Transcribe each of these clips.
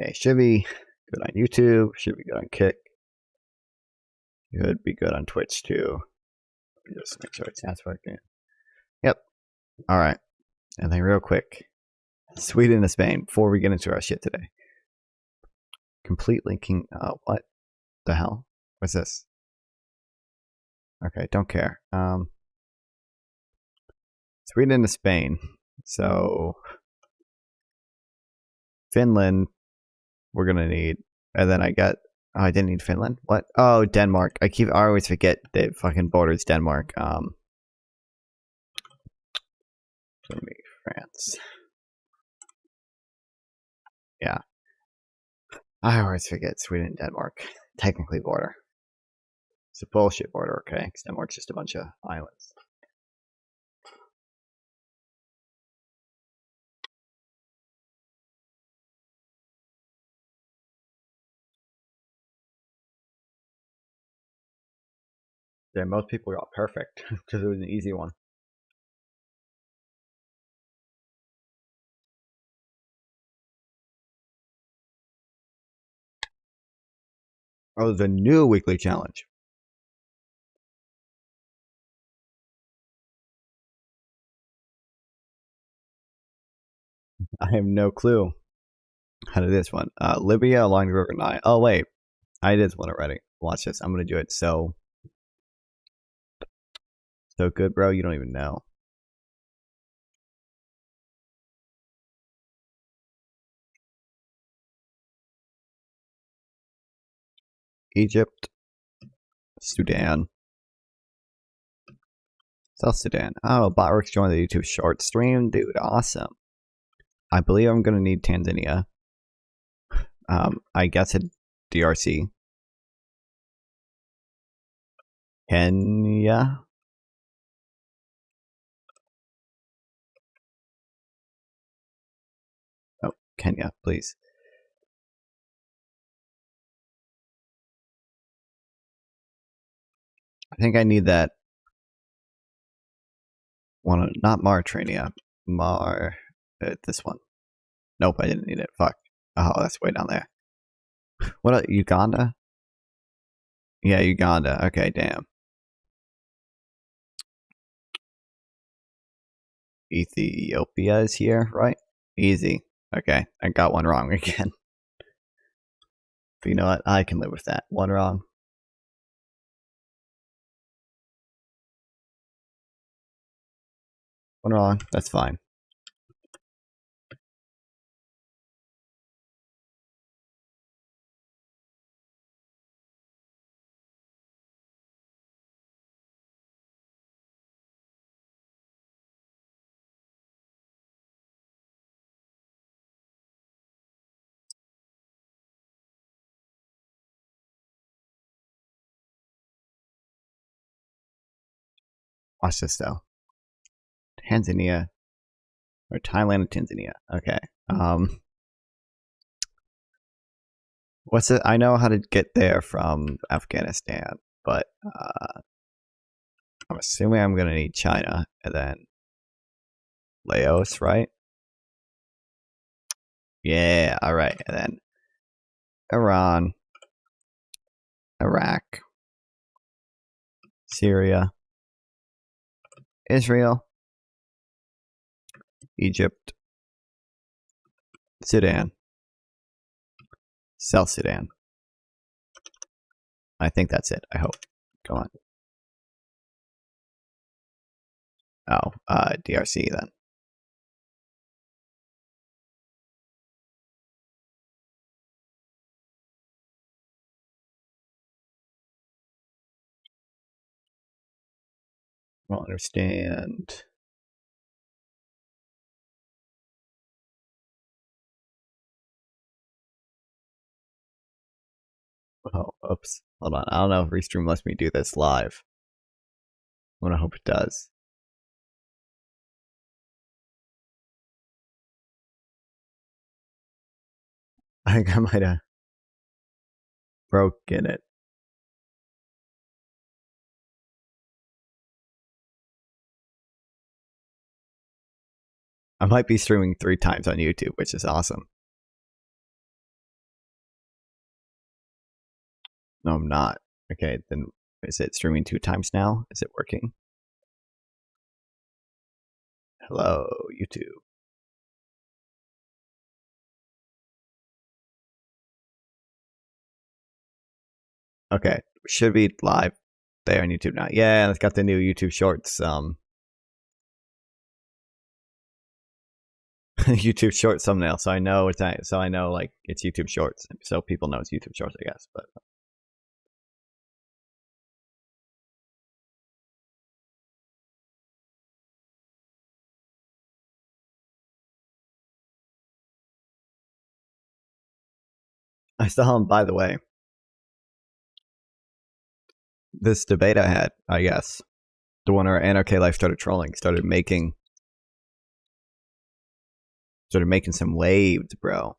Okay, should be good on YouTube. Should be good on Kick. Should be good on Twitch too. Let me just make sure it's working. Yep. All right. And then real quick, Sweden and Spain. Before we get into our shit today, complete linking. What the hell? What's this? Okay, don't care. Sweden to Spain. So Finland, we're gonna need, and then I got. Oh, I didn't need Finland. What? Oh, Denmark. I always forget that fucking borders Denmark. Germany, France. Yeah. I always forget Sweden and Denmark technically border. It's a bullshit border, okay? Because Denmark's just a bunch of islands. Yeah, most people got perfect because it was an easy one. Oh, the new weekly challenge. I have no clue how to do this one. Libya along the river Nile. Oh wait, I did this one already. Watch this. I'm gonna do it so good, bro. You don't even know. Egypt, Sudan, South Sudan. Oh, Botworks joined the YouTube short stream, dude. Awesome. I believe I'm gonna need Tanzania. I guess a DRC. Kenya. Oh, Kenya, please. I think I need that one. Not Mauritania. This one. Nope, I didn't need it. Fuck. Oh, that's way down there. What? Uganda? Yeah, Uganda. Okay, damn. Ethiopia is here, right? Easy. Okay, I got one wrong again. But you know what? I can live with that. One wrong. One wrong. That's fine. Watch this though. Tanzania or Thailand and Tanzania. Okay. What's it? I know how to get there from Afghanistan, but I'm assuming I'm gonna need China and then Laos, right? Yeah, all right, and then Iran, Iraq, Syria, Israel, Egypt, Sudan, South Sudan. I think that's it. I hope. Come on. Oh, DRC then. I don't understand. Oh, oops. Hold on. I don't know if Restream lets me do this live. I want to hope it does. I think I might have broken it. I might be streaming 3 times on YouTube, which is awesome. No, I'm not. Okay, then is it streaming 2 times now? Is it working? Hello, YouTube. Okay, should be live there on YouTube now. Yeah, it's got the new YouTube Shorts. YouTube Shorts thumbnail, so I know it's like it's YouTube Shorts, so people know it's YouTube Shorts, I guess. But I saw him, by the way. This debate I had, I guess, the one where NRK Life started trolling, started making some waves, bro.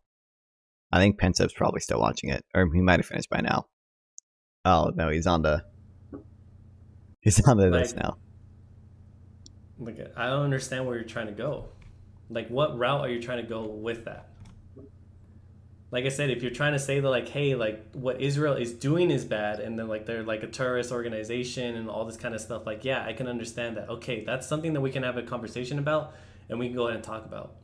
I think Pensev's probably still watching it, or he might have finished by now. Oh no, he's on the this now. Like, I don't understand where you're trying to go. Like, what route are you trying to go with that? Like I said, if you're trying to say that, like, hey, like, what Israel is doing is bad, and then, like, they're like a terrorist organization and all this kind of stuff, like, yeah, I can understand that. Okay, that's something that we can have a conversation about, and we can go ahead and talk about.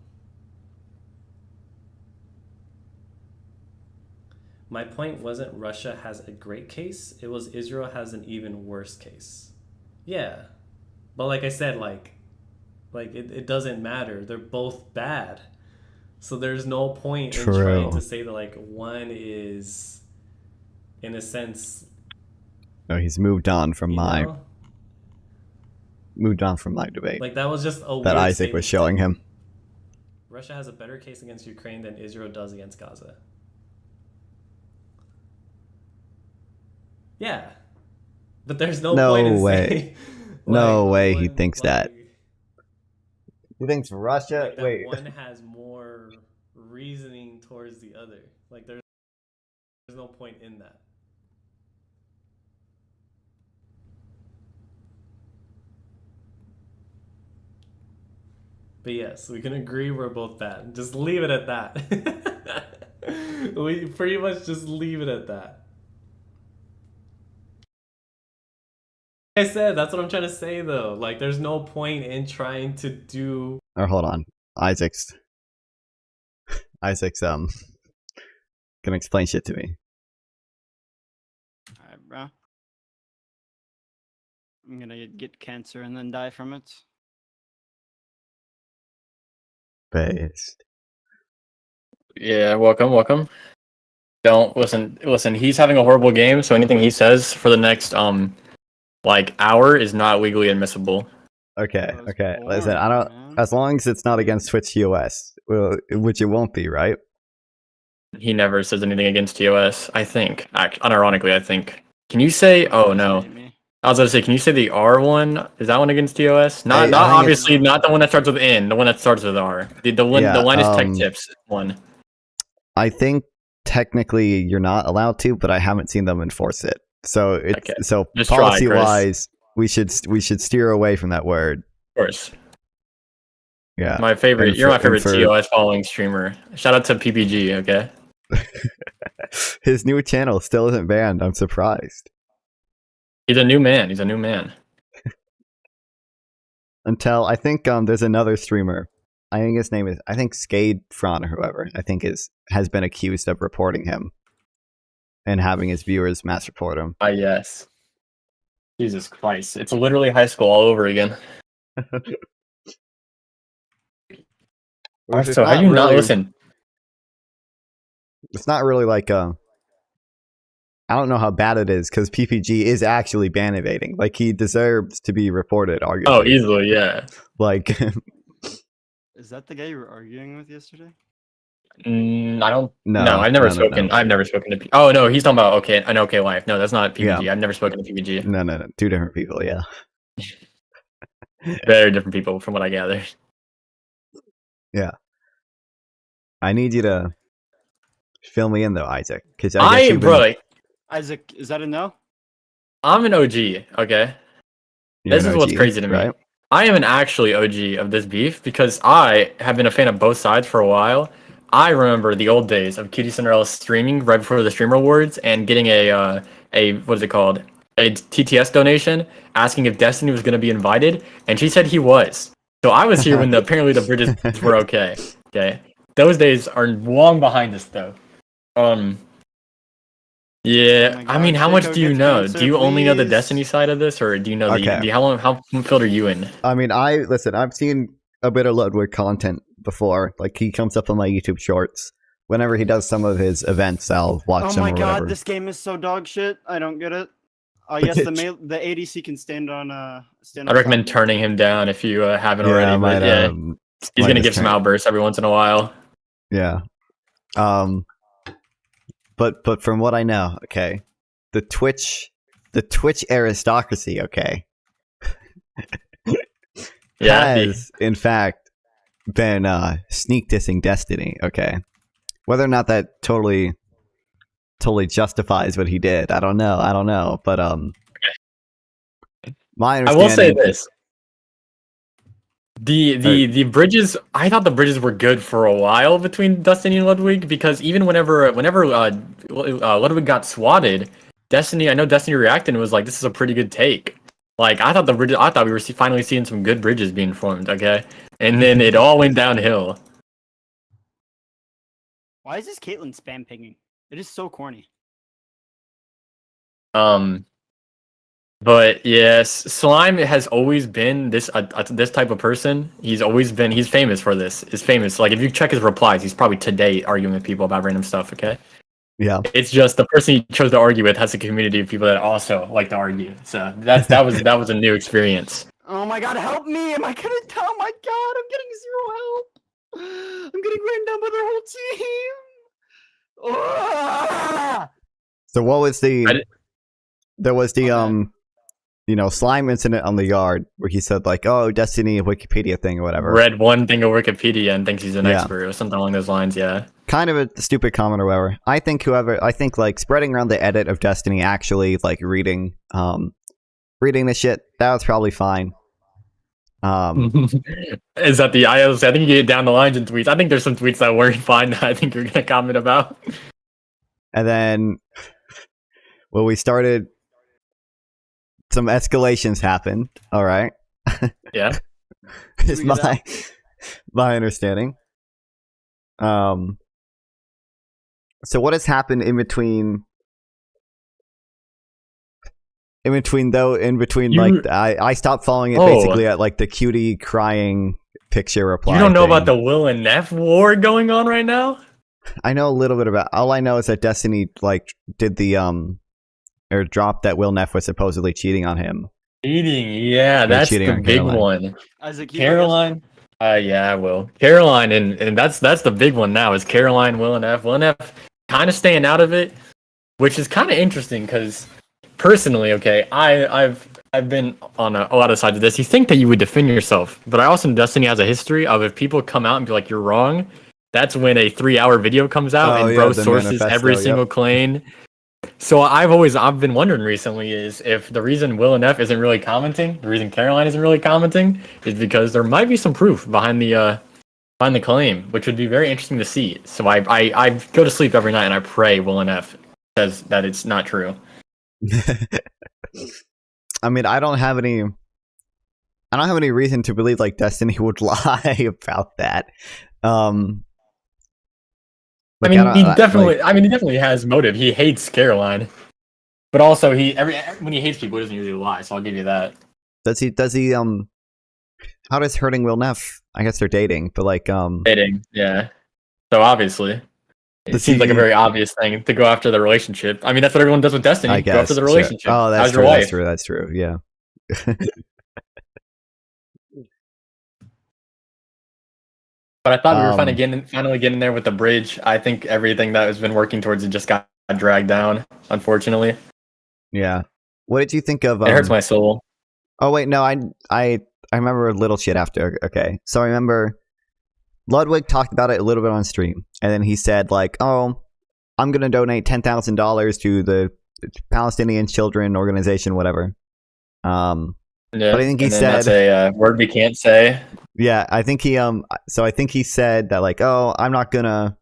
My point wasn't Russia has a great case, it was Israel has an even worse case. Yeah. But like I said, like it doesn't matter. They're both bad. So there's no point in trying to say that like one is, in a sense. No, he's moved on from my debate. Like that was just that Isaac was showing him. Russia has a better case against Ukraine than Israel does against Gaza. Yeah, but there's no point in saying. No way he thinks that. He thinks Russia. Like wait, one has more reasoning towards the other. Like there's no point in that. But yes, we can agree we're both bad. Just leave it at that. We pretty much just leave it at that. Like I said, that's what I'm trying to say though. Like there's no point in trying to do. Or hold on, Isaac's gonna explain shit to me. Alright, bro. I'm gonna get cancer and then die from it. Based. Yeah, welcome. Don't listen, he's having a horrible game, so anything he says for the next like hour is not legally admissible. Okay. Listen, I don't. Man. As long as it's not against Twitch TOS, which it won't be, right? He never says anything against TOS. I think, unironically, I think. Can you say? Oh no. I was gonna say, can you say the R one? Is that one against TOS? Not obviously, not the one that starts with N. The one that starts with R. The one, the Linus Tech Tips one. I think technically you're not allowed to, but I haven't seen them enforce it. So it's okay. So just policy wise, we should steer away from that word. Of course. Yeah. My favorite. You're my favorite TOS following streamer. Shout out to PPG. Okay. His new channel still isn't banned. I'm surprised. He's a new man. Until I think there's another streamer. I think his name is Skade Fron or whoever. I think has been accused of reporting him and having his viewers mass report him. Yes. Jesus Christ! It's literally high school all over again. So how do you not listen? It's not really like I don't know how bad it is because PPG is actually ban evading. Like he deserves to be reported. Arguably. Oh, easily, yeah. Like, is that the guy you were arguing with yesterday? I don't. No, I've never spoken. No. I've never spoken to. Oh no, he's talking about an OK Life. No, that's not PPG. Yeah. I've never spoken to PPG. No. 2 different people. Yeah. Very different people, from what I gather. Yeah. I need you to fill me in though, Isaac, because Isaac, is that a no? I'm an OG, okay? This is what's crazy to me. Right? I am an actually OG of this beef because I have been a fan of both sides for a while. I remember the old days of QT Cinderella streaming right before the Streamer Awards and getting a a what is it called? A TTS donation asking if Destiny was going to be invited, and she said he was. So I was here when apparently the bridges were okay. Okay, those days are long behind us though. Yeah, Oh my I mean, God, how much Shaco do you gets know? cancer, Do you only know the please. Destiny side of this, or do you know Okay. how filled are you in? I mean, listen. I've seen a bit of Ludwig content before. Like he comes up on my YouTube shorts whenever he does some of his events. I'll watch Oh them my or God, whatever. this game is so dog shit. I don't get it. Yes, the ADC can stand on stand. I on recommend top. turning him down if you haven't Yeah, I already. might. But yeah, he's might gonna just give some turn- outbursts every once in a while. Yeah. But from what I know, okay, the Twitch aristocracy, okay, Yeah, has in fact been sneak dissing Destiny, okay. Whether or not that totally justifies what he did, I don't know. But my I understanding, will say this: the bridges. I thought the bridges were good for a while between Destiny and Ludwig, because even whenever Ludwig got swatted, Destiny. I know Destiny reacted and was like, "This is a pretty good take." Like I thought we were finally seeing some good bridges being formed. Okay, and then it all went downhill. Why is this Caitlyn spam pinging? It is so corny. But yes, Slime has always been this type of person. He's famous for this. He's famous. Like if you check his replies, he's probably today arguing with people about random stuff. Okay, yeah. it's just the person he chose to argue with has a community of people that also like to argue. So that was a new experience. Oh my God, help me! Am I gonna? Oh my God, I'm getting zero help. I'm getting ran down by their whole team. Ah! So what was the? There was the Okay. Slime incident on the yard where he said like, "Oh, Destiny Wikipedia thing or whatever." Read one thing of Wikipedia and thinks he's an Yeah. expert or something along those lines. Yeah. Kind of a stupid comment or whatever. I think like spreading around the edit of Destiny actually like reading the shit, that was probably fine. Is that I think you get down the lines in tweets. I think there's some tweets that weren't fine that I think you're gonna comment about. And then when we started, some escalations happened. All right. Yeah. Is We get my understanding. So what has happened in between? Like I stopped following it basically at like the cutie crying picture reply. You don't know thing. about the Will and Neff war going on right now? I know a little bit about. All I know is that Destiny like did the or dropped that Will Neff was supposedly cheating on him. Cheating, yeah, that's cheating the on big Caroline. one. Isaac, Caroline, yeah, I will. Caroline, and that's the big one now. Is Caroline, Will and F. Will and F kind of staying out of it, which is kind of interesting because personally, okay, I've been on a lot of sides of this. You think that you would defend yourself, but I also know Destiny has a history of if people come out and be like you're wrong, that's when a 3-hour video comes out and bro the sources every manifesto, single claim. So I've been wondering recently is if the reason Will and F isn't really commenting, the reason Caroline isn't really commenting, is because there might be some proof behind the claim, which would be very interesting to see. So I go to sleep every night and I pray Will and F says that it's not true. I mean, I don't have any reason to believe like Destiny would lie about that. I mean, he definitely has motive. He hates Caroline, but also when he hates people, he doesn't usually lie. So I'll give you that. Does he? How does hurting Will Neff? I guess they're dating, but like Dating, yeah. So obviously, it seems like a very obvious thing to go after the relationship. I mean, that's what everyone does with Destiny. I guess Go after the relationship. Sure. Oh, that's How's true. your wife? That's true. Yeah. But I thought we were finally getting there with the bridge. I think everything that has been working towards it just got dragged down, unfortunately. Yeah. What did you think of? It hurts my soul. Oh wait, no, I remember a little shit after. Okay, so I remember Ludwig talked about it a little bit on stream, and then he said like, "Oh, I'm gonna donate $10,000 to the Palestinian Children Organization, whatever." Yeah, but I think he said that's a word we can't say. Yeah, I think he so I think he said that like, "Oh, I'm not gonna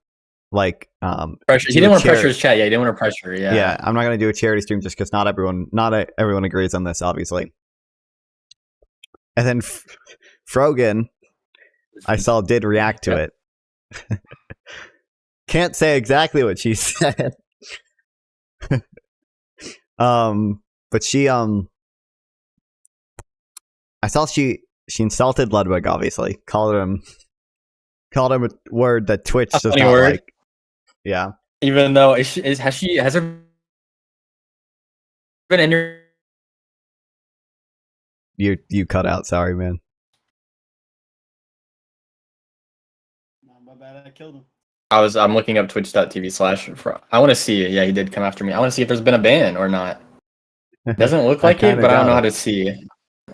like Pressure. He do didn't a want to chari- pressure his chat. Yeah, he didn't want to pressure. Yeah. yeah, I'm not gonna do a charity stream just because not everyone agrees on this, obviously. And then Frogan, I saw, did react to it. Can't say exactly what she said. But she I saw she insulted Ludwig, obviously. Called him a word that Twitch A does funny not word. like. Yeah. Even though has there been any? You cut out, sorry man. My bad, I killed him. I'm looking up twitch.tv/. I want to see. Yeah, he did come after me. I want to see if there's been a ban or not. Doesn't look like it, kinda but I don't know doubt how to see.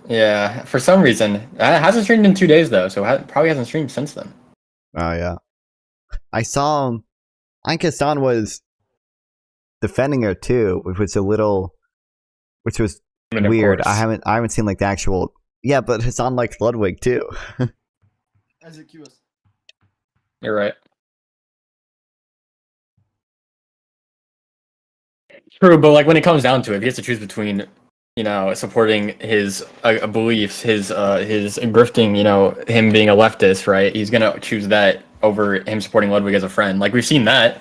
Yeah, for some reason. It hasn't streamed in 2 days though, so probably hasn't streamed since then. Oh yeah. I saw I think Hassan was defending her too, which was I mean, of weird. course. I haven't seen like the actual. Yeah, but Hassan likes Ludwig too. As a QS. You're right. True, but like when it comes down to it, if he has to choose between, supporting his beliefs, his grifting, him being a leftist, right? He's gonna choose that over him supporting Ludwig as a friend. Like we've seen that.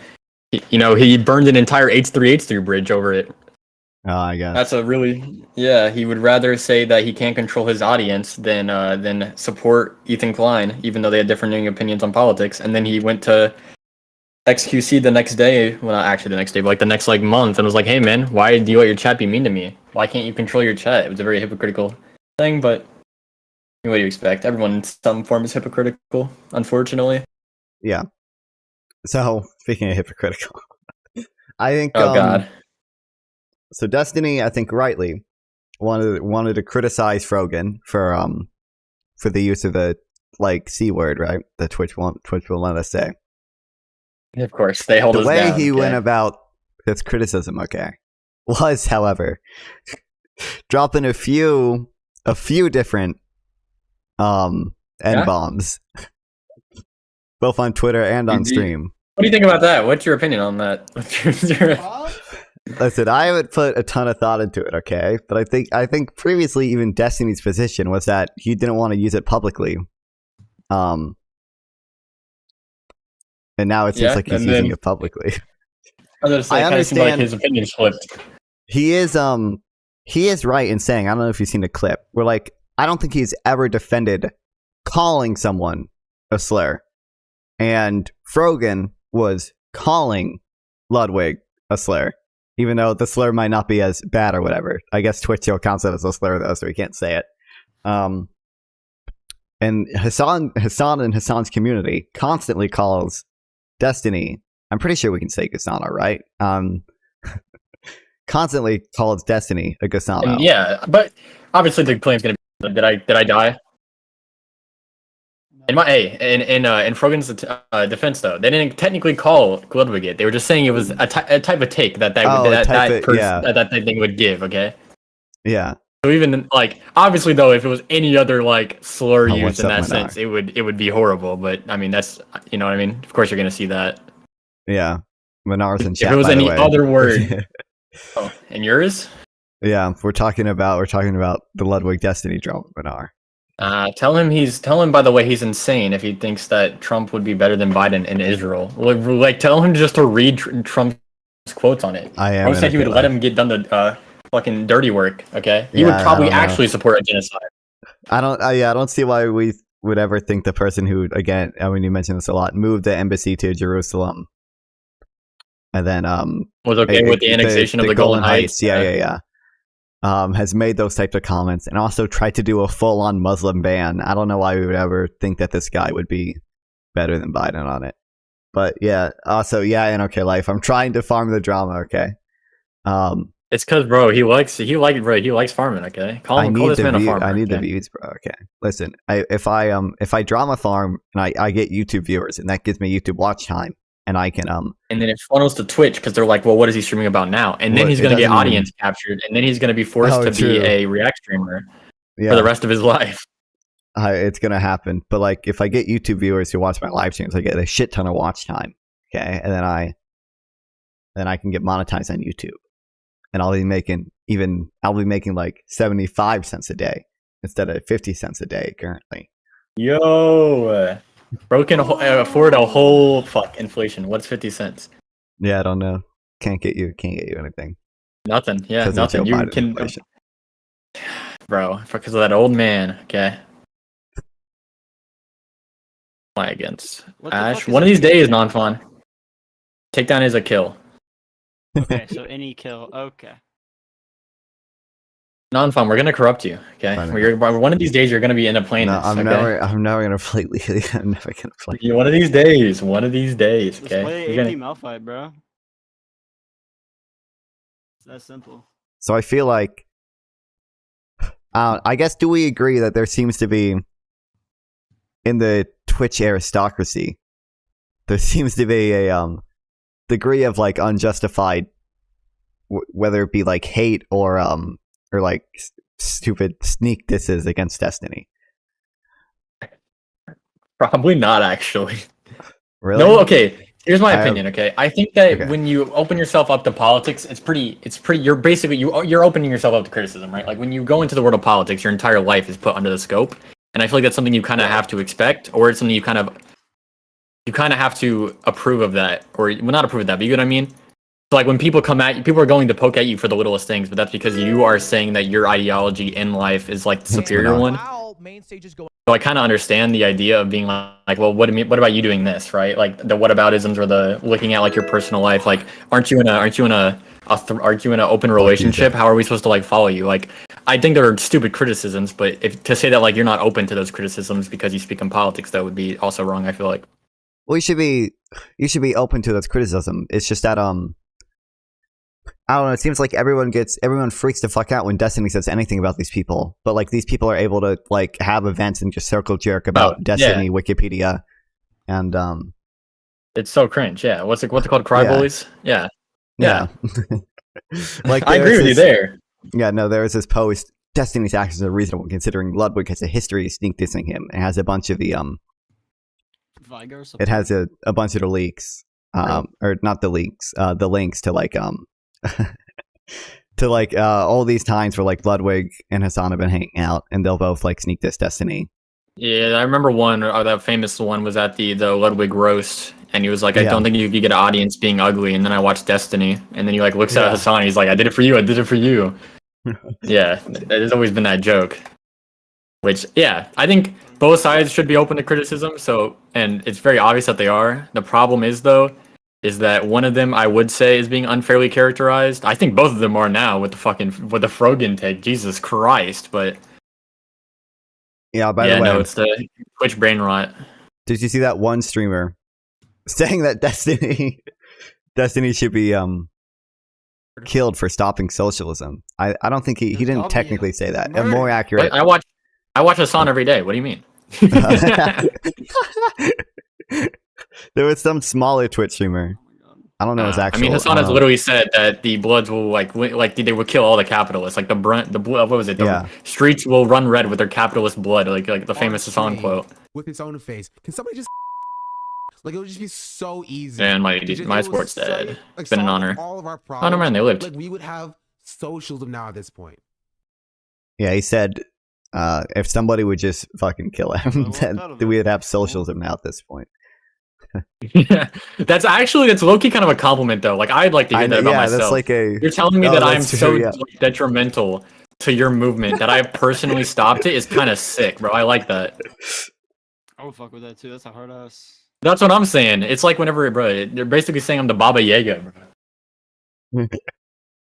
He burned an entire H3 bridge over it. Oh, I guess. That's he would rather say that he can't control his audience than support Ethan Klein, even though they had differing opinions on politics. And then he went to XQC the next day, well, not actually the next day, but like the next month, and was like, "Hey man, why do you let your chat be mean to me? Why can't you control your chat?" It was a very hypocritical thing, but what do you expect? Everyone in some form is hypocritical, unfortunately. Yeah. So speaking of hypocritical, I think. Oh God. So Destiny, I think rightly, wanted to criticize Frogan for the use of the C word, right? That Twitch will let us say. Of course, they hold The us way down. he went about his criticism, was, however, dropping a few different N-bombs, both on Twitter and on stream. What do you think about that? What's your opinion on that? Listen, I haven't put a ton of thought into it, okay? But I think previously even Destiny's position was that he didn't want to use it publicly. And now it seems like he's using it publicly. I understand. His opinion flipped. He is right in saying, I don't know if you've seen the clip, where I don't think he's ever defended calling someone a slur. And Frogan was calling Ludwig a slur, even though the slur might not be as bad or whatever. I guess Twitch still counts it as a slur though, so he can't say it. And Hassan and Hassan's community constantly calls Destiny. I'm pretty sure we can say Gusano, right? Constantly calls Destiny a Gusano. Yeah, but obviously the claim's gonna be, did I die? In Frogan's defense, though, they didn't technically call Ludwig it. They were just saying it was a type of take that thing would give. Okay. Yeah. So even obviously though, if it was any other slur used in that sense, it would be horrible. But I mean, that's what I mean. Of course, you're gonna see that. Yeah. Manar's in chat. If it was any other word. Oh, and yours? Yeah, we're talking about the Ludwig Destiny drama, Manar. Tell him by the way he's insane if he thinks that Trump would be better than Biden in Israel. Tell him just to read Trump's quotes on it. I said he would let him get done the fucking dirty work. Okay, he would probably actually support a genocide. I don't see why we would ever think the person who, again, I mean, you mentioned this a lot, moved the embassy to Jerusalem, and then was okay with the annexation of the Golan Heights. Yeah. Has made those types of comments and also tried to do a full-on Muslim ban. I don't know why we would ever think that this guy would be better than Biden on it. But yeah, also, in OK Life, I'm trying to farm the drama, okay? It's because, bro, he likes farming, okay? Call this man a farmer. I need the views, bro, okay? Listen, if I drama farm and I get YouTube viewers and that gives me YouTube watch time, and I can and then it funnels to Twitch because they're like, well, what is he streaming about now? And then he's going to get audience captured, and then he's going to be forced to be a React streamer for the rest of his life. It's going to happen. But if I get YouTube viewers who watch my live streams, I get a shit ton of watch time. okay, and then I can get monetized on YouTube, and I'll be making like 75 cents a day instead of 50 cents a day currently. Yo, bro can afford a whole inflation. What's 50 cents? Yeah, I don't know. Can't get you anything. Nothing. Yeah, 'Cause of nothing. Joe You Biden can, inflation. bro, because of that old man. Okay. Why against What the Ash? fuck is One of a these days, gooing? non-fun. Takedown is a kill. Okay, so any kill. Okay. Non-fun. We're gonna corrupt you. Okay. Fine. One of these days, you're gonna be into playing No, this. I'm okay? never gonna play legally. I'm never gonna play. One of these days. One of these days. Just Okay. play You're AP gonna- Malphite, bro. It's that simple. So I feel like, I guess, do we agree that there seems to be, in the Twitch aristocracy, there seems to be a degree of like unjustified, whether it be like hate or like stupid sneak disses against Destiny. Probably not actually. Really? No. Okay. Here's my I have- opinion. Okay. I think that Okay. when you open yourself up to politics, it's pretty. You're basically you're opening yourself up to criticism, right? Like when you go into the world of politics, your entire life is put under the scope, and I feel like that's something you kind of have to expect, or it's something you kind of have to approve of that, or well, not approve of that, but you get what I mean. So like when people come at you, people are going to poke at you for the littlest things, but that's because you are saying that your ideology in life is like the superior not. one. Wow, main stage is going. So I kind of understand the idea of being like, well, what about you doing this, right? Like the whataboutisms or the looking at like your personal life. Like, aren't you in an open relationship? How are we supposed to like follow you? Like, I think there are stupid criticisms, but if to say that like you're not open to those criticisms because you speak in politics, that would be also wrong. I feel like. Well, you should be open to those criticism. It's just that I don't know. It seems like everyone freaks the fuck out when Destiny says anything about these people. But like these people are able to like have events and just circle jerk about Destiny Wikipedia, and it's so cringe. Yeah, what's it called? Cry bullies. Yeah. Like I agree with you there. Yeah, no, there was this post. Destiny's actions are reasonable considering Ludwig has a history of sneak dissing him. It has a bunch of the Vigar or It has a bunch of the leaks, or not the leaks, the links to like to like all these times where like Ludwig and Hassan have been hanging out, and they'll both like sneak diss Destiny. Yeah, I remember one. That famous one was at the Ludwig roast, and he was like, "I don't think you could get an audience being ugly." And then I watched Destiny, and then he like looks at Hassan, and he's like, "I did it for you. I did it for you." Yeah, there's always been that joke. Which, yeah, I think both sides should be open to criticism. So, and it's very obvious that they are. The problem is though, is that one of them I would say is being unfairly characterized. I think both of them are now with the Frogan take. Jesus Christ, but. Yeah, by the way, no, it's the Twitch brain rot. Did you see that one streamer saying that Destiny should be killed for stopping socialism? I don't think he didn't technically say that. And more accurate. I watch Hassan every day. What do you mean? There was some smaller Twitch streamer. I don't know his actual. I mean, Hassan has literally said that the Bloods will they will kill all the capitalists. Like what was it? The streets will run red with their capitalist blood. Like the famous Hassan quote. With its own face. Can somebody just like it would just be so easy. And my sport's dead. It's been an honor. All of our problems. Oh no, man, they lived. Like we would have socialism now at this point. Yeah, he said if somebody would just fucking kill him, then we would have socialism now at this point. Yeah, that's low-key kind of a compliment though. Like I'd like to hear that about myself. That's like You're telling me that I'm so detrimental to your movement that I personally stopped it is kind of sick, bro. I like that. I would fuck with that too. That's a hard ass. That's what I'm saying. It's like whenever, bro, they're basically saying I'm the Baba Yaga, bro.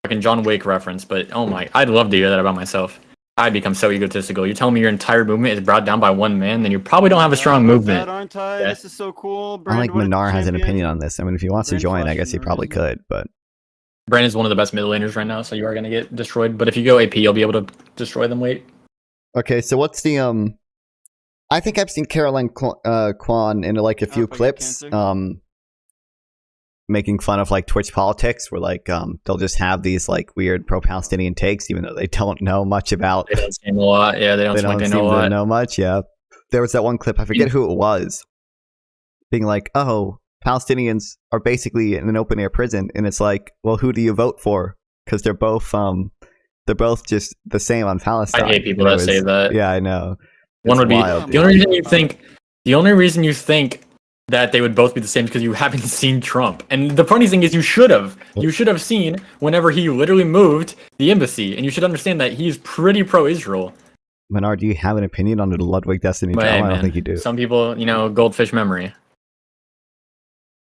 Fucking John Wick reference, but oh my, I'd love to hear that about myself. I become so egotistical. You're telling me your entire movement is brought down by one man, then you probably don't have a strong movement. Aren't I? Yeah. This is so cool. I like Brand, Minar has an opinion on this. I mean, if he wants to join, I guess he probably could, but Brandon's one of the best middle laners right now, so you are gonna get destroyed. But if you go AP, you'll be able to destroy them late. Okay, so what's the I think I've seen Caroline Kwan in like a few clips making fun of like Twitch politics, where like they'll just have these like weird pro-Palestinian takes, even though they don't know much about. They don't seem a lot. Yeah, they don't seem like they know a lot. Know much. Yeah, there was that one clip. I forget who it was, being like, "Oh, Palestinians are basically in an open air prison, and it's like, well, who do you vote for? Because they're both just the same on Palestine. I hate people that say that. Yeah, I know. One It's would be wild, the only reason you think. The only reason you think that they would both be the same because you haven't seen Trump. And the funny thing is, you should have. You should have seen whenever he literally moved the embassy, and you should understand that he's pretty pro-Israel. Menard, do you have an opinion on the Ludwig Destiny But, drama? hey, I don't man, think you do. Some people, goldfish memory.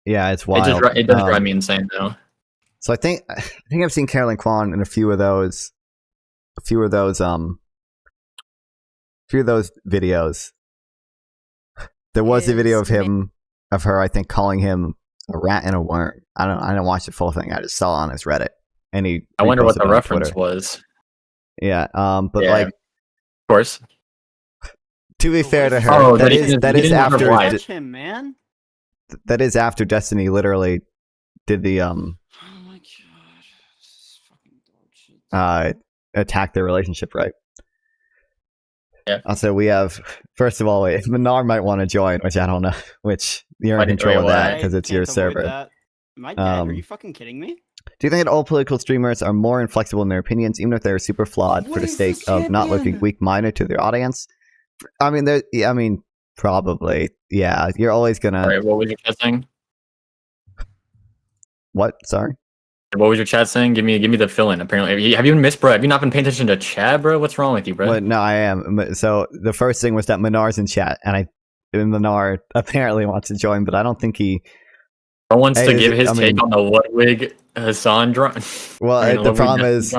Yeah, it's wild. It does drive me insane though. So I think I've seen Caroline Kwan in a few of those videos. There was a video of her, I think, calling him a rat and a worm. I didn't watch the full thing. I just saw it on his Reddit, and I wonder what reposted the it on reference Twitter. was. Yeah, but Yeah. like, Of course. to be fair to her, Oh, that he is didn't after reply. Touch him, man. that is after Destiny literally did the Oh my god. This is fucking dog shit. attack their relationship, right? Yeah. Also, we have, first of all, Menard might want to join, which I don't know, which you're Why in did- control of wait, that what? because it's I your can't avoid server. that. Am I dead? Are Um, you fucking kidding me? Do you think that all political streamers are more inflexible in their opinions, even if they're super flawed, for the Where's sake the of not looking champion? weak-minded to their audience? I mean, probably, yeah. You're always gonna. All right, what was your chat saying? What? Sorry. What was your chat saying? Give me the fill-in. Apparently, have you missed, bro? Have you not been paying attention to chat, bro? What's wrong with you, bro? Well, no, I am. So the first thing was that Menard's in chat, and Menard apparently wants to join, but I don't think he. Bro wants Hey, to is give it- his I take mean- on the Ludwig Hassan drama. Well, the problem is,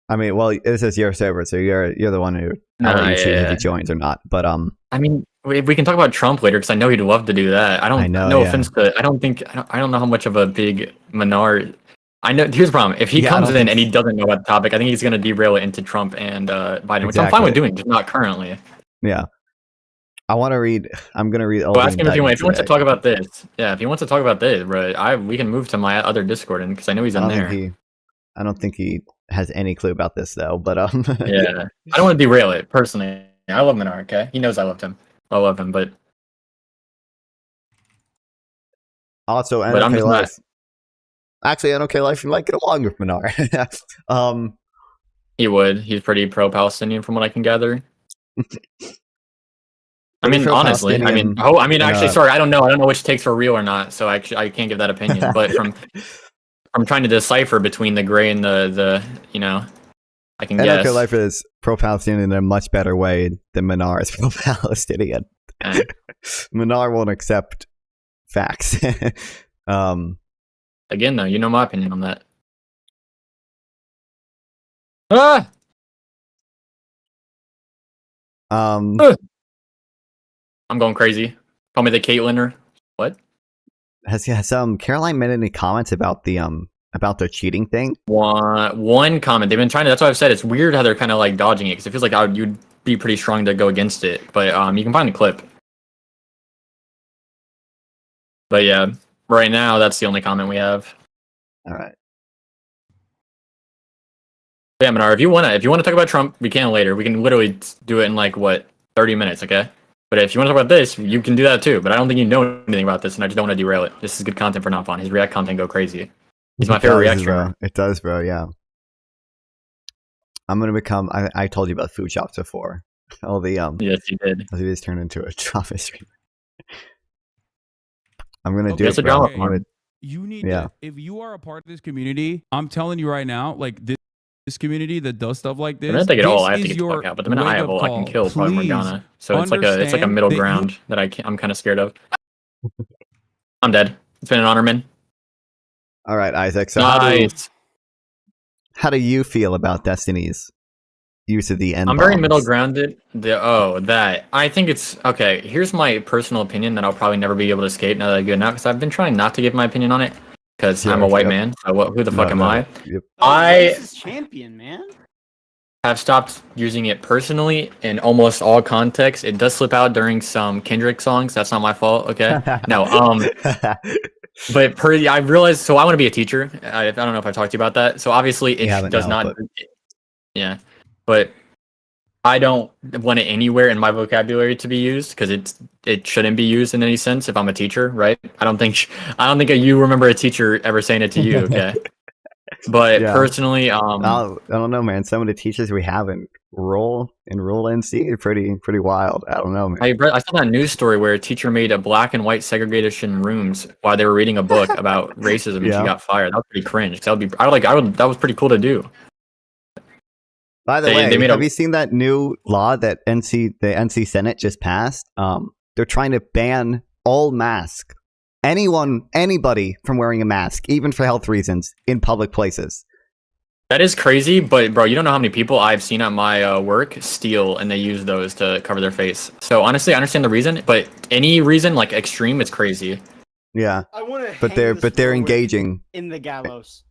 I mean, well, this is your server, so you're the one who. I'll let you choose if he joins or not. But I mean, we can talk about Trump later because I know he'd love to do that. I know. No yeah. offense to. I don't know how much of a big Menard. I know. Here's the problem. If he Yeah, I comes don't in think- and he doesn't know about the topic, I think he's going to derail it into Trump and Biden, which I'm fine with doing, just not currently. Yeah. I'm gonna read. Well, ask him if he wants to talk about this. Yeah, if he wants to talk about this, bro, we can move to my other Discord because I know he's in there. I don't think he has any clue about this though. But Yeah, I don't want to derail it personally. I love Menard. Okay, he knows I loved him. I love him, but also I'm NOK just Life. not. Actually, NOK Life, you might get along with Menard. He would. He's pretty pro-Palestinian from what I can gather. I mean, Pretty honestly, pro-Palestinian, actually, sorry, I don't know which takes are real or not, so I can't give that opinion. But from trying to decipher between the gray and the I can guess. NOK Life is pro-Palestinian in a much better way than Menard is pro-Palestinian. Yeah. Menard won't accept facts. Again, though, you know my opinion on that. Ah! Um, I'm going crazy. Call me the Caitliner. What? has Caroline made any comments about the cheating thing? One comment. They've been trying to. That's why I've said it's weird how they're kind of like dodging it because it feels like you'd be pretty strong to go against it. But you can find the clip. But yeah, right now that's the only comment we have. All right. Yeah, Menard, if you wanna talk about Trump, we can later. We can literally do it in 30 minutes, okay? But if you want to talk about this, you can do that too. But I don't think you know anything about this, and I just don't want to derail it. This is good content for Nopon. His React content go crazy. He's my favorite React streamer. It does, bro. Yeah. I'm gonna become. I told you about food shops before. All the Yes, you did. I'll just turn into a drama streamer. I'm gonna do It's it, a bro. drama I'm farm. gonna- You need Yeah. to, if you are a part of this community, I'm telling you right now, like this community that does stuff like this. The minute they get all, I have this to is get the fuck your out. But the minute I have wake-up all, I can call. kill probably Please Morgana. So it's like a understand middle that you- ground that I'm kind of scared of. I'm dead. It's been an honor, man. All right, Isaac. So Nice. how do you feel about Destiny's use of the end? I'm very middle grounded. I think it's okay. Here's my personal opinion that I'll probably never be able to escape now that I get out because I've been trying not to give my opinion on it because I'm a white man. So who the fuck am I? Yep. This is champion, man. Have stopped using it personally in almost all contexts. It does slip out during some Kendrick songs. That's not my fault. Okay. No. But I realized. So I want to be a teacher. I don't know if I talked to you about that. So obviously it You haven't does now, not. but- Yeah, but I don't want it anywhere in my vocabulary to be used because it shouldn't be used in any sense if I'm a teacher, right? I don't think you remember a teacher ever saying it to you, okay? But Yeah. personally, I don't know, man. Some of the teachers we have in rural NC are pretty wild. I don't know, man. I saw that news story where a teacher made a black and white segregation rooms while they were reading a book about racism, and she Yeah. got fired. That was pretty cringe. That was pretty cool to do. By the They way, made have a- you seen that new law that the NC Senate just passed? They're trying to ban all masks. Anybody from wearing a mask, even for health reasons, in public places. That is crazy, but bro, you don't know how many people I've seen at my work steal and they use those to cover their face. So honestly, I understand the reason, but any reason like extreme, it's crazy. Yeah, I want to. but they're engaging. in the gallows.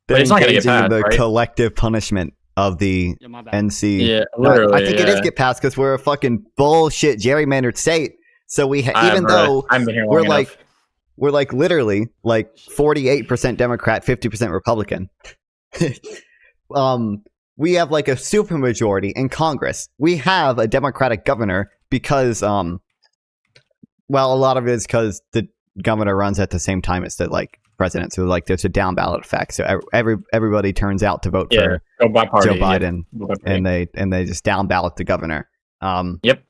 They're it's not gonna engaging get in passed, the right? collective punishment of the Yeah, my bad. NC. Yeah, No, literally. I think it is get passed because we're a fucking bullshit gerrymandered state. So we, even though I've been here we're long like, enough. we're like literally like 48% Democrat, 50% Republican. We have like a supermajority in Congress. We have a Democratic governor because, well, a lot of it is because the governor runs at the same time as the like president. So like there's a down ballot effect. So everybody turns out to vote Yeah, for go by party. Joe Biden, Go by party. and they just down ballot the governor. Yep.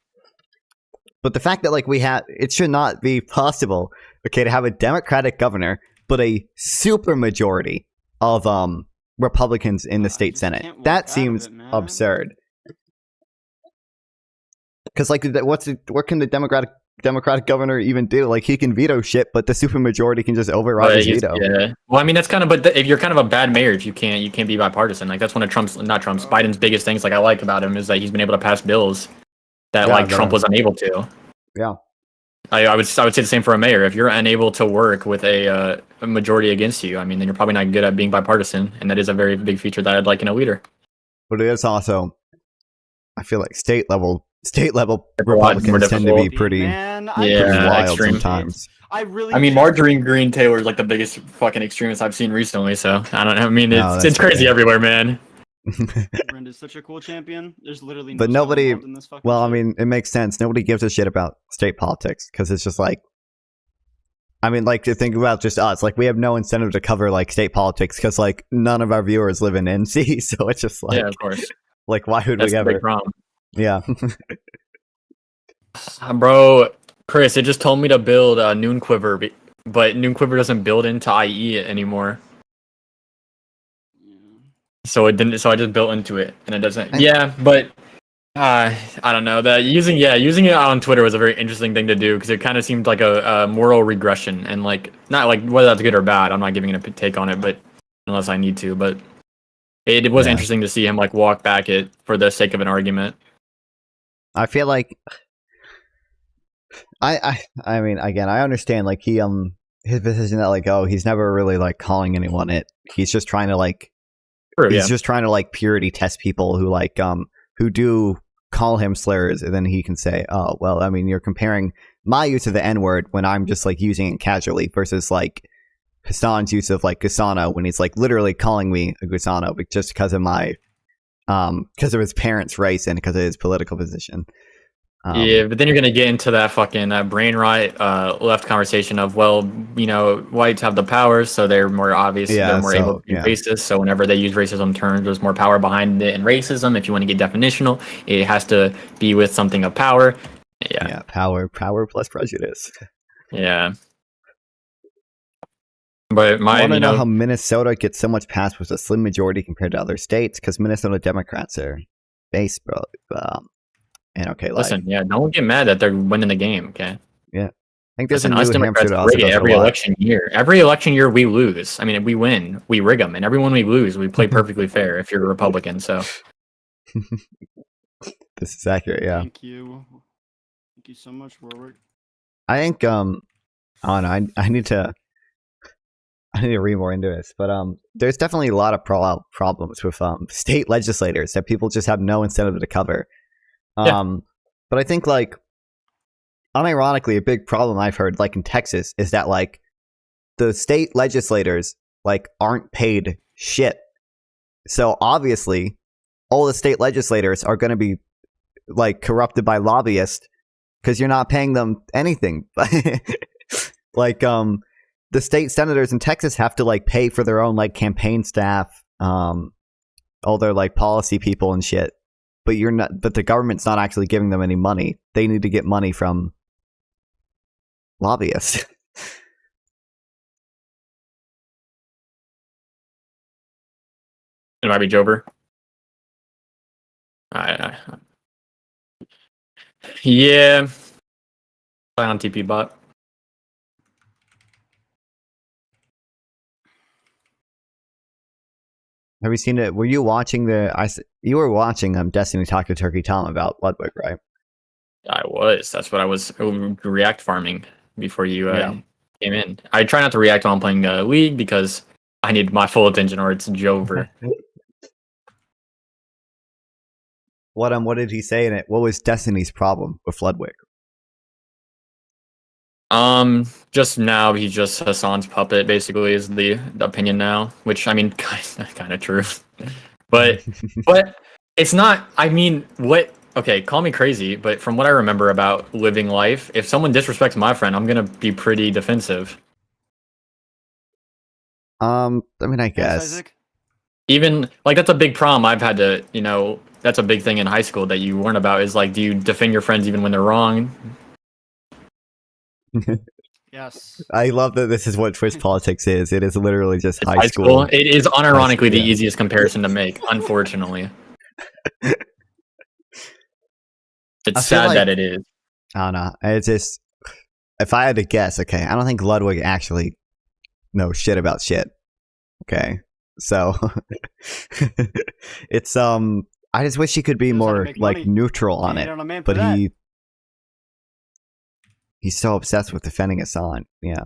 But the fact that like it should not be possible, okay, to have a Democratic governor, but a super majority of Republicans in the state just Senate. can't walk out That of seems it, man. absurd. Because like, what can the Democratic governor even do? Like, he can veto shit, but the super majority can just override But his he's- veto. Yeah. Well, I mean, that's kind of. But if you're kind of a bad mayor, if you can't be bipartisan. Like that's one of Biden's biggest things. Like I like about him is that he's been able to pass bills that Yeah, like Trump was unable to. Yeah. I would say the same for a mayor. If you're unable to work with a majority against you, I mean, then you're probably not good at being bipartisan, and that is a very big feature that I'd like in a leader. But it is also, I feel like state level It's a lot more Republicans tend to be difficult. pretty Man, Yeah, pretty wild extreme. sometimes. I really. I mean, Marjorie Green Taylor is like the biggest fucking extremist I've seen recently. So I don't know. I mean, No, it's that's crazy okay. everywhere, man. Brenda's such a cool champion. There's literally no But skill nobody- involved in this fucking Well, I shit. mean, it makes sense. Nobody gives a shit about state politics because it's just like, I mean, like to think about just us. Like, we have no incentive to cover like state politics because like none of our viewers live in NC, so it's just like, Yeah, of course. like why would That's we the big ever? problem. Yeah, Bro, Chris, it just told me to build a Noon Quiver, but Noon Quiver doesn't build into IE anymore. Yeah. So it didn't. So I just built into it, and it doesn't. I- Yeah, but I don't know. That using it on Twitter was a very interesting thing to do because it kind of seemed like a moral regression, and like not like whether that's good or bad. I'm not giving it a take on it, but unless I need to, but it was Yeah. interesting to see him like walk back it for the sake of an argument. I feel like I mean, again, I understand like he his position that like, oh, he's never really like calling anyone it. He's just trying to like True, he's yeah. just trying to like purity test people who like who do call him slurs, and then he can say, oh well, I mean, you're comparing my use of the N-word when I'm just like using it casually versus like Hassan's use of like Gusano when he's like literally calling me a Gusano but just because of my because of his parents' race and because of his political position. Yeah, but then you're gonna get into that fucking brain rot left conversation of, well, you know, whites have the power, so they're more obvious, Yeah, they're more so, able to be yeah. racist. So whenever they use racism terms, there's more power behind it. And racism, if you want to get definitional, it has to be with something of power. Yeah, Yeah, power plus prejudice. yeah. But I my, want to you know know, how Minnesota gets so much passed with a slim majority compared to other states because Minnesota Democrats are base, bro. And okay, like, listen, yeah, don't get mad that they're winning the game. Okay, I think there's listen, a us New Democrats Hampshire that also rig it does it a every lot. election year. Every election year we lose. I mean, we win, we rig them, and everyone we lose, we play perfectly fair. If you're a Republican, so. This is accurate, yeah. Thank you. Thank you so much, Warwick. I think I don't know. I need to read more into this, but there's definitely a lot of problems with state legislators that people just have no incentive to cover. Yeah. But I think like unironically, a big problem I've heard like in Texas is that like the state legislators like aren't paid shit. So obviously all the state legislators are going to be like corrupted by lobbyists because you're not paying them anything. Like the state senators in Texas have to like pay for their own like campaign staff, all their like policy people and shit. But the government's not actually giving them any money. They need to get money from lobbyists. It might be Jober. Yeah. Play on TP bot. Have you seen it? Were you watching you were watching Destiny talk to Turkey Tom about Ludwig, right? I was. That's what I was react farming before you came in. I try not to react while I'm playing League because I need my full attention or it's Jover. What did he say in it? What was Destiny's problem with Ludwig? Just now he's just Hassan's puppet. Basically, is the opinion now, which I mean, kind of true, but it's not. I mean, what? Okay, call me crazy, but from what I remember about living life, if someone disrespects my friend, I'm gonna be pretty defensive. I mean, I Yes, guess. Isaac? Even like that's a big problem I've had to, that's a big thing in high school that you learn about is like, do you defend your friends even when they're wrong? Yes. I love that this is what Twitch politics is. It is literally just high school. It is unironically the Yeah. easiest comparison to make, unfortunately. It's I feel sad like- that it is. I don't know. It's just, if I had to guess, okay, I don't think Ludwig actually knows shit about shit. Okay, so it's I just wish he could be Knows how to more make like money. neutral on You it, ain't a man for but that. he's so obsessed with defending Hassan. Yeah,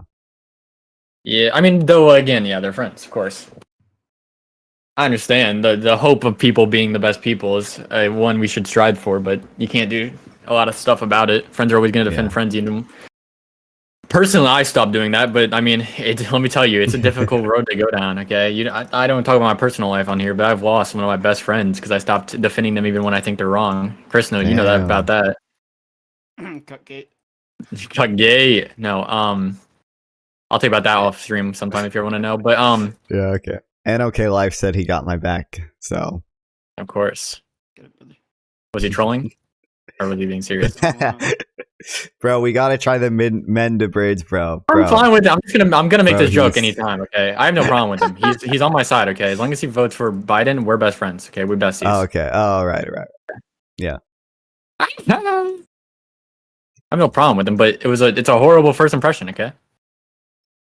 Yeah, I mean, though, again, yeah, they're friends, of course. I understand. The hope of people being the best people is one we should strive for, but you can't do a lot of stuff about it. Friends are always going to defend Yeah. friends. Personally, I stopped doing that, but I mean, let me tell you, it's a difficult road to go down, okay? I don't talk about my personal life on here, but I've lost one of my best friends because I stopped defending them even when I think they're wrong. Chris, no, you know that Damn. about that. Cupcake. Got gay. No, I'll talk about that off stream sometime if you want to know. But yeah, okay. And OK Life said he got my back, so of course, Get it, brother. was he trolling or was he being serious? bro, we gotta try the men to bridge, bro. I'm fine with it. I'm gonna make Bro, this joke he's- anytime. Okay, I have no problem with him. He's on my side. Okay, as long as he votes for Biden, we're best friends. Okay, we're besties. Oh, okay. Oh, right. I have no problem with him, but it's a horrible first impression. Okay,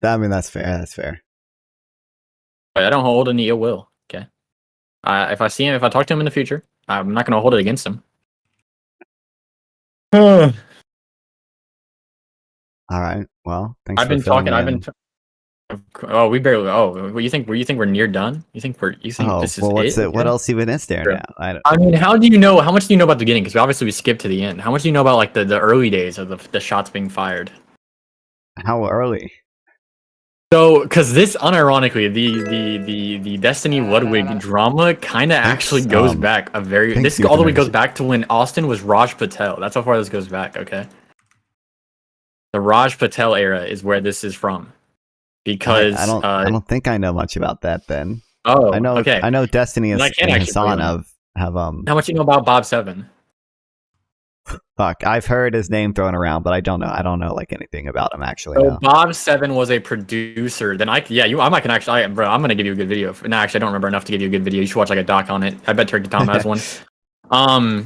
I mean, that's fair. That's fair. but I don't hold any ill will. Okay, if I see him, if I talk to him in the future, I'm not gonna hold it against him. All right. Well, thanks. I've for been filling talking. in. Oh, we barely. Oh, you think we're near done? You think Oh, this is well, what's it? it? What Okay. else even is there Sure. now? I don't. I mean, how much do you know about the beginning? Because we skipped to the end. How much do you know about like the early days of the shots being fired? How early? So, because this, unironically, the Destiny Ludwig drama kind of actually goes back a very. thanks, This all the way goes Euthanasia. back to when Austin was Raj Patel. That's how far this goes back. Okay. The Raj Patel era is where this is from, because I don't think I know much about that. Then oh, I know. okay. I know Destiny Then I and can't actually Hassan blame him. have How much do you know about Bob Seven? Fuck, I've heard his name thrown around, but I don't know like anything about him actually. So No. Bob Seven was a producer. Then I can actually, bro, I'm gonna give you a good video. No, actually, I don't remember enough to give you a good video. You should watch like a doc on it. I bet Turkey Tom has one.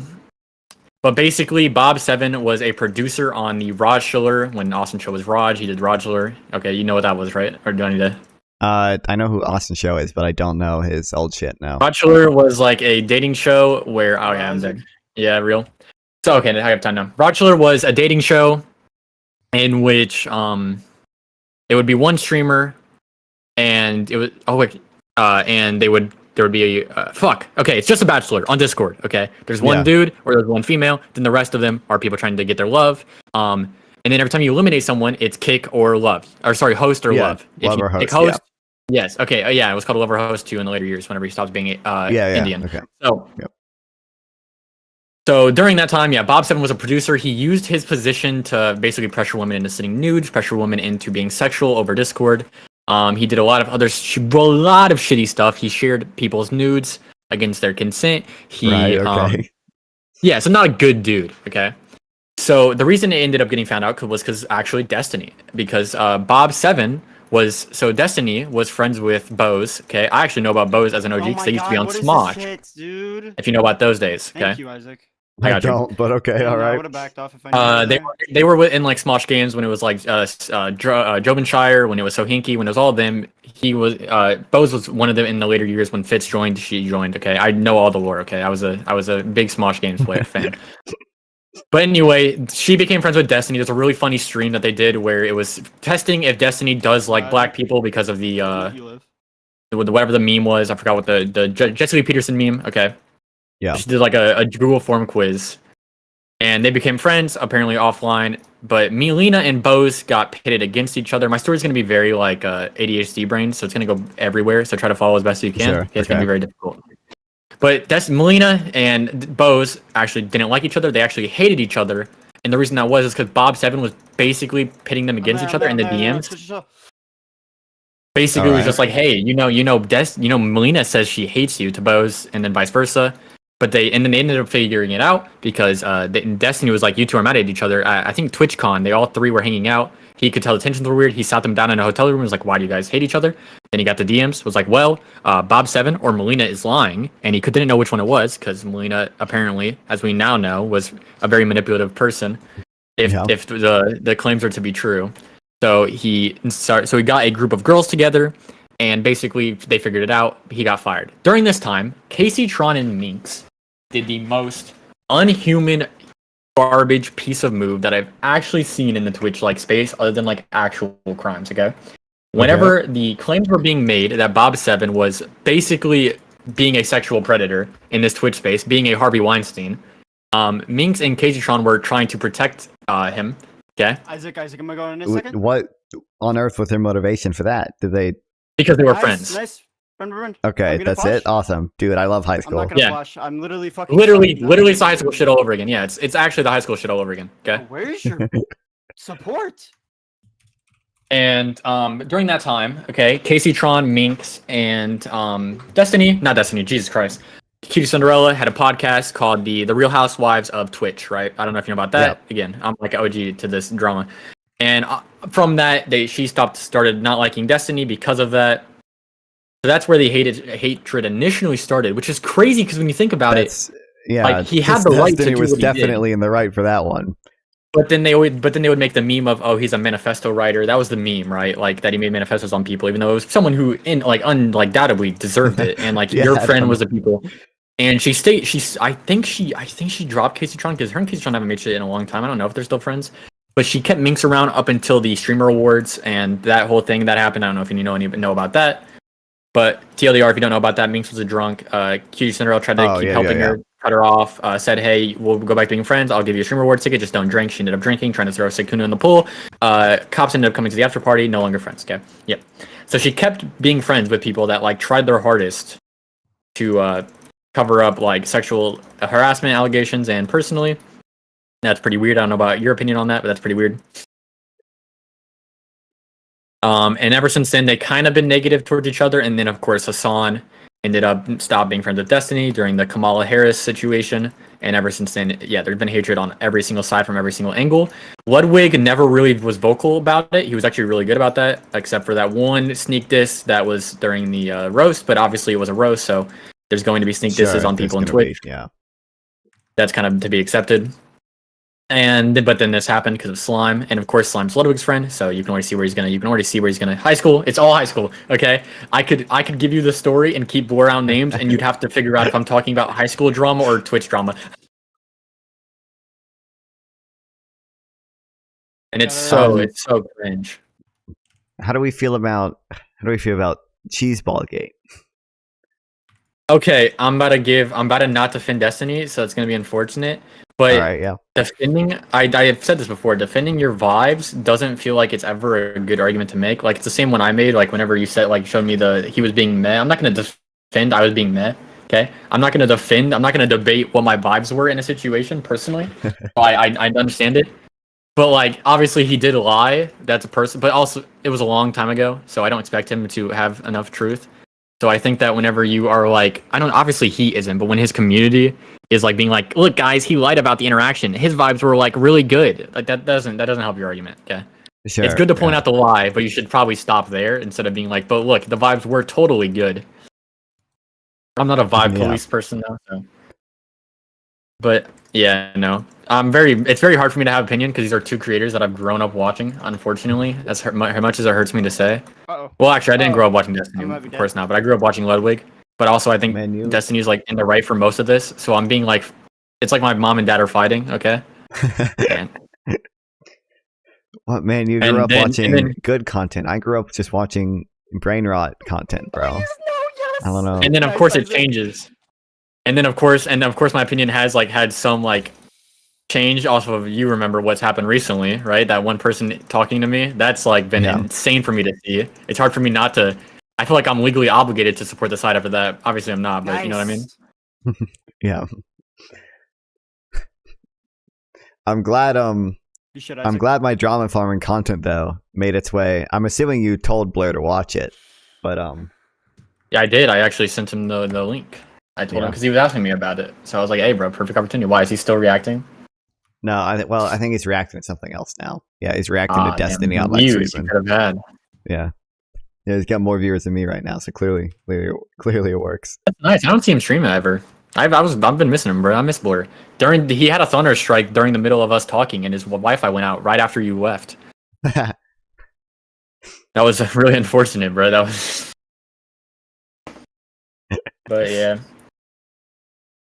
But basically, Bob Seven was a producer on the Raj Schiller. When Austin Show was Raj, he did Raj Schiller. Okay, you know what that was, right? Or do I need to? I know who Austin Show is, but I don't know his old shit now. Raj Schiller was like a dating show where I'm dead. Yeah, real. So okay, I have time now. Raj Schiller was a dating show in which it would be one streamer, and it was and there would be a okay, it's just a bachelor on Discord. Okay, there's one Yeah. dude or there's one female. Then the rest of them are people trying to get their love. And then every time you eliminate someone, it's kick or love, or sorry, host or Yeah, love. If love you or pick host, host, Yes. Okay. Yeah, it was called Lover Host 2 in the later years whenever he stops being Indian. Okay. So, Yep. so during that time, yeah, Bob Seven was a producer. He used his position to basically pressure women into sending nudes, pressure women into being sexual over Discord. He did a lot of shitty stuff. He shared people's nudes against their consent. He, okay. yeah, so not a good dude. Okay. So the reason it ended up getting found out was because actually Destiny, because Bob Seven Destiny was friends with Bose. Okay, I actually know about Bose as an OG because they used to be on Smosh. Shit, dude? If you know about those days, okay. Thank you, Isaac. I don't, but okay, all I right. would have backed off if I knew. They were in like Smosh games when it was like Jovenshire, when it was Sohinki, when it was all of them. He was Bose was one of them in the later years when Fitz joined. She joined. Okay, I know all the lore. Okay, I was a big Smosh games player fan. But anyway, she became friends with Destiny. There's a really funny stream that they did where it was testing if Destiny does like black people because of the whatever the meme was. I forgot what the Jesse Lee Peterson meme. Okay. Yeah. She did like a Google form quiz, and they became friends apparently offline. But Melina and Bose got pitted against each other. My story's gonna be very like ADHD brain, so it's gonna go everywhere. So try to follow as best you can. Sure. It's gonna be very difficult. But Melina and Bose actually didn't like each other. They actually hated each other. And the reason that was because Bob Seven was basically pitting them against each other in the DMs. Basically, it was just like, hey, Melina says she hates you to Bose, and then vice versa. But they ended up figuring it out because Destiny was like, you two are mad at each other. I think TwitchCon, they all three were hanging out. He could tell the tensions were weird. He sat them down in a hotel room and was like, why do you guys hate each other? Then he got the DMs, was like, well, Bob Seven or Melina is lying. And he didn't know which one it was because Melina, apparently, as we now know, was a very manipulative person if the claims are to be true. So he got a group of girls together and basically they figured it out. He got fired. During this time, Casey, Tron, and Minx did the most unhuman garbage piece of move that I've actually seen in the Twitch like space other than like actual crimes. Okay, whenever the claims were being made that Bob Seven was basically being a sexual predator in this Twitch space, being a Harvey Weinstein, Minx and Caseytron were trying to protect him. Okay, Isaac, am I going in a second? What on earth was their motivation for that? Did they? Because they were friends. Nice. Friend. Okay, that's it. Awesome, dude. I love high school. I'm not gonna flush. I'm literally fucking. Literally, it's high school shit all over again. Yeah, it's actually the high school shit all over again. Okay. Where's your support? And during that time, okay, Caseytron, Minx, and not Destiny, Jesus Christ. Cutie Cinderella had a podcast called the Real Housewives of Twitch, right? I don't know if you know about that. Yep. Again, I'm like OG to this drama. And from that, she started not liking Destiny because of that. So that's where the hatred initially started, which is crazy because when you think about it, like he had the right to do was what he definitely did. In the right for that one. But then they would make the meme of, oh, he's a manifesto writer. That was the meme, right? Like that he made manifestos on people, even though it was someone who undoubtedly deserved it, and like your friend was the people. And I think she dropped Caseytron because her and Caseytron haven't made shit in a long time. I don't know if they're still friends. But she kept Minx around up until the streamer awards and that whole thing that happened. I don't know if you know about that. But TLDR, if you don't know about that, Minx was a drunk. Cutie Cinderella tried to keep helping her, cut her off, said, hey, we'll go back to being friends. I'll give you a streamer award ticket. Just don't drink. She ended up drinking, trying to throw Sykkuno in the pool. Cops ended up coming to the after party. No longer friends. Okay. Yep. So she kept being friends with people that like tried their hardest to cover up like sexual harassment allegations. And personally, that's pretty weird. I don't know about your opinion on that, but that's pretty weird. And ever since then, they kind of been negative towards each other. And then, of course, Hassan ended up stopped being friends with Destiny during the Kamala Harris situation. And ever since then, yeah, there's been hatred on every single side from every single angle. Ludwig never really was vocal about it. He was actually really good about that, except for that one sneak diss that was during the roast. But obviously, it was a roast, so there's going to be sneak disses on people on Twitch. That's kind of to be accepted. But then this happened because of Slime, and of course Slime's Ludwig's friend, so you can already see where he's gonna. High school, it's all high school, okay? I could give you the story and keep blur out names, and you'd have to figure out if I'm talking about high school drama or Twitch drama. And it's so cringe. How do we feel about Cheeseball Gate? Okay, I'm about to not defend Destiny, so it's gonna be unfortunate. But Alright, yeah. defending, I have said this before, defending your vibes doesn't feel like it's ever a good argument to make. Like, it's the same one I made, like, whenever you said, like, showed me he was being meh. I'm not going to defend I was being meh, okay? I'm not going to defend, I'm not going to debate what my vibes were in a situation, personally. So I understand it. But, like, obviously he did lie. That's a person. But also, it was a long time ago, so I don't expect him to have enough truth. So I think that whenever you are like, obviously he isn't, but when his community is like being like, look guys, he lied about the interaction. His vibes were like really good. Like that doesn't help your argument. Okay. Sure, It's good to point out the lie, but you should probably stop there instead of being like, but look, the vibes were totally good. I'm not a vibe police person though, so. But yeah, no. It's very hard for me to have opinion because these are two creators that I've grown up watching, unfortunately, as much as it hurts me to say. Uh-oh. Well, actually, I didn't grow up watching Destiny, I might be of dead. course not, but I grew up watching Ludwig. But also, I think Destiny's like in the right for most of this, so I'm being like, it's like my mom and dad are fighting, okay? Man. What, man, you grew up watching good content. I grew up just watching brain rot content, bro. Please, no, yes. I don't know. And then, of course, it changes. And then, of course, my opinion has like had some like change. Also, you remember what's happened recently, right? That one person talking to me, that's like been insane for me to see. It's hard for me not to. I feel like I'm legally obligated to support the side after that. Obviously, I'm not, but you know what I mean? Yeah. I'm glad I'm glad my drama farming content though made its way. I'm assuming you told Blair to watch it, but yeah, I did. I actually sent him the link. I told him because he was asking me about it. So I was like, "Hey, bro, perfect opportunity. Why is he still reacting?" No, I think he's reacting to something else now. Yeah, he's reacting to Destiny on live streaming. Yeah, he's got more viewers than me right now, so clearly it works. That's nice. I don't see him stream ever. I've been missing him, bro. I miss Blur. He had a thunder strike during the middle of us talking, and his Wi-Fi went out right after you left. That was really unfortunate, bro. That was. But yeah,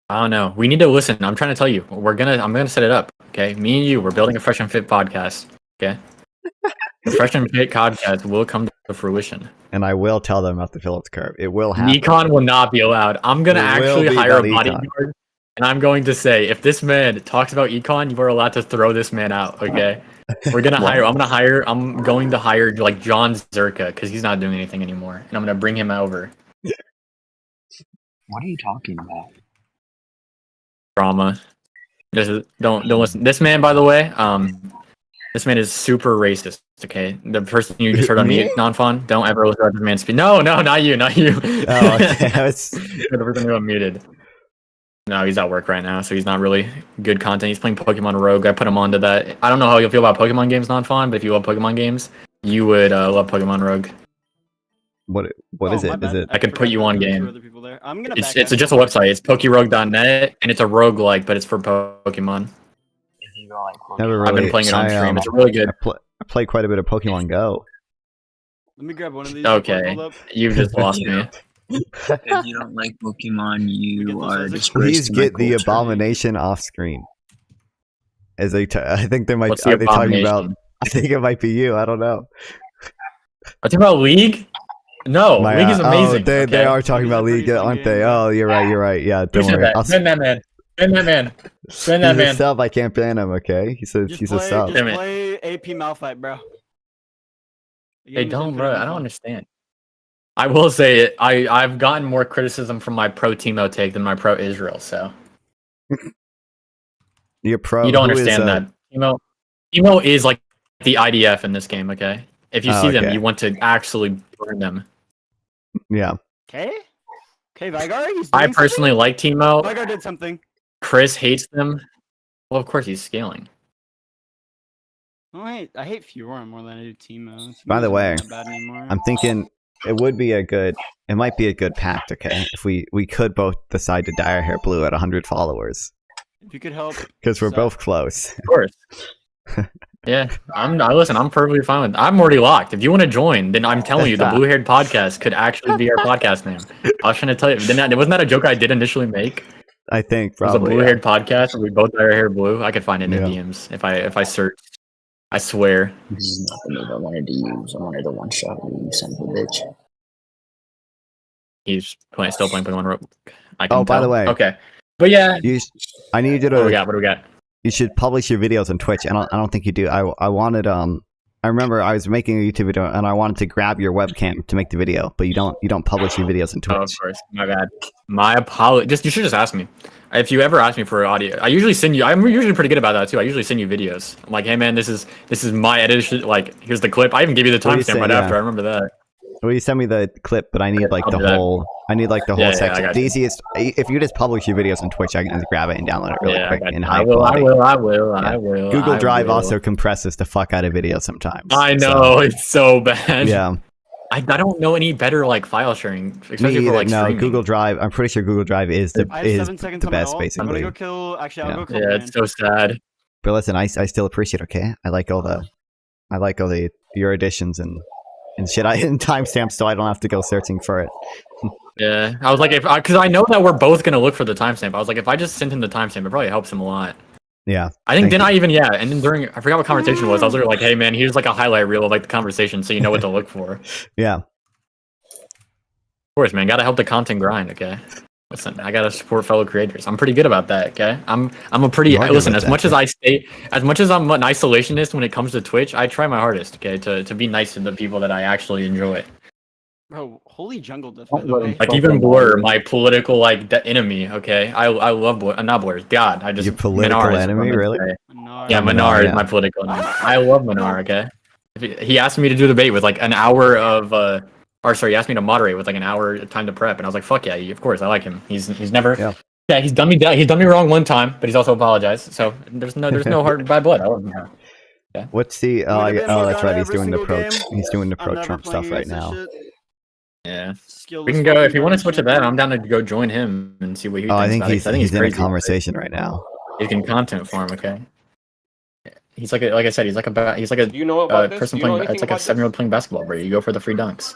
I don't know. We need to listen. I'm trying to tell you. I'm gonna set it up. Okay, me and you, we're building a Fresh and Fit podcast. Okay, the Fresh and Fit podcast will come to fruition. And I will tell them about the Phillips curve. It will happen. Nikon will not be allowed. I'm gonna actually hire a bodyguard, and I'm going to say, if this man talks about econ, you are allowed to throw this man out. Okay, we're gonna hire. I'm going to hire like John Zerka because he's not doing anything anymore, and I'm gonna bring him over. What are you talking about? Drama. Don't listen. This man, by the way, this man is super racist. Okay, the person you just heard on mute, non-fun. Don't ever listen to this man speak. No, not you. Oh, okay. The person who unmuted. No, he's at work right now, so he's not really good content. He's playing Pokemon Rogue. I put him onto that. I don't know how you'll feel about Pokemon games, non-fun, but if you love Pokemon games, you would love Pokemon Rogue. What is it? Is it? I could put you on game. I'm gonna It's just a website. It's PokeRogue.net, and it's a roguelike, but it's for Pokemon. Never really. I've been playing it on stream. It's really good. I play quite a bit of Pokemon Go. Let me grab one of these. Okay, you've just lost me. If you don't like Pokemon, you are disgraced. Please get the abomination off screen. As I think they might. Are they talking about? I think it might be you. I don't know. Are they talking about League? No, League is amazing. Oh, they are talking about League, aren't they? Oh, you're right. Yeah, don't worry. Ban that man. He's a sub. I can't ban him. Okay, he's a sub. Just play AP Malphite, bro. Hey, don't, bro. I don't understand. I will say it. I've gotten more criticism from my pro Timo take than my pro Israel. So you're pro. You don't understand that. Timo is like the IDF in this game. Okay, if you see them, you want to actually burn them. Yeah. Okay, Vigar. I personally like Timo. Vigar did something. Chris hates them. Well, of course he's scaling. Oh, I hate Fiora more than I do Timo. By the way, not bad anymore. I'm thinking it might be a good pact, okay, if we could both decide to dye our hair blue at 100 followers. If you could help. Because we're both close. Of course. Yeah, listen, I'm perfectly fine with it. I'm already locked. If you want to join, then I'm telling you, the Blue Haired Podcast could actually be our podcast name. I was trying to tell you. Wasn't that a joke I did initially make? I think probably. It was a Blue Haired Podcast, and we both dye our hair blue. I could find it in the DMs if I search. I swear. This is not the move I wanted to use. I wanted to one-shot you, son of a bitch. He's still playing Pokemon Rogue. By the way. Okay. But yeah. I need you to... What do we got? you should publish your videos on Twitch. I don't think you do. I wanted I remember I was making a YouTube video and I wanted to grab your webcam to make the video, but you don't publish your videos on Twitch. Oh, of course. My bad. My apology. You should just ask me. If you ever ask me for audio, I usually send you. I'm usually pretty good about that too. I usually send you videos. I'm like, hey man, this is my edition. Like, here's the clip. I even give you the timestamp right after. I remember that. Well, you send me the clip, but I need like the whole. I need like the whole section. The easiest. If you just publish your videos on Twitch, I can just grab it and download it really quick in high quality. I will. Google Drive also compresses the fuck out of video sometimes. I know, it's so bad. Yeah. I don't know any better like file sharing, especially for like streaming. Google Drive. I'm pretty sure Google Drive is the best, basically. I'm gonna go kill. Actually, I'll go kill. Yeah, it's so sad. But listen, I still appreciate. Okay, I like all the your additions and shit. I hidden timestamps so I don't have to go searching for it. Yeah, I was like, because I know that we're both gonna look for the timestamp. I was like, if I just sent him the timestamp, it probably helps him a lot. Yeah. I think and then during I forgot what conversation it was. I was literally like, hey man, here's like a highlight reel of like the conversation so you know what to look for. Yeah. Of course, man, gotta help the content grind, okay? Listen, I gotta support fellow creators. I'm pretty good about that, okay? I'm a pretty listen, as much as I'm an isolationist when it comes to Twitch, I try my hardest, okay, to be nice to the people that I actually enjoy. Bro, holy jungle death. Like even Blur, my political like enemy. Okay, I love Blur, not Blur. God, I just your political enemy, really? Yeah, Manar is my political enemy. I love Manar. Okay, he asked me to do a debate with like an hour of he asked me to moderate with like an hour time to prep, and I was like, fuck yeah, of course, I like him. He's never. Yeah, he's done me wrong one time, but he's also apologized. So there's no hard bad blood. I love him. Yeah. What's the? Oh, that's right. He's doing the pro. He's doing the pro Trump stuff right now. Yeah, we can go if you want to switch to that. I'm down to go join him and see what he thinks. I think he's in crazy, a conversation right now. He can content farm, okay? He's like I said, he's like a Do you know about this? person playing. It's like a 7-year-old playing basketball, bro. You go for the free dunks.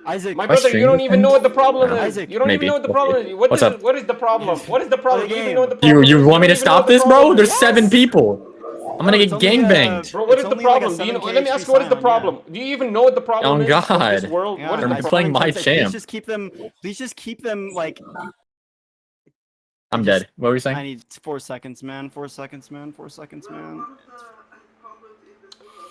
Isaac, my brother, you don't even know what the problem is. Isaac, you don't even know what the problem is. What's up? What is the problem? What is the problem? Do you even know what the problem is? You want me to stop this, bro? There's 7 people. I'm gonna get gangbanged. Bro, what is the problem? Like let me ask you, what is the problem? Do you even know what the problem is? Oh God! This world? Yeah, what is they're playing my champ. Please just keep them like. I'm dead. What were you saying? I need 4 seconds, man. 4 seconds, man. 4 seconds, man.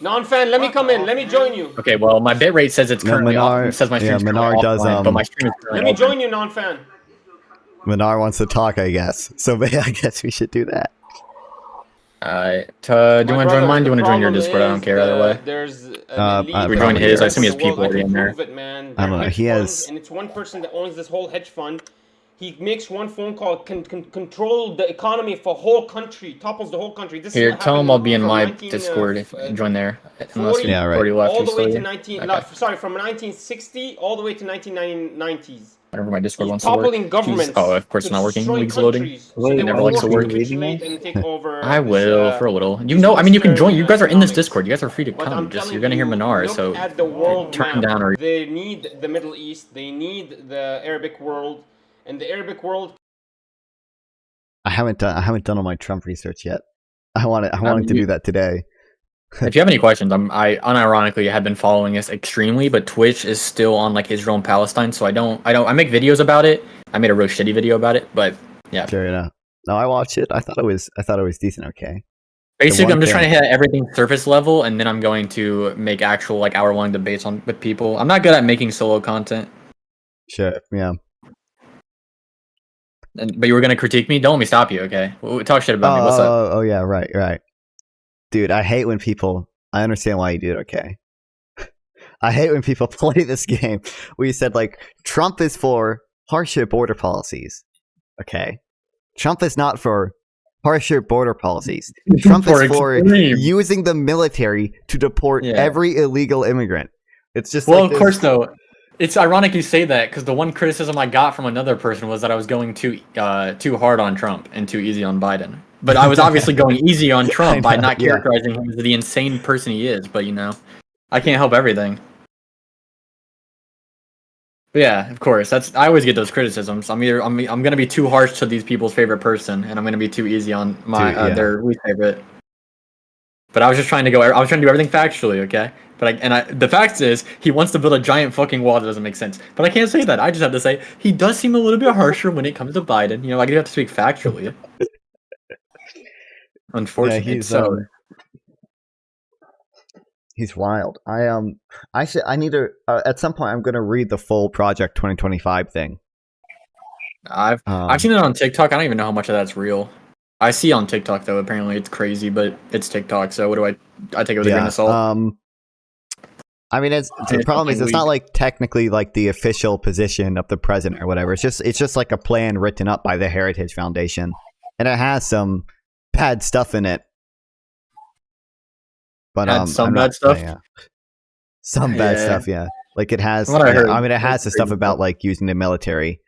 Non-fan, let me come in. Let me join you. Okay, well, my bitrate says it's currently off. It says my stream's Manar does. But my stream is currently Let me join you, non-fan. Manar wants to talk, I guess. So I guess we should do that. Alright. Do you want to join mine? Do you want to join your Discord? I don't care either way. There's we join his. I assume he has people already in there. I don't know. He has. And it's one person that owns this whole hedge fund. He makes one phone call, can control the economy for a whole country, topples the whole country. This Here, tell him I'll be in my Discord if you join there. Unless you already left. All the way to from 1960 all the way to 1990s. Whenever my Discord wants to work. Toppling governments. Oh, of course it's not working. League's loading. It never likes to work. I will for a little. You know, I mean, you can join. You guys are in this Discord. You guys are free to come. Just you're gonna hear Manar, so turn down or. They need the Middle East. They need the Arabic world. And the Arabic world. I haven't done all my Trump research yet. I wanted to do that today. If you have any questions, I unironically have been following this extremely, but Twitch is still on like Israel and Palestine, so I make videos about it. I made a real shitty video about it, but yeah. Fair enough. No, I watched it. I thought it was decent. Okay. Basically, I'm just trying to hit everything surface level, and then I'm going to make actual like hour-long debates with people. I'm not good at making solo content. Sure. Yeah. But you were gonna critique me? Don't let me stop you, okay? Talk shit about me. What's up? Oh yeah, right. Dude, I hate when people. I understand why you do it, okay? I hate when people play this game where you said like Trump is for harsher border policies. Okay, Trump is not for harsher border policies. Trump is for using the military to deport every illegal immigrant. It's just of course though. It's ironic you say that because the one criticism I got from another person was that I was going too hard on Trump and too easy on Biden. But I was obviously going easy on Trump by not characterizing him as the insane person he is. But I can't help everything. But yeah, of course, I always get those criticisms. I'm gonna be too harsh to these people's favorite person, and I'm gonna be too easy on their least favorite. But I was just trying to do everything factually, okay? But the fact is, he wants to build a giant fucking wall that doesn't make sense. But I can't say that. I just have to say he does seem a little bit harsher when it comes to Biden. I do have to speak factually. Unfortunately, he's so he's wild. I need to at some point I'm gonna read the full Project 2025 thing. I've seen it on TikTok. I don't even know how much of that's real. I see on TikTok though. Apparently, it's crazy, but it's TikTok. So what do I take it with a grain of salt? I mean, the problem is it's not like technically like the official position of the president or whatever. It's just like a plan written up by the Heritage Foundation, and it has some bad stuff in it. But some bad stuff. Yeah. Some bad stuff. Yeah, like it has. I mean, it has the stuff about like using the military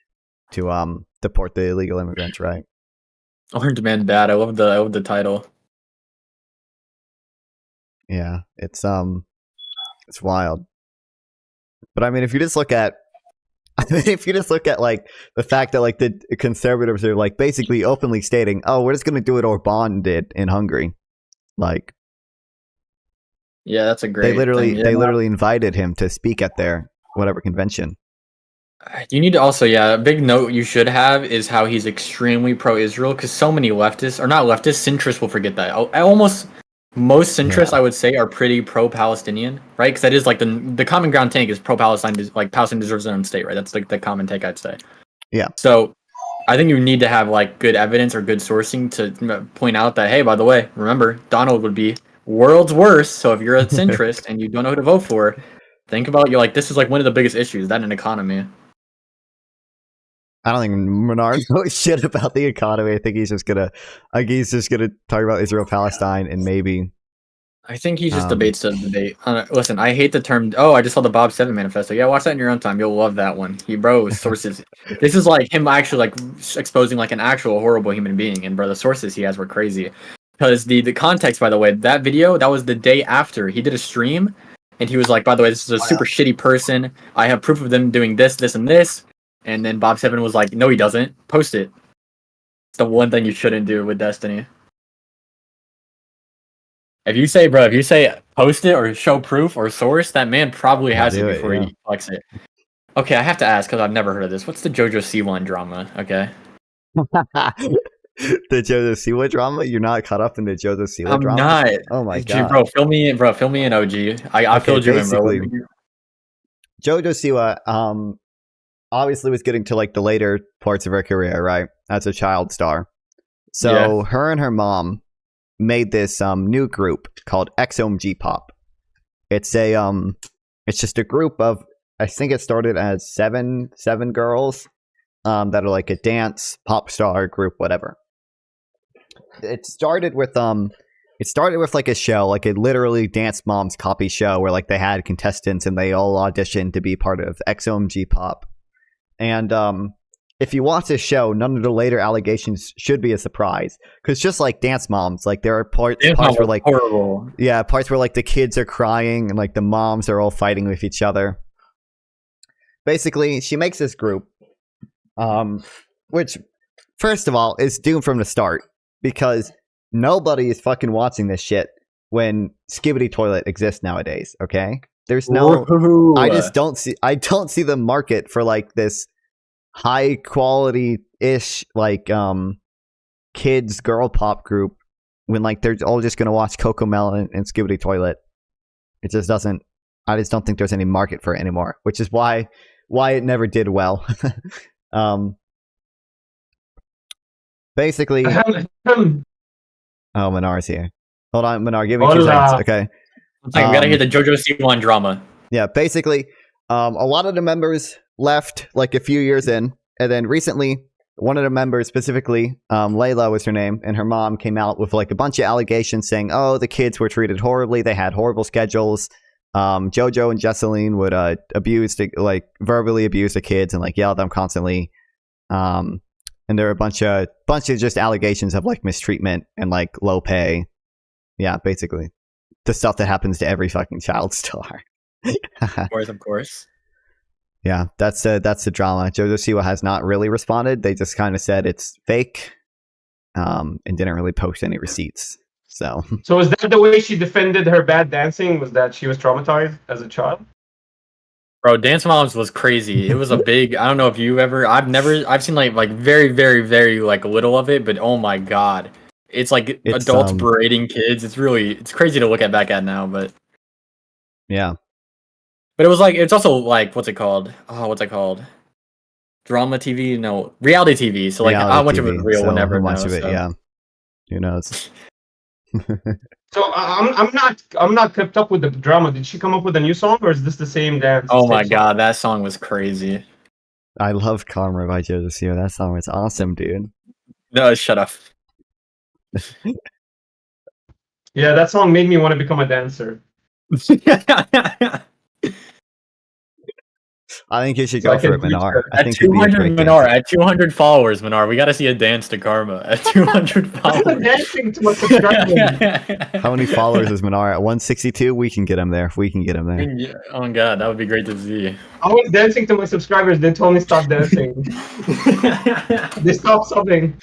to deport the illegal immigrants, right? Orange Man bad. I love the title. Yeah, it's wild. But I mean, if you just look at like the fact that like the conservatives are like basically openly stating, "Oh, we're just going to do what Orban did in Hungary," like, yeah, that's a great. They literally invited him to speak at their whatever convention. You need to also, a big note you should have is how he's extremely pro-Israel, because so many leftists, or not leftists, centrists will forget that. Most centrists, I would say, are pretty pro-Palestinian, right? Because that is like the common ground take is pro-Palestine, like Palestine deserves their own state, right? That's like the common take, I'd say. Yeah. So I think you need to have like good evidence or good sourcing to point out that, hey, by the way, remember, Donald would be world's worst. So if you're a centrist and you don't know who to vote for, think about this is like one of the biggest issues, that in economy. I don't think Menard knows shit about the economy. I think he's just gonna talk about Israel Palestine and maybe. I think he just debates to debate. Listen, I hate the term. Oh, I just saw the Bob 7 manifesto. Yeah, watch that in your own time. You'll love that one. Sources. This is like him actually like exposing like an actual horrible human being, and bro, the sources he has were crazy. Because the context, by the way, that video, that was the day after he did a stream, and he was like, by the way, this is a super shitty person. I have proof of them doing this, this, and this. And then Bob 7 was like, no, he doesn't. Post it. It's the one thing you shouldn't do with Destiny. If you say post it or show proof or source, that man probably has it before he collects it. Okay, I have to ask because I've never heard of this. What's the JoJo Siwa drama? Okay. The JoJo Siwa drama? You're not caught up in the JoJo Siwa drama? I'm not. Oh my god. Bro, fill me in, OG. I filled you in, bro. JoJo Siwa, obviously was getting to like the later parts of her career, right? As a child star. So her and her mom made this new group called XOMG Pop. It's just a group of, I think it started as seven girls that are like a dance pop star group, whatever. It started with like a show, like a literally Dance Moms copy show where like they had contestants and they all auditioned to be part of XOMG Pop. And if you watch this show, none of the later allegations should be a surprise, because just like Dance Moms, like there are parts where like horrible. Yeah, parts where like the kids are crying and like the moms are all fighting with each other. Basically, she makes this group, which first of all is doomed from the start, because nobody is fucking watching this shit when Skibbity Toilet exists nowadays. Okay. There's no. I don't see the market for like this high quality ish like kids girl pop group when like they're all just gonna watch Cocomelon and Skibbity Toilet. It just doesn't. I just don't think there's any market for it anymore, which is why it never did well. Basically. Oh, Minar's here. Hold on, Minar. Give me 2 seconds. Okay. We gotta hear the JoJo Siwa drama. Yeah, basically, a lot of the members left like a few years in, and then recently, one of the members specifically, Layla was her name, and her mom came out with like a bunch of allegations saying, "Oh, the kids were treated horribly. They had horrible schedules. JoJo and Jesseline would verbally abuse the kids and like yell at them constantly. And there were a bunch of just allegations of like mistreatment and like low pay. Yeah, basically." The stuff that happens to every fucking child star. Of course. Yeah, that's the drama. JoJo Siwa has not really responded. They just kind of said it's fake, and didn't really post any receipts. So is that the way she defended her bad dancing? Was that she was traumatized as a child? Bro, Dance Moms was crazy. It was a big. I don't know if you ever. I've seen like very very very like little of it, but oh my god. It's like It's, adults berating kids. It's crazy to look at back at now, but yeah. But it was like it's also like what's it called? Oh, what's it called? Drama TV? No, reality TV. So like how Reality much of it TV. is real? So We'll never much know. of it, So. yeah. Who knows? So I'm not kept up with the drama. Did she come up with a new song, or is this the same dance? Oh my same song? god, that song was crazy. I love Karma by Joseph. That song was awesome, dude. No, shut up. Yeah, that song made me want to become a dancer. I think you should So I go for can it, teach Minar. her. I At think you'd be a 200 great Minar, dancer. at 200 followers, Minar, we gotta see a dance to Karma. At 200 I'm followers. dancing to my subscribers. How many followers is Minar at? 162? We can get him there. We can get him there. Yeah, oh god, that would be great to see. I was dancing to my subscribers. They told me stop dancing. They stopped subbing.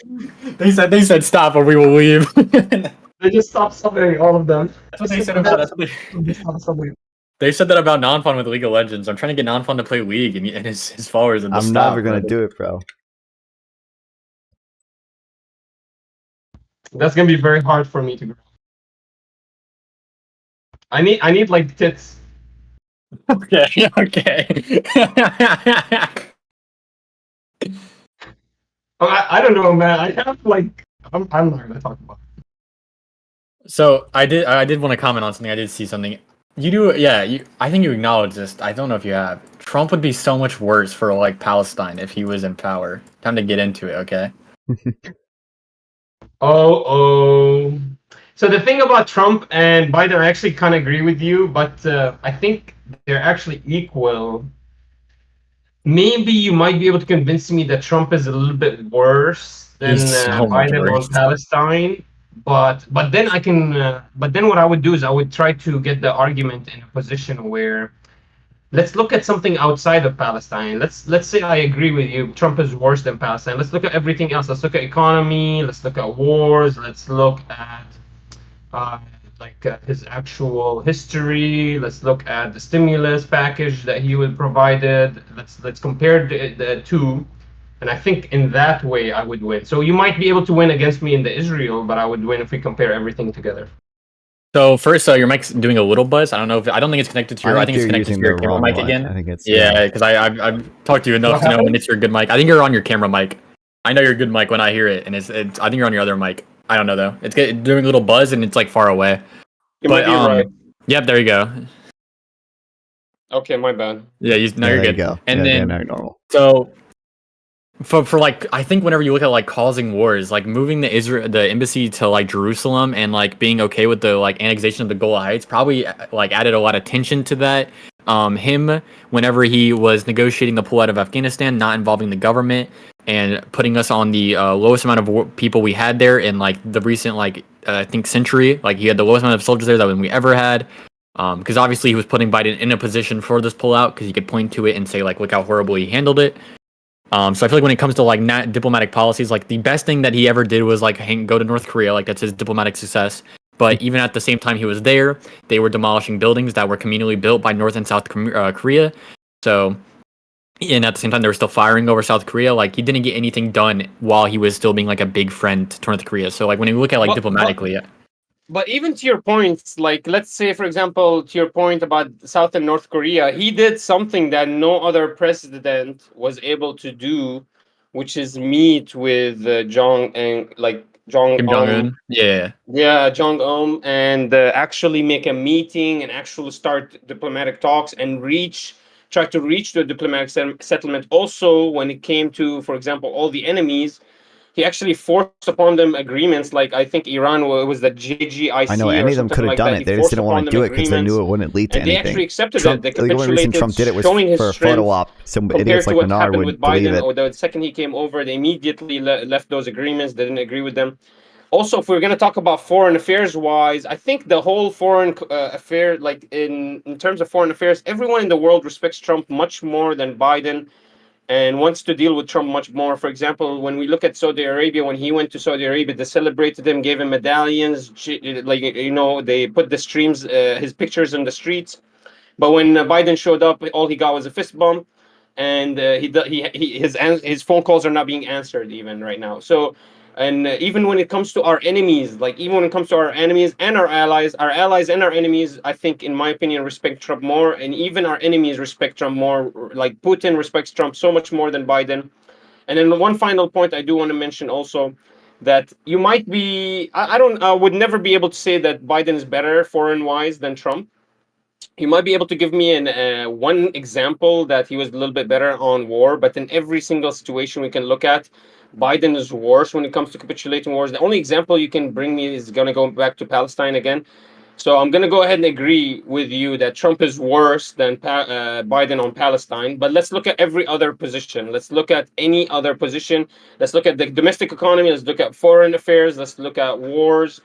They said stop or we will leave. They just stopped subbing, all of them. That's what they said about us. They stopped subbing. They said that about Non-Fun with League of Legends. I'm trying to get Non-Fun to play League, and his followers and I'm never gonna do it, bro. That's gonna be very hard for me to grow. I need like tits. Okay, okay. Oh, I don't know, man. I have like I'm not gonna talk about it. So I did want to comment on something. I did see something. You do, yeah. I think you acknowledge this. I don't know if you have. Trump would be so much worse for like Palestine if he was in power. Time to get into it, okay? Oh. So the thing about Trump and Biden, I actually kind of agree with you, but I think they're actually equal. Maybe you might be able to convince me that Trump is a little bit worse than He's so much Biden worse. on Palestine. But then I can. But then what I would do is I would try to get the argument in a position where, let's look at something outside of Palestine. Let's say I agree with you. Trump is worse than Palestine. Let's look at everything else. Let's look at economy. Let's look at wars. Let's look at his actual history. Let's look at the stimulus package that he would provided. Let's compare the two, and I think in that way I would win. So you might be able to win against me in the Israel, but I would win if we compare everything together. So first, your mic's doing a little buzz. I don't think it's connected to your. I think it's you're connected to using your the camera wrong mic one. again. I think it's Yeah, because I've talked to you enough to know when it's your good mic. I think you're on your camera mic. I know your good mic when I hear it, and it's I think you're on your other mic. I don't know though. It's doing a little buzz and it's like far away. You But might be right. yep, there you go. Okay, my bad. Yeah, now you're there good. you go. And yeah, then now you're normal. so for like I think whenever you look at like causing wars, like moving the embassy to like Jerusalem and like being okay with the like annexation of the Golan Heights probably like added a lot of tension to that. Him whenever he was negotiating the pullout of Afghanistan, not involving the government and putting us on the lowest amount of people we had there in like the recent like I think century. Like he had the lowest amount of soldiers there that we ever had. Because obviously he was putting Biden in a position for this pullout because he could point to it and say like, look how horribly he handled it. So I feel like when it comes to like diplomatic policies, like the best thing that he ever did was like go to North Korea, like that's his diplomatic success. But even at the same time he was there, they were demolishing buildings that were communally built by North and South Korea. So, and at the same time they were still firing over South Korea. Like he didn't get anything done while he was still being like a big friend to North Korea. So like when you look at like diplomatically. But even to your points, like let's say, for example, to your point about South and North Korea, he did something that no other president was able to do, which is meet with Jong and like Jong Kim Jong-un. Yeah, Jong Un, and actually make a meeting and actually start diplomatic talks and try to reach to a diplomatic settlement. Also, when it came to, for example, all the enemies, he actually forced upon them agreements. Like I think Iran was the JGIC. I know any of them could have done it. They just didn't want to do it because they knew it wouldn't lead to anything. They actually accepted Trump, it. They the only reason Trump did it was for a photo op. Some idiots like Menard would believe it. Or the second he came over, they immediately left those agreements. They didn't agree with them. Also, if we're going to talk about foreign affairs wise, I think the whole foreign affair, like in terms of foreign affairs, everyone in the world respects Trump much more than Biden and wants to deal with Trump much more. For example, when we look at Saudi Arabia, when he went to Saudi Arabia, they celebrated him, gave him medallions, like, you know, they put the streams, his pictures in the streets. But when Biden showed up, all he got was a fist bump, and his phone calls are not being answered even right now. So And even when it comes to our enemies, like even when it comes to our enemies and our allies and our enemies, I think, in my opinion, respect Trump more, and even our enemies respect Trump more. Like Putin respects Trump so much more than Biden. And then one final point I do want to mention also, that you might be, I would never be able to say that Biden is better foreign wise than Trump. You might be able to give me an one example that he was a little bit better on war, but in every single situation we can look at, Biden is worse when it comes to capitulating wars. The only example you can bring me is going to go back to Palestine again. So I'm going to go ahead and agree with you that Trump is worse than Biden on Palestine. But let's look at every other position. Let's look at any other position. Let's look at the domestic economy. Let's look at foreign affairs. Let's look at wars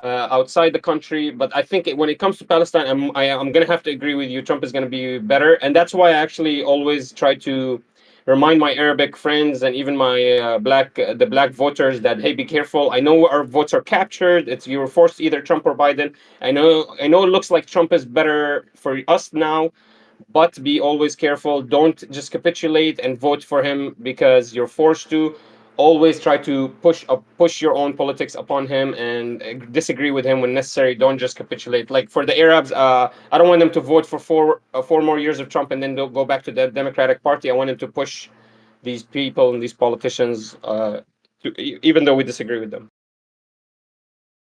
outside the country. But I think when it comes to Palestine, I'm going to have to agree with you. Trump is going to be better. And that's why I actually always try to remind my Arabic friends and even my the black voters that, hey, be careful. I know our votes are captured. It's you're forced to either Trump or Biden. I know it looks like Trump is better for us now, but be always careful. Don't just capitulate and vote for him because you're forced to. Always try to push your own politics upon him and disagree with him when necessary. Don't just capitulate. Like for the Arabs, I don't want them to vote for four more years of Trump and then they'll go back to the Democratic Party. I want them to push these people and these politicians, even though we disagree with them.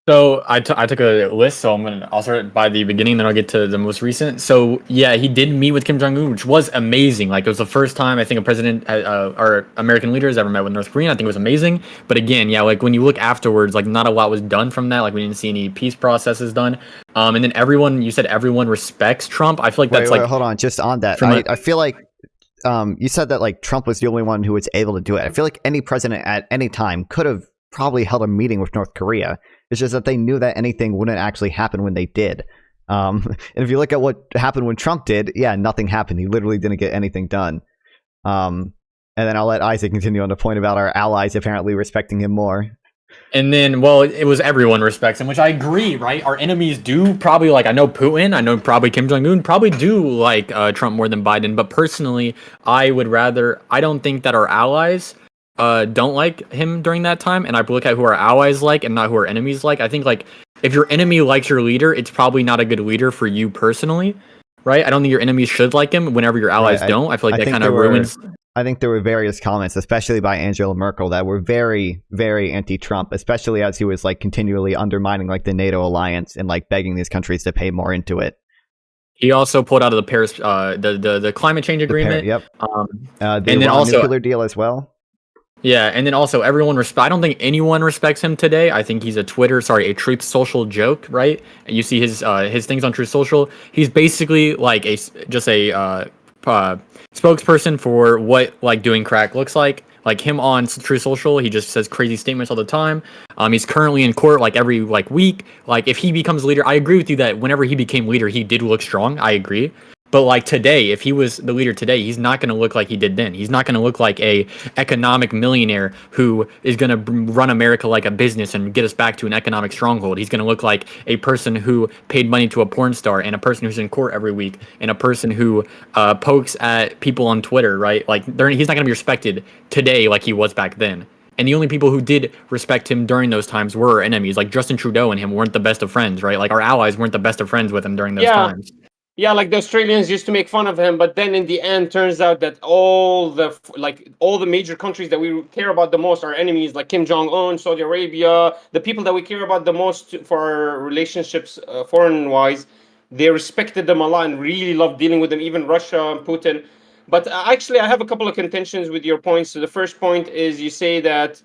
So I took a list, so I'll start by the beginning, then I'll get to the most recent. So yeah, he did meet with Kim Jong-un, which was amazing. Like it was the first time I think a president or American leader has ever met with North Korea. I think it was amazing. But again, yeah, like when you look afterwards, like not a lot was done from that. Like we didn't see any peace processes done. And then you said everyone respects Trump. I feel like that's wait, like hold on, just on that. I feel like you said that like Trump was the only one who was able to do it. I feel like any president at any time could have probably held a meeting with North Korea. It's just that they knew that anything wouldn't actually happen when they did. And if you look at what happened when Trump did, yeah, nothing happened. He literally didn't get anything done. And then I'll let Isaac continue on the point about our allies apparently respecting him more. And then, well, it was everyone respects him, which I agree, right? Our enemies do probably like, I know Putin, I know probably Kim Jong-un, probably do like Trump more than Biden. But personally, I don't think that our allies don't like him during that time. And I look at who our allies like and not who our enemies like. I think like if your enemy likes your leader, it's probably not a good leader for you personally, right? I don't think your enemies should like him whenever your allies don't. I feel like that kind of ruins. I think there were various comments, especially by Angela Merkel, that were very, very anti-Trump, especially as he was like continually undermining like the NATO alliance and like begging these countries to pay more into it. He also pulled out of the Paris, the climate change agreement. Yep. The and then also nuclear deal as well. Yeah, and then also I don't think anyone respects him today. I think he's a Truth Social joke, right? You see his things on Truth Social. He's basically like a spokesperson for what like doing crack looks like. Like him on Truth Social, he just says crazy statements all the time. He's currently in court like every like week. Like if he becomes leader, I agree with you that whenever he became leader, he did look strong. I agree. But like today, if he was the leader today, he's not going to look like he did then. He's not going to look like a economic millionaire who is going to run America like a business and get us back to an economic stronghold. He's going to look like a person who paid money to a porn star and a person who's in court every week and a person who pokes at people on Twitter, right? Like he's not going to be respected today like he was back then. And the only people who did respect him during those times were our enemies. Like Justin Trudeau and him weren't the best of friends, right? Like our allies weren't the best of friends with him during those times. Yeah, like the Australians used to make fun of him, but then in the end, turns out that all the major countries that we care about the most are enemies, like Kim Jong Un, Saudi Arabia, the people that we care about the most for our relationships, foreign wise. They respected them a lot and really loved dealing with them, even Russia and Putin. But actually, I have a couple of contentions with your points. So the first point is you say that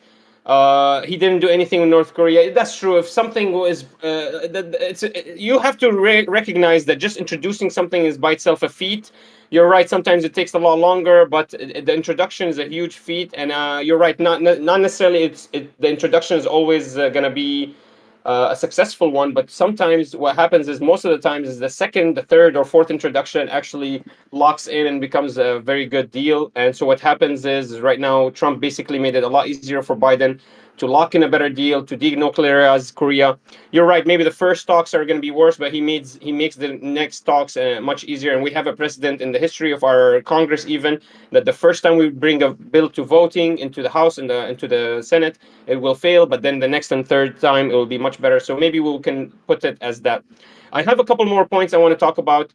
he didn't do anything with North Korea. That's true. If something was, you have to recognize that just introducing something is by itself a feat. You're right. Sometimes it takes a lot longer, but the introduction is a huge feat. And you're right. Not necessarily. The introduction is always going to be a successful one, but sometimes what happens is most of the times is the second, the third, or fourth introduction actually locks in and becomes a very good deal. And so what happens is right now Trump basically made it a lot easier for Biden. to lock in a better deal, to denuclearize Korea. You're right. Maybe the first talks are going to be worse, but he makes the next talks much easier. And we have a precedent in the history of our Congress, even that the first time we bring a bill to voting into the House and into the Senate, it will fail. But then the next and third time, it will be much better. So maybe we can put it as that. I have a couple more points I want to talk about.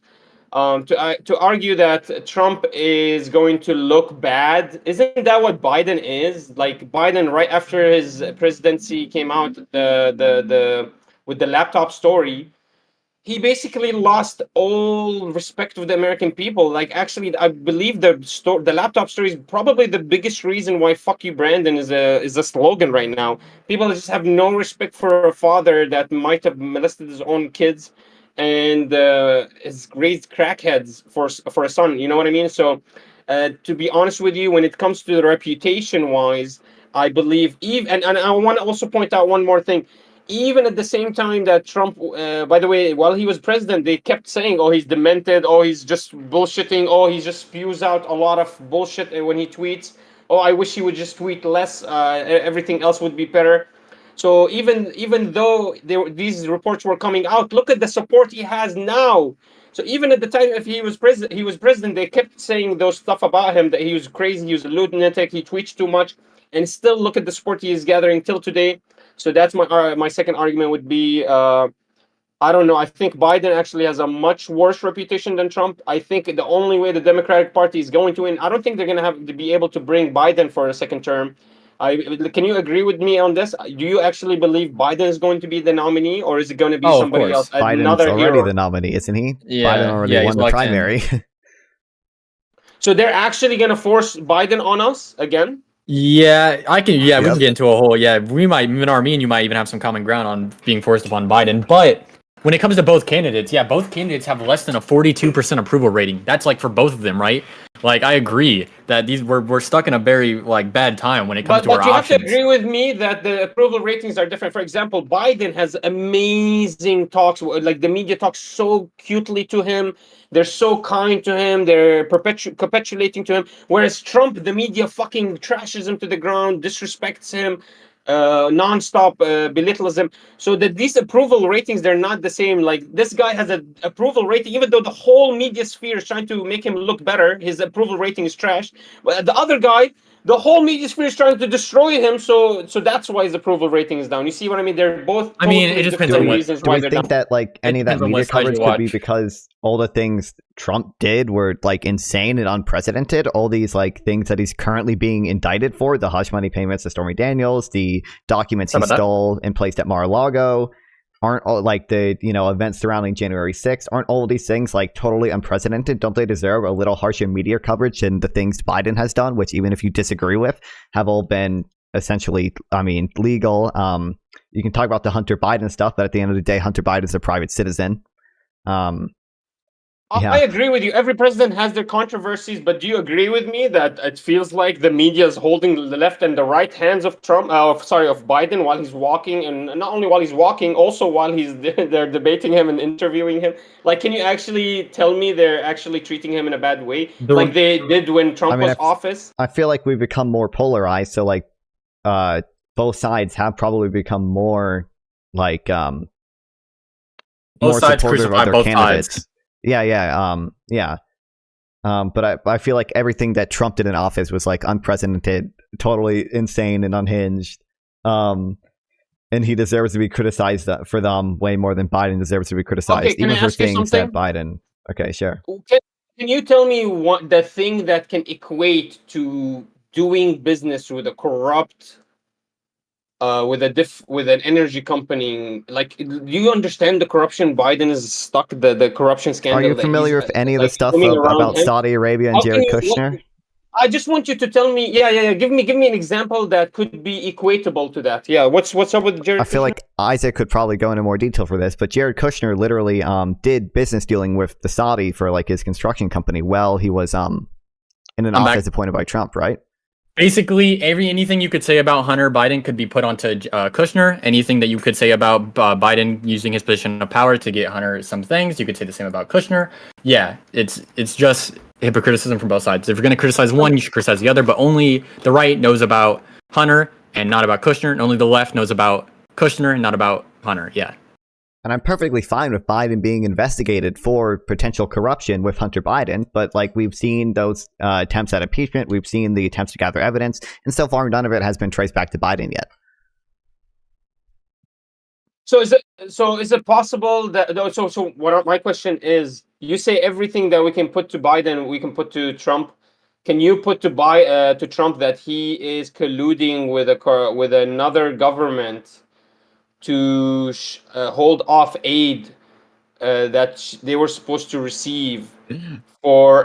To argue that Trump is going to look bad, isn't that what Biden is? Like Biden, right after his presidency came out, the with the laptop story, he basically lost all respect of the American people. Like, actually, I believe the laptop story is probably the biggest reason why "fuck you, Brandon" is a slogan right now. People just have no respect for a father that might have molested his own kids and has raised crackheads for a son. You know what I mean? So, to be honest with you, when it comes to the reputation wise, I believe and I want to also point out one more thing. Even at the same time that Trump, by the way, while he was president, they kept saying, "Oh, he's demented. Oh, he's just bullshitting. Oh, he just spews out a lot of bullshit when he tweets. Oh, I wish he would just tweet less. Everything else would be better." So even though these reports were coming out, look at the support he has now. So even at the time, if he was president, they kept saying those stuff about him, that he was crazy, he was a lunatic, he tweets too much, and still look at the support he is gathering till today. So that's my second argument would be I don't know. I think Biden actually has a much worse reputation than Trump. I think the only way the Democratic Party is going to win, I don't think they're going to have to be able to bring Biden for a second term. Can you agree with me on this? Do you actually believe Biden is going to be the nominee, or is it going to be Oh, of somebody course. else? Biden's Another already hero? the nominee, isn't he? Yeah, Biden already yeah, he's won the locked in. primary. So they're actually going to force Biden on us again? Yeah, I can. Yeah, we Yep. can get into a whole. Yeah, we might, even me and you might even have some common ground on being forced upon Biden. But when it comes to both candidates, yeah, both candidates have less than a 42% approval rating. That's like for both of them, right? Like I agree that we're stuck in a very like bad time when it comes to our But you have to options. agree with me that the approval ratings are different. For example, Biden has amazing talks. Like the media talks so cutely to him. They're so kind to him. They're capitulating to him. Whereas Trump, the media fucking trashes him to the ground, disrespects him, nonstop, belittles him. So that these approval ratings, they're not the same. Like this guy has an approval rating, even though the whole media sphere is trying to make him look better, his approval rating is trash. But the other guy, the whole media sphere is trying to destroy him, so that's why his approval rating is down. You see what I mean? They're both I mean, totally it just depends different on what. reasons Do why we they're think down. that like any of that depends on media what side you coverage could be watch. because all the things Trump did were like insane and unprecedented? All these like things that he's currently being indicted for, the hush money payments to Stormy Daniels, the documents he How about that? stole and placed at Mar-a-Lago, aren't all like the events surrounding January 6th, aren't all of these things like totally unprecedented? Don't they deserve a little harsher media coverage than the things Biden has done, which even if you disagree with, have all been essentially, I mean, legal? You can talk about the Hunter Biden stuff, but at the end of the day, Hunter Biden is a private citizen. Yeah. I agree with you. Every president has their controversies, but do you agree with me that it feels like the media is holding the left and the right hands of Trump? Of Biden while he's walking, and not only while he's walking, also while they're debating him and interviewing him. Like, can you actually tell me they're actually treating him in a bad way, like they did when Trump was office? I feel like we've become more polarized. So like, both sides have probably become more like Both more sides supportive of crucify their both candidates. sides. Yeah. But I feel like everything that Trump did in office was like unprecedented, totally insane and unhinged. And he deserves to be criticized for them way more than Biden deserves to be criticized, Okay, can even I for ask you things something? that Biden. Okay, sure. Can you tell me what the thing that can equate to doing business with a corrupt with an energy company? Like, do you understand the corruption Biden is stuck, the corruption Are scandal you that he's familiar with any of the like stuff swimming around about him? Saudi Arabia and How can Jared you Kushner? I just want you to tell me, give me an example that could be equatable to that. Yeah, what's up with Jared I feel Kushner? like Isaac could probably go into more detail for this, but Jared Kushner literally did business dealing with the Saudi for like his construction company while he was in an office appointed by Trump, right? Basically, anything you could say about Hunter Biden could be put onto Kushner. Anything that you could say about Biden using his position of power to get Hunter some things, you could say the same about Kushner. Yeah, it's just hypocriticism from both sides. If you're going to criticize one, you should criticize the other, but only the right knows about Hunter and not about Kushner, and only the left knows about Kushner and not about Hunter. Yeah. And I'm perfectly fine with Biden being investigated for potential corruption with Hunter Biden, but like we've seen those attempts at impeachment, we've seen the attempts to gather evidence, and so far none of it has been traced back to Biden yet. So is it possible that so what my question is, you say everything that we can put to Biden we can put to Trump. Can you put to Trump that he is colluding with another government to hold off aid that they were supposed to receive for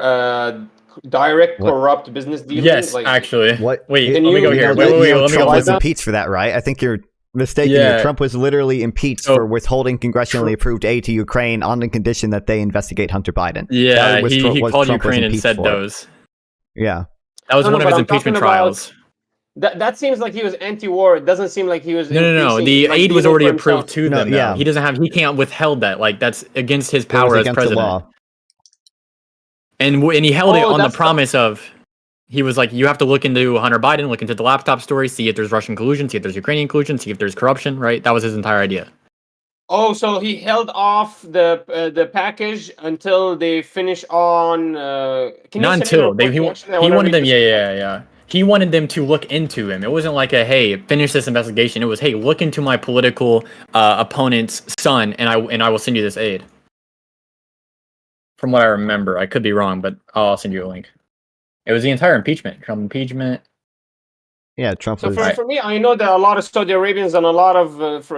direct What? corrupt business dealings? Yes, Like, actually. What? Wait, Can let me you- go you here. know, Wait, you let me Trump go was look. impeached for that, right? I think you're mistaken. Yeah. Here. Trump was literally impeached So- for withholding congressionally approved aid to Ukraine on the condition that they investigate Hunter Biden. Yeah, That was he what called Trump was Ukraine and impeached said for. those. Yeah. That was No, one of but his I'm talking impeachment about- trials. that seems like he was anti-war. It doesn't seem like he was. No. increasing- The like, aid was dealing already for himself. approved to No, them. Though. yeah. He can't withhold that. Like that's against his It was power as against president. the law. And he held it Oh, on the that's the- promise of, he was like, you have to look into Hunter Biden, look into the laptop story, see if there's Russian collusion, see if there's Ukrainian collusion, see if there's corruption. Right? That was his entire idea. Oh, so he held off the package until they finish on. Can you Not send me the until report? he Actually, I he wanna wanted read them. this. Yeah. He wanted them to look into him. It wasn't like a hey, finish this investigation. It was hey, look into my political opponent's son, and I will send you this aid. From what I remember, I could be wrong, but I'll send you a link. It was the entire impeachment, Trump impeachment. Yeah, Trump So was. for me, I know that a lot of Saudi Arabians and a lot of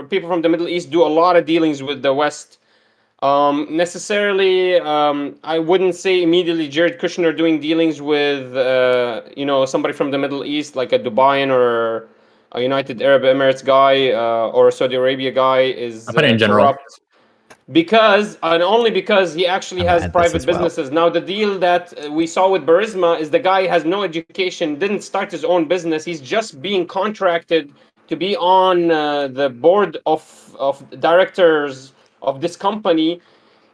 people from the Middle East do a lot of dealings with the West. Necessarily, I wouldn't say immediately Jared Kushner doing dealings with somebody from the Middle East like a Dubaian or a United Arab Emirates guy or a Saudi Arabia guy is I put it in general. corrupt. Because and only because he actually I'm has gonna add this private as well. businesses. Now the deal that we saw with Burisma is the guy has no education, didn't start his own business. He's just being contracted to be on the board of directors of this company,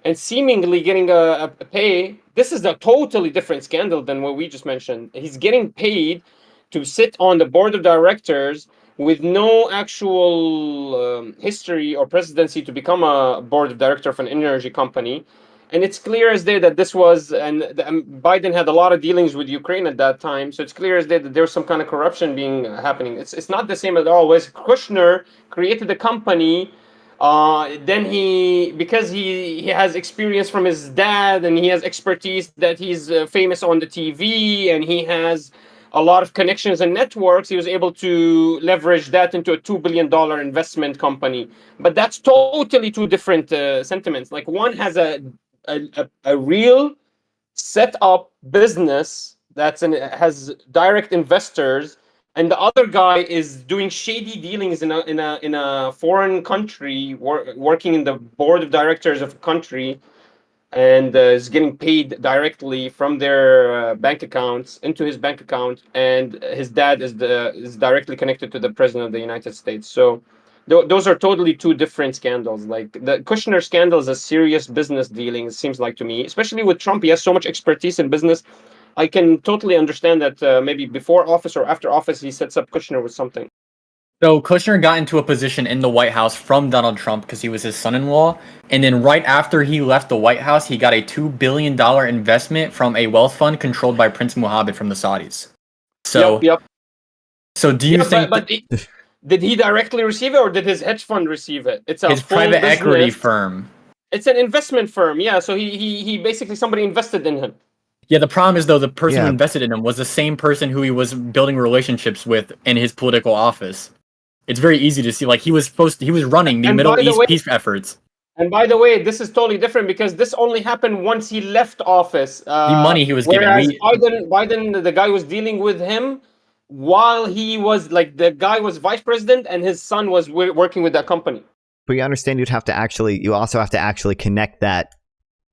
and seemingly getting a pay. This is a totally different scandal than what we just mentioned. He's getting paid to sit on the board of directors with no actual history or presidency to become a board of director of an energy company. And it's clear as day that this was, and Biden had a lot of dealings with Ukraine at that time, so it's clear as day that there's some kind of corruption being happening. It's not the same at all. Whereas Kushner created a company, then because he has experience from his dad and he has expertise that he's famous on the TV and he has a lot of connections and networks, he was able to leverage that into a $2 billion investment company. But that's totally two different sentiments. Like one has a real set up business has direct investors, and the other guy is doing shady dealings in a foreign country, working in the board of directors of a country, and is getting paid directly from their bank accounts into his bank account, and his dad is directly connected to the president of the United States. So those are totally two different scandals. Like the Kushner scandal is a serious business dealing, it seems like to me, especially with Trump. He has so much expertise in business. I can totally understand that maybe before office or after office he sets up Kushner with something. So Kushner got into a position in the White House from Donald Trump because he was his son-in-law, and then right after he left the White House, he got a $2 billion investment from a wealth fund controlled by Prince Mohammed from the Saudis. So, Yep. so do you think but did he directly receive it or did his hedge fund receive it? It's a his full private equity business. firm? It's an investment firm, yeah. So he basically somebody invested in him. Yeah, the problem is though the person who Yeah. invested in him was the same person who he was building relationships with in his political office. It's very easy to see. Like he was running the And Middle by the East way- peace efforts. And by the way, this is totally different because this only happened once he left office. The money he was given. Whereas Biden, the guy was dealing with him while he was like the guy was vice president and his son was working with that company. But you understand you also have to actually connect that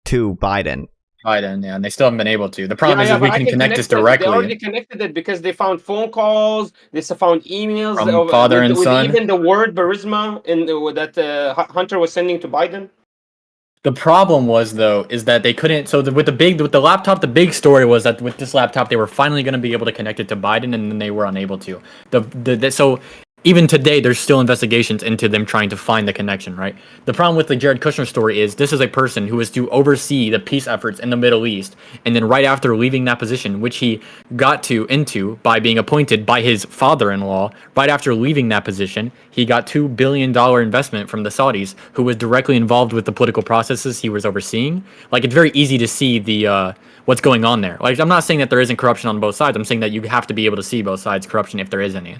to Biden. Biden, yeah, and they still haven't been able to. The problem is but we I can connect this it. They directly already connected it because they found phone calls, they found emails from father and with son. even the word Burisma that Hunter was sending to Biden. The problem was though is that they couldn't. So with the laptop, the big story was that with this laptop they were finally going to be able to connect it to Biden, and then they were unable to. So even today there's still investigations into them trying to find the connection. Right. The problem with the Jared Kushner story is this is a person who was to oversee the peace efforts in the Middle East, and then right after leaving that position, which he got into by being appointed by his father-in-law, right after leaving that position, he got $2 billion investment from the Saudis, who was directly involved with the political processes he was overseeing. Like, it's very easy to see the what's going on there. Like, I'm not saying that there isn't corruption on both sides. I'm saying that you have to be able to see both sides' corruption if there is any.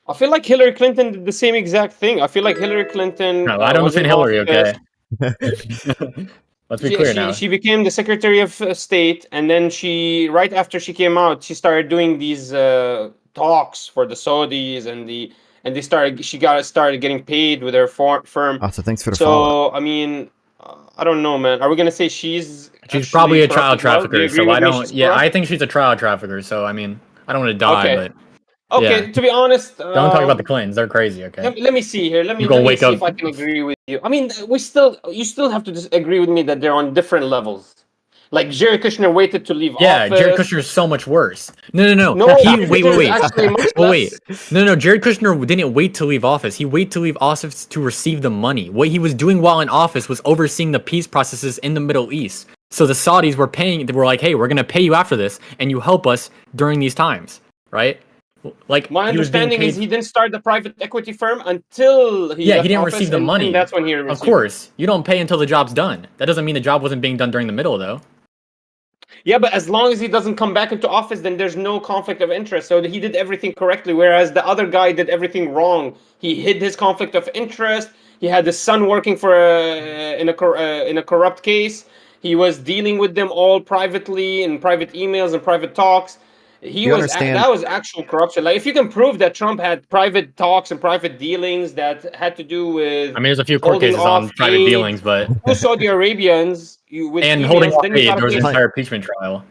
I feel like Hillary Clinton did the same exact thing. I feel like Hillary Clinton. No, I don't was defend in Hillary, office. okay? Let's be clear now. She became the Secretary of State, and then right after she came out, she started doing these talks for the Saudis, and she started getting paid with her firm. Oh, so thanks for the follow. So I mean, I don't know, man. Are we gonna say she's probably a child corrupt as well? Do you trafficker? agree So with I me don't. she's Yeah, corrupt? I think she's a child trafficker. So I mean, I don't want to die, Okay. but Okay, yeah. to be honest, Don't talk about the Clintons. They're crazy. Okay. let me see here. Let me gonna wake see up- if I can agree with you. I mean, you still have to agree with me that they're on different levels. Like Jared Kushner waited to leave Yeah, office. Jared Kushner is so much worse. No. No, Wait. Actually, much Oh, less. wait. No. Jared Kushner didn't wait to leave office. He waited to leave office to receive the money. What he was doing while in office was overseeing the peace processes in the Middle East. So the Saudis were paying. They were like, "Hey, we're gonna pay you after this, and you help us during these times, right?" Like, My he was being understanding is paid- he didn't start the private equity firm until he left he didn't office, receive the and money. that's when he received Of course, you don't pay until the job's done. That doesn't mean the job wasn't being done during the middle, though. Yeah, but as long as he doesn't come back into office, then there's no conflict of interest. So he did everything correctly, whereas the other guy did everything wrong. He hid his conflict of interest. He had his son working for in a corrupt case. He was dealing with them all privately in private emails and private talks. You understand- That was actual corruption. Like, if you can prove that Trump had private talks and private dealings that had to do with I mean, there's a few court holding cases on off private aid dealings, but to Saudi Arabians with and emails, holding off then you aid, gotta there was an pay. entire impeachment trial.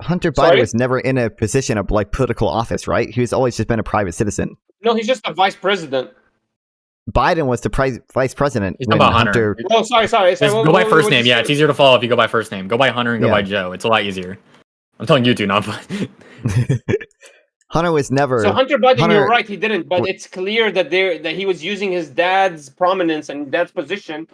Hunter Biden Sorry? was never in a position of like political office, right? He's always just been a private citizen. No, he's just a vice president. Biden was the vice president He's when talking about Hunter. Oh, sorry. Just go by first name. Yeah, it's easier to follow if you go by first name. Go by Hunter and go Yeah. by Joe. It's a lot easier. I'm telling you two, not. Hunter was never. So Hunter Biden, Hunter- you're right, he didn't. But it's clear that he was using his dad's prominence and dad's position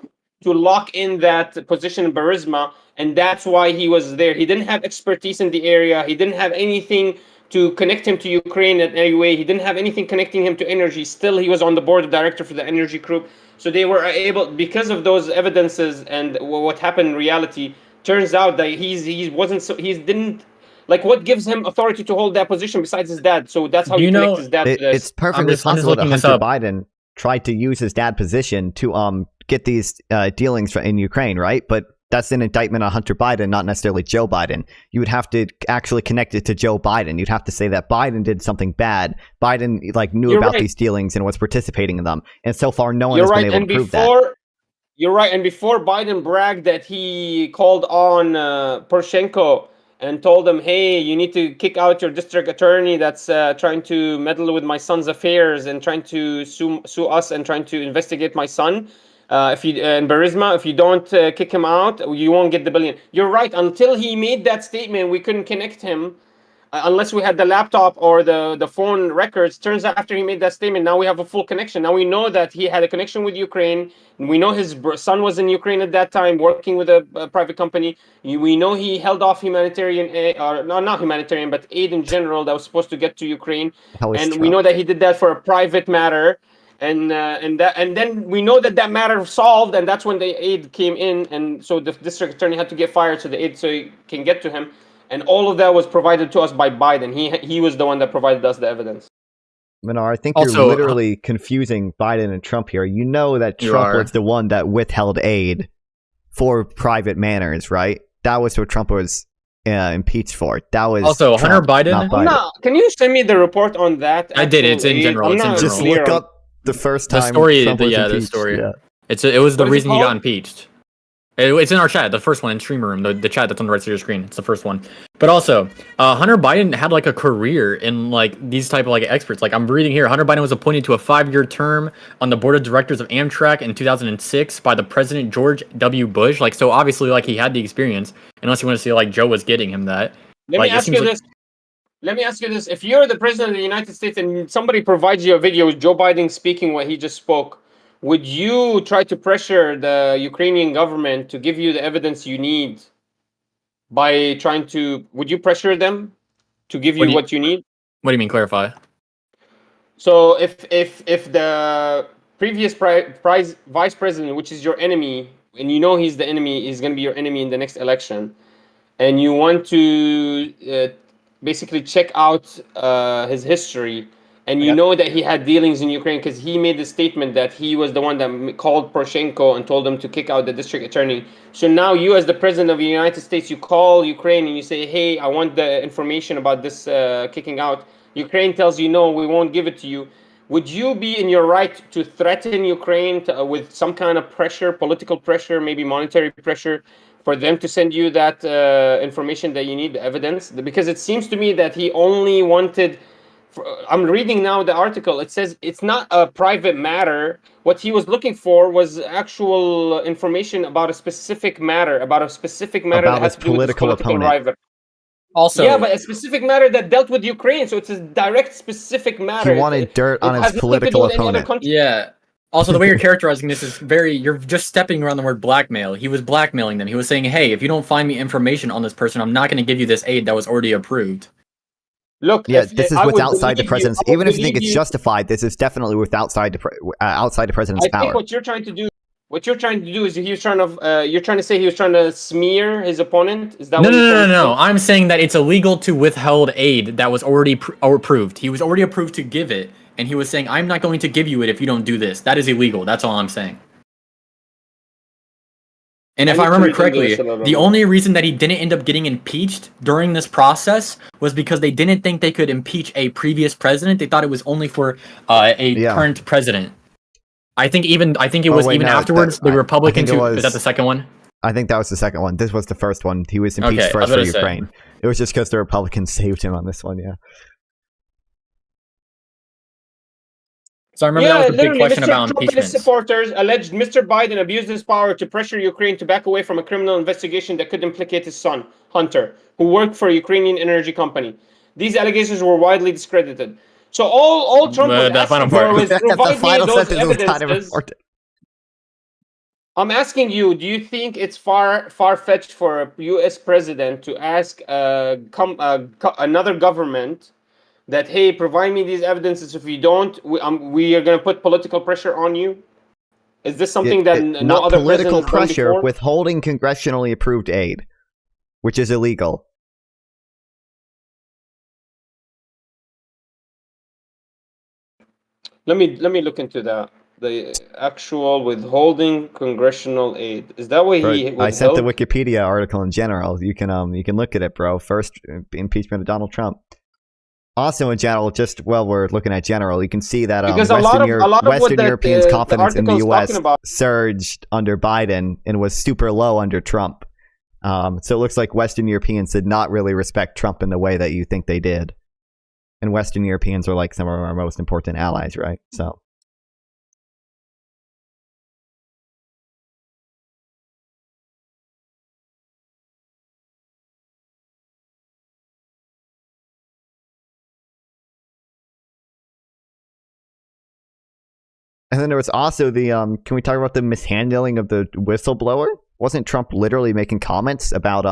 to lock in that position in Burisma, and that's why he was there. He didn't have expertise in the area. He didn't have anything to connect him to Ukraine in any way. He didn't have anything connecting him to energy. Still, he was on the board of director for the energy group. So they were able, because of those evidences and what happened in reality, turns out that he didn't, like, what gives him authority to hold that position besides his dad? So that's how Do he you know- connects his dad to this. It's perfectly I'm just possible that looking this Hunter up. Biden tried to use his dad position to get these dealings in Ukraine, right? But that's an indictment on Hunter Biden, not necessarily Joe Biden. You would have to actually connect it to Joe Biden. You'd have to say that Biden did something bad. Biden knew You're about right. these dealings and was participating in them. And so far, no one You're has right, been able and to prove that. before you're right, and before Biden bragged that he called on Poroshenko and told him, "Hey, you need to kick out your district attorney that's trying to meddle with my son's affairs and trying to sue us and trying to investigate my son. If you in Burisma, if you don't kick him out, you won't get the billion." You're right. Until he made that statement, we couldn't connect him. Unless we had the laptop or the phone records. Turns out after he made that statement, now we have a full connection. Now we know that he had a connection with Ukraine. And we know his son was in Ukraine at that time, working with a private company. We know he held off humanitarian aid, or no, not humanitarian, but aid in general that was supposed to get to Ukraine. How is And we Trump? know that he did that for a private matter. And then we know that matter solved, and that's when the aid came in, and so the district attorney had to get fired so the aid can get to him. And all of that was provided to us by Biden. He was the one that provided us the evidence. Minar, I think Also, you're literally confusing Biden and Trump here. You know that You Trump are. was the one that withheld aid for private manners, right? That was what Trump was impeached for. That was Also, Trump, Hunter Biden- not I'm not, can you send me the report on that? I did. actual It's in aid? general. I'm It's in not general. Just clear look on- up the first The time story, Trump was the impeached. story. Yeah. It was the What is it reason he got called? impeached. It's in our chat, the first one in streamer room, the chat that's on the right side of your screen. It's the first one. But also, Hunter Biden had like a career in like these type of like experts. Like I'm reading here, Hunter Biden was appointed to a 5-year term on the board of directors of Amtrak in 2006 by the President George W. Bush. Like so, obviously, like he had the experience. Unless you want to say like Joe was getting him that. Let me Like it ask seems you like this. Let me ask you this: if you're the president of the United States and somebody provides you a video with Joe Biden speaking what he just spoke, would you try to pressure the Ukrainian government to give you the evidence you need by trying to? Would you pressure them to give what you do you what you need? what do you mean clarify? So if the previous vice president, which is your enemy, and you know he's the enemy, is going to be your enemy in the next election, and you want to basically check out his history, and you know that he had dealings in Ukraine because he made the statement that he was the one that called Poroshenko and told him to kick out the district attorney. So now you, as the president of the United States, you call Ukraine and you say, "Hey, I want the information about this kicking out." Ukraine tells you, "No, we won't give it to you." Would you be in your right to threaten Ukraine with some kind of pressure, political pressure, maybe monetary pressure, for them to send you that information that you need, the evidence? Because it seems to me that he only wanted. I'm reading now the article. It says it's not a private matter. What he was looking for was actual information about a specific matter, that About has his to do with his political political opponent. rival. Also, Yeah, but a specific matter that dealt with Ukraine, so it's a direct, specific matter. He wanted dirt It on his has nothing to do political with any other opponent. country. yeah. Also, the way you're characterizing this is you're just stepping around the word blackmail. He was blackmailing them. He was saying, hey, if you don't find me information on this person, I'm not going to give you this aid that was already approved. Look, Yeah, if this is I with would outside the believe you, president's. I would Even if you think believe it's you. justified, this is definitely with outside the president's I think power. what you're trying to do, is he was trying to, you're trying to say he was trying to smear his opponent. Is that No, what no, you're no, trying no, to no. say? I'm saying that it's illegal to withhold aid that was already approved. He was already approved to give it, and he was saying, I'm not going to give you it if you don't do this. That is illegal. That's all I'm saying. And I if I need to remember read into this correctly, a little the more. only reason that he didn't end up getting impeached during this process was because they didn't think they could impeach a previous president. They thought it was only for a Yeah. current president. I think it Oh, was wait, even no, afterwards that- the I think Republicans it who is that was- the second one? I think that was the second one. This was the first one. He was impeached Okay, I was first for gonna say. Ukraine. It was just because the Republicans saved him on this one. Yeah. So I remember that was a big literally, question Mr. about Trump and his impeachments. supporters alleged Mr. Biden abused his power to pressure Ukraine to back away from a criminal investigation that could implicate his son, Hunter, who worked for a Ukrainian energy company. These allegations were widely discredited. So all Trump was That final asking for part. was the provide me final those sentence was kind of evidences. important. I'm asking you, do you think it's far-fetched for a U.S. president to ask another government that, hey, provide me these evidences. If you don't, we are going to put political pressure on you? Is this something that no Not other political president has done pressure, before? withholding congressionally approved aid, which is illegal. Let me look into that. The actual withholding congressional aid. Is that what Bro, he I sent the withheld? Wikipedia article in general. You can look at it, bro. First impeachment of Donald Trump. Also, in general, just while we're looking at general, you can see that Because a lot of what Western the Europeans' confidence in the article is U.S. talking about. surged under Biden and was super low under Trump. So it looks like Western Europeans did not really respect Trump in the way that you think they did. And Western Europeans are like some of our most important allies, right? So. And then there was also the can we talk about the mishandling of the whistleblower? Wasn't Trump literally making comments about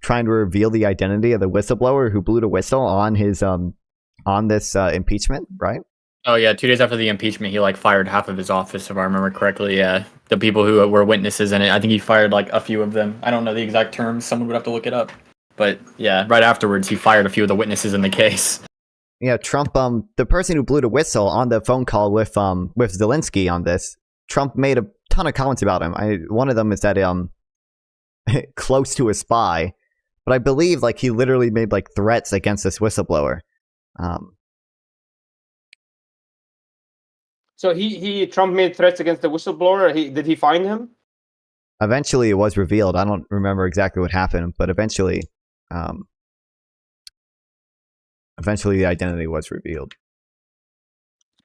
trying to reveal the identity of the whistleblower who blew the whistle on his on this impeachment, right? Oh yeah, 2 days after the impeachment, he like fired half of his office, if I remember correctly. Yeah, the people who were witnesses in it. I think he fired like a few of them. I don't know the exact terms. Someone would have to look it up. But yeah, right afterwards, he fired a few of the witnesses in the case. Yeah, Trump, the person who blew the whistle on the phone call with Zelensky on this, Trump made a ton of comments about him. One of them is that close to a spy, but I believe like he literally made like threats against this whistleblower. So Trump made threats against the whistleblower. Did he find him? eventually it was revealed. I don't remember exactly what happened, but eventually the identity was revealed.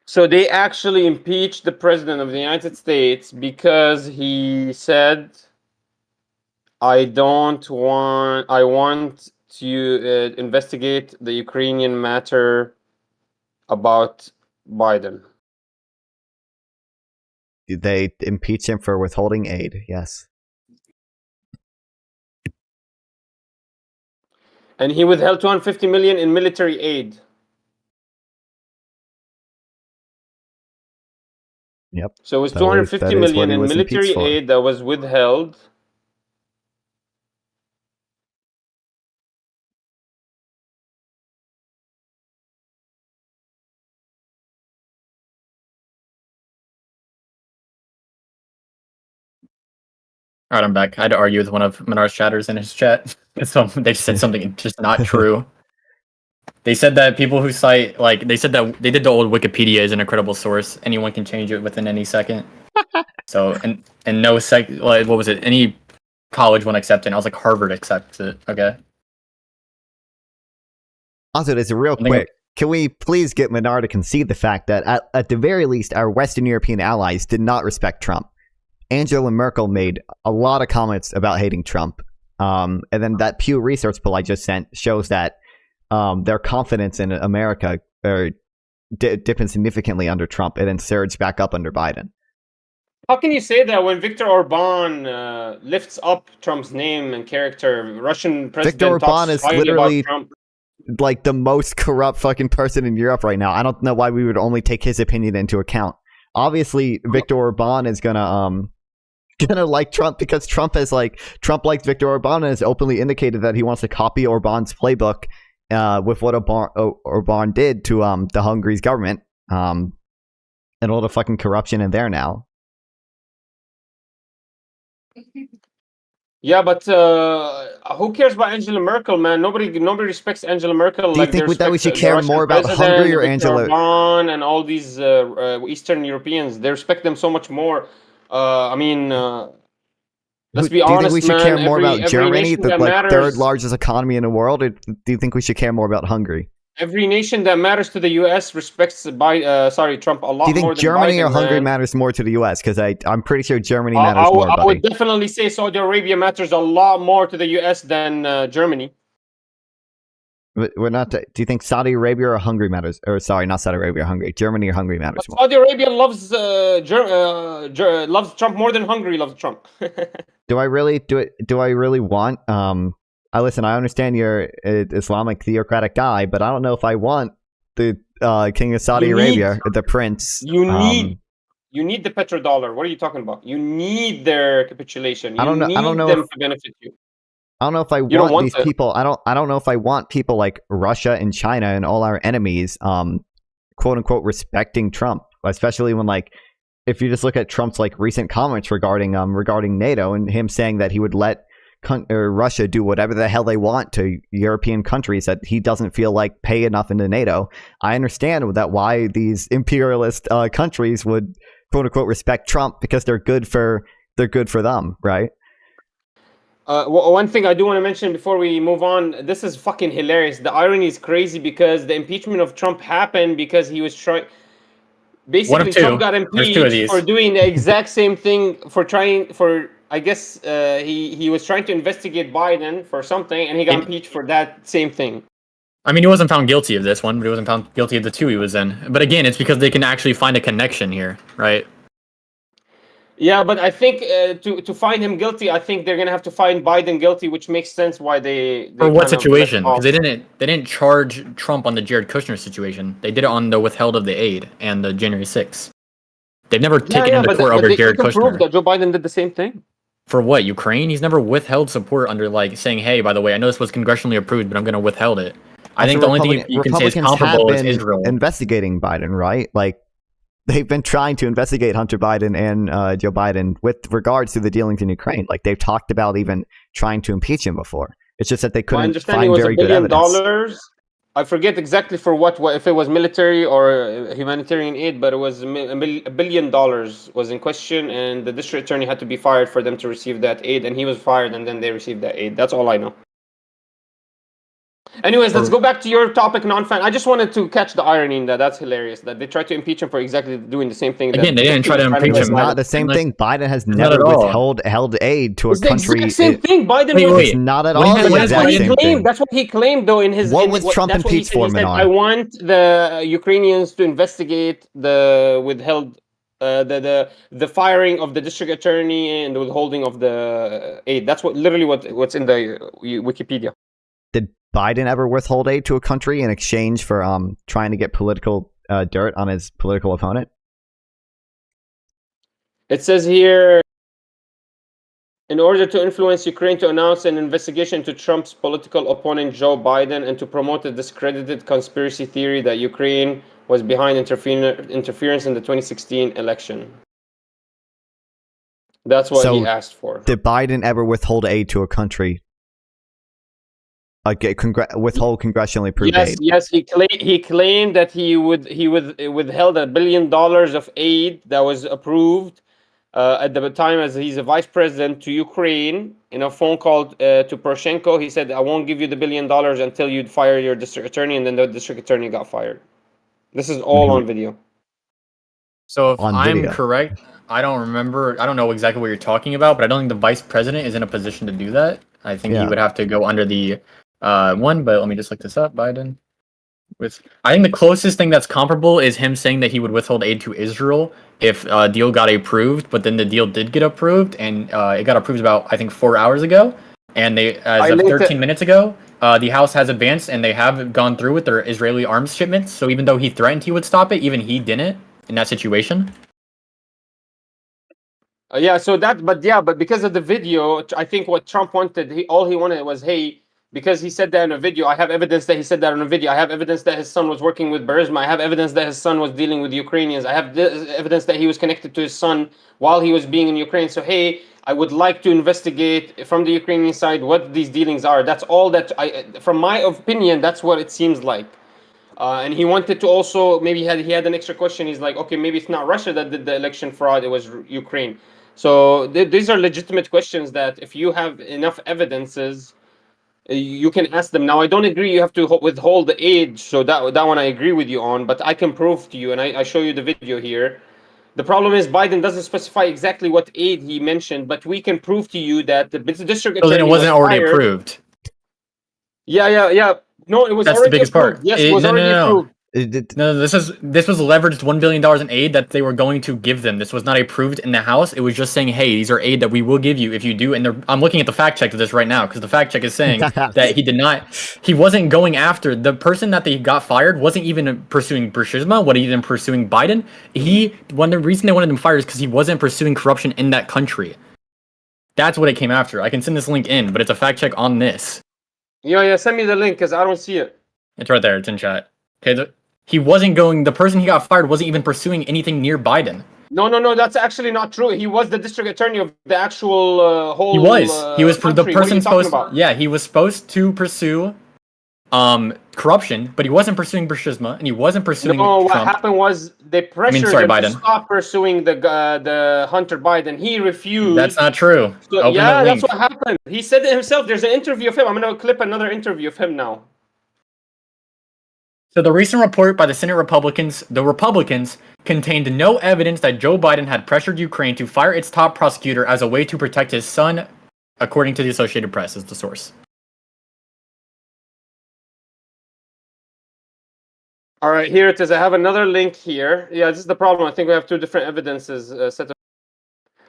So they actually impeached the president of the United States because he said, I want to investigate the Ukrainian matter about Biden. They impeached him for withholding aid, yes. And he withheld 250 million in military aid. Yep. So it was That 250 is what million he in was military impeached for. aid that was withheld. All right, I'm back. I had to argue with one of Minar's chatters in his chat. So they said something just not true. They said that people who cite, like, they said that they did the old Wikipedia is an incredible source. Anyone can change it within any second. So, and no like, what was it? Any college won't accept it. And I was like, Harvard accepts it. Okay. Also, it's real quick. Can we please get Minar to concede the fact that at the very least, our Western European allies did not respect Trump? Angela Merkel made a lot of comments about hating Trump. And then that Pew Research poll I just sent shows that their confidence in America dipping significantly under Trump and then surged back up under Biden. How can you say that when Viktor Orban lifts up Trump's name and character? Russian president Viktor Orban is literally about Trump. Like the most corrupt fucking person in Europe right now. I don't know why we would only take his opinion into account. Obviously, Viktor Orban is gonna like Trump because Trump likes Viktor Orban and has openly indicated that he wants to copy Orban's playbook with what Orban did to the Hungary's government and all the fucking corruption in there now. Yeah, but who cares about Angela Merkel, man? Nobody respects Angela Merkel. Do you think that we should care more about Hungary or Angela Orban and all these Eastern Europeans? They respect them so much more. I mean, let's be honest, man. Do you think we should care more about Germany, the third largest economy in the world, or do you think we should care more about Hungary? Every nation that matters to the U.S. respects Trump a lot more. Do you think than Germany Biden, or Hungary matters more to the U.S.? Because I'm pretty sure Germany matters more. I would definitely say Saudi Arabia matters a lot more to the U.S. than Germany. We're not. Do you think Saudi Arabia or Hungary matters? Or sorry, not Saudi Arabia or Hungary. Germany or Hungary matters more. Saudi Arabia loves loves Trump more than Hungary loves Trump. Do I really want? Listen, I understand you're an Islamic theocratic guy, but I don't know if I want the King of Saudi Arabia, the prince. You need the petrodollar. What are you talking about? You need their capitulation. I don't know them to benefit you. I don't know if I want these people. I don't know if I want people like Russia and China and all our enemies, quote unquote, respecting Trump, especially when if you just look at Trump's recent comments regarding NATO and him saying that he would let Russia do whatever the hell they want to European countries that he doesn't feel like pay enough into NATO. I understand that why these imperialist countries would quote unquote respect Trump because they're good for them, right? One thing I do want to mention before we move on, this is fucking hilarious. The irony is crazy because the impeachment of Trump happened because he was trying. Basically, Trump got impeached for doing the exact same thing I guess he was trying to investigate Biden for something, and he got impeached for that same thing. I mean, he wasn't found guilty of this one, but he wasn't found guilty of the two he was in. But again, it's because they can actually find a connection here, right? Yeah, but I think to find him guilty, I think they're gonna have to find Biden guilty, which makes sense why they for what situation? Because they didn't charge Trump on the Jared Kushner situation. They did it on the withheld of the aid and the January 6th. They've never taken him to court over Jared Kushner. Prove that Joe Biden did the same thing. For what? Ukraine? He's never withheld support under saying, "Hey, by the way, I know this was congressionally approved, but I'm going to withheld it." I think the only thing you can say is comparable is Israel investigating Biden, right? They've been trying to investigate Hunter Biden and Joe Biden with regards to the dealings in Ukraine. They've talked about even trying to impeach him before. It's just that they couldn't find very good evidence. I forget exactly for what if it was military or humanitarian aid, but it was $1 billion was in question, and the district attorney had to be fired for them to receive that aid, and he was fired, and then they received that aid. That's all I know. Anyways, let's go back to your topic, non-fan. I just wanted to catch the irony in that. That's hilarious that they tried to impeach him for exactly doing the same thing. Again, they didn't try to impeach It's him. not the same thing. Biden has not never at all. held aid to a It's the country. exact same thing. Biden Wait, was. wait. It's not at When all has- the when has exact He same claimed, thing. that's what he claimed, though. In his What was Trump that's what he impeached said. for, He said, Minar? "I want the Ukrainians to investigate the withheld, the firing of the district attorney and the withholding of the aid." That's what's in the Wikipedia. Did Biden ever withhold aid to a country in exchange for trying to get political dirt on his political opponent? It says here, in order to influence Ukraine to announce an investigation to Trump's political opponent Joe Biden and to promote a discredited conspiracy theory that Ukraine was behind interference in the 2016 election. That's what he asked for. Did Biden ever withhold aid to a country? Like withhold congressionally approved aid? Yes. He claimed that he withheld $1 billion of aid that was approved at the time as he's a vice president to Ukraine. In a phone call to Poroshenko, he said, "I won't give you the $1 billion until you fire your district attorney," and then the district attorney got fired. This is all on video. So if On I'm video. correct, I don't know exactly what you're talking about, but I don't think the vice president is in a position to do that. I think he would have to go under the one, but let me just look this up. Biden I think the closest thing that's comparable is him saying that he would withhold aid to Israel if a deal got approved, but then the deal did get approved, and it got approved about, I think, 4 hours ago, and as of 13 minutes ago, the House has advanced, and they have gone through with their Israeli arms shipments, so even though he threatened he would stop it, even he didn't in that situation. But because of the video, I think what Trump wanted, all he wanted was, hey, because he said that in a video, I have evidence that he said that in a video. I have evidence that his son was working with Burisma. I have evidence that his son was dealing with Ukrainians. I have evidence that he was connected to his son while he was being in Ukraine. So, hey, I would like to investigate from the Ukrainian side what these dealings are. That's all that from my opinion, that's what it seems like. And he wanted to also, maybe he had an extra question. He's like, okay, maybe it's not Russia that did the election fraud. It was Ukraine. So these are legitimate questions that if you have enough evidences, you can ask them. Now, I don't agree you have to withhold the aid, so that one I agree with you on, but I can prove to you, and I show you the video here. The problem is Biden doesn't specify exactly what aid he mentioned, but we can prove to you that the district attorney So then it wasn't already approved. Yeah. No, it was That's already the biggest approved. part. Yes, it was already approved. No, this was leveraged $1 billion in aid that they were going to give them. This was not approved in the House. It was just saying, hey, these are aid that we will give you if you do. And I'm looking at the fact check of this right now because the fact check is saying that he wasn't going after the person that they got fired, wasn't even pursuing Burisma, wasn't even pursuing Biden. The reason they wanted him fired is because he wasn't pursuing corruption in that country. That's what it came after. I can send this link in, but it's a fact check on this. Yeah, send me the link because I don't see it. It's right there. It's in chat. Okay, the person he got fired wasn't even pursuing anything near Biden. No, that's actually not true. He was the district attorney of the actual whole. He was country. the person supposed. About? Yeah, he was supposed to pursue corruption, but he wasn't pursuing Burisma, and he wasn't pursuing. No, what Trump. happened was they pressured him Biden. to stop pursuing the Hunter Biden. He refused. That's not true. So, that's what happened. He said it himself. There's an interview of him. I'm gonna clip another interview of him now. So the recent report by the Senate Republicans, contained no evidence that Joe Biden had pressured Ukraine to fire its top prosecutor as a way to protect his son, according to the Associated Press, is the source. All right, here it is. I have another link here. Yeah, this is the problem. I think we have two different evidences set up.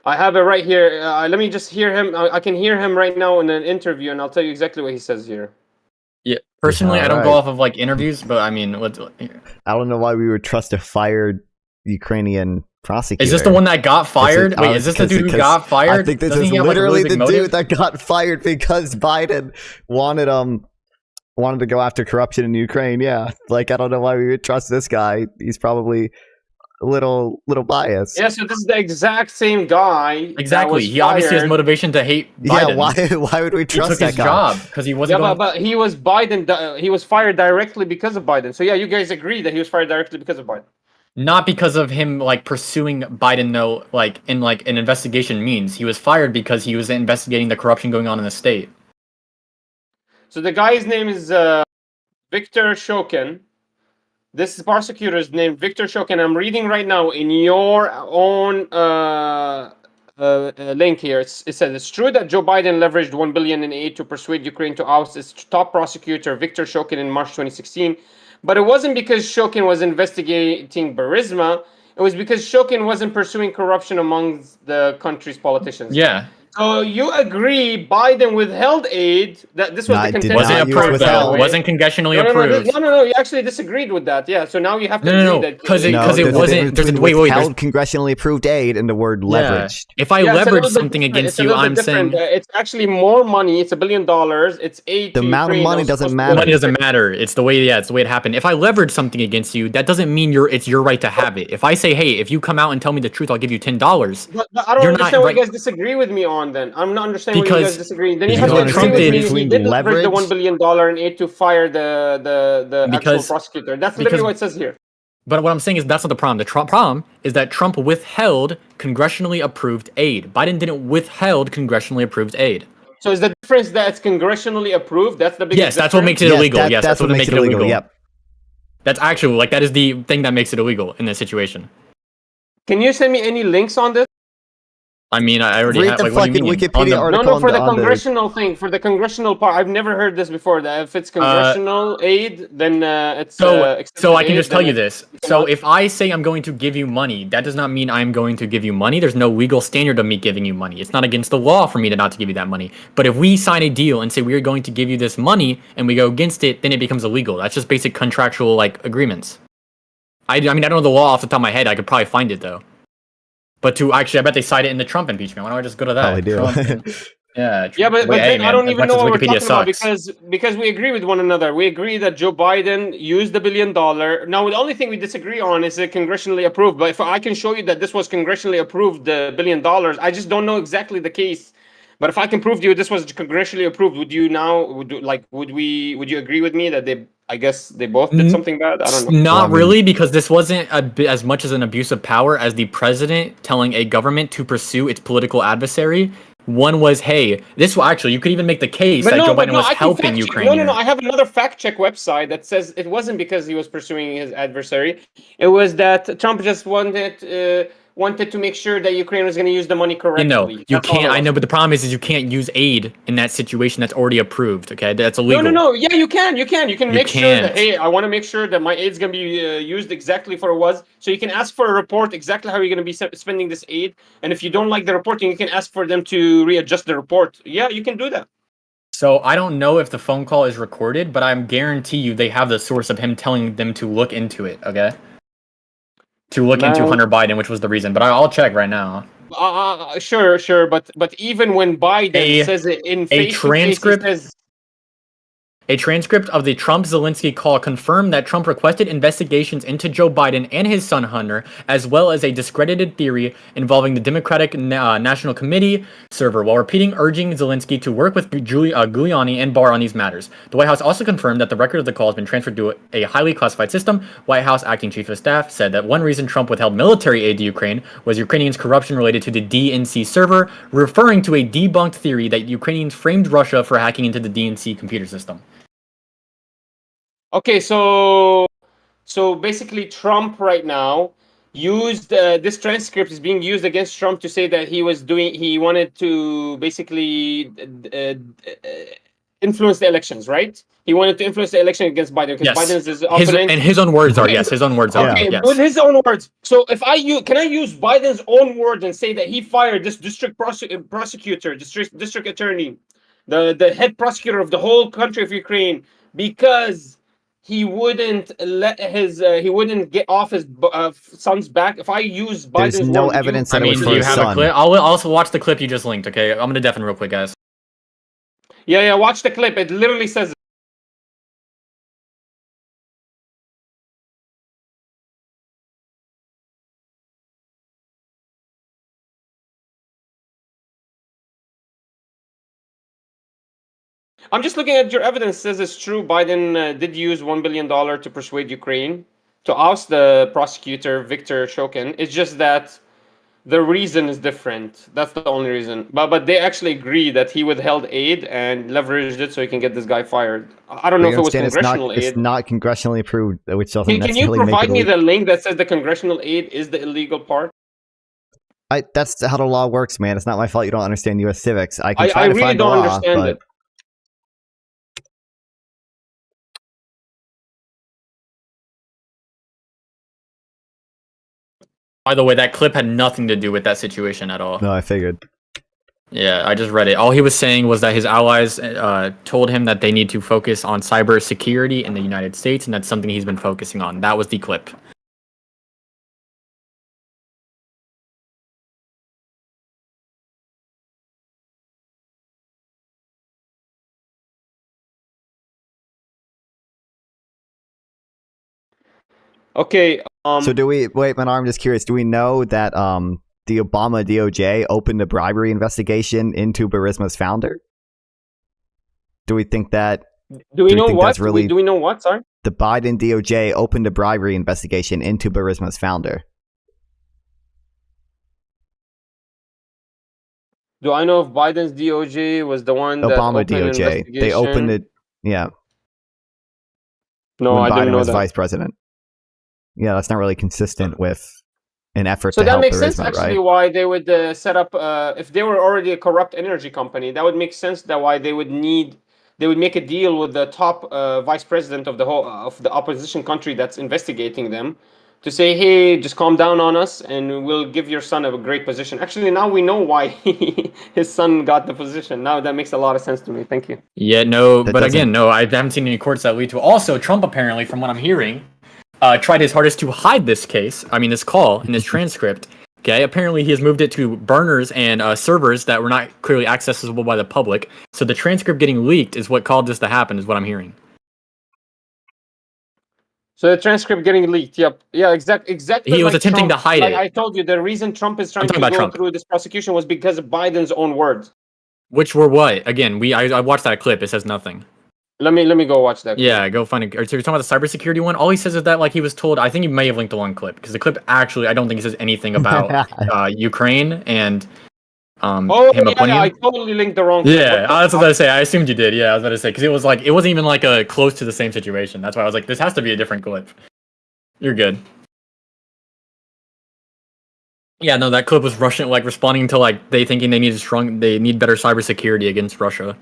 I have it right here. Let me just hear him. I can hear him right now in an interview, and I'll tell you exactly what he says here. Yeah, personally, I don't go off of like interviews, but I mean, I don't know why we would trust a fired Ukrainian prosecutor. Is this the one that got fired? Wait, is this the dude who got fired? I think this is literally the dude that got fired because Biden wanted to go after corruption in Ukraine. Yeah, like I don't know why we would trust this guy. He's probably little biased. Yeah, so this is the exact same guy. that Exactly. was He obviously has fired. motivation to hate Biden. Yeah, why would we He trust took that his guy? job because he Yeah, wasn't going. but he was Biden. He was fired directly because of Biden. So yeah, you guys agree that he was fired directly because of Biden. Not because of him like pursuing Biden, though. Like in like an investigation means he was fired because he was investigating the corruption going on in the state. So the guy's name is Victor Shokin. This prosecutor's name, Victor Shokin. I'm reading right now in your own link here. It says it's true that Joe Biden leveraged $1 billion in aid to persuade Ukraine to oust its top prosecutor, Victor Shokin, in March 2016. But it wasn't because Shokin was investigating Burisma. It was because Shokin wasn't pursuing corruption among the country's politicians. Yeah. So you agree Biden withheld aid? That this was No, the I did contention. not Wasn't use approved withheld. though. Wasn't congressionally No, approved. no. You actually disagreed with that. Yeah. So now you have to No, agree that because No, it there's a wasn't. difference There's a, between wait. There's, withheld congressionally approved aid and the word yeah. leveraged. If I it's a little leverage bit something different. against It's a you, little bit I'm different. saying It's actually more money. It's $1 billion. It's aid The to amount of Ukraine that money was doesn't supposed to matter. go money to doesn't matter. It's the way. Yeah, it's the way it happened. If I leverage something against you, that doesn't mean it's your right to have it. If I say, hey, if you come out and tell me the truth, I'll give you $10. But I don't You're not understand what right. you guys disagree with me on. Then I'm not understanding what you guys Because disagree. Then you You have don't to understand agree the with difference me. He between did leverage the leverage? $1 billion in aid to fire the actual Because- prosecutor. That's because- literally what it says here. But what I'm saying is that's not the problem. The problem is that Trump withheld congressionally approved aid. Biden didn't withheld congressionally approved aid. So is the difference that it's congressionally approved? That's the biggest Yes, that's what makes difference? it illegal. Yes, that's what makes it illegal. Yep. That's actually like that is the thing that makes it illegal in this situation. Can you send me any links on this? I mean, I already Read have. the Like, what do you fucking mean? Wikipedia No, article no, for the on congressional thing, for the congressional part. I've never heard this before. That if it's congressional aid, then it's So extended I can aid, just tell then you it this. So cannot- if I say I'm going to give you money, that does not mean I'm going to give you money. There's no legal standard of me giving you money. It's not against the law for me to not to give you that money. But if we sign a deal and say we are going to give you this money and we go against it, then it becomes illegal. That's just basic contractual like agreements. I mean, I don't know the law off the top of my head. I could probably find it though. But I bet they cite it in the Trump impeachment. Why don't I just go to that? Probably do. Trump, yeah. Yeah, but Wait, hey, then I man, don't even know Alexa's what we're Wikipedia talking about sucks. because we agree with one another. We agree that Joe Biden used the $1 billion. Now, the only thing we disagree on is it congressionally approved. But if I can show you that this was congressionally approved, the $1 billion, I just don't know exactly the case. But if I can prove to you this was congressionally approved, would you agree with me that I guess they both did something bad? I don't know. Not Well, I mean- really, because this wasn't as much as an abuse of power as the president telling a government to pursue its political adversary. One was, hey, actually, you could even make the case that Joe Biden was I can helping fact check. Ukraine. No. I have another fact check website that says it wasn't because he was pursuing his adversary. It was that Trump just wanted to make sure that Ukraine was going to use the money correctly. No, you That's all can't. it I was. know, but the problem is you can't use aid in that situation that's already approved. Okay, that's illegal. No. Yeah, you can. You can make sure that, can't. hey, I want to make sure that my aid's going to be used exactly for it was. So you can ask for a report exactly how you're going to be spending this aid. And if you don't like the reporting, you can ask for them to readjust the report. Yeah, you can do that. So I don't know if the phone call is recorded, but I guarantee you they have the source of him telling them to look into it. Okay. To look into Man. Hunter Biden, which was the reason. But I'll check right now. Sure. But even when Biden says it in face-to-face, transcript- he says, A transcript of the Trump-Zelensky call confirmed that Trump requested investigations into Joe Biden and his son Hunter, as well as a discredited theory involving the Democratic National Committee server, while urging Zelensky to work with Giuliani and Barr on these matters. The White House also confirmed that the record of the call has been transferred to a highly classified system. White House acting chief of staff said that one reason Trump withheld military aid to Ukraine was Ukrainians' corruption related to the DNC server, referring to a debunked theory that Ukrainians framed Russia for hacking into the DNC computer system. okay, so basically Trump right now used this transcript is being used against Trump to say that he wanted to basically influence the elections, right? He wanted to influence the election against Biden because Yes. Biden is his opponent. His own words are yes. His own words are Okay, yes. with his own words. So if can I use Biden's own words and say that he fired this district prosecutor, district attorney, the head prosecutor of the whole country of Ukraine, because he wouldn't get off his son's back. If I use Biden's There's no word, evidence I that it mean, was do for you his have son. a clip? I'll also watch the clip you just linked. Okay, I'm gonna deafen real quick, guys. Yeah, watch the clip. It literally says I'm just looking at your evidence. It says it's true. Biden did use $1 billion to persuade Ukraine to oust the prosecutor, Viktor Shokin. It's just that the reason is different. That's the only reason. But they actually agree that he withheld aid and leveraged it so he can get this guy fired. I don't But know you if it was understand congressional it's aid. not congressionally approved, which doesn't Can you necessarily make provide it me illegal. the link that says the congressional aid is the illegal part? That's how the law works, man. It's not my fault you don't understand U.S. civics. I can try I to really find the don't law, understand but it. By the way, that clip had nothing to do with that situation at all. no, I figured. Yeah, I just read it. All he was saying was that his allies told him that they need to focus on cyber security in the United States, and that's something he's been focusing on. That was the clip. Okay. So do we wait, Manar? I'm just curious. Do we know that the Obama DOJ opened a bribery investigation into Burisma's founder? Do we think that Do we do we know think what? that's really- Do we know what? Sorry. the Biden DOJ opened a bribery investigation into Burisma's founder? Do I know if Biden's DOJ was the one that Obama opened DOJ. investigation? They opened it. Yeah, No, when I Biden didn't know was that. vice president. Yeah, that's not really consistent with an effort So to that help makes sense Burisma, actually right? why they would set up if they were already a corrupt energy company, that would make sense that why they would make a deal with the top vice president of the opposition country that's investigating them to say, hey, just calm down on us and we'll give your son a great position. Actually, now we know why his son got the position. Now that makes a lot of sense to me. Thank you. Yeah, no, That but again, doesn't- no, I haven't seen any courts that lead to. Also, Trump apparently, from what I'm hearing, tried his hardest to hide this this call in his transcript. Okay, apparently he has moved it to burners and servers that were not clearly accessible by the public. So the transcript getting leaked is what caused this to happen, is what I'm hearing. So the transcript getting leaked. Yep. Yeah, exactly. He was like attempting Trump. to hide like it. I told you, the reason Trump is trying to talking about go Trump. through this prosecution was because of Biden's own words. Which were what? Again, I watched that clip. It says nothing. Let me go watch that. Yeah, go find it. So you're talking about the cybersecurity one? All he says is that like he was told. I think you may have linked the one clip because the clip actually I don't think he says anything about Ukraine and Oh him yeah, appointing I him. totally linked the wrong. Yeah, I was about to say. I assumed you did. Yeah, I was about to say because it was like it wasn't even like a close to the same situation. That's why I was like, this has to be a different clip. You're good. Yeah, no, that clip was Russian, like responding to like they thinking they need better cybersecurity against Russia.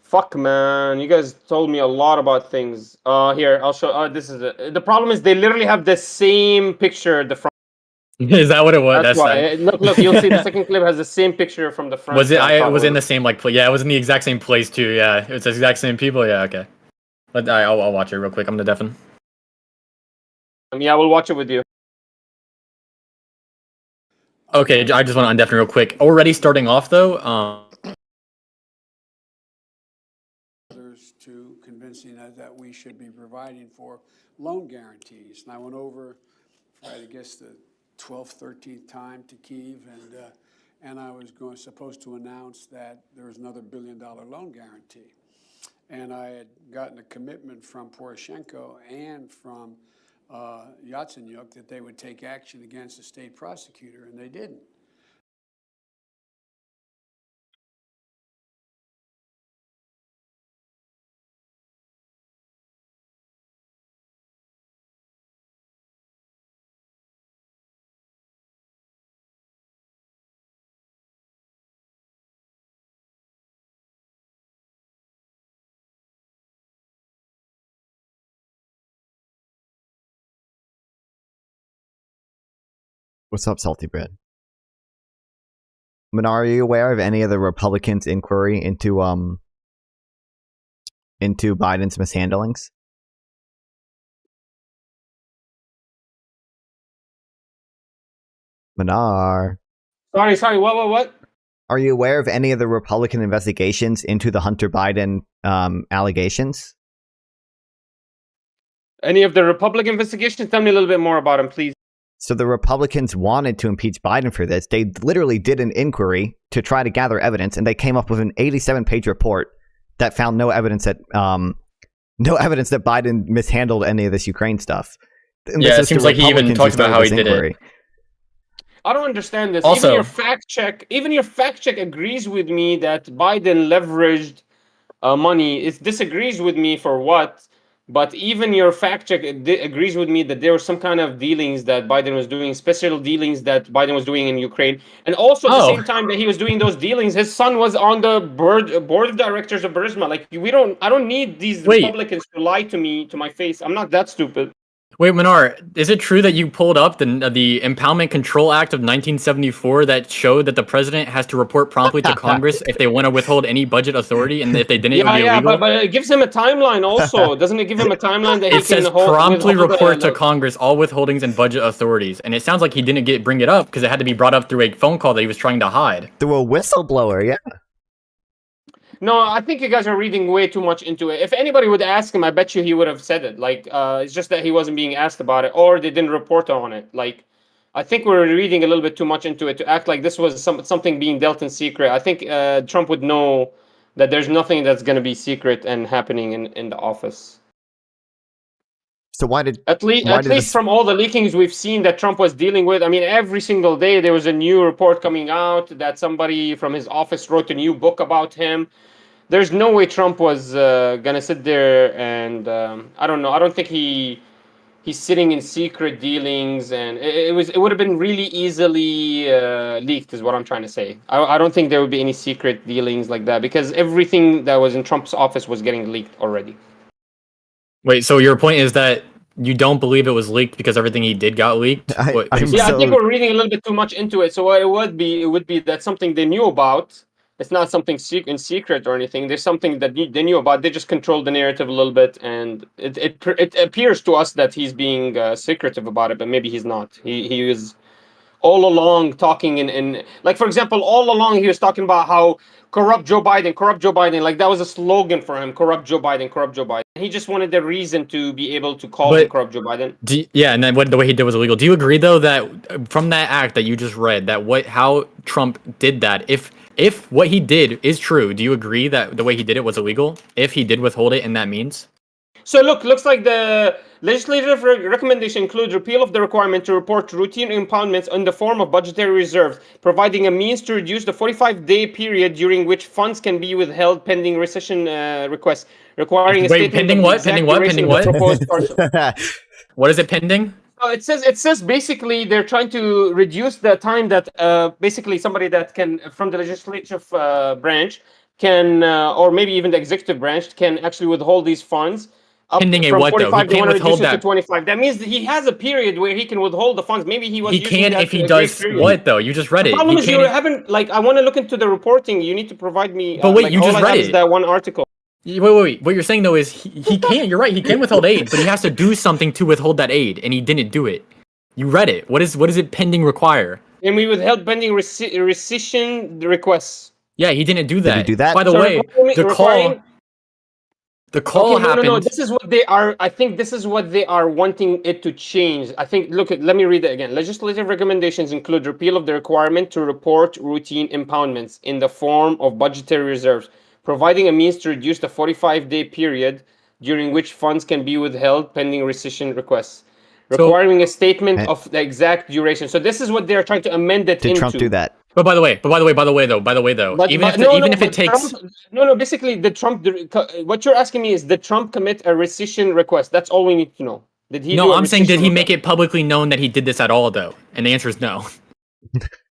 Fuck man, you guys told me a lot about things. Here I'll show. This is it. The problem is they literally have the same picture. The front. Is that what it was? That's why. Look, you'll see the second clip has the same picture from the front. Was it? I was in the same like place. Yeah, it was in the exact same place too. Yeah, it's the exact same people. Yeah, okay. But I'll watch it real quick. I'm gonna deafen. Yeah, we'll watch it with you. Okay, I just want to undeafen real quick. Already starting off though. To convincing us that we should be providing for loan guarantees. And I went over for, I guess, the 12th, 13th time to Kyiv, and I was supposed to announce that there was another $1 billion loan guarantee. And I had gotten a commitment from Poroshenko and from Yatsenyuk that they would take action against the state prosecutor, and they didn't. What's up, Salty Bread? Manar, are you aware of any of the Republicans' inquiry into Biden's mishandlings? Manar, Sorry. What? are you aware of any of the Republican investigations into the Hunter Biden allegations? Any of the Republican investigations? Tell me a little bit more about them, please. So the Republicans wanted to impeach Biden for this. They literally did an inquiry to try to gather evidence, and they came up with an 87-page report that found no evidence that Biden mishandled any of this Ukraine stuff. And Yeah, this it is seems the like he even Republicans talked who about started how he this did it. inquiry. I don't understand this. Also- Even your fact check agrees with me that Biden leveraged money. It disagrees with me for what, but even your fact check agrees with me that there were some kind of dealings that Biden was doing, special dealings that Biden was doing in Ukraine, and also at the same time that he was doing those dealings, his son was on the board of directors of Burisma. Like I don't need these Wait. Republicans to lie to me to my face. I'm not that stupid. Wait, Minar, is it true that you pulled up the Impoundment Control Act of 1974 that showed that the president has to report promptly to Congress if they want to withhold any budget authority, and if they didn't, it would be illegal? but it gives him a timeline also. Doesn't it give him a timeline that he It says can hold, promptly withhold report the- to Congress all withholdings and budget authorities, and it sounds like he didn't bring it up because it had to be brought up through a phone call that he was trying to hide. Through a whistleblower, yeah. No, I think you guys are reading way too much into it. If anybody would ask him, I bet you he would have said it. Like, it's just that he wasn't being asked about it, or they didn't report on it. Like, I think we're reading a little bit too much into it to act like this was something being dealt in secret. I think Trump would know that there's nothing that's going to be secret and happening in the office. So why did At least from all the leakings we've seen that Trump was dealing with, I mean, every single day there was a new report coming out that somebody from his office wrote a new book about him. There's no way Trump was gonna sit there and I don't know. I don't think he's sitting in secret dealings, and it would have been really easily leaked, is what I'm trying to say. I don't think there would be any secret dealings like that because everything that was in Trump's office was getting leaked already. Wait, so your point is that you don't believe it was leaked because everything he did got leaked? I I think we're reading a little bit too much into it. So what it would be that something they knew about. It's not something in secret or anything. There's something that they knew about. They just controlled the narrative a little bit, and it appears to us that he's being secretive about it, but maybe he's not. He was all along talking in like, for example, all along he was talking about how corrupt Joe Biden. Like, that was a slogan for him: corrupt Joe Biden. He just wanted the reason to be able to call him corrupt Joe Biden. And then the way he did was illegal. Do you agree though that from that act that you just read, that how Trump did that, if what he did is true, do you agree that the way he did it was illegal? If he did withhold it in that means? So looks like the legislative recommendation includes repeal of the requirement to report routine impoundments in the form of budgetary reserves, providing a means to reduce the 45-day period during which funds can be withheld pending rescission requests, requiring a statement pending of what? the exact Pending what? duration Pending of what? the proposed partial. What is it pending? It says basically they're trying to reduce the time that basically somebody that can from the legislative branch can or maybe even the executive branch can actually withhold these funds. Pending a from what, though? 45, He they can't want to withhold reduce it to that. 25. That means that he has a period where he can withhold the funds. Maybe he was. He using can that if he grace does period. what though? You just read The it. problem He is you can't. haven't I want to look into the reporting. You need to provide me. But wait, you all just I read have it. is that one article. Wait. What you're saying though is he can't. You're right. He can withhold aid, but he has to do something to withhold that aid, and he didn't do it. You read it. What is it pending require? And we withheld pending rescission requests. Yeah, he didn't do that. he do that? By the So way, the call happened. No. This is what they are. I think this is what they are wanting it to change. I think. Let me read it again. Legislative recommendations include repeal of the requirement to report routine impoundments in the form of budgetary reserves, providing a means to reduce the 45-day period during which funds can be withheld pending rescission requests, requiring a statement of the exact duration. So this is what they are trying to amend it Did into. Trump do that? But by the way, though, Basically, what you're asking me is, did Trump commit a rescission request? That's all we need to know. Did he? No, I'm saying, did he make it publicly known that he did this at all, though? And the answer is no.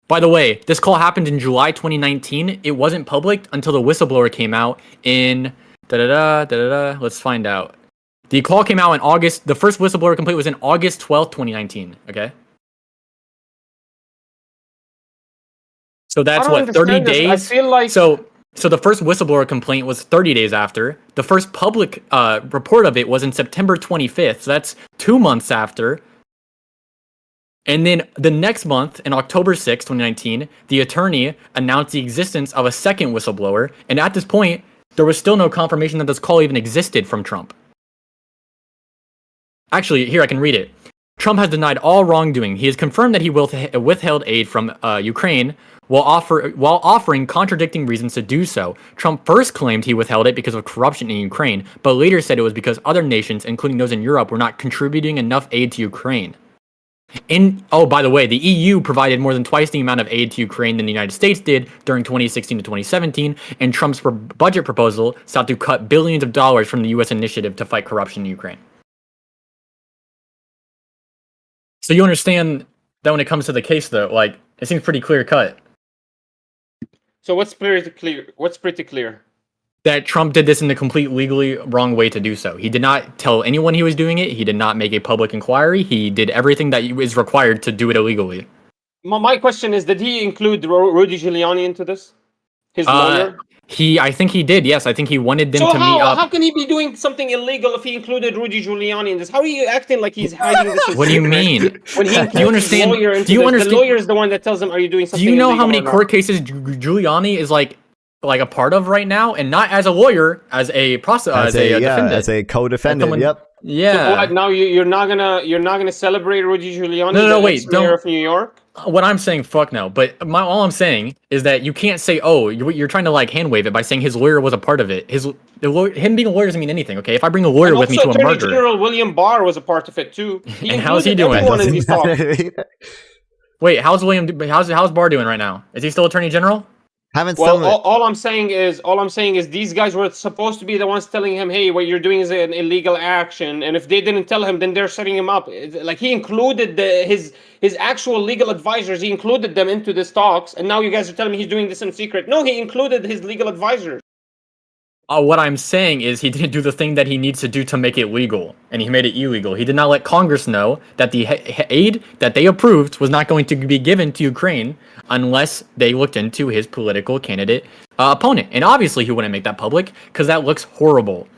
By the way, this call happened in July 2019. It wasn't public until the whistleblower came out in Let's find out. The call came out in August. The first whistleblower complaint was in August 12th, 2019. Okay. So that's what, 30 days? I feel like So the first whistleblower complaint was 30 days after. The first public report of it was in September 25th. So that's 2 months after. And then the next month, in October 6, 2019, the attorney announced the existence of a second whistleblower. And at this point, there was still no confirmation that this call even existed from Trump. Actually, here, I can read it. Trump has denied all wrongdoing. He has confirmed that he withheld aid from Ukraine while offering contradicting reasons to do so. Trump first claimed he withheld it because of corruption in Ukraine, but later said it was because other nations, including those in Europe, were not contributing enough aid to Ukraine. By the way, the EU provided more than twice the amount of aid to Ukraine than the United States did during 2016 to 2017, and Trump's budget proposal sought to cut billions of dollars from the U.S. initiative to fight corruption in Ukraine. So you understand that when it comes to the case, though, like, it seems pretty clear cut. So what's pretty clear? What's pretty clear? That Trump did this in the complete legally wrong way to do so. He did not tell anyone he was doing it. He did not make a public inquiry. He did everything that is required to do it illegally. My question is, did he include Rudy Giuliani into this? His lawyer? I think he did, yes. I think he wanted them So to meet up. how can he be doing something illegal if he included Rudy Giuliani in this? How are you acting like he's hiding this? What do you mean? When he Do you understand? The lawyer is the one that tells him, "Are you doing something?" Do you know how illegal many or not?" court cases Giuliani is like a part of right now, and not as a lawyer, as a defendant, as a co-defendant. someone- Yep. Yeah. So what, now you're not gonna celebrate Rudy Giuliani? No, the wait, ex-mayor don't- of New York. What I'm saying, fuck no. But all I'm saying is that you can't say, oh, you're trying to like hand wave it by saying his lawyer was a part of it. Him being a lawyer doesn't mean anything, okay? If I bring a lawyer And with me also to a Attorney murder, General William Barr was a part of it too. And how's he included doing? everyone in these talks. wait, how's Barr doing right now? Is he still Attorney General? Haven't Well, some all I'm saying is these guys were supposed to be the ones telling him, "Hey, what you're doing is an illegal action." And if they didn't tell him, then they're setting him up. Like he included his actual legal advisors. He included them into this talks, and now you guys are telling me he's doing this in secret. No, he included his legal advisors. What I'm saying is he didn't do the thing that he needs to do to make it legal, and he made it illegal. He did not let Congress know that the aid that they approved was not going to be given to Ukraine unless they looked into his political candidate opponent. And obviously he wouldn't make that public because that looks horrible.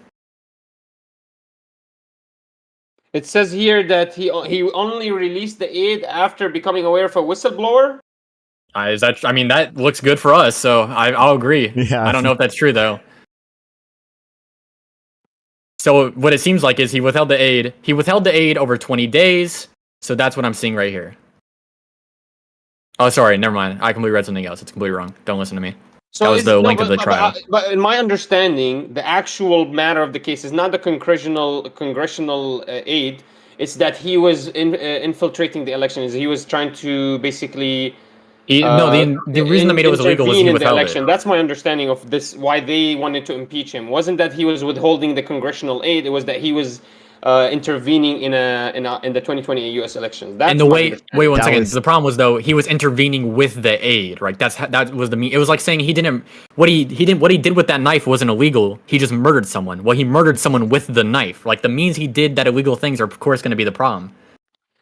It says here that he only released the aid after becoming aware of a whistleblower. That looks good for us, so I'll agree. Yeah. I don't know if that's true, though. So what it seems like is he withheld the aid. He withheld the aid over 20 days. So that's what I'm seeing right here. Oh, sorry. Never mind. I completely read something else. It's completely wrong. Don't listen to me. So That was the length of the trial. But in my understanding, the actual matter of the case is not the congressional aid. It's that he was infiltrating the elections. He was trying to basically. The reason that made it was illegal was he intervene in the withheld election. it. That's my understanding of this. Why they wanted to impeach him wasn't that he was withholding the congressional aid. It was that he was intervening in the 2020 U.S. elections. That's And the my way, understanding. wait one That second. was- The problem was though he was intervening with the aid, right? That was the it was like saying what he did with that knife wasn't illegal. He just murdered someone. Well, he murdered someone with the knife. Like the means he did that illegal things are of course going to be the problem.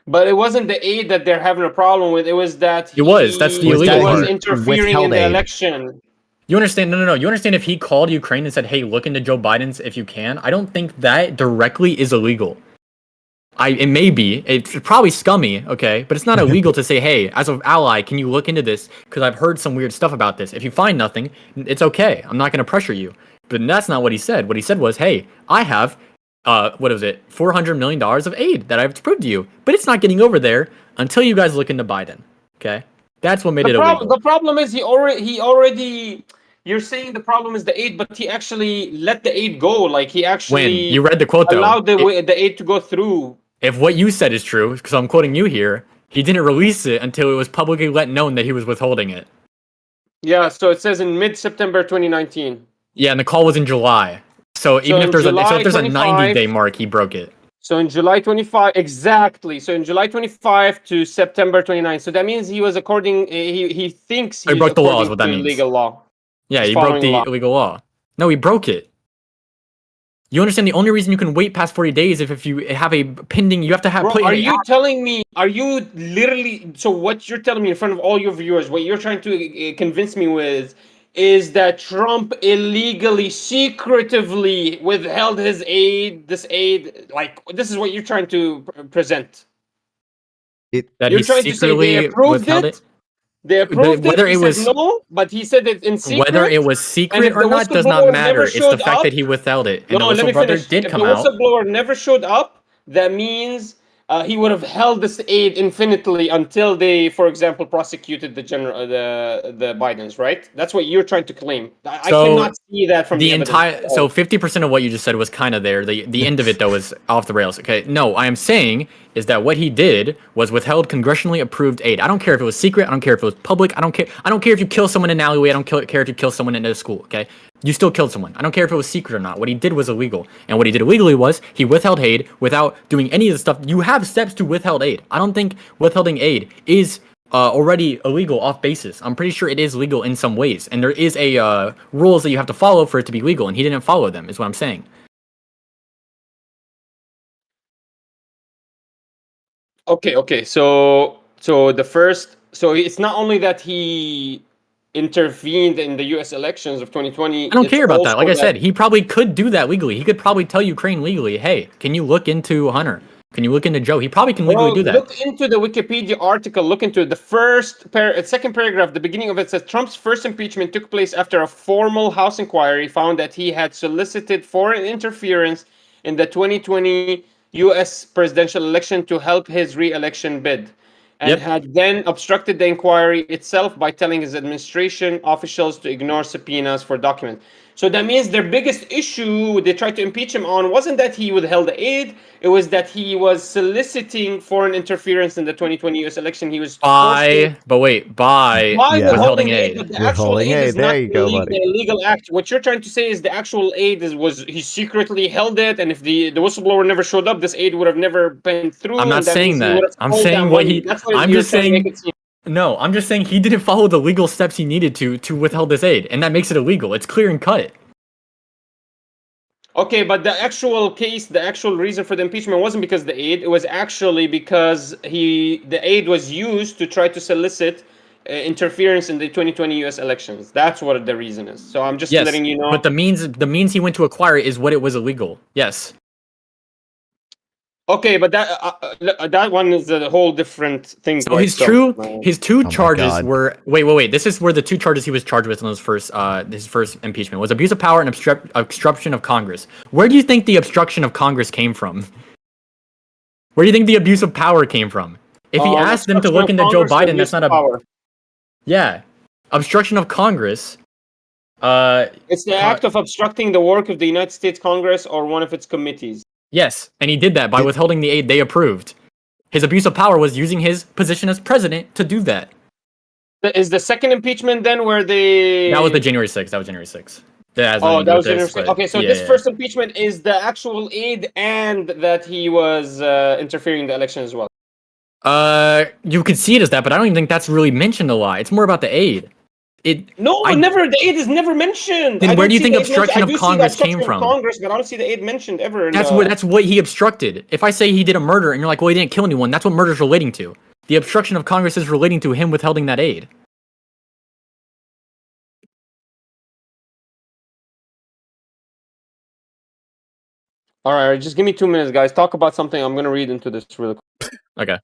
But it wasn't the aid that they're having a problem with. It was that It was. That's the he illegal was part. interfering in Withheld the aid. election. You understand? No. You understand if he called Ukraine and said, "Hey, look into Joe Biden's if you can." I don't think that directly is illegal. It may be. It's probably scummy, okay? But it's not illegal to say, "Hey, as an ally, can you look into this? Because I've heard some weird stuff about this." If you find nothing, it's okay. I'm not going to pressure you. But that's not what he said. What he said was, "Hey, I have, $400 million of aid that I've approved to you, but it's not getting over there until you guys look into Biden." Okay, that's what made it illegal. The problem is he already. You're saying the problem is the aid, but he actually let the aid go. Like he actually When you read the quote, though, allowed the aid to go through. if what you said is true, because I'm quoting you here, he didn't release it until it was publicly let known that he was withholding it. Yeah, so it says in mid-September 2019. Yeah, and the call was in July. So even if in there's a July 25 90-day mark, he broke it. So in July 25, exactly. So in July 25 to September 29. So that means he was he thinks He he's broke the law, is according what that to means. legal law. Yeah, He's he broke following the law. illegal law. No, he broke it. You understand the only reason you can wait past 40 days if you have a pending, you have to have Bro, put are in you telling me? Are you literally? So what you're telling me in front of all your viewers, what you're trying to convince me with, is that Trump illegally, secretively withheld his aid. This aid, like this is what you're trying to present. that You're he trying to say secretly they approved withheld it. They approved whether it. He it was- said no, but he said it in secret. Whether it was and secret if or the not does whistleblower not never matter. It's the showed fact up- that he withheld it. And No, the let me whistleblower finish. did If come the out. whistleblower never showed up, that means he would have held this aid infinitely until they, for example, prosecuted the Bidens, right? That's what you're trying to claim. I So, cannot see that from the evidence at all. 50% of what you just said was kind of there. The end of it though was off the rails. Okay, no, I am saying is that what he did was withheld congressionally approved aid. I don't care if it was secret. I don't care if it was public. I don't care. I don't care if you kill someone in an alleyway. I don't care if you kill someone in a school. Okay, you still killed someone. I don't care if it was secret or not. What he did was illegal, and what he did illegally was he withheld aid without doing any of the stuff. You have steps to withheld aid. I don't think withholding aid is already illegal off basis. I'm pretty sure it is legal in some ways, and there is a rules that you have to follow for it to be legal, and he didn't follow them. Is what I'm saying. Okay. So it's not only that he intervened in the U.S. elections of 2020. I don't it's care about that. also Like I said, he probably could do that legally. He could probably tell Ukraine legally, "Hey, can you look into Hunter? Can you look into Joe?" He probably can legally do that. Look into the Wikipedia article. Look into the second paragraph. The beginning of it says Trump's first impeachment took place after a formal House inquiry found that he had solicited foreign interference in the 2020 U.S. presidential election to help his re-election bid, and had then obstructed the inquiry itself by telling his administration officials to ignore subpoenas for documents. So that means their biggest issue they tried to impeach him on wasn't that he withheld the aid, it was that he was soliciting foreign interference in the 2020 US election. He was by withholding aid. but the actual Withholding aid is aid, not there you go, buddy. the illegal act. What you're trying to say is the actual aid was he secretly held it, and if the whistleblower never showed up, this aid would have never been through. I'm not and that saying means he would that. have I'm stole saying that what money. he. That's what I'm you're just trying to make saying. it seem. No, I'm just saying he didn't follow the legal steps he needed to withhold this aid, and that makes it illegal. It's clear and cut. Okay, but the actual case, the actual reason for the impeachment wasn't because the aid. It was actually because the aid was used to try to solicit interference in the 2020 U.S. elections. That's what the reason is. So I'm just Yes, letting you know. but the means he went to acquire is what it was illegal. Yes. Okay, but that one is a whole different thing. So his two charges God. were wait. This is where the two charges he was charged with in his first impeachment was abuse of power and obstruction of Congress. Where do you think the obstruction of Congress came from? Where do you think the abuse of power came from? If he asked them to look into Joe Biden, that's not a power. Yeah, obstruction of Congress. It's the act of obstructing the work of the United States Congress or one of its committees. Yes, and he did that by withholding the aid they approved. His abuse of power was using his position as president to do that. Is the second impeachment then where they... That was the January 6th. That was January 6th. That was January 6th. Okay, so this first impeachment is the actual aid and that he was interfering in the election as well. You could see it as that, but I don't even think that's really mentioned a lot. It's more about the aid. Never. The aid is never mentioned. Then where do you think obstruction of Congress came from? Congress, but I don't see the aid mentioned ever. That's what he obstructed. If I say he did a murder and you're like, well, he didn't kill anyone, that's what murder is relating to. The obstruction of Congress is relating to him withholding that aid. All right, just give me 2 minutes, guys. Talk about something. I'm gonna read into this really quick. Okay.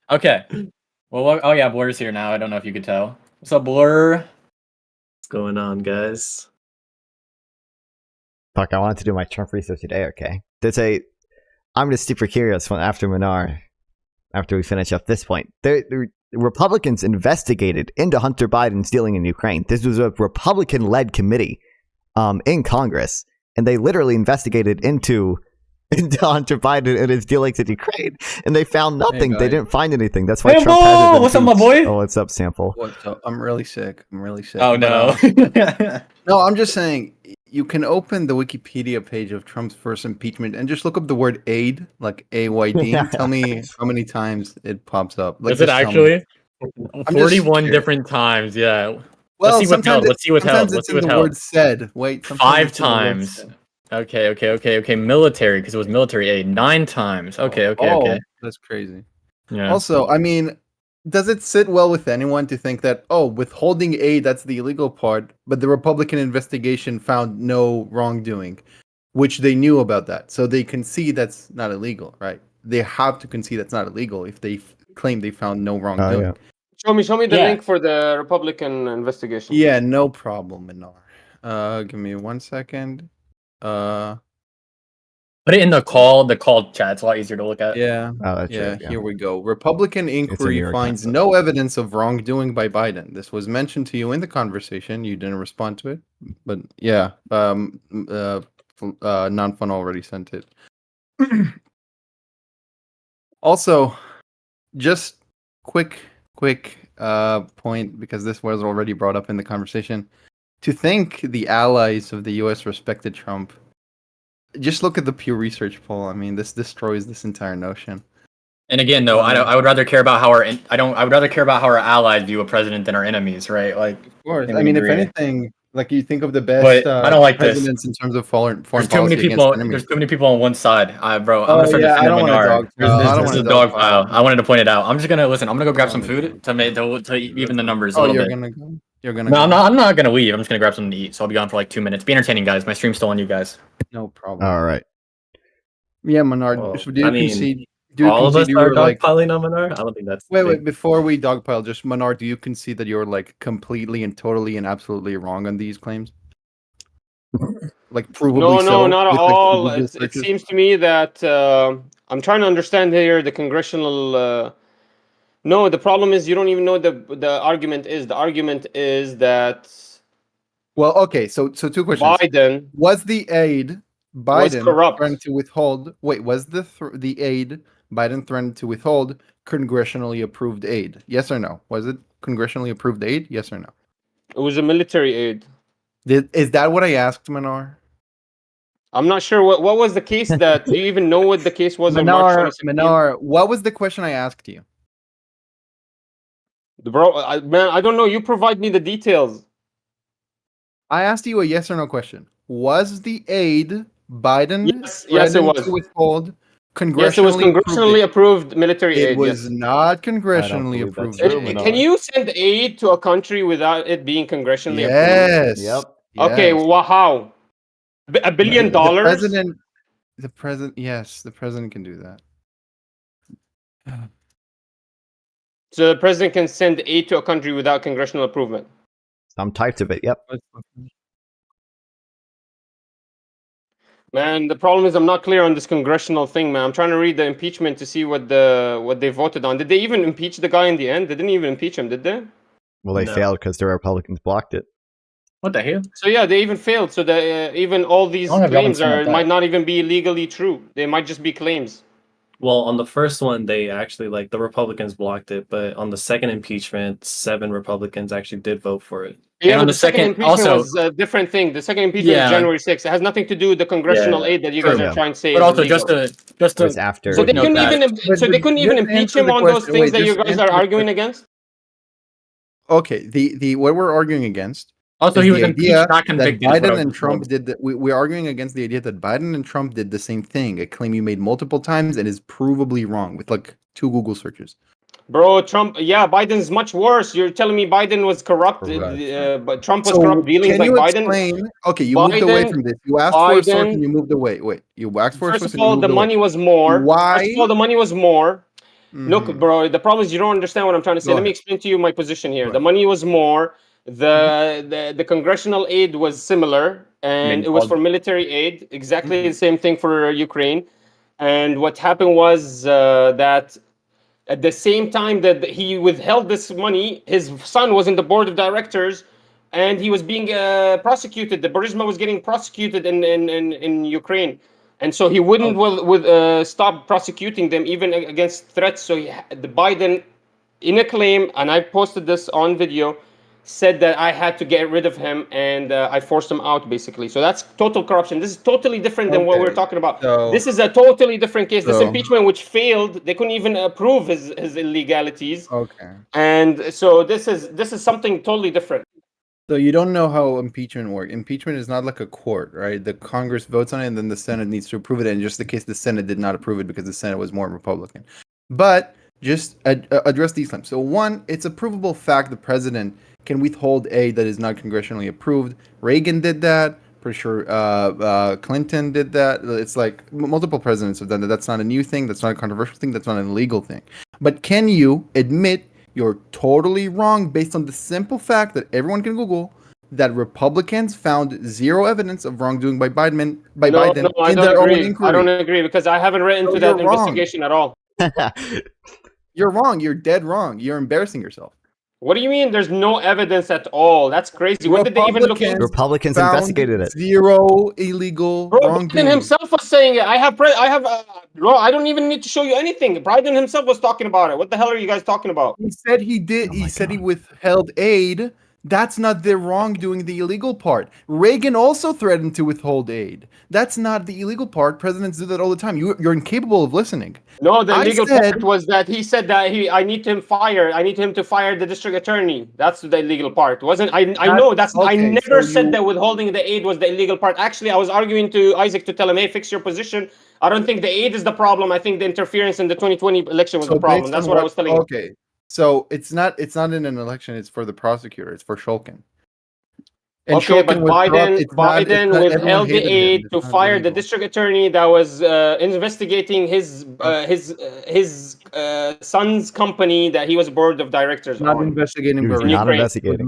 Okay. Well, oh yeah, Blur's here now. I don't know if you could tell. What's up, Blur? What's going on, guys? Fuck, I wanted to do my Trump research today, okay? I'm just super curious when after we finish up this point. The Republicans investigated into Hunter Biden stealing in Ukraine. This was a Republican-led committee in Congress, and they literally investigated into Hunter Biden and his dealings in Ukraine, and they found nothing. They didn't find anything. That's why Trump hasn't been what's up, my boy? Oh, what's up, Sample? What's up? I'm really sick. Oh no. No, I'm just saying you can open the Wikipedia page of Trump's first impeachment and just look up the word aid, like AYD. Tell me how many times it pops up. Like, Is it actually? 41 just different times, yeah. Well, Let's see withheld. Let's see withheld. Sometimes Let's it's see in the withheld. word said. Wait, 5 times. Okay. Military, because it was military aid. 9 times. Okay. That's crazy. Yeah. Also, I mean, does it sit well with anyone to think that, withholding aid, that's the illegal part, but the Republican investigation found no wrongdoing, which they knew about that. So they concede that's not illegal, right? They have to concede that's not illegal if they claim they found no wrongdoing. yeah. Show me the link for the Republican investigation. Yeah, no problem, Minar. Give me 1 second. Put it in the call chat. It's a lot easier to look at. Yeah. Oh, that's Yeah, true. here we go. Republican New inquiry York finds Times. no evidence of wrongdoing by Biden. This was mentioned to you in the conversation. You didn't respond to it, but yeah, non-fun already sent it. Also, just quick point, because this was already brought up in the conversation. To think the allies of the U.S. respected Trump, just look at the Pew Research poll. I mean, this destroys this entire notion. And again, though, I would rather care about how I would rather care about how our allies view a president than our enemies, right? Like, Of course. think I we mean, if agree. anything, like you think of the best But I don't like this. presidents in terms of foreign There's too many policy against people. enemies. There's too many people on one side, bro. I'm Oh gonna start yeah, I defending don't want to Menard. dogpile. I don't This want is to a dog pile. dogpile. I wanted to point it out. I'm just gonna listen. I'm gonna go grab some I wanna food to even the numbers a Oh, little you're bit. gonna go. You're gonna No, go. I'm not gonna leave. I'm just gonna grab something to eat. So I'll be gone for like 2 minutes. Be entertaining, guys. My stream's still on you guys. No problem. All right. Yeah, Menard. Well, So do you I mean, concede? Do you all of us concede you are were like? dogpiling on Menard. I don't think that's Wait, big. wait. Before we dogpile, just Menard, do you concede that you're like completely and totally and absolutely wrong on these claims? Like provably No, so? not at with, like, all. Google It searches? seems to me that I'm trying to understand here the congressional. No, the problem is you don't even know the argument is. The argument is that Well, okay. So two questions. Biden Was the aid was Biden corrupt. threatened to withhold? Wait, was the aid Biden threatened to withhold congressionally approved aid? Yes or no? Was it congressionally approved aid? Yes or no? It was a military aid. Is that what I asked, Manar? I'm not sure what was the case that. Do you even know what the case was on March 2016? Manar, what was the question I asked you? Bro, man, I don't know. You provide me the details. I asked you a yes or no question. Was the aid Biden Yes, it threatened was. to withhold congressionally Yes, it was congressionally approved approved military aid? It aid. was Yes. not congressionally believe that's approved true, aid. Can you send aid to a country without it being congressionally approved? Yes. Yep. Okay, Yes. well, how? $1 billion? The president, yes, the president can do that. So the president can send aid to a country without congressional approval. Some types of it. Yep. Man, the problem is I'm not clear on this congressional thing, man. I'm trying to read the impeachment to see what they voted on. Did they even impeach the guy in the end? They didn't even impeach him, did they? Well, they No. failed because the Republicans blocked it. What the hell? So yeah, they even failed. So that even all these I don't have claims Robinson like that. might not even be legally true. They might just be claims. Well, on the first one, they actually like the Republicans blocked it, but on the second impeachment, 7 Republicans actually did vote for it. Yeah, on but the second- impeachment also- was a different thing. The second impeachment Yeah. was January 6th. It has nothing to do with the congressional Yeah, aid that you true. guys Yeah. are trying to say. But is also, illegal. It was after. So they Note couldn't that. even. But- So they but couldn't even just impeach answer him the on those question. things Wait, that you just guys answer are the arguing question. against. Okay, the what we're arguing against Also, is he was the impeached, idea not that convicted. is what I Biden was and Trump told. did that. We're arguing against the idea that Biden and Trump did the same thing, a claim you made multiple times and is provably wrong with like 2 Google searches. Bro, Trump. Yeah, Biden's much worse. You're telling me Biden was corrupt, Correct. but Trump was corrupt dealings can like you Biden. explain? Okay, you moved away Biden- from this. You asked for a source Biden- and you moved away. Wait, you asked for a First source of and you all, moved the away. money was more. Why? First of all, the money was more. Look, Mhm. bro, the problem is you don't understand what I'm trying to say. Go Let me ahead. explain to you my position here. Go The ahead. money was more. The congressional aid was similar, and it was for military aid. Exactly the same thing for Ukraine. And what happened was that at the same time that he withheld this money, his son was in the board of directors, and he was being prosecuted. The Burisma was getting prosecuted in Ukraine, and so he wouldn't stop prosecuting them even against threats. So the Biden, in a claim, and I posted this on video, said that I had to get rid of him and I forced him out, basically. So that's total corruption. This is totally different than what we're Okay, talking about. so- This is a totally different case. This so- impeachment, which failed, they couldn't even approve his illegalities. Okay. And so this is something totally different. So you don't know how impeachment works. Impeachment is not like a court, right? The Congress votes on it and then the Senate needs to approve it. And just the case the Senate did not approve it because the Senate was more Republican. But just address these claims. So one, it's a provable fact the president can withhold aid that is not congressionally approved. Reagan did that. Pretty sure Clinton did that. It's like multiple presidents have done that. That's not a new thing. That's not a controversial thing. That's not an illegal thing. But can you admit you're totally wrong based on the simple fact that everyone can Google that Republicans found zero evidence of wrongdoing by Biden No, I in don't their own agree. I don't inquiry. agree because I haven't read So into you're that wrong. investigation at all. You're wrong. You're dead wrong. You're embarrassing yourself. What do you mean? There's no evidence at all? That's crazy. What did they even look into? Republicans found investigated it. zero illegal Bro, Biden wrongdoing. himself was saying it. I have, bro. I don't even need to show you anything. Biden himself was talking about it. What the hell are you guys talking about? He said he did. Oh He my said he God. withheld aid. That's not the wrongdoing, the illegal part. Reagan also threatened to withhold aid. That's not the illegal part. Presidents do that all the time. You're incapable of listening. No, the I illegal said- part was that he said that I need him fired. I need him to fire the district attorney. That's the illegal part. Wasn't I know that's I okay, never so said you- that withholding the aid was the illegal part. Actually, I was arguing to Isaac to tell him, hey, fix your position. I don't think the aid is the problem. I think the interference in the 2020 election was So the problem. based That's on what I was telling him. Okay, so it's not in an election. It's for the prosecutor. It's for Shulkin. And Okay, but Shulkin was corrupt. Biden Everyone withheld the hated him. aid It's to not fire the illegal. district attorney that was investigating his son's company that he was board of directors Not on. investigating He was Burisma. not Ukraine. investigating.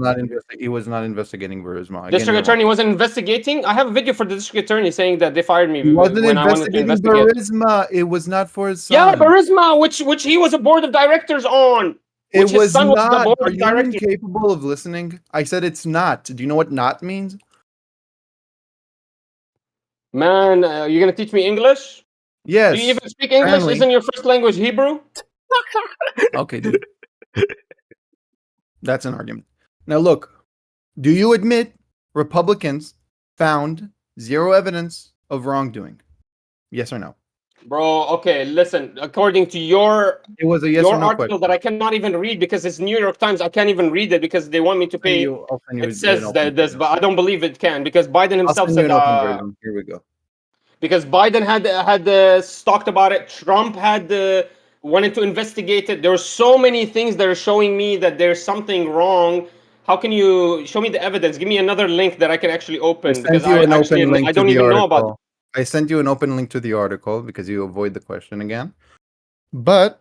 He was not investigating Burisma. Again, District you're wrong. attorney wasn't investigating. I have a video for the district attorney saying that they fired me He wasn't when I wanted to investigating investigate. Burisma. It was not for his son. Yeah, Burisma, which he was a board of directors on. It Which his was son was the not. board Are of you directors. incapable of listening? I said it's not. Do you know what not means? Man, you're gonna teach me English? Yes. Do you even speak English? apparently. Isn't your first language Hebrew? Okay, dude. That's an argument. Now look, do you admit Republicans found zero evidence of wrongdoing? Yes or no? Bro, okay, listen. According to your It was a yes your or no article question. that I cannot even read because it's New York Times, I can't even read it because they want me to pay. I'll send you It an says open that this, version. but I don't believe it can because Biden I'll himself send you said an open version. Here we go. because Biden had talked about it. Trump had wanted to investigate it. There were so many things that are showing me that there's something wrong. How can you show me the evidence? Give me another link that I can actually I open because sent you an open link I to don't the even know about. article. I sent you an open link to the article because you avoid the question again. But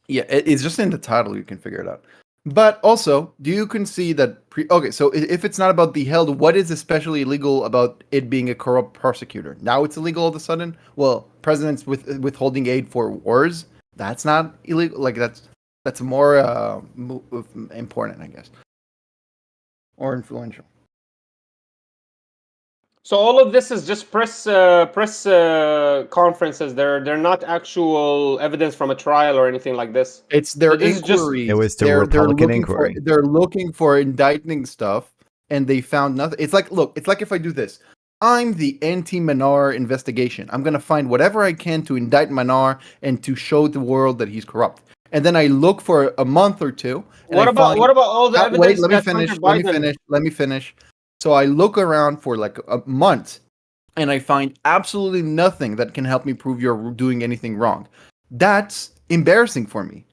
yeah, it's just in the title. You can figure it out. But also, do you concede that? Okay, so if it's not about the held, what is especially illegal about it being a corrupt prosecutor? Now it's illegal all of a sudden. Well, presidents withholding aid for wars, that's not illegal. Like that's more important, I guess, or influential. So all of this is just press conferences. They're not actual evidence from a trial or anything like this. It's their So this is just- inquiries. It was the they're Republican looking inquiry. they're looking for indicting stuff, and they found nothing. It's like, look, it's like if I do this. I'm the anti-Manar investigation. I'm gonna find whatever I can to indict Manar and to show the world that he's corrupt. And then I look for a month or two. And What I about find, what about all the evidence wait, let me that finish. Hunter Let me Biden- finish. Let me finish. So I look around for like a month, and I find absolutely nothing that can help me prove you're doing anything wrong. That's embarrassing for me,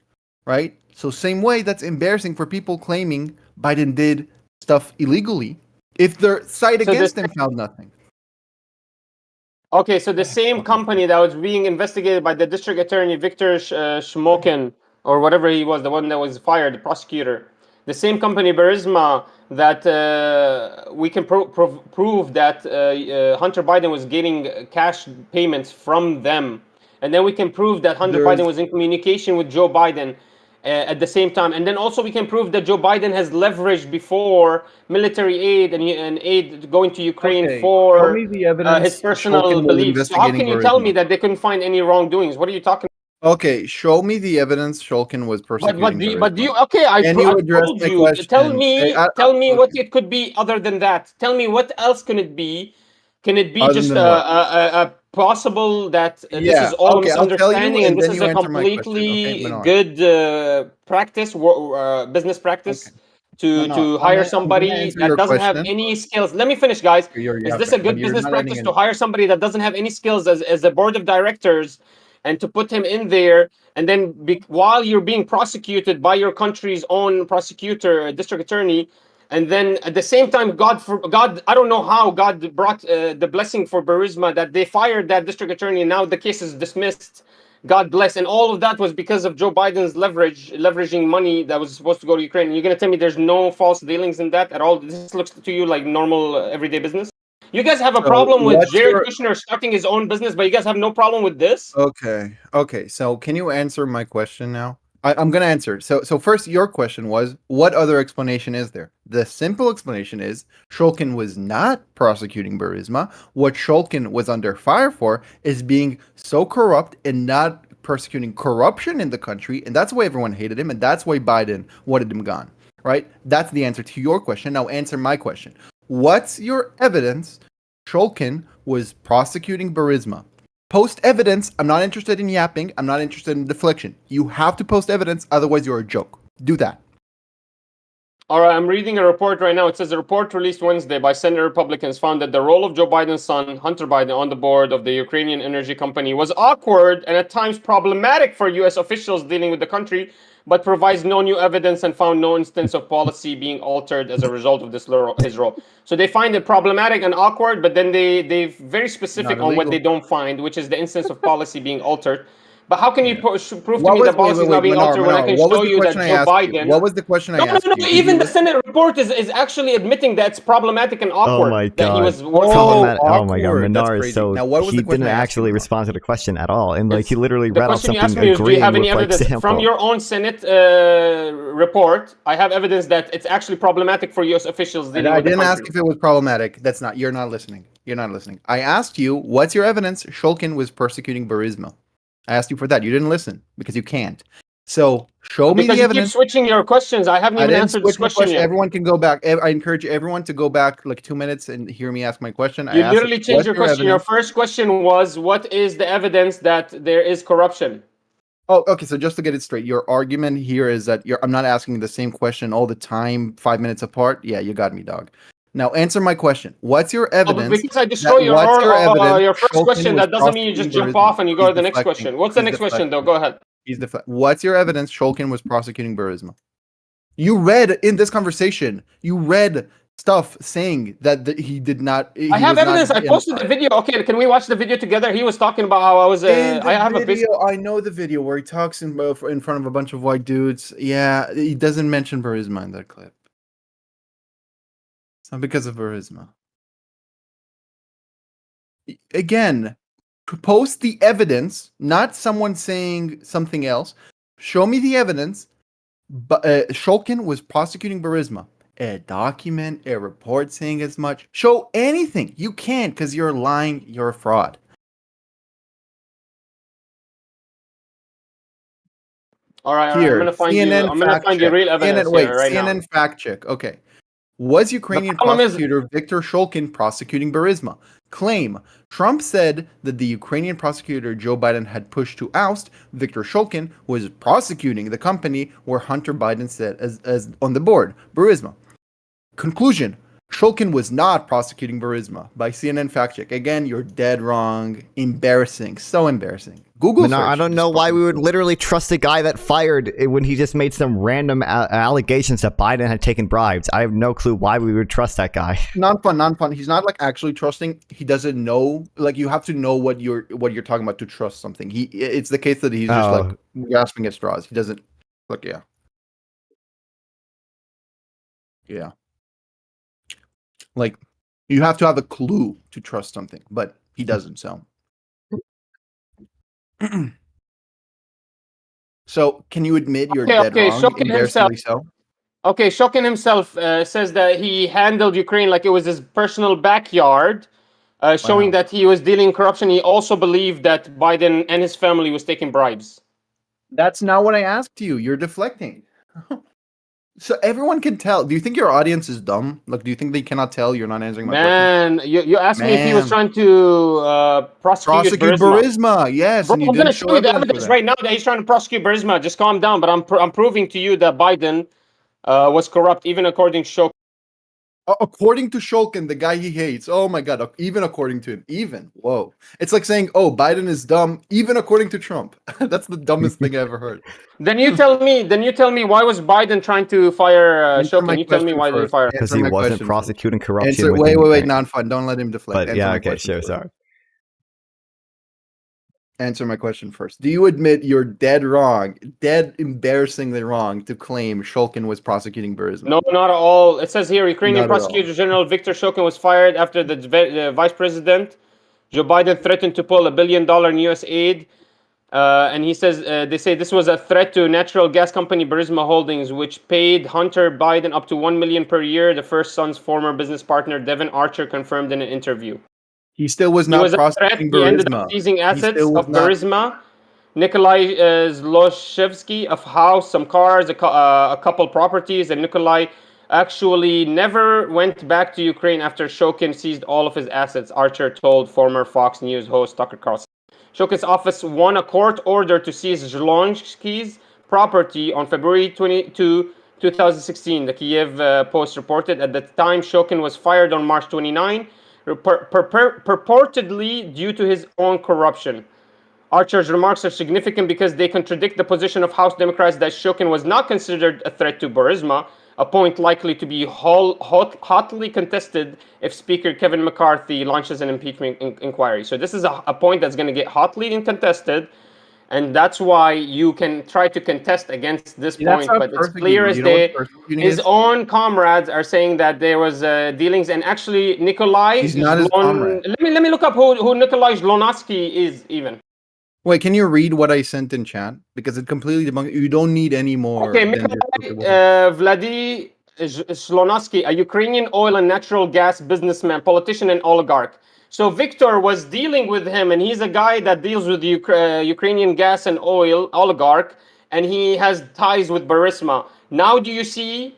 right? So same way, that's embarrassing for people claiming Biden did stuff illegally if their side So against this- him found nothing. Okay, so the same company that was being investigated by the district attorney Victor Shmokin or whatever he was, the one that was fired, the prosecutor. The same company Burisma that we can prove that Hunter Biden was getting cash payments from them, and then we can prove that Hunter There's- Biden was in communication with Joe Biden at the same time, and then also we can prove that Joe Biden has leveraged before military aid and aid going to Ukraine Okay, for show me the evidence his personal Shulkin was beliefs. So how investigating can you tell Burisma. me that they couldn't find any wrongdoings? What are you talking? Okay, show me the evidence Shulkin was persecuting But do you? Burisma. Okay, Can you I address told my you. question? Tell me, Okay. what it could be other than that. Tell me what else can it be? Can it be Other just than what? a possible that this Yeah, is all okay, I'll tell you, misunderstanding and and this then is you a answer my question, okay, completely Manar? good practice, business practice Okay. to Manar, hire I'm gonna somebody answer that your doesn't have question. any skills. Let me finish, guys. Is this a but good you're business not adding practice to any. hire somebody that doesn't have any skills as a board of directors and to put him in there and then while you're being prosecuted by your country's own prosecutor, district attorney, and then at the same time, God, I don't know how God brought the blessing for Burisma that they fired that district attorney and now the case is dismissed God bless. And all of that was because of Joe Biden's leveraging money that was supposed to go to Ukraine. And you're going to tell me there's no false dealings in that at all? This looks to you like normal everyday business? You guys have a So problem with what's Jared your Kushner starting his own business, but you guys have no problem with this? okay? So can you answer my question now? I'm gonna answer. So first, your question was, what other explanation is there? The simple explanation is Shulkin was not prosecuting Burisma. What Shulkin was under fire for is being so corrupt and not persecuting corruption in the country, and that's why everyone hated him, and that's why Biden wanted him gone. Right? That's the answer to your question. Now answer my question. What's your evidence Shulkin was prosecuting Burisma? Post evidence. I'm not interested in yapping. I'm not interested in deflection. You have to post evidence, otherwise you're a joke. Do that. All right, I'm reading a report right now. It says a report released Wednesday by Senate Republicans found that the role of Joe Biden's son, Hunter Biden, on the board of the Ukrainian energy company was awkward and at times problematic for U.S. officials dealing with the country, but provides no new evidence and found no instance of policy being altered as a result of his role. So they find it problematic and awkward, but then they're very specific Not on what they illegal. don't find, which is the instance of policy being altered. But how can you Yeah. prove to What me was that policy is not being Manar, altered when I Manar, can what was show the you that question I Joe asked you? Biden? What was the question I No, no, asked no. you? Did you Even the listen? Senate report is actually admitting that it's problematic and Oh awkward my that he god. was working. Problematic. Oh my god. Awkward. That's Menard is crazy. so Now, what was he the question didn't I asked you, actually Manar? respond to the question at all. And like It's he literally the read off question you something asked me is, do you agreeing have with any like evidence from sample. your own Senate report? I have evidence that it's actually problematic for U.S. officials dealing I with the didn't ask country. if it was problematic. That's not. You're not listening. You're not listening. I asked you, what's your evidence Shulkin was persecuting Burisma? I asked you for that. You didn't listen because you can't. So show me Because the you keep evidence. switching your questions. I haven't I even didn't answered this switch my question question. yet. Everyone can go back. I encourage everyone to go back like 2 minutes and hear me ask my question. I You asked, literally changed what's your your question. Your evidence? first question was, what is the evidence that there is corruption? Oh, okay. So just to get it straight, your argument here is that I'm not asking the same question all the time, 5 minutes apart. Yeah, you got me, dog. Now answer my question. What's your Oh, but evidence because I destroy what's your evidence your first Shulkin question, was that doesn't mean you just prosecuting jump Burisma? off and you go He's to the next deflecting. question. What's the He's next question, though? deflecting. Go ahead. What's your evidence Shulkin was prosecuting Burisma? You read in this conversation, you read stuff saying that he did not, I he have was not evidence. I posted the video. Okay, can we watch the video together? He was talking about how I was. in I the have a business. video. I know the video where he talks in front of a bunch of white dudes. Yeah, he doesn't mention Burisma in that clip. It's not because of Burisma. Again, post the evidence, not someone saying something else. Show me the evidence. But Shulkin was prosecuting Burisma. A document, a report saying as much. Show anything. You can't because you're lying. You're a fraud. All right, I'm Here, gonna find you. CNN I'm gonna fact find you check. real evidence here right now. CNN fact check. Okay. Was The Ukrainian problem is, prosecutor Viktor Shulkin prosecuting Burisma? Claim. Trump said that the Ukrainian prosecutor Joe Biden had pushed to oust Viktor Shulkin was prosecuting the company where Hunter Biden said as on the board, Burisma. Conclusion. Shulkin was not prosecuting Burisma by CNN fact check. Again, you're dead wrong. Embarrassing. So embarrassing. Google Menard, search. I don't this know why fucking we would thing. literally trust a guy that fired when he just made some random allegations that Biden had taken bribes. I have no clue why we would trust that guy. Non-fun. He's not like actually trusting. He doesn't know. Like you have to know what you're talking about to trust something. It's the case that he's just like grasping at straws. He doesn't. Look, yeah. Yeah. Like you have to have a clue to trust something, but he doesn't. So, so can you admit you're dead okay. wrong? Shokin himself. Embarrassingly so. Okay, Shokin himself says that he handled Ukraine like it was his personal backyard, showing Wow. that he was dealing corruption. He also believed that Biden and his family was taking bribes. That's not what I asked you. You're deflecting. So everyone can tell. Do you think your audience is dumb? Like, do you think they cannot tell you're not answering my question? Man, you asked me if he was Man. trying to prosecute Prosecute Burisma. Burisma, yes, Bro, and you I'm gonna didn't show show you the evidence for evidence that. right now that he's trying to prosecute Burisma. Just calm down. But I'm proving to you that Biden was corrupt, even according to Shokin. According to Shulkin, the guy he hates. Oh my god, even according to him. Even. Whoa. It's like saying, oh, Biden is dumb, even according to Trump. That's the dumbest thing I ever heard. Then you tell me why was Biden trying to fire Answer my Shokin? You tell me question why did he first. fire? Because Answer he my wasn't question first. prosecuting corruption Answer. within Wait, Ukraine. non-fun. Don't let him deflect. But Answer yeah, my okay, question sure, first. sorry. answer my question first. Do you admit you're dead wrong, dead embarrassingly wrong to claim Shulkin was prosecuting Burisma? No, not at all. It says here, Ukrainian Not at all. Prosecutor General Viktor Shokin was fired after the Vice President Joe Biden threatened to pull $1 billion in U.S. aid. And he says, they say this was a threat to natural gas company Burisma Holdings, which paid Hunter Biden up to $1 million per year. The first son's former business partner, Devin Archer, confirmed in an interview. He still was He not was a threat. prosecuting He ended up Burisma. seizing assets still was of not- Burisma. Nikolai Zloshevsky, of house, some cars, a couple properties, and Nikolai actually never went back to Ukraine after Shokin seized all of his assets, Archer told former Fox News host Tucker Carlson. Shokin's office won a court order to seize Zhlonsky's property on February 22, 2016. The Kiev Post reported at the time Shokin was fired on March 29, purportedly due to his own corruption. Archer's remarks are significant because they contradict the position of House Democrats that Shokin was not considered a threat to Burisma, a point likely to be hotly contested if Speaker Kevin McCarthy launches an impeachment inquiry. So this is a point that's going to get hotly contested, and that's why you can try to contest against this point, but it's clear as day. His own comrades are saying that there was dealings, and actually Nikolai He's not his comrade. Let me look up who Nikolai Zlonatsky is even. Wait, can you read what I sent in chat? Because it completely debunked. You don't need any more. Okay, Vladi Zlonatsky, a Ukrainian oil and natural gas businessman, politician, and oligarch. So Victor was dealing with him, and he's a guy that deals with Ukrainian gas and oil oligarch, and he has ties with Burisma. Now, do you see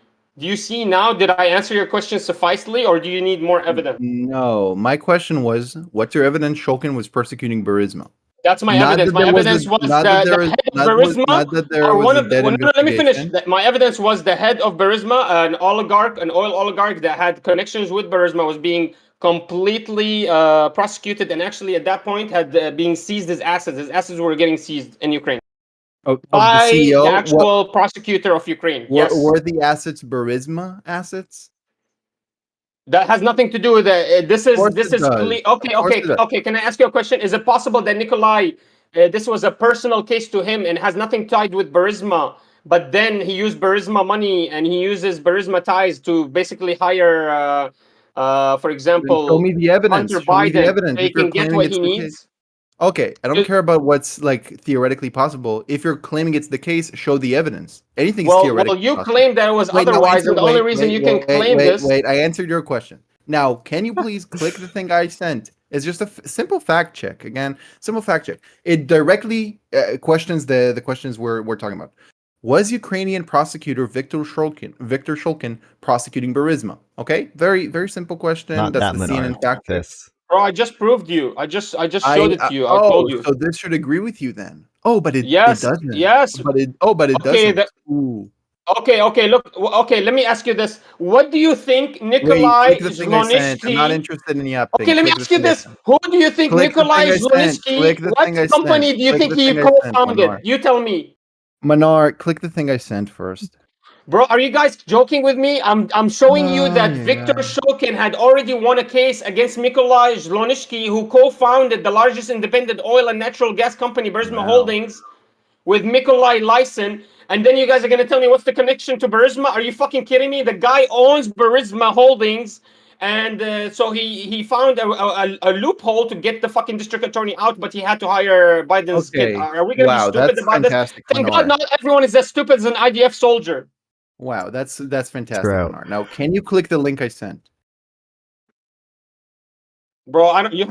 now? Did I answer your question sufficiently, or do you need more evidence? No, my question was, what's your evidence Shokin was persecuting Burisma? That's my evidence. My evidence was the head of Burisma. Let me finish. My evidence was the head of Burisma, an oil oligarch that had connections with Burisma, was being completely prosecuted, and actually at that point had being seized his assets. His assets were getting seized in Ukraine. By the CEO, the actual prosecutor of Ukraine. Yes. Were the assets Burisma assets? That has nothing to do with it. This is okay. Can I ask you a question? Is it possible that Nikolai, this was a personal case to him and has nothing tied with Burisma, but then he used Burisma money and he uses Burisma ties to basically hire, for example, show me the evidence. Hunter Biden, so he can get what he needs? Okay, I don't care about what's like theoretically possible. If you're claiming it's the case, show the evidence. Anything is theoretical. Well, you claim that it was otherwise, and the only reason you can claim this. Wait, I answered your question. Now, can you please click the thing I sent? It's just a simple fact check. Again, simple fact check. It directly questions the questions we're talking about. Was Ukrainian prosecutor Viktor Shulkin prosecuting Burisma? Okay, very very simple question. Not That's that the CNN fact check. Bro, I just proved you. I just showed it to you. I told you. So this should agree with you then. Oh, but it doesn't. Yes. But it doesn't. Okay. Look. Okay. Let me ask you this. What do you think Nikolai Zlonitsky? I'm not interested in the app. Okay. Let me ask you this. Who do you think Nikolai Zlonitsky? What company do you think he co-founded? You tell me. Manar, click the thing I sent first. Bro, are you guys joking with me? I'm showing you that Viktor Shokin had already won a case against Nikolai Zlonitsky, who co-founded the largest independent oil and natural gas company, Burisma Holdings, with Nikolai Lysen. And then you guys are going to tell me what's the connection to Burisma? Are you fucking kidding me? The guy owns Burisma Holdings. And so he found a loophole to get the fucking district attorney out, but he had to hire Biden's kid. Are we going to be stupid about this? Thank God not everyone is as stupid as an IDF soldier. Wow, that's fantastic. Now, can you click the link I sent? Bro, are you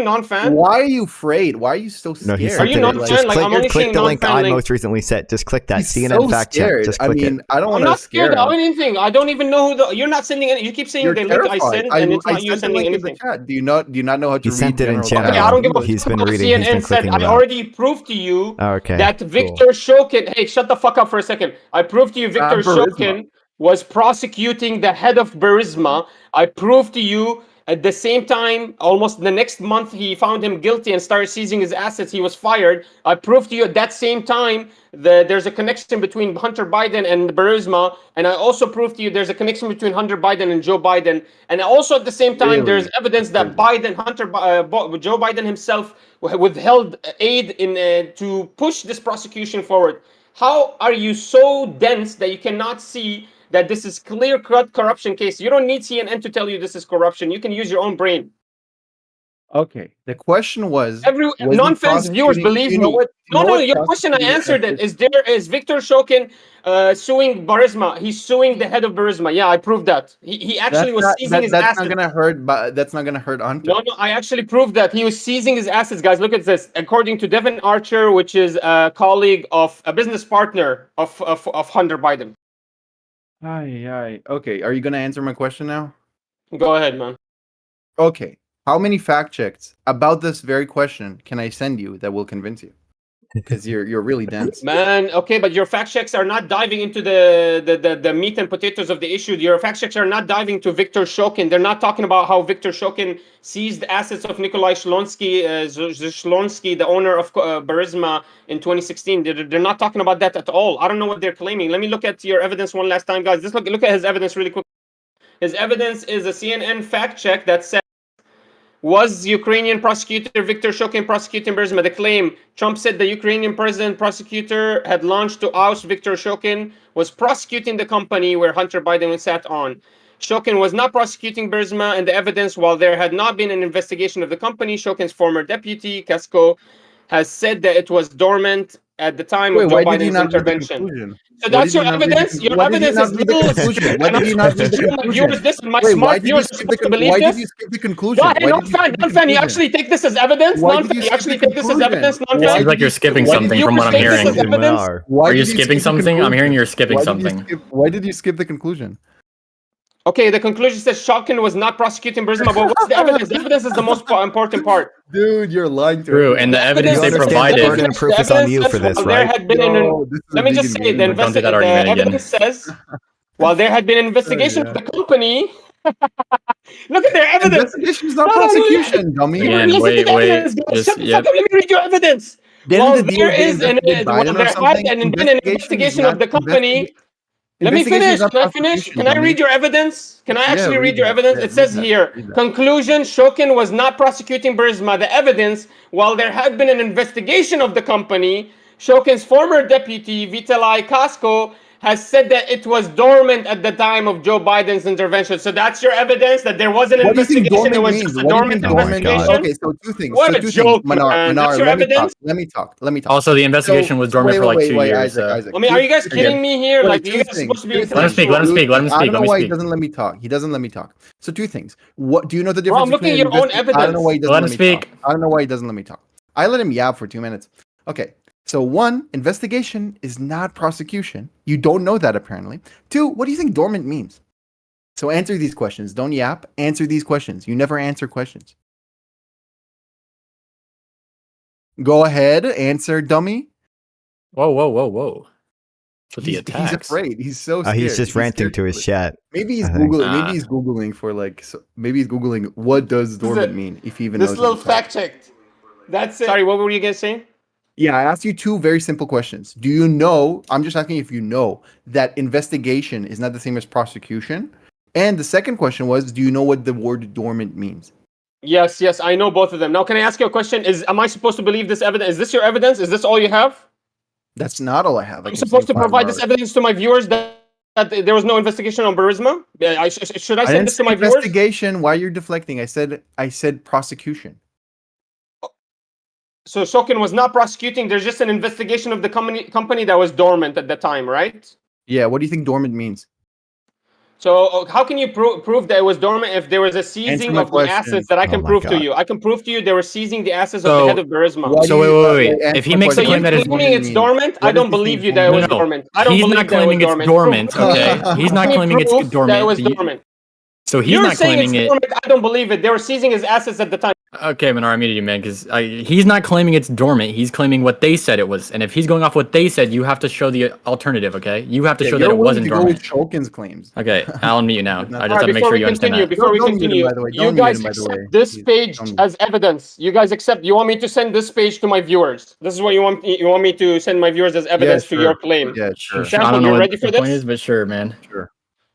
non-fan? Why are you afraid? Why are you so scared? No, he are you non-fan? Like, click the link I most recently sent. Just click that CNN fact check. Just click it. I don't want to. I'm not scared of anything. I don't even know who you're not sending any. You keep saying the link I sent, and it's not you sending anything. Do you not know how to read? He sent it in general. Okay, I don't give a He's been fuck. reading. CNN said I already proved to you that Viktor Shokin. Hey, shut the fuck up for a second. I proved to you Viktor Shokin was prosecuting the head of Burisma. I proved to you At the same time, almost the next month, he found him guilty and started seizing his assets. He was fired. I proved to you at that same time that there's a connection between Hunter Biden and Burisma, and I also proved to you there's a connection between Hunter Biden and Joe Biden. And also at the same time, there's evidence that Joe Biden himself withheld aid to push this prosecution forward. How are you so dense that you cannot see that this is clear-cut corruption case? You don't need CNN to tell you this is corruption. You can use your own brain. Okay. The question was he Non-fans viewers prosecuting- believe you know me. what- you know No, what your question I prosecuting answered it. efforts- Is Victor Shokin suing Burisma? He's suing the head of Burisma. Yeah, I proved that. He actually was seizing his that's assets. not gonna hurt, but that's not gonna hurt Hunter. No, I actually proved that he was seizing his assets, guys. Look at this. According to Devin Archer, which is a colleague of a business partner of Hunter Biden. Okay, are you gonna answer my question now? Go ahead, man. Okay. How many fact checks about this very question can I send you that will convince you? Because you're really dense. Man, okay, but your fact checks are not diving into the meat and potatoes of the issue. Your fact checks are not diving to Victor Shokin. They're not talking about how Victor Shokin seized assets of Nikolai Shlonsky, the owner of Burisma in 2016. They're not talking about that at all. I don't know what they're claiming. Let me look at your evidence one last time, guys. Just look at his evidence really quick. His evidence is a CNN fact check that says, was Ukrainian prosecutor Victor Shokin prosecuting Burisma? The claim, Trump said the Ukrainian president prosecutor had launched to oust Victor Shokin, was prosecuting the company where Hunter Biden sat on. Shokin was not prosecuting Burisma, and the evidence, while there had not been an investigation of the company, Shokin's former deputy, Casco, has said that it was dormant at the time of Joe Biden's intervention. So that's your evidence. Your evidence is little. Why did you not read the conclusion? This is my Wait, smart viewers are supposed to believe why this. did you skip the conclusion? Why? Non-fan, you actually take this as evidence? Why did Non-fan, you you skip actually the take this as conclusion? evidence? Why Non-fan? Seems like you're skipping Why did something you from what I'm take this hearing. as evidence? Why Are you did skipping skip the something? I'm conclusion? hearing you're skipping Why did you something. Why did you skip the conclusion? Okay, the conclusion says Shokin was not prosecuting Burisma, but what's the evidence? The evidence is the most important part. Dude, you're lying to True, us. and the evidence You they understand the provided. burden of proof is on you for this, There right? had been let me just say, Don't do that argument again. evidence says, while there had been an investigation of the company, look at their evidence. Investigation is not prosecution, dummy. Again, Listen to the wait. evidence, guys. Just- Shut the yep. fuck up. Let me read your evidence. Didn't While the there DOJ is investigate while Biden or there had something? been an investigation not of the company. Let me investigation finish. is not Can I finish? prosecution, Can I dummy. read your evidence? Can I actually read read your that. evidence? Yeah, It says read that. here, Read that. conclusion, Shokin was not prosecuting Burisma. The evidence, while there had been an investigation of the company, Shokin's former deputy, Vitaly Kasko, has said that it was dormant at the time of Joe Biden's intervention. So that's your evidence that there was an What do you think investigation. It dormant was means? just a What do you dormant think dormant means? investigation. Okay, so two things. What so a two joke, things. man. That's your let me evidence? talk. Let me talk. Also, the investigation was dormant for like 2 years. Isaac. I mean, are you guys kidding Again. me here? Wait, Like, two you guys are things, supposed to be two intellectual. things. Let him speak. Let him I speak. don't know Let me why he speak. doesn't let me talk. He doesn't let me talk. So two things. What do you know the Bro, difference I'm looking between at your own I don't know why he evidence. doesn't Let let him me speak. talk. I don't know why he doesn't let me talk. I let him yab for 2 minutes. Okay. So one, investigation is not prosecution. You don't know that apparently. Two, what do you think dormant means? So answer these questions. Don't yap. Answer these questions. You never answer questions. Go ahead. Answer, dummy. Whoa. So the He's attacks. afraid. He's so scared. He's just ranting scared to his it. chat. Maybe he's I think. googling. Maybe he's googling for like. Maybe he's googling what does dormant mean if he even knows. This little what it's fact checked. That's it. Sorry, what were you gonna say? Yeah, I asked you two very simple questions. Do you know? I'm just asking if you know that investigation is not the same as prosecution. And the second question was, do you know what the word dormant means? Yes, I know both of them. Now, can I ask you a question? Am I supposed to believe this evidence? Is this your evidence? Is this all you have? That's not all I have. I'm supposed to provide this evidence to my viewers that there was no investigation on Burisma? Should I send this to my viewers? Investigation. Why you're deflecting? I said prosecution. So Shokin was not prosecuting. There's just an investigation of the company that was dormant at the time, right? Yeah. What do you think dormant means? So how can you prove that it was dormant if there was a seizing my of the question. assets that I can Oh my prove to God. you? I can prove to you they were seizing the assets of So- the head of Burisma. Why So do you- wait. answer If he my makes So a claim you're that it's claiming it's dormant? What I don't does he believe think you that it was No, dormant. I don't he's believe not that it was claiming it's dormant. dormant. Okay, he's not Can you claiming it's prove dormant. That it was dormant. So he's You're not saying claiming it's it. dormant. I don't believe it. They were seizing his assets at the time. Okay, Minar, I muted you, man, because he's not claiming it's dormant. He's claiming what they said it was. And if he's going off what they said, you have to show the alternative, okay? You have to show that you're it willing wasn't to go with dormant. Shokin's claims. Okay, I'll unmute you now. But not- I All just right, have to make before sure we you understand continue, that. before we Don't mute him, continue, by the way. you Don't mute guys him, by the way. accept this Please, page don't mute. as evidence. You guys accept. You want me to send this page to my viewers? This is what you want. You want me to send my viewers as evidence to your sure. claim. Yeah, sure. I Sample, don't know you what ready the for point this? is, but sure, man. Sure.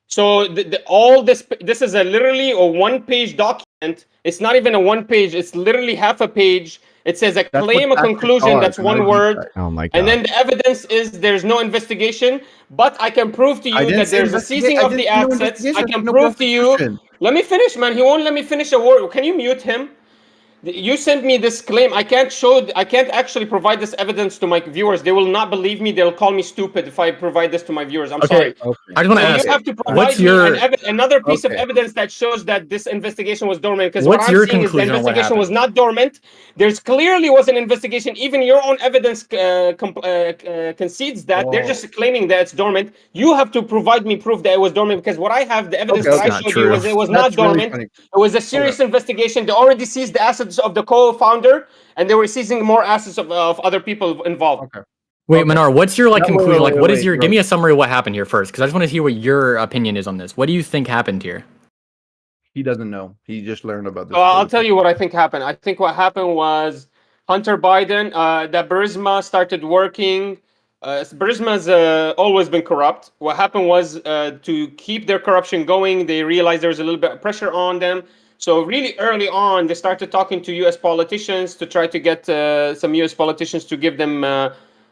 So all this is a literally a one-page document. It's not even a one page. It's literally half a page. It says a That's what claim, a facts conclusion. are. That's They're not a one deep word. dive. Oh my And god. then the evidence is there's no investigation, but I can prove to I you didn't that say there's a seizing I of didn't the say no assets. I investigation, can no prove to you. prosecution. Let me finish, man. He won't let me finish a word. Can you mute him? You sent me this claim. I can't actually provide this evidence to my viewers. They will not believe me. They'll call me stupid if I provide this to my viewers. I'm sorry. I just want to So you ask, have to what's provide me your another piece of Okay. evidence that shows that this investigation was dormant. Because what what's I'm your seeing is the conclusion on what investigation was happened? not dormant. There's clearly was an investigation. Even your own evidence concedes that. They're Oh. just claiming that it's dormant. You have to provide me proof that it was dormant because what I have, the evidence Okay, that I okay. Not showed you true. was it was not That's really dormant. funny. It was a serious investigation. They already seized the assets of the co-founder, and they were seizing more assets of other people involved. Okay. Wait, Okay. Minar, what's your like Wait, conclusion? wait, Like, what is wait, your? wait. Give me a summary of what happened here first, because I just want to hear what your opinion is on this. What do you think happened here? He doesn't know. He just learned about this. So I'll tell you what I think happened. I think what happened was Hunter Biden, that Burisma started working. Burisma's always been corrupt. What happened was to keep their corruption going, they realized there was a little bit of pressure on them. So really early on, they started talking to U.S. politicians to try to get some U.S. politicians to give them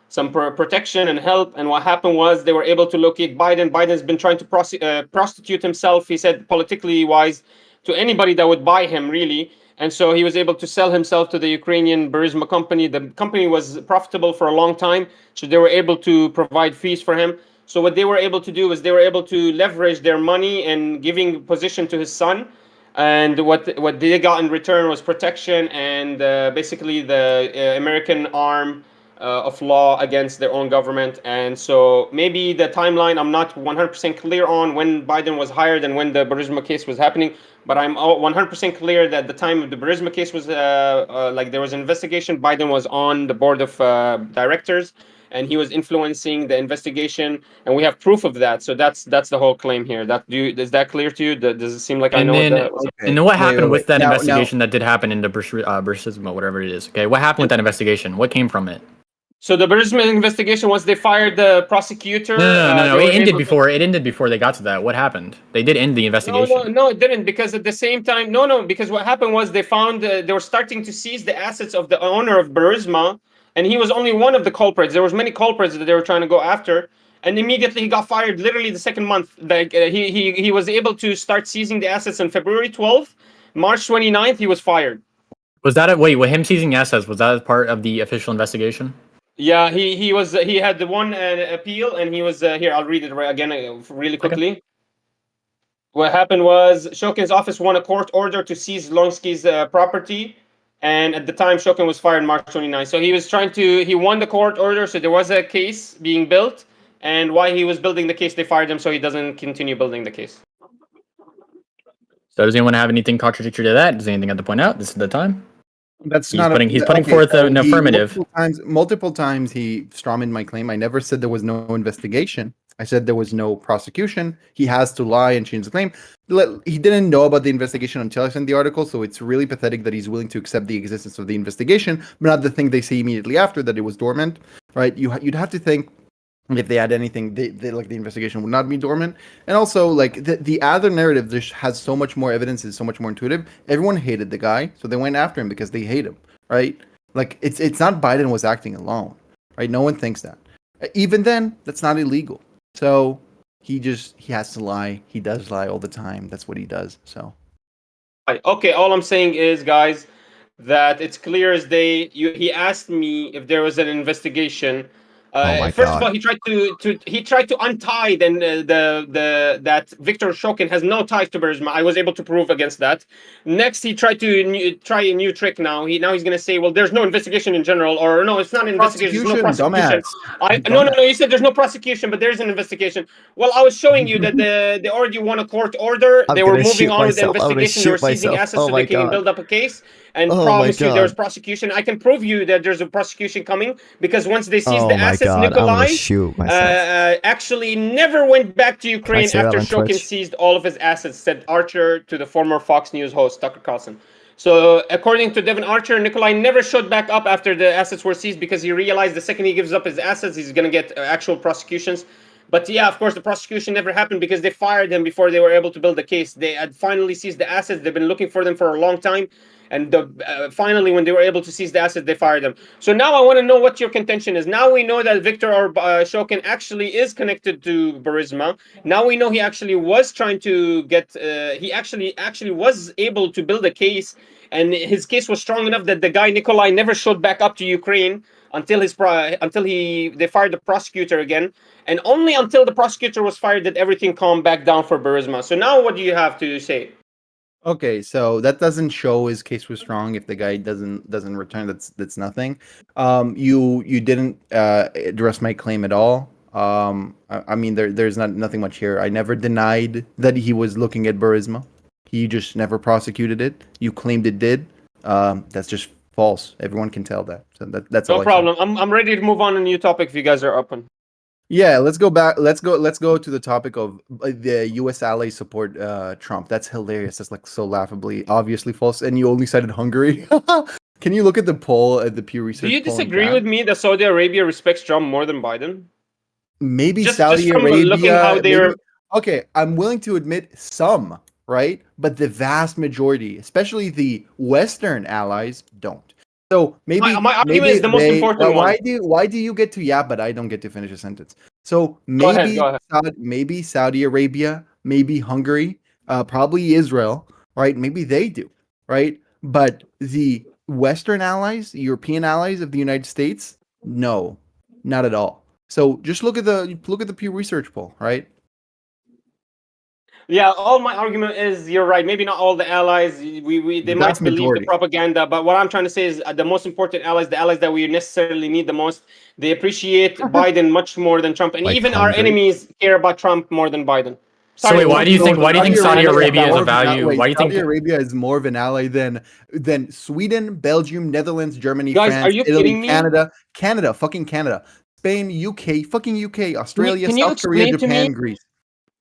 some protection and help. And what happened was they were able to locate Biden. Biden's been trying to prostitute himself, he said, politically wise, to anybody that would buy him, really. And so he was able to sell himself to the Ukrainian Burisma company. The company was profitable for a long time, so they were able to provide fees for him. So what they were able to do is they were able to leverage their money and giving position to his son. And what they got in return was protection and basically the American arm of law against their own government. And so maybe the timeline, I'm not 100% clear on when Biden was hired and when the Burisma case was happening, but I'm 100% clear that the time of the Burisma case was like there was an investigation. Biden was on the board of directors, and he was influencing the investigation, and we have proof of that. So that's the whole claim here. Is that clear to you? Does it seem like I And know then, what's up? and then what Wait, happened wait, with that wait. Now- investigation that did happen into Burisma, whatever it is? Okay, what happened with that investigation? What came from it? So the Burisma investigation, once they fired the prosecutor, No. they were It ended able to- before. It ended before they got to that. What happened? They did end the investigation. No, it didn't. Because at the same time, because what happened was they found they were starting to seize the assets of the owner of Burisma, and he was only one of the culprits. There was many culprits that they were trying to go after, and immediately he got fired. Literally the second month, like he was able to start seizing the assets on February 12th. March 29th, he was fired. Was that wait? With him seizing assets, was that part of the official investigation? Yeah, he had the one appeal, and he was here. I'll read it again really quickly. Okay. What happened was Shokin's office won a court order to seize Lonsky's property, and at the time Shokin was fired March 29th. So he won the court order, so there was a case being built, and while he was building the case, they fired him, so he doesn't continue building the case. So does anyone have anything contradictory to that? Does anything have to point out? This is the time. He's putting forth an affirmative. Multiple times he strawmanned my claim. I never said there was no investigation. I said there was no prosecution. He has to lie and change the claim. He didn't know about the investigation until I sent the article, so it's really pathetic that he's willing to accept the existence of the investigation, but not the thing they say immediately after, that it was dormant, right? You'd have to think if they had anything, they like the investigation would not be dormant. And also, like the other narrative, this has so much more evidence, is so much more intuitive. Everyone hated the guy, so they went after him because they hate him, right? Like it's not Biden was acting alone, right? No one thinks that. Even then, that's not illegal. So he has to lie. He does lie all the time. That's what he does. So okay, all I'm saying is, guys, that it's clear as day. He asked me if there was an investigation. First of all, he tried to untie that Victor Shokin has no ties to Burisma. I was able to prove against that. Next, he tried to try a new trick. Now he's going to say, well, there's no investigation in general, or no, it's not an investigation. There's no prosecution. No. You said there's no prosecution, but there's an investigation. Well, I was showing you that they already won a court order. They were moving on with the investigation. They were seizing assets so they can build up a case. and Oh my promise you there's God. prosecution. I can prove you that there's a prosecution coming because once they seized Oh the my assets, God. I'm gonna Nikolai shoot myself. actually never went back to Can I Ukraine say that after on Shokin Twitch? seized all of his assets, said Archer to the former Fox News host Tucker Carlson. So, according to Devin Archer, Nikolai never showed back up after the assets were seized because he realized the second he gives up his assets, he's going to get actual prosecutions. But yeah, of course, the prosecution never happened because they fired him before they were able to build the case. They had finally seized the assets. They've been looking for them for a long time. And finally, when they were able to seize the assets, they fired them. So now I want to know what your contention is. Now we know that Victor Shokin actually is connected to Burisma. Now we know he actually was trying to get. He actually was able to build a case, and his case was strong enough that the guy Nikolai never showed back up to Ukraine until they fired the prosecutor again, and only until the prosecutor was fired did everything calm back down for Burisma. So now, what do you have to say? Okay, so that doesn't show his case was strong. If the guy doesn't return, that's nothing. You didn't address my claim at all. I mean there's nothing much here. I never denied that he was looking at Burisma. He just never prosecuted it. You claimed it did. That's just false. Everyone can tell that. So that's all No I said. problem. I'm ready to move on to a new topic if you guys are open. Yeah, let's go back. Let's go to the topic of the U.S. allies support Trump. That's hilarious. That's like so laughably obviously false. And you only cited Hungary. Can you look at the poll at the Pew Do Research you poll in disagree chat? with me that Saudi Arabia respects Trump more than Biden? Maybe Just Saudi from looking how Arabia. they're. Maybe okay. I'm willing to admit some, right? But the vast majority, especially the Western allies, don't. So My argument maybe is the most they. important one. Why do you get to yeah, but I don't get to finish a sentence? So Go ahead. Go ahead. Maybe Saudi Arabia, maybe Hungary, probably Israel, right? Maybe they do, right? But the Western allies, European allies of the United States, no, not at all. So just look at the Pew Research poll, right? Yeah, all my argument is you're right. Maybe not all the allies. They The might vast believe the majority. propaganda, but what I'm trying to say is the most important allies, the allies that we necessarily need the most, they appreciate Biden much more than Trump, and Like even our Hungary. enemies care about Trump more than Biden. So Sorry, wait, why do you think Saudi Arabia is more a of an value? wait, Why do you Saudi think Arabia is more of an ally than Sweden, Belgium, Netherlands, Germany, guys, are France, you Italy, kidding me? Fucking Canada, Spain, UK, fucking UK, Australia, Can you South Korea, explain to me? Japan, Greece.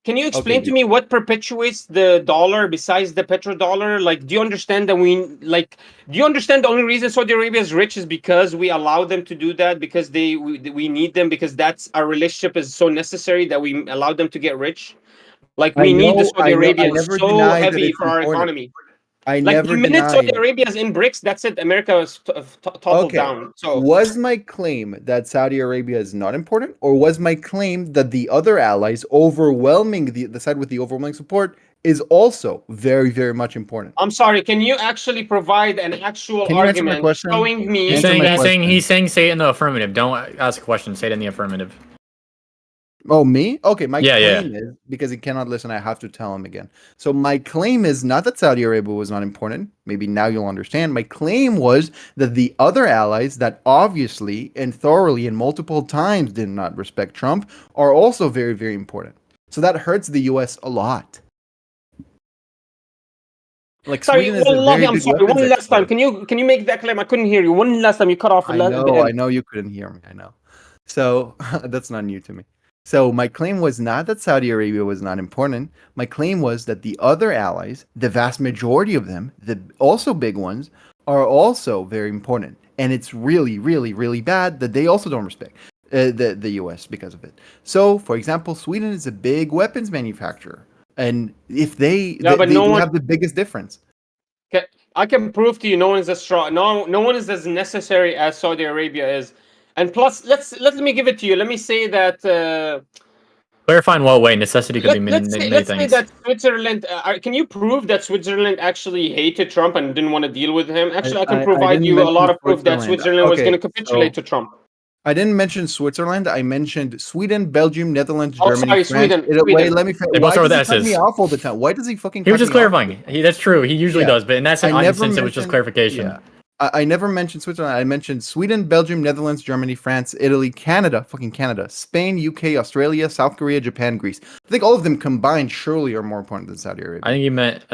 Can you Okay, explain to good. me what perpetuates the dollar besides the petrodollar? Like, do you understand that do you understand the only reason Saudi Arabia is rich is because we allow them to do that because we need them because that's our relationship is so necessary that we allow them to get rich. Like, we need the Saudi I know. I Arabians never so denied that heavy it's for our important. economy. I Like, never the minute Saudi denied. Arabia is in BRICS, that's it. America is toppled Okay. down. So Was my claim that Saudi Arabia is not important, or was my claim that the other allies overwhelming the side with the overwhelming support is also very, very much important? I'm sorry. Can you actually provide an actual Can you answer my argument question? showing me? Answer my question. he's saying say it in the affirmative. Don't ask a question. Say it in the affirmative. Oh, me? Okay, my Yeah, yeah. claim is because he cannot listen, I have to tell him again. So my claim is not that Saudi Arabia was not important. Maybe now you'll understand. My claim was that the other allies that obviously and thoroughly and multiple times did not respect Trump are also very, very important. So that hurts the US a lot. Like Sorry, Sweden is a wallahi, very I'm big sorry. weapons One last time. exporter. Can you make that claim? I couldn't hear you. One last time. You cut off at the I end. know you couldn't hear me. I know. So that's not new to me. So my claim was not that Saudi Arabia was not important. My claim was that the other allies, the vast majority of them, the also big ones, are also very important. And it's really, really, really bad that they also don't respect the U.S. because of it. So, for example, Sweden is a big weapons manufacturer, and if Yeah, but no they one. have the biggest difference. I can prove to you, no one is as strong. No one is as necessary as Saudi Arabia is. And plus, let me give it to you. Let me say that. Clarify in what way necessity could be many Let's say things. that Switzerland. Can you prove that Switzerland actually hated Trump and didn't want to deal with him? Actually, I can I provide didn't you a lot mention of proof that Switzerland. Switzerland was going Okay, to capitulate so to Trump. I didn't mention Switzerland. I mentioned Sweden, Belgium, Netherlands, Oh, Germany, sorry, France. Sweden. Wait, Sweden. let me. They both Why start does with he cut me S's. off all the time? Why does he fucking He was cut just me off? clarifying. That's true. He usually Yeah. does, but in that I never instance, it was just mentioned. clarification. Yeah, I never mentioned Switzerland. I mentioned Sweden, Belgium, Netherlands, Germany, France, Italy, Canada, fucking Canada, Spain, UK, Australia, South Korea, Japan, Greece. I think all of them combined surely are more important than Saudi Arabia. I think you meant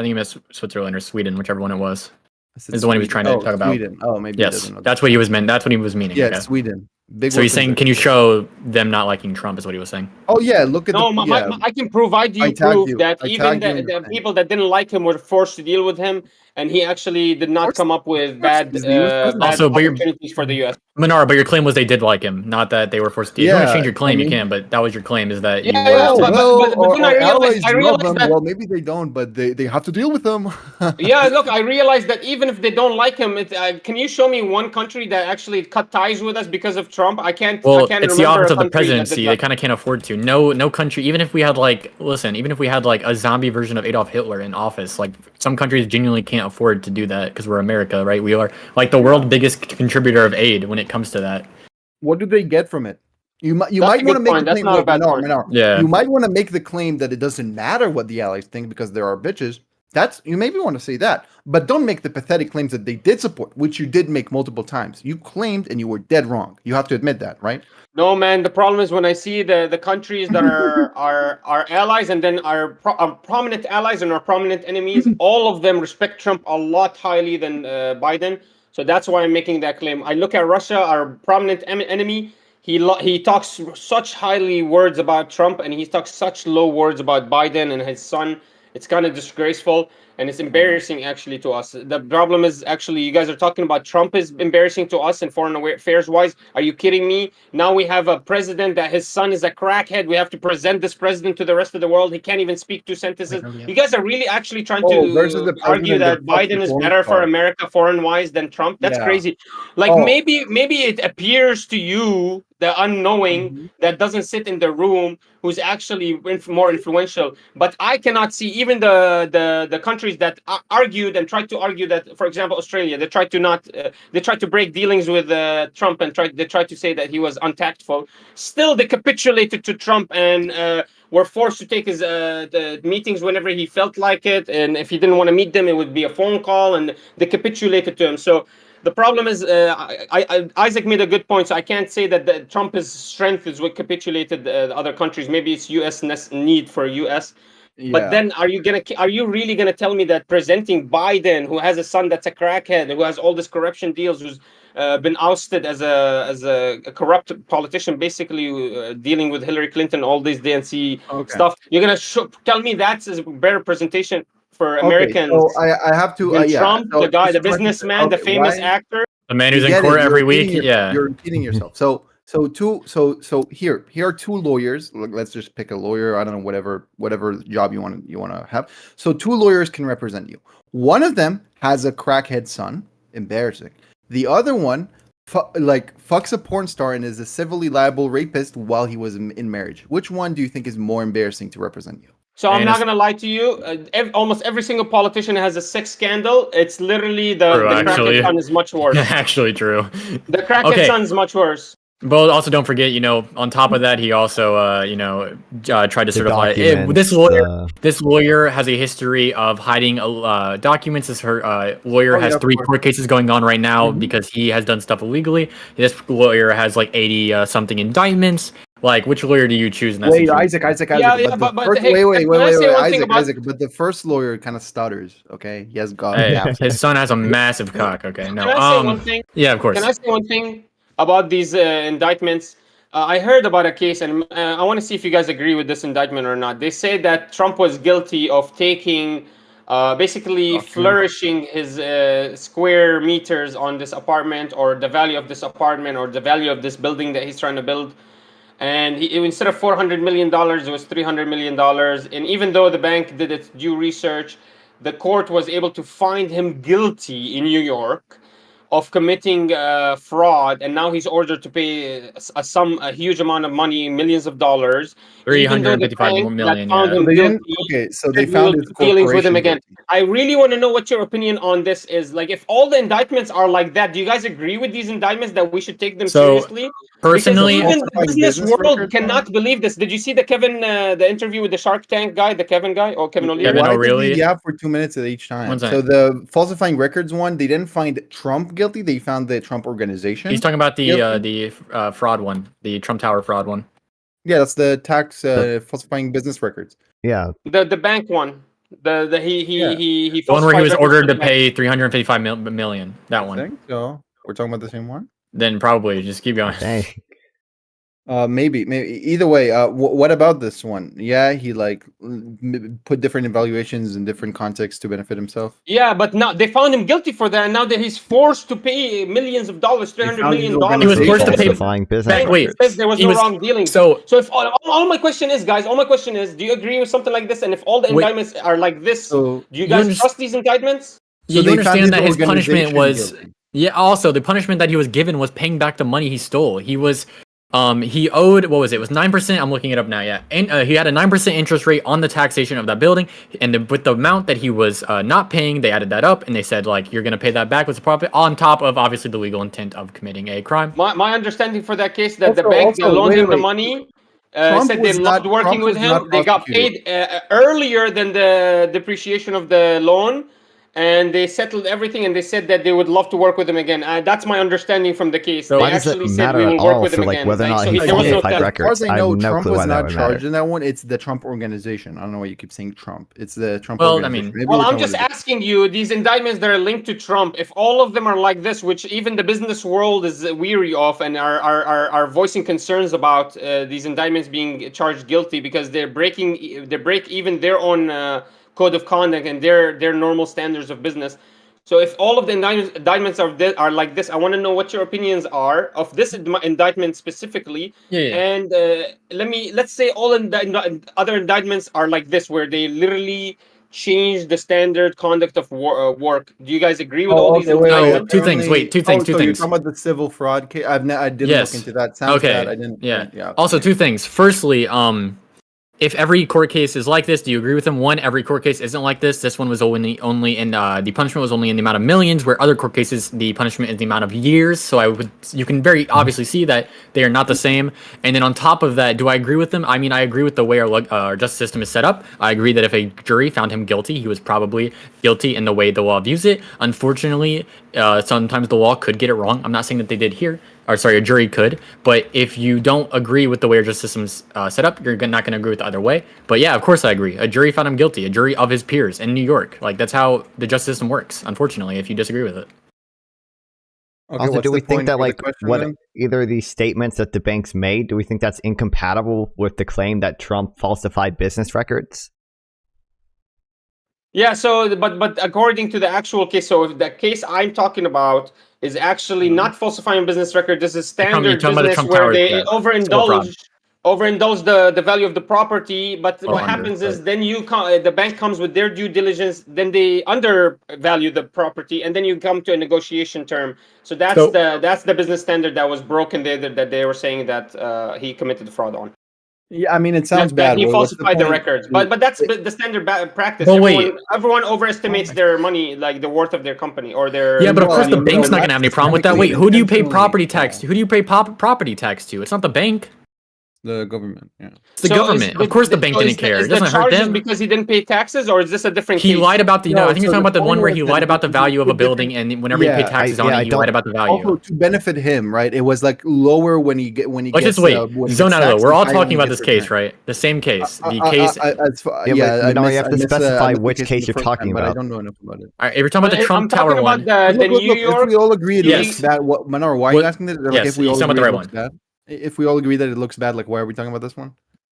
Switzerland or Sweden, whichever one it was. is the one he was trying to talk about. Sweden. Oh, maybe he Yes, doesn't know. that's what he was meant. That's what he was meaning. Yeah, okay. Sweden. Big So he's weapons saying, can you show them not liking Trump? Is what he was saying. Oh yeah, look at No, the I can provide you I tagged proof you. that I even tagged you in the the thing. people that didn't like him were forced to deal with him, and he actually did not course- come up with of course, he's the US president. bad Also, but you're- opportunities for the U.S. Manara, but your claim was they did like him, not that they were forced to. If you want to change your claim, you can. But that was your claim, is that you Yeah, were. yeah, Oh, but- well, but then I realized love them. that Well, maybe they don't, but they have to deal with them. yeah, look, I realized that even if they don't like him, can you show me one country that actually cut ties with us because of Trump? I can't. Well, I can't it's the remember office a of the country that did presidency. that. They kind of can't afford to. No country. Even if we had even if we had a zombie version of Adolf Hitler in office, some countries genuinely can't afford to do that because we're America, right? We are the world's biggest contributor of aid when it comes to that. What do they get from it? You might That's want a good to make point. the That's claim. not a Wait, bad point. Manar. Yeah. You might want to make the claim that it doesn't matter what the allies think because there are bitches. You maybe want to say that, but don't make the pathetic claims that they did support, which you did make multiple times. You claimed and you were dead wrong. You have to admit that, right? No, man. The problem is when I see the countries that are our allies and then our prominent allies and our prominent enemies, all of them respect Trump a lot highly than Biden. So that's why I'm making that claim. I look at Russia, our prominent enemy. He talks such highly words about Trump, and he talks such low words about Biden and his son. It's kind of disgraceful, and it's embarrassing actually to us. The problem is actually you guys are talking about Trump is embarrassing to us and foreign affairs wise. Are you kidding me? Now we have a president that his son is a crackhead. We have to present this president to the rest of the world. He can't even speak 2 sentences. You guys are really actually trying versus to the argue president that that fucks Biden the is porn better for star. America foreign wise than Trump. That's Yeah. crazy. Oh. Maybe it appears to you, the unknowing that doesn't sit in the room, who's actually more influential. But I cannot see even the countries that argued and tried to argue that, for example, Australia, they tried to not they tried to break dealings with Trump and they tried to say that he was untactful. Still, they capitulated to Trump and were forced to take his the meetings whenever he felt like it, and if he didn't want to meet them, it would be a phone call, and they capitulated to him. So the problem is, Isaac made a good point. So I can't say that Trump's strength is what capitulated other countries. Maybe it's U.S. need for U.S. But then, are you really gonna tell me that presenting Biden, who has a son that's a crackhead, who has all this corruption deals, who's been ousted as a corrupt politician, basically dealing with Hillary Clinton, all this DNC stuff, you're gonna tell me that's a better presentation for Americans? Okay, so I have to. Than Yeah, Trump, so the guy, just the a question. businessman, the Okay, famous why- actor. The man You who's in get it, court you're every week. repeating Yeah. You're repeating yourself. So here are two lawyers. Let's just pick a lawyer. I don't know, whatever job you want to have. So two lawyers can represent you. One of them has a crackhead son. Embarrassing. The other one fucks a porn star and is a civilly liable rapist while he was in marriage. Which one do you think is more embarrassing to represent you? So I'm not gonna lie to you. Almost every single politician has a sex scandal. It's literally the crackhead son is much worse. Actually true. The crackhead son is much worse. But also don't forget, on top of that, he also, tried to certify this lawyer has a history of hiding documents. This lawyer has 3 court cases going on right now because he has done stuff illegally. This lawyer has 80 something indictments. Which lawyer do you choose in that situation? Isaac. Yeah, but Isaac. But the first lawyer kind of stutters. Okay, he has got gaps. His son has a massive cock. Okay, no. Can I say one thing? Yeah, of course. Can I say one thing about these indictments? I heard about a case, and I want to see if you guys agree with this indictment or not. They say that Trump was guilty of taking, basically flourishing his square meters on this apartment, or the value of this apartment, or the value of this building that he's trying to build. And instead of $400 million, it was $300 million. And even though the bank did its due research, the court was able to find him guilty in New York of committing fraud, and now he's ordered to pay a huge amount of money, millions of dollars. $355 million. So they found his dealings with him again. guilty. I really want to know what your opinion on this is. If all the indictments are like that, do you guys agree with these indictments that we should take them seriously? Personally, because even the business world cannot believe this. Did you see the interview with the Shark Tank guy, the Kevin guy, or Kevin O'Leary? Kevin O'Reilly? Yeah, for 2 minutes at each time. So the falsifying records one, they didn't find Trump guilty. They found the Trump organization. He's talking about the fraud one, the Trump Tower fraud one. Yeah, that's the tax falsifying business records. Yeah. The bank one. He The one where he falsified was records ordered for to the bank. pay 355 million. That I one. think so. We're talking about the same one. Then probably just keep going. Dang. Maybe. Either way. What about this one? Yeah, he like put different evaluations in different contexts to benefit himself. Yeah, but now they found him guilty for that, and now that he's forced to pay millions of dollars, $300 found his million. He was forced to pay falsifying business Bank wait, records. says there was he no was- wrongdealing. so- So if all my question is, guys, all my question is, do you agree with something like this? And if all the Wait. indictments are like this, So do you guys underst- trust these indictments? Yeah, you they found understand that his punishment organization was guilty. yeah. Also, the punishment that he was given was paying back the money he stole. He was he owed what was it? It was 9%. I'm looking it up now. Yeah, and he had a 9% interest rate on the taxation of that building, and with the amount that he was not paying, they added that up, and they said like you're gonna pay that back with the profit on top of obviously the legal intent of committing a crime. My understanding for that case that the Also- bank that also, loaned wait, him the wait. money Trump said they was loved not- working Trump with was him. not They got prosecuted. paid earlier than the depreciation of the loan, and they settled everything. And they said that they would love to work with him again. That's my understanding from the case. So They Why does it actually said matter we at will work all with him for like again. whether or not so he there was no falsified theft. records? As far as I I know, have no Trump clue why was that not would charged matter. in that one. It's the Trump organization. I don't know why you keep saying Trump. It's the Trump Well, I organization. mean- Maybe Well, we're I'm talking just about asking you, these indictments that are linked to Trump, if all of them are like this, which even the business world is weary of and are voicing concerns about these indictments being charged guilty because they break even their own code of conduct and their normal standards of business. So if all of the indictments are like this, I want to know what your opinions are of this indictment specifically. Yeah, yeah. And let's say all other indictments are like this, where they literally change the standard conduct of work. Do you guys agree with all these okay, wait, indictments? two things, wait, two things, two so you're things. talking about the civil fraud case? I didn't Yes. look into that. Sounds Okay. bad. I didn't. Yeah. Also, two things. Firstly, if every court case is like this, do you agree with him? One, every court case isn't like this. This one was only in the punishment was only in the amount of millions, where other court cases the punishment is the amount of years. So you can very obviously see that they are not the same. And then on top of that, do I agree with them? I mean, I agree with the way our justice system is set up. I agree that if a jury found him guilty, he was probably guilty in the way the law views it. Unfortunately, sometimes the law could get it wrong. I'm not saying that they did here. Or sorry, a jury could. But if you don't agree with the way our justice system's set up, you're not going to agree with the other way. But yeah, of course I agree. A jury found him guilty. A jury of his peers in New York. Like that's how the justice system works. Unfortunately, if you disagree with it. Okay, Also, what's do the we think point that for the like question what then? either of these statements that the banks made, do we think that's incompatible with the claim that Trump falsified business records? Yeah. So, but according to the actual case, so if the case I'm talking about is actually not falsifying business record, this is standard talking about the business Trump where Towers, they yeah. Civil fraud. overindulge the value of the property. But Or what under, happens is right. then the bank comes with their due diligence, then they undervalue the property, and then you come to a negotiation term. So that's So- the business standard that was broken there that they were saying that he committed fraud on. Yeah, I mean, it sounds That bad. he What's the falsified the point? records, but that's the standard practice. But wait. Everyone overestimates their money, like the worth of their company or their. Yeah, but of Well, course I the mean, bank's no, not gonna have any not problem with that. Wait, specifically, who do you pay intentionally, property tax to? Who do you pay property tax to? It's not the bank. The government. Yeah. It's the government. Of course the bank didn't care. Is It the doesn't hurt charges them. because he didn't pay taxes, or is this a different He case? lied about the. No, I think you're so talking about the one point where was he that lied about the he value of a put building, and whenever you Yeah, pay taxes I on it, you don't- lied about the value. Also, to benefit him, right? It was like lower when he Let's gets. just wait. when he Zone gets out of taxed We're and all higher when talking he about gets this case, returned. right? The same case. The case. Yeah, but now you have to specify I missed which the case the you're first talking time, but I about. don't know enough about it. All right, if you're talking about the I'm Trump talking Tower about one. the Look, New if York. we all agree it Yes. looks bad, Manar, why are What- you asking that? Like, yes, if we all he's talking agree about the it right looks one. bad, if we all agree that it looks bad, like why are we talking about this one?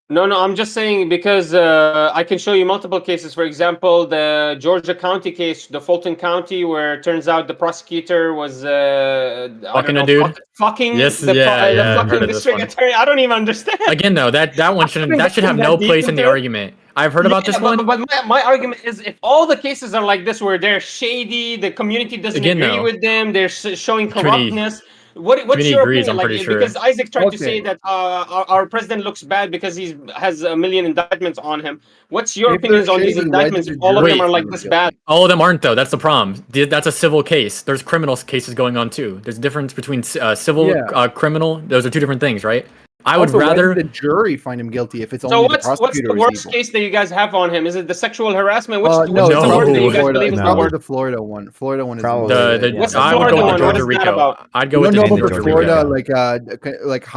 No, I'm just saying because I can show you multiple cases. For example, the Georgia County case, the Fulton County, where it turns out the prosecutor was Fucking a dude? fucking Yes, the, yeah, the yeah, I've heard fucking of this district one. attorney. I don't even understand. Again, though, that one shouldn't. That should have That no deep place in the into it? argument. I've heard about this Yeah, one. But my argument is if all the cases are like this, where they're shady, the community doesn't Again, agree though, with them, they're showing community- corruptness. What's community your agrees, opinion? I'm Like, pretty sure. because Isaac tried to Okay. say that our president looks bad because he has a million indictments on him. What's your If they're opinions on these shady, why indictments? did If the all of them jury are like find this him bad. All of them aren't though. That's the problem. That's a civil case. There's criminal cases going on too. There's a difference between civil, Yeah. criminal. Those are two different things, right? I would Also, why rather. did the jury find him guilty if it's So only the what's prosecutor the who's worst evil? case that you guys have on him? Is it the sexual harassment? Which No, what's it's No. the probably word that the you guys Florida. believe It's is the No. probably word? the Florida one. Florida one is Probably. The What's the I would Florida go with one? the What Georgia is that Rico. about? I'd go No, with no, the but Georgia the Rico. Florida, like,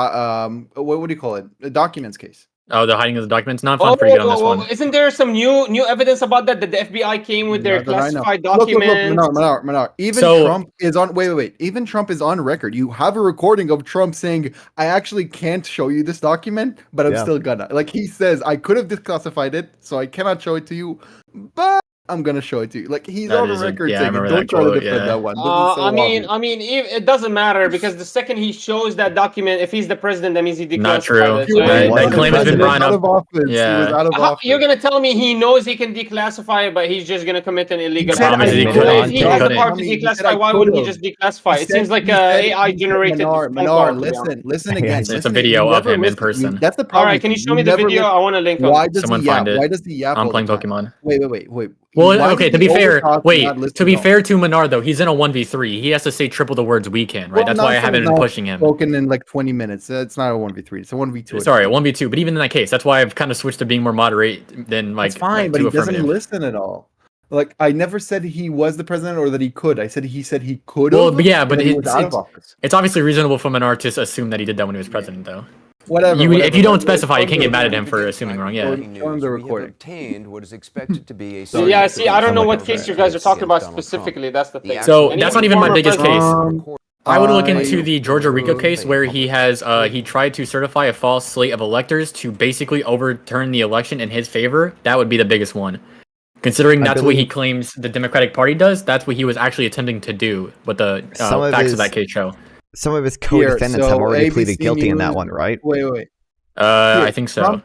what do you call it? Documents case. Oh, the hiding of the documents. No, I'm feeling pretty good on this one. Isn't there some new evidence about that? That the FBI came with their Not that I know. classified Look, documents. Manar. Even So- Trump is on. Wait. Even Trump is on record. You have a recording of Trump saying, "I actually can't show you this document, but I'm Yeah. still gonna." Like he says, "I could have declassified it, so I cannot show it to you, but I'm gonna show it to you." Like he's That on is a- record yeah, I saying, it. remember "Don't that try to quote, defend yeah. that one." This is so obvious. It doesn't matter because the second he shows that document, if he's the president, that means he declassified Not true. it. He So was That- not that the claim has been president, brought out up. of office. He Yeah. was out of office. You're gonna tell me he knows he can declassify it, but he's just gonna commit an illegal said, act? I he If couldn't. he He has the couldn't. power to He said, declassify, "I why wouldn't he could've." just declassify? He It seems said- like he a said- AI generated phone call, Manar, to be honest. listen again. It's a listen, video you of never him in listen. person. That's the All problem. right, can you with show me the never video? listen. I want to link Why on. does Someone he yap? find it. Why does he yap? I'm all playing the time? Pokemon. Wait. Well, Why okay. does To he be fair, overtalk and wait. not listen To be all? fair to Menard though, he's in a 1v3. He has to say triple the words we can, right? Well, That's why I haven't been nonsense pushing him. Spoken in like 20 minutes. It's not a 1v3. It's a 1v2. Sorry, 1v2. But even in that case, that's why I've kind of switched to being more moderate than like It's fine, but too he doesn't affirmative. listen at all. Like I never said he was the president or that he could. I said he could have. Well, but yeah, but he was out of it's office. it's obviously reasonable for Menard to assume that he did that when he was president, though. Whatever. If you don't whatever. specify, you can't get mad at Show him for assuming wrong. Yeah. Show him the recording. Obtained what is expected to be a Yeah, see, I don't know what Sound case like you guys are talking about Donald Trump. specifically. That's the thing. So Any that's not even my former biggest president- case. I would look I- into the Georgia RICO case where he has he tried to certify a false slate of electors to basically overturn the election in his favor. That would be the biggest one. Considering I that's what he believe- claims the Democratic Party does, that's what he was actually attempting to do. What the Some of facts his- of that case show. Some of his co-defendants so have already ABC pleaded guilty in that News- one, right? Wait. I think so.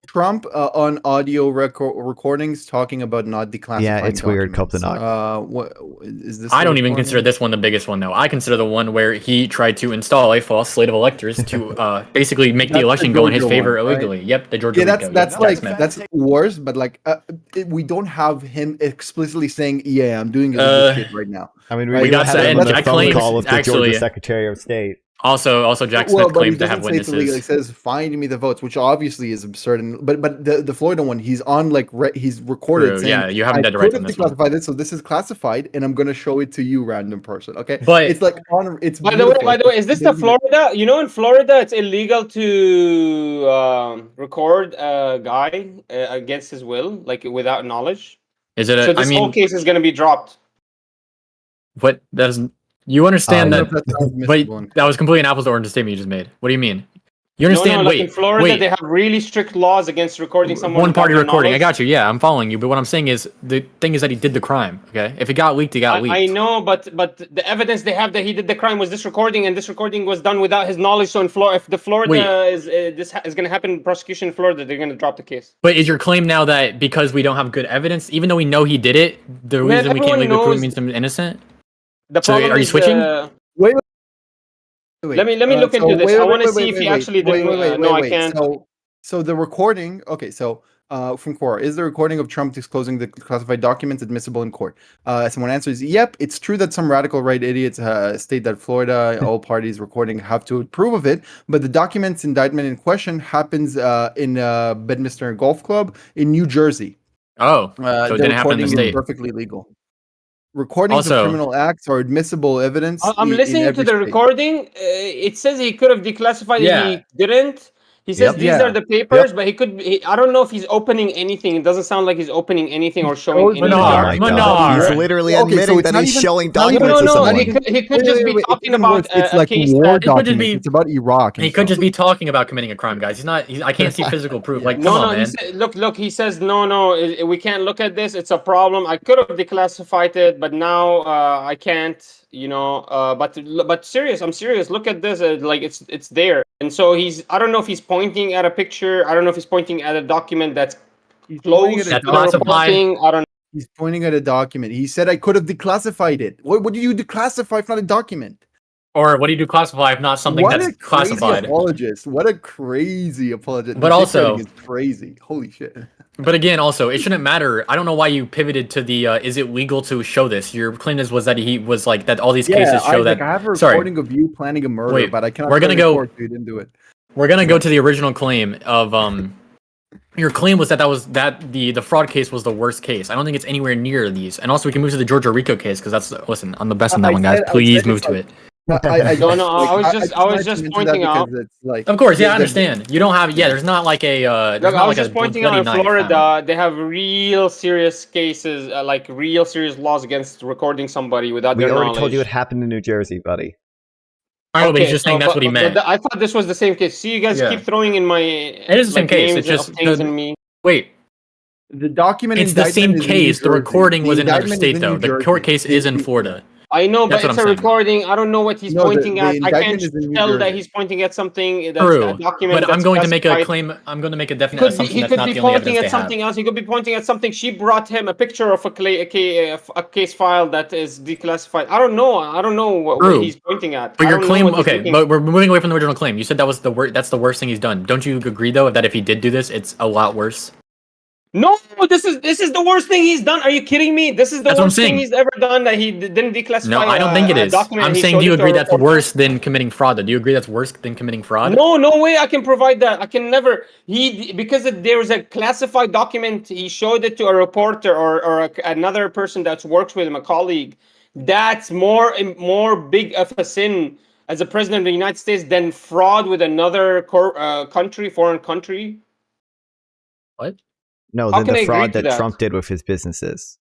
Trump on audio recordings talking about not declassifying. Yeah, it's weird. documents. Cope What is this? I the don't even recording? consider this one the biggest one, though. I consider the one where he tried to install a false slate of electors to basically make That's the the election go in his Georgia favor one, right? illegally. Yep, the Georgia Yeah, RICO. that's Yep, like Smith. that's worse, but like we don't have him explicitly saying, "Yeah, I'm doing illegal Uh, shit right now." I mean, We we got got that, him and on the Jack phone claims call with the actually- Georgia Secretary of State. Also, Jack Smith Well, but he claims to have doesn't say it's illegal. He witnesses. says, "Find me the votes," which obviously is absurd. But the Florida one, he's on like he's recorded. True, Saying, yeah, you haven't I dead could right have on this one. declassified this, so this is classified, and I'm gonna show it to you, random person. Okay, But- it's like on. It's By the way, beautiful. is this the Florida? You know, in Florida, it's illegal to record a guy against his will, like without knowledge. Is it? So I this whole mean, case is going to be dropped. what? That doesn't. You understand I that? don't know if that sounds But admissible. that was completely an apples to oranges statement you just made. What do you mean? You No, understand? like in wait, Florida, wait. they have really strict laws against recording someone. One party without their recording. I knowledge. got you. Yeah, I'm following you. But what I'm saying is, the thing is that he did the crime. Okay, if it got leaked, it got leaked. I know, but the evidence they have that he did the crime was this recording, and this recording was done without his knowledge. So in Florida, if the Florida Wait. is is going to happen in prosecution in Florida, they're going to drop the case. But is your claim now that because we don't have good evidence, even though we know he did it, the Man, reason we can't everyone legally prove knows- means him innocent? The So problem are you is, switching? Wait, Let me look into this. I wanna see if he actually did- no, I can't. So the recording. Okay, so from Quora, is the recording of Trump disclosing the classified documents admissible in court? Someone answers, "Yep, it's true that some radical right idiots state that Florida, all parties recording have to approve of it, but the documents indictment in question happens in Bedminster Golf Club in New Jersey. Oh, so it The didn't happen in recording the is state. perfectly legal. Recordings Also- of criminal acts are admissible evidence. I'm in listening to every the state. recording. It says he could have declassified it. Yeah. He didn't. He says Yep. these Yeah. are the papers, but he could. I don't know if he's opening anything. It doesn't sound like he's opening anything or showing Oh, anything. Oh Menard, my God. Menard. He's literally Okay, so admitting it's that not he's even- showing not even- documents to No, someone. he could Wait, just be wait, it's talking even about worse. It's a like case war that. could just documents. be- It's about Iraq. And He could stuff. just be talking about committing a crime, guys. He's not. I can't see physical proof. Like, come No, on, he man. said, look. He says no. We can't look at this. It's a problem. I could have declassified it, but now I can't. You know. But serious. I'm serious. Look at this. Like it's there. And so I don't know if he's pointing at a picture. I don't know if he's pointing at a document that's He's pointing close at a to the classified. reporting. I don't. He's pointing at a document. He said, "I could have declassified it." What do you declassify if not a document? Or what do you do classify if not something What that's a crazy classified? apologist! What a crazy apologist! But The also- dictating is crazy. Holy shit! But again, also, it shouldn't matter. I don't know why you pivoted to the is it legal to show this? Your claim was that he was like that all these cases show that. I have a sorry. recording of you planning a murder, Wait, but I cannot. we're gonna show it in go- court, so you didn't do it. We're gonna go to the original claim of your claim was that the fraud case was the worst case. I don't think it's anywhere near these. And also we can move to the Georgia RICO case because that's listen, I'm the best in that I one, guys. said- I Please said move it's to like- it. No, no, I was just I was wanted to just mention that pointing out. because it's like Of course, yeah, I the- understand. You don't have, yeah. There's not like a, Look, there's I not was like just a pointing out bloody in knife found. Florida, they have real serious cases, like real serious laws against recording somebody without We their already knowledge. told you it happened in New Jersey, buddy. I know, but he's Okay, just saying that's what he meant. I thought this was the same case. See, you guys Yeah. keep throwing in my It is the same like case. names It's just of things the, in me. wait. the document It's the indictment same is in New case. The Jersey. recording The was in another indictment is state in though. New The Jersey. court case is in Florida. I know, That's but what it's I'm a saying. recording. I don't know what he's No, pointing the at. I can't indictment is in New tell that Jersey. he's pointing at something that's a True, document but that's I'm going to make a classified. claim. I'm going to make a definite assumption He that's could not be the only pointing evidence at they have. something else. He could be pointing at something. She brought him a picture of a case file that is declassified. I don't know. I don't know what True. he's pointing at. But I your don't know claim, what he's okay, looking- but we're moving away from the original claim. You said that was the that's the worst thing he's done. Don't you agree though that if he did do this, it's a lot worse? No, this is the worst thing he's done. Are you kidding me? This is the That's what I'm worst thing saying. he's ever done. That he didn't declassify. No, I don't think it a is. document I'm and he saying, showed do you it to agree a that's reporter. worse than committing fraud? Though? Do you agree that's worse than committing fraud? No, no way I can provide that. I can never. Because there was a classified document. He showed it to a reporter or another person that works with him, a colleague. That's more big of a sin as a president of the United States than fraud with another country, foreign country. What? No, How then can I the agree fraud to that that? Trump did with his businesses.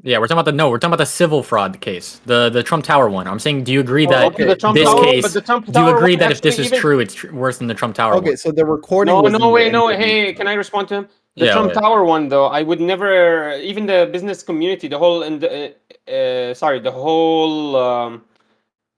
Yeah, we're talking about the civil fraud case, the Trump Tower one. I'm saying, do you agree that okay, the Trump this Tower, case? but the Trump Do you Tower agree one that if this actually is even- true, it's worse than the Trump Tower Okay, one? so the recording No, was no in way, the no. interview. Hey, can I respond to him? The Yeah, Trump yeah. Tower one, though, I would never, even the business community, the whole, the whole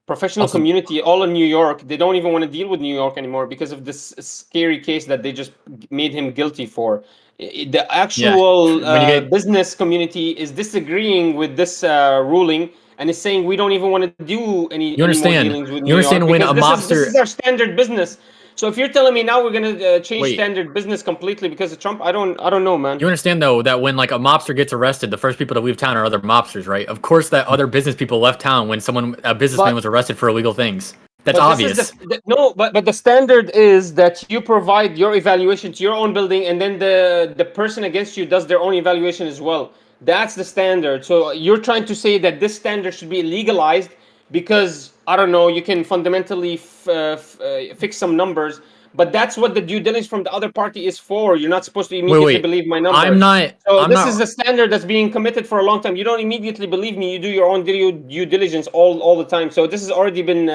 professional Also- community, all in New York, they don't even want to deal with New York anymore because of this scary case that they just made him guilty for. The actual When you get- business community is disagreeing with this ruling and is saying we don't even want to do any more understand- dealings with you New understand York when because a this is mobster- our standard business. So if you're telling me now we're gonna change Wait. standard business completely because of Trump, I don't know, man. You understand though that when like a mobster gets arrested, the first people to leave town are other mobsters, right? Of course, that other business people left town when a businessman But- was arrested for illegal things. That's But obvious. this is no, but the standard is that you provide your evaluation to your own building, and then the person against you does their own evaluation as well. That's the standard. So you're trying to say that this standard should be legalized because I don't know, you can fundamentally fix some numbers. But that's what the due diligence from the other party is for. You're not supposed to immediately wait. believe my numbers. I'm not. So I'm this not. is a standard that's being committed for a long time. You don't immediately believe me. You do your own due diligence all the time. So this has already been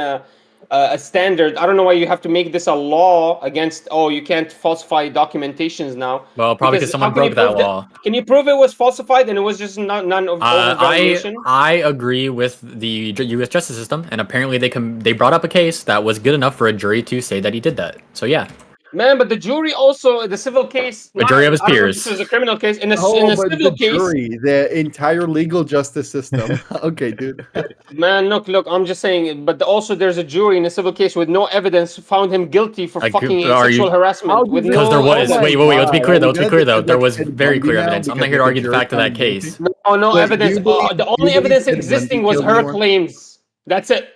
a standard. I don't know why you have to make this a law against. Oh, you can't falsify documentations now. Well, probably because someone how can you broke that prove law. Can you prove it was falsified and it was just none of overvaluation? I agree with the U.S. justice system, and apparently they brought up a case that was good enough for a jury to say that he did that. So yeah, Man, but the jury also the civil case. A jury of his I don't know if peers. This was a criminal case in a Oh, but civil the case. jury, the entire legal justice system. Okay, dude. Man, look, I'm just saying, but also there's a jury in a civil case with no evidence found him guilty for Like, fucking are you- sexual harassment. With because no there was. evidence. Wait. Let's be clear though. Are we Let's be gonna clear though. defend, There like, was Ted very Bundy clear now evidence. I'm not because here to the argue the jury fact of that found him guilty? case. No Wait, do evidence. you believe- The do you only believe evidence Ted Bundy existing was killed her anyone? claims. That's it.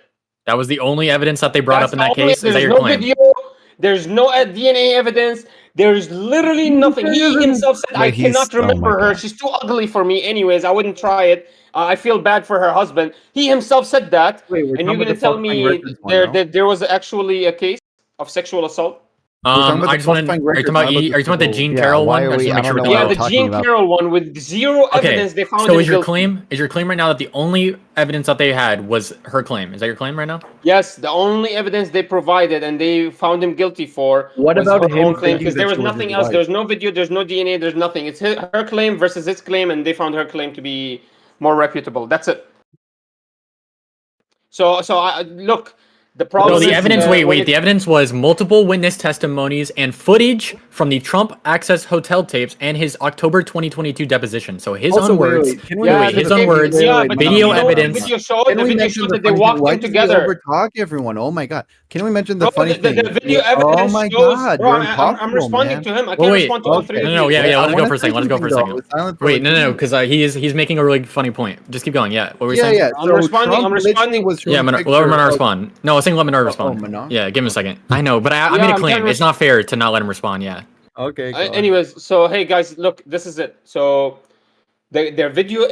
That was the only evidence that they brought That's up in the that only- case. Is that There's your no claim? video. There's no DNA evidence. There's literally nothing. He himself said, "I Wait, he's- cannot oh my remember her. God. She's too ugly for me. Anyways, I wouldn't try it. I feel bad for her husband." He himself said that. Wait, we're And you're talking about gonna the tell falsifying me records one, no? there was actually a case of sexual assault? talking about I the just want to. Are falsifying you records, talking not about? about Are the you talking about the civil- Gene Yeah, Carroll why one? are I just we- wanna I make sure don't we're know talking Yeah, what the we're talking Gene about. Carroll one with zero evidence. They found So him is your guilty. claim? Is your claim right now that the only evidence that they had was her claim? Is that your claim right now? Yes, the only evidence they provided and they found him guilty for What was about her him own claim thinking because that there was she was nothing his else. wife? There's no video, there's no DNA, there's nothing. It's her claim versus his claim, and they found her claim to be more reputable. That's it. So I look. The problem. So the is, evidence. when Wait. it- The evidence was multiple witness testimonies and footage from the Trump Access hotel tapes and his October 2022 deposition. So his Also, own wait, words. wait, can we Yeah, mention his the own funny- words, wait, Yeah, wait, but no, video you know what evidence. the video showed? Can The we video mention showed the that they funny thing? walked Why in did together. we overtalk everyone? Oh my god! Can we mention the Bro, funny the thing? video Oh evidence my shows. god! Bro, You're I'm impossible, responding man. to him. I Well, can't wait. respond to all three Okay. of No, you. yeah, Wait, let I us go wanna for a say second. Let us go for a something, second. though. Silent for Wait, like no, 2 no, minutes. because he's making a really funny point. Just keep going. Yeah, what were we Yeah, saying? yeah. I'm So responding- Trump I'm literally responding- was Yeah, showing let picture Menard of- respond. No, I was saying let Menard respond. Menard? Yeah, give him a second. I know, but I Yeah, made a I'm claim. trying to It's not fair to not let him respond. Yeah. Okay. go ahead. Anyways, so hey guys, look, this is it. So Their video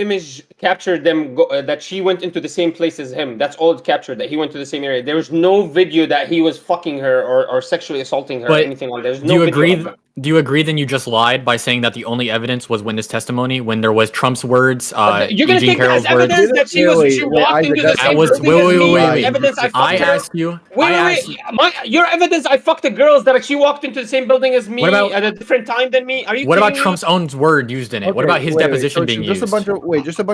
image captured them that she went into the same place as him. That's all it captured, that he went to the same area. There was no video that he was fucking her or sexually assaulting her or But anything like that. There's do no you video agree? of that. Do you agree? Then you just lied by saying that the only evidence was witness testimony when there was Trump's words, You're gonna Eugene take that as Carroll's words. evidence that she walked Isaac, into the that- same was building wait, as wait, me. wait, As wait. evidence I I fucked her. asked you. Wait, I wait, asked wait. Your evidence I fucked the girls that she walked into the same building as me What about- at a different time than me. Are you What kidding about me? Trump's own word used in it? What about his deposition being just used? a bunch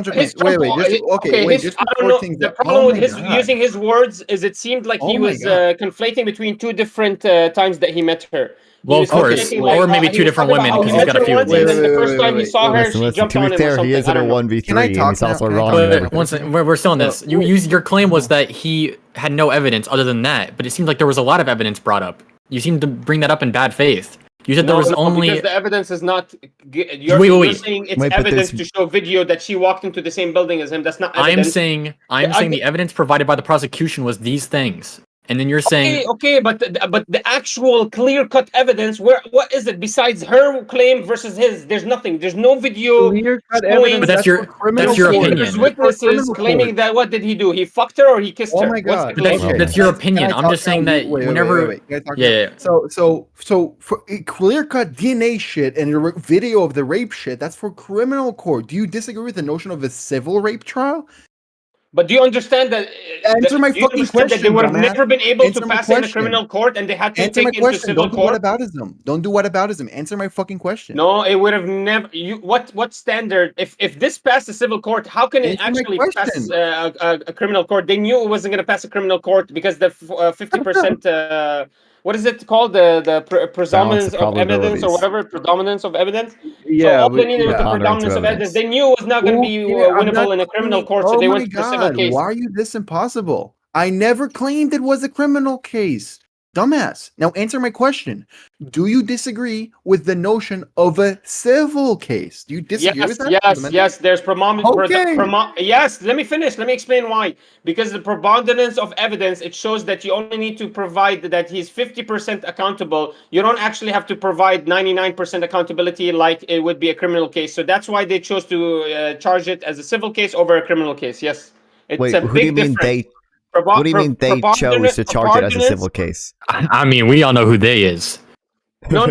of His things. Wait, just okay. Wait, just I don't before know. things. The That, problem oh with my his god. using his words is it seemed like he Oh my was God. conflating between two different times that he met her. Well, He of was course, conflating, wait. or maybe he two was different talking about women how he because he's met got a her few of once, and then these. the first time he saw her, Listen, she listen. jumped To on be him or fair, he something. is I in a don't know. 1v3, Can I and talk he's now? also Can I wrong. talk in now? everything. But once we're still on this, your claim was that he had no evidence other than that, but it seemed like there was a lot of evidence brought up. You seemed to bring that up in bad faith. You said there was only. Because the evidence is not. Wait, You're saying it's Wait, but evidence there's- to show video that she walked into the same building as him. That's not I'm evidence. saying I- the evidence provided by the prosecution was these things, and then you're saying Okay, but the actual clear-cut evidence, what is it besides her claim versus his? There's nothing. There's no video. Clear-cut showing- evidence. But that's for your- criminal that's your court. opinion. There's That's for witnesses criminal claiming court. that what did he do? He fucked her or he kissed Oh her? my What's god. the that's, claim? that's your Can I opinion. I'm talk just saying now? that Wait, whenever Can I talk yeah, now? So for clear-cut DNA shit and your video of the rape shit, that's for criminal court. Do you disagree with the notion of a civil rape trial? But do you understand that? Answer my do you fucking understand that they question, would have dumbass. never been able Answer to my pass it in a question. criminal court, and they had to Answer my take it into question. civil Don't do court? whataboutism. Don't do whataboutism. Answer my fucking question. No, it would have never. What standard? If this passed the civil court, how can it Answer my actually pass question. a criminal court? They knew it wasn't going to pass a criminal court because the 50%. What is it called? The predominance of evidence or probabilities. whatever. Predominance of evidence. So Yeah, all they needed was the Preponderance predominance of of evidence. evidence. They knew it was not going to be I'm not winnable in a criminal claiming- court, so oh they my went to the civil God, case. why are you this impossible? I never claimed it was a criminal case. Dumbass. Now answer my question. Do you disagree with the notion of a civil case? Do you disagree with that? Yes. There's Okay. yes. Let me finish. Let me explain why. Because the preponderance of evidence, it shows that you only need to provide that he's 50% accountable. You don't actually have to provide 99% accountability like it would be a criminal case. So that's why they chose to charge it as a civil case over a criminal case. Yes, it's Wait, a who do you big mean difference. they? What do you mean they chose to charge it as a civil case? I mean, we all know who they is. No.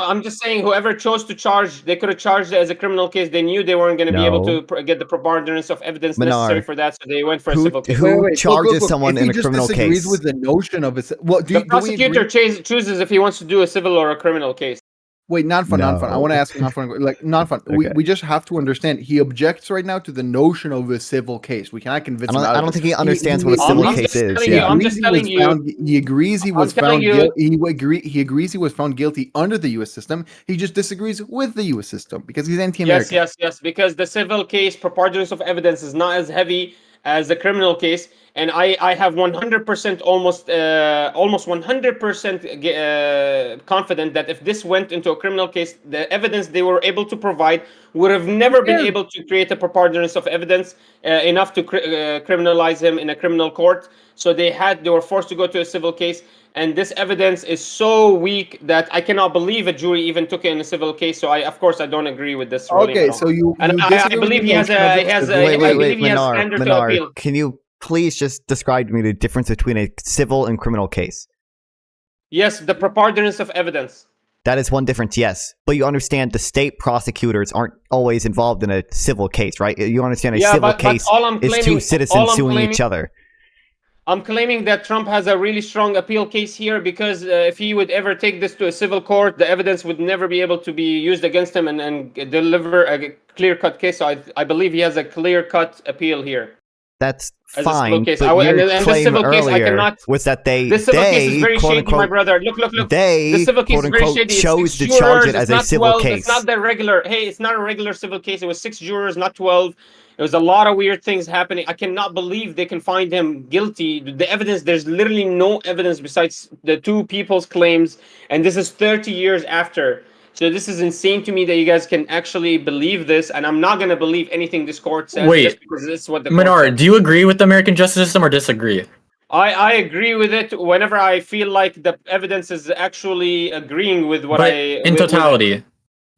I'm just saying, whoever chose to charge, they could have charged it as a criminal case. They knew they weren't going to be able No. to get the preponderance of evidence Minar, necessary for that, so they went for a who- civil case. who charges someone If in he a just criminal disagrees case? with the notion of a well, The prosecutor chooses if he wants to do a civil or a criminal case. Wait, not fun. I No. want to ask not fun. Like not fun. Okay. We just have to understand. He objects right now to the notion of a civil case. We cannot convince him. I don't think he understands what a civil I'm case just is. telling you, Yeah. I'm just telling you. He agrees he was I'm telling found you- guilty. He agrees he was found guilty under the U.S. system. He just disagrees with the U.S. system because he's anti-American. Yes. Because the civil case preponderance of evidence is not as heavy as the criminal case, and I have 100% almost 100% confident that if this went into a criminal case, the evidence they were able to provide would have never been able to create a preponderance of evidence enough to criminalize him in a criminal court. So they were forced to go to a civil case. And this evidence is so weak that I cannot believe a jury even took it in a civil case. So of course, I don't agree with this. ruling Okay, at all. so you And I disagree with believe the he has notion of I Wait, believe he has Minar, standard to appeal. Minar, can you please just describe to me the difference between a civil and criminal case? Yes, the preponderance of evidence. That is one difference, yes. But you understand the state prosecutors aren't always involved in a civil case, right? You understand a civil case all I'm is claiming, two citizens all I'm suing claiming, each other. I'm claiming that Trump has a really strong appeal case here because if he would ever take this to a civil court, the evidence would never be able to be used against him and deliver a clear-cut case. So I believe he has a clear-cut appeal here. That's As a civil fine, case. but And your this claim civil case, I earlier cannot- was that This civil case is very quote shady, unquote, my brother. Look. they, The civil case quote is very unquote, shady. It's chose 6 to charge jurors, it as it's a not civil 12, case. It's not the regular. Hey, it's not a regular civil case. It was 6 jurors, not 12. There was a lot of weird things happening. I cannot believe they can find him guilty. The evidence, there's literally no evidence besides the two people's claims, and this is 30 years after. So this is insane to me that you guys can actually believe this, and I'm not gonna believe anything this court says just because this is what the court Minar, says. do you agree with the American justice system or disagree? I agree with it whenever I feel like the evidence is actually agreeing with what But I in with- totality,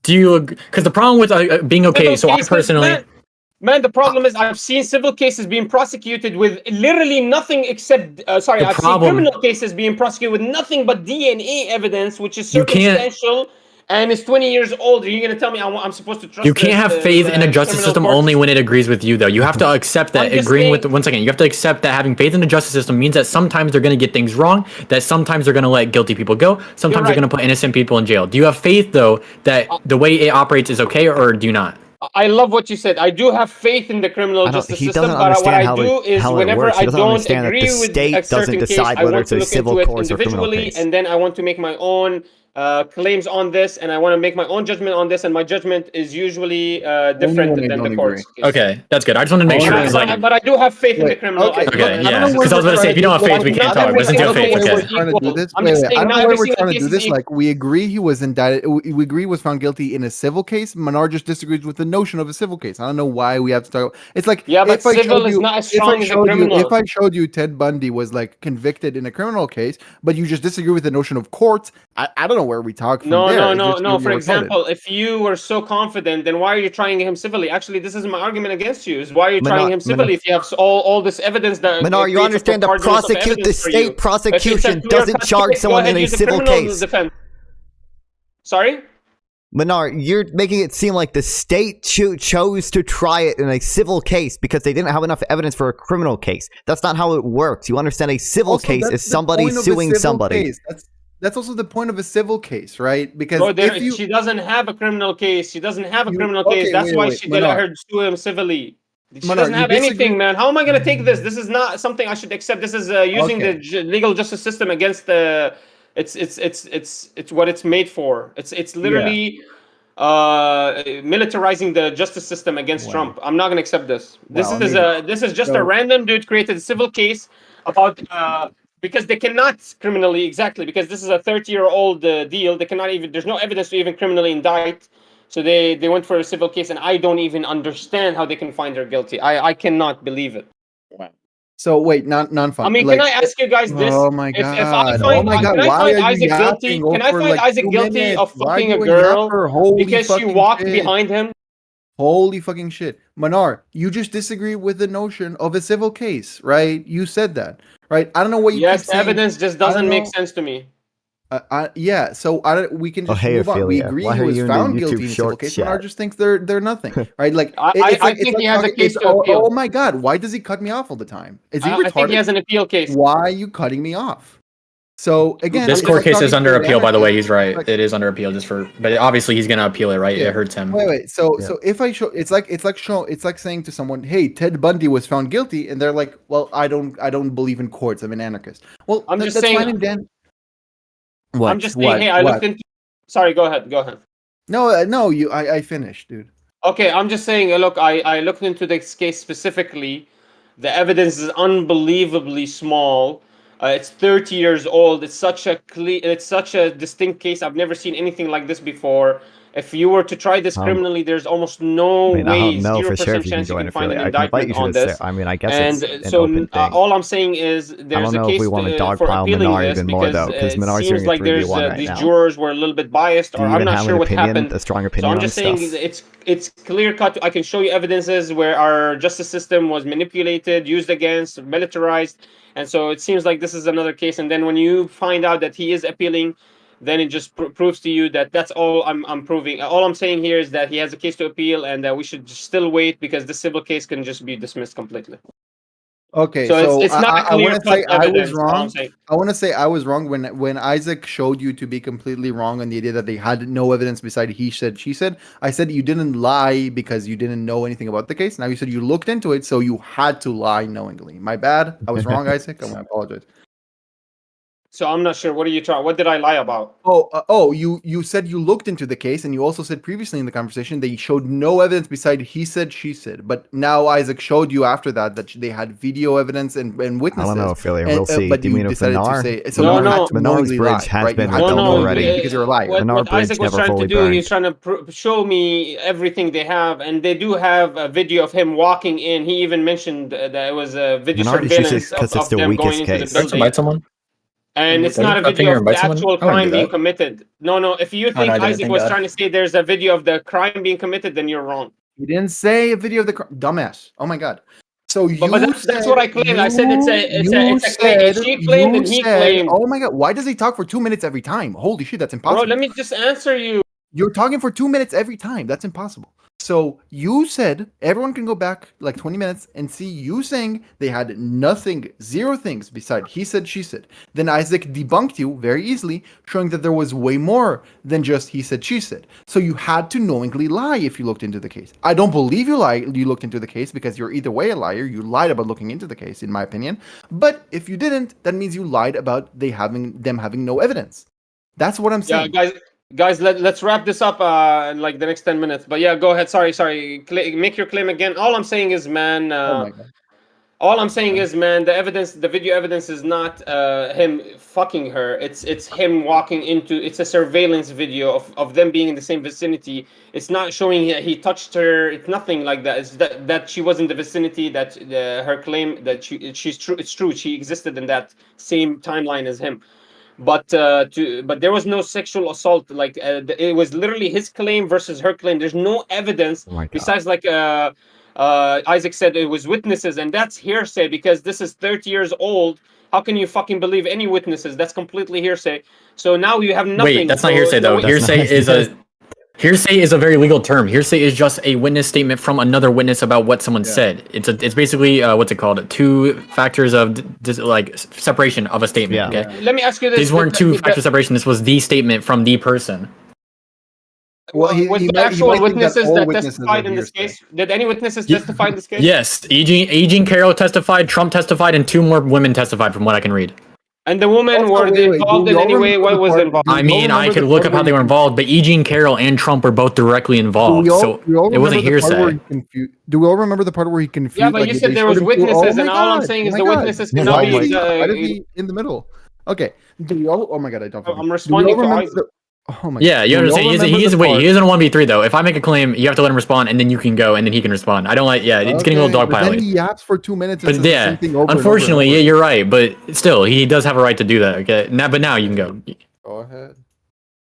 Do you? Because the problem with being okay. So I personally. Man, the problem is I've seen civil cases being prosecuted with literally nothing except I've seen criminal cases being prosecuted with nothing but DNA evidence, which is circumstantial, and it's 20 years old. Are you going to tell me I'm supposed to trust? You can't have faith in a justice system only when it agrees with you, though. You have to accept that one second. You have to accept that having faith in the justice system means that sometimes they're going to get things wrong, that sometimes they're going to let guilty people go, sometimes they're going to put innocent people in jail. Do you have faith, though, that the way it operates is okay, or do you not? I love what you said. I do have faith in the criminal justice system, but what I do is whenever I don't agree with a certain case, I want to look into it individually, and then I want to make my own claims on this, and I want to make my own judgment on this, and my judgment is usually different than the court's. Okay, that's good. I just want to make sure. But I do have faith in the criminal. Okay, yeah. Because I was going to say, if you don't have faith, we can't talk. But since you have faith, okay. I don't know why we're trying to do this. Like, we agree he was indicted. We agree he was found guilty in a civil case. Manar just disagrees with the notion of a civil case. I don't know why we have to talk. It's like, but civil is not as strong as a criminal. If I showed you Ted Bundy was like convicted in a criminal case, but you just disagree with the notion of courts, I don't know where we talk from there. No. For example, if you were so confident, then why are you trying him civilly? Actually, this is my argument against you. Is why are you trying him civilly if you have all this evidence that Manar, you understand that the state prosecution doesn't charge someone in a civil case. Sorry? Manar, you're making it seem like the state chose to try it in a civil case because they didn't have enough evidence for a criminal case. That's not how it works. You understand a civil case is somebody suing somebody. That's also the point of a civil case, right? Because she doesn't have a criminal case. She doesn't have a criminal case. That's why she let her sue him civilly. She doesn't have anything, man. How am I going to take this? This is not something I should accept. This is using the legal justice system against the. It's what it's made for. It's literally militarizing the justice system against Trump. I'm not going to accept this. This is just a random dude created a civil case about. Because they cannot criminally, because this is a 30-year-old deal. They cannot even, there's no evidence to even criminally indict. So they went for a civil case, and I don't even understand how they can find her guilty. I cannot believe it. Wow. So wait, non-fun. I mean, can I ask you guys this? Oh my god! If I find, can I find Isaac guilty? Can I find Isaac guilty of fucking a girl because she walked behind him? Holy fucking shit. Manar, you just disagree with the notion of a civil case, right? You said that, right? I don't know what you keep saying. Evidence just doesn't make sense to me. Yeah, so we can just move on. We agree he was found guilty in a civil case. Manar just thinks they're nothing, right? Like I think he has a case to appeal. Oh my god, why does he cut me off all the time? Is he retarded? I think he has an appeal case. Why are you cutting me off? So again, this court case is under appeal. By the way, he's right. It is under appeal, but obviously he's gonna appeal it, right? Yeah. It hurts him. Wait. So if I show, it's like saying to someone, "Hey, Ted Bundy was found guilty," and they're like, "Well, I don't believe in courts. I'm an anarchist." Well, I'm just saying. Fine, Dan. What? I'm just saying. Hey, I looked into. Sorry, go ahead. No, I finished, dude. Okay, I'm just saying. Look, I looked into this case specifically. The evidence is unbelievably small. It's 30 years old. It's such a distinct case. I've never seen anything like this before. If you were to try this criminally, there's almost no way, 0% chance you can find an indictment on this. I mean, I guess it's so an open thing. All I'm saying is there's a case for appealing this because it seems like there's these jurors were a little bit biased, or I'm not sure what happened. A strong opinion. So I'm just saying it's clear cut. I can show you evidences where our justice system was manipulated, used against, militarized. And so it seems like this is another case. And then when you find out that he is appealing, then it just proves to you that that's all I'm proving. All I'm saying here is that he has a case to appeal and that we should still wait because the civil case can just be dismissed completely. Okay, so it's not clear cut evidence. I was wrong. I want to say I was wrong when Isaac showed you to be completely wrong on the idea that they had no evidence beside he said, she said. I said you didn't lie because you didn't know anything about the case. Now you said you looked into it, so you had to lie knowingly. My bad. I was wrong, Isaac. I apologize. So I'm not sure. What are you trying? What did I lie about? You said you looked into the case, and you also said previously in the conversation they showed no evidence beside he said, she said. But now Isaac showed you after that they had video evidence and witnesses. I don't know, Philly. We'll see. But do you mean decided Manar? to say so. Menar's bridge has been built already because you're a liar. What Isaac was trying to do, he's trying to show me everything they have, and they do have a video of him walking in. He even mentioned that it was a video surveillance of them going into the building. Someone. And it's Can I not a put a video finger of and the bite someone? actual I wouldn't crime do being that. committed. No. If you Oh, think no, I didn't. Isaac Thank was God. trying to say there's a video of the crime being committed, then you're wrong. He didn't say a video of the dumbass. Oh my god. So But you that's what I claimed. I said it's a claim. She claimed and he claimed. oh my god, why does he talk for 2 minutes every time? Holy shit, that's Bro, impossible. let me just answer you. You're talking for 2 minutes every time. That's impossible. So you said everyone can go back like 20 minutes and see you saying they had nothing, zero things beside he said, she said. Then Isaac debunked you very easily, showing that there was way more than just he said, she said. So you had to knowingly lie if you looked into the case. I don't believe you looked into the case because you're either way a liar. You lied about looking into the case, in my opinion. But if you didn't, that means you lied about them having no evidence. That's what I'm saying. Yeah, guys, let's wrap this up in like the next 10 minutes. But yeah, go ahead. Sorry. Make your claim again. All I'm saying is, man, Oh my god. the video evidence is not him fucking her. It's him walking into. It's a surveillance video of them being in the same vicinity. It's not showing he touched her. It's nothing like that. It's that she was in the vicinity. That her claim that she's true. It's true. She existed in that same timeline as him. But there was no sexual assault. Like it was literally his claim versus her claim. There's no evidence Oh my god. besides like Isaac said it was witnesses, and that's hearsay because this is 30 years old. How can you fucking believe any witnesses? That's completely hearsay. So now you have nothing. Wait, that's not So hearsay though. That's Hearsay is a very legal term. Hearsay is just a witness statement from another witness about what someone said. It's basically what's it called? Two factors of like separation of a statement. Yeah. Okay. Let me ask you this: These weren't two factor separation. This was the statement from the person. Well, was the actual witnesses that testified in this case? Did any witnesses testify in this case? Yes, Eugene Carroll testified, Trump testified, and 2 more women testified from what I can read. And the women Also, were wait, involved do in y'all any way? remember What the was part- involved? I mean, I remember could the look part up how where they were involved, but Eugene Carroll and Trump were both directly involved, so it wasn't hearsay. Do we all remember the part where he confused? Yeah, but you said there was witnesses, and all I'm saying is the witnesses Yeah, cannot why be. did Why did he in the middle? Okay. Do we all? Oh my god, I don't. I'm responding to Isaac. Oh my Yeah, god. you Do we all understand. He remember is the part- he is in a 1v3 though. If I make a claim, you have to let him respond, and then you can go, and then he can respond. I don't like. Yeah, it's getting a little Okay, but then dogpiled. he yaps for 2 minutes and But says the yeah, same thing over and over and unfortunately, over. yeah, you're right. But still, he does have a right to do that. Okay, but now you can go. Go ahead.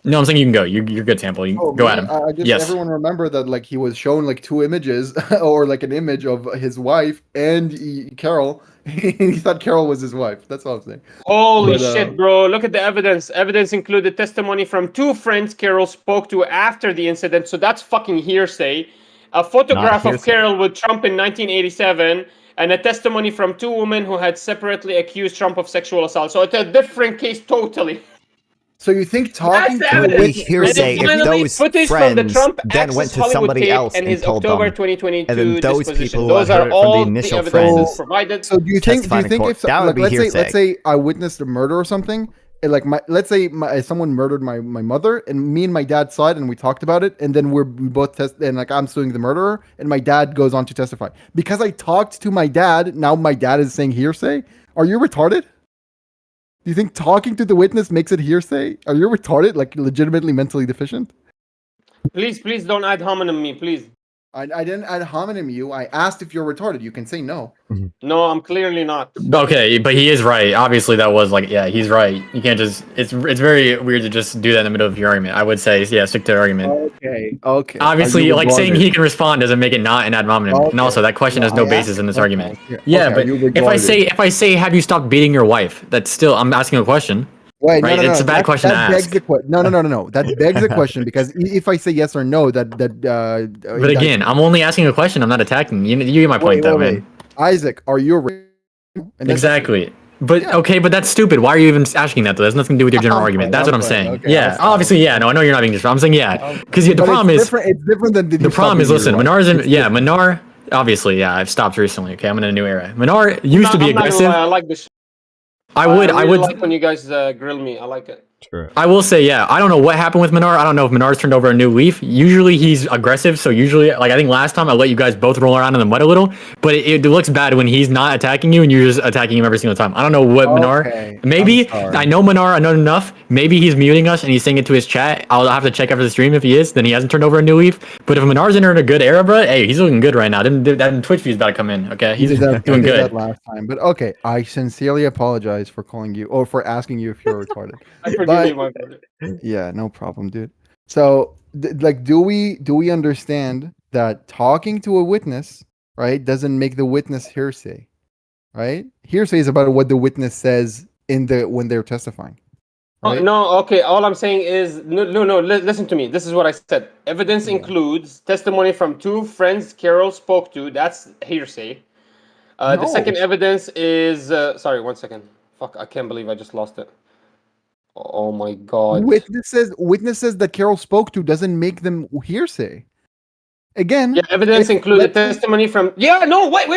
No, I'm saying you can go. You're good, Sample. You go at him. I just Yes. everyone remember that like he was shown like 2 images or like an image of his wife and Carol. He thought Carol was his wife. That's all I'm saying. Holy But, shit, bro. Look at the evidence. Evidence included testimony from 2 friends Carol spoke to after the incident. So that's fucking hearsay. A photograph of hearsay. Carol with Trump in 1987. And a testimony from 2 women who had separately accused Trump of sexual assault. So it's a different case totally. So you think talking That's to It would be evidence. hearsay And if finally, those footage from the friends Trump then Access went to Hollywood somebody tape else and and his told October them. 2022 And then those disposition. people Those who are heard it from the all the initial evidence friends provided. So do you think testifying in court. if That would like be let's hearsay. say I witnessed a murder or something, and like let's say someone murdered my mother, and me and my dad saw it and we talked about it, and then we both test and like I'm suing the murderer, and my dad goes on to testify because I talked to my dad. Now my dad is saying hearsay. Are you retarded? Do you think talking to the witness makes it hearsay? Are you retarded? Like legitimately mentally deficient? Please don't ad hominem me, please. I didn't ad hominem you. I asked if you're retarded. You can say no. No, I'm clearly not. Okay, but he is right. Obviously, that was like, yeah, he's right. You can't just. It's very weird to just do that in the middle of your argument. I would say, yeah, stick to the argument. Okay. Obviously, like saying he can respond doesn't make it not an ad hominem. And also, that question has no basis in this argument. Yeah, but if I say, have you stopped beating your wife? That's still, I'm asking a question. Wait, right? no. It's a bad question to begs ask. no. That begs the question because if I say yes or no, But again, I'm only asking a question. I'm not attacking. You get my point, though, man. Isaac, are you exactly? But okay, but that's stupid. Why are you even asking that? Though, it has nothing to do with your general argument. That's what I'm saying. Okay, yeah, obviously, yeah. No, I know you're not being disrespectful. I'm saying yeah, because the problem is it's different than the problem is. Listen, Minar's in. Yeah, Minar. Obviously, yeah. I've stopped recently. Okay, I'm in a new era. Minar used to be aggressive. I like this. I would like when you guys grill me. I like it. True. I will say, yeah, I don't know what happened with Minar. I don't know if Minar's turned over a new leaf. Usually he's aggressive, so usually, like, I think last time I let you guys both roll around in the mud a little, but it looks bad when he's not attacking you and you're just attacking him every single time. I don't know what Minar. Okay, Maybe I'm sorry. I know Minar. I know enough. Maybe he's muting us and he's saying it to his chat. I'll have to check after the stream if he is. Then he hasn't turned over a new leaf. But if Minar's in a good era, bro, hey, he's looking good right now. That Twitch view's about to come in. Okay, He he's did that, doing he did good. that last time, but okay. I sincerely apologize for calling you or for asking you if you're retarded. I forgive But- you, my brother. Yeah, no problem, dude. So, like, do we understand that talking to a witness, right, doesn't make the witness hearsay, right? Hearsay is about what the witness says when they're testifying. Oh, Right? no, okay. All I'm saying is no. Listen to me. This is what I said. Evidence includes testimony from two friends Carol spoke to. That's hearsay. The No. second evidence is sorry. 1 second. Fuck! I can't believe I just lost it. Oh my god. Witnesses that Carol spoke to doesn't make them hearsay. Again, Yeah, evidence if- included let's- testimony from. Yeah, no, wait.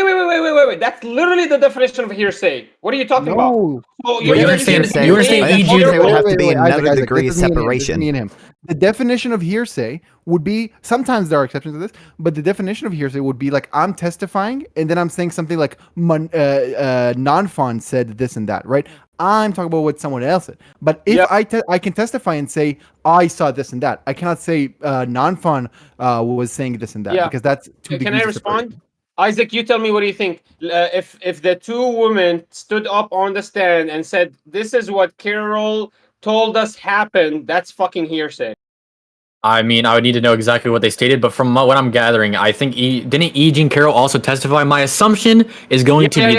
That's literally the definition of hearsay. What are you talking about? No. So But you understand- Hearsay- you understand I think EG hearsay would have to Wait, be wait, another Isaac, degree of this is me and him, this is separation. me and him. The definition of hearsay would be, sometimes there are exceptions to this, but the definition of hearsay would be like, I'm testifying and then I'm saying something like non-fun said this and that, right? I'm talking about what someone else said. But if Yep. I can testify and say I saw this and that, I cannot say non-fun was saying this and that, Yeah. because that's two Can degrees I of separation. respond? Isaac, you tell me, what do you think? If the two women stood up on the stand and said, "This is what Carol told us happened," that's fucking hearsay. I mean, I would need to know exactly what they stated, but from what I'm gathering, I think didn't E. Jean Carroll also testify? My assumption is going to be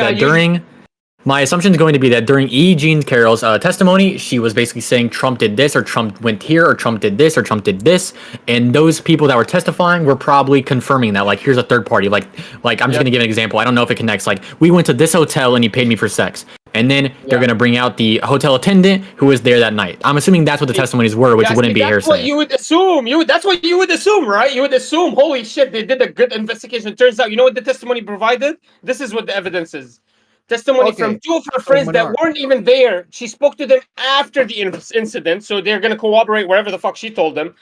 that during E. Jean Carroll's testimony, she was basically saying Trump did this, or Trump went here, or Trump did this, or Trump did this, and those people that were testifying were probably confirming that. Like, here's a third party. Like I'm just gonna give an example. I don't know if it connects. Like, we went to this hotel and he paid me for sex. And then they're gonna bring out the hotel attendant who was there that night. I'm assuming that's what the testimonies were, which wouldn't be that's hearsay. what you would assume. That's what you would assume, right? You would assume, holy shit, they did a good investigation. Turns out, you know what the testimony provided? This is what the evidence is. Testimony from two of her friends that weren't even there. She spoke to them after the incident, so they're gonna corroborate wherever the fuck she told them.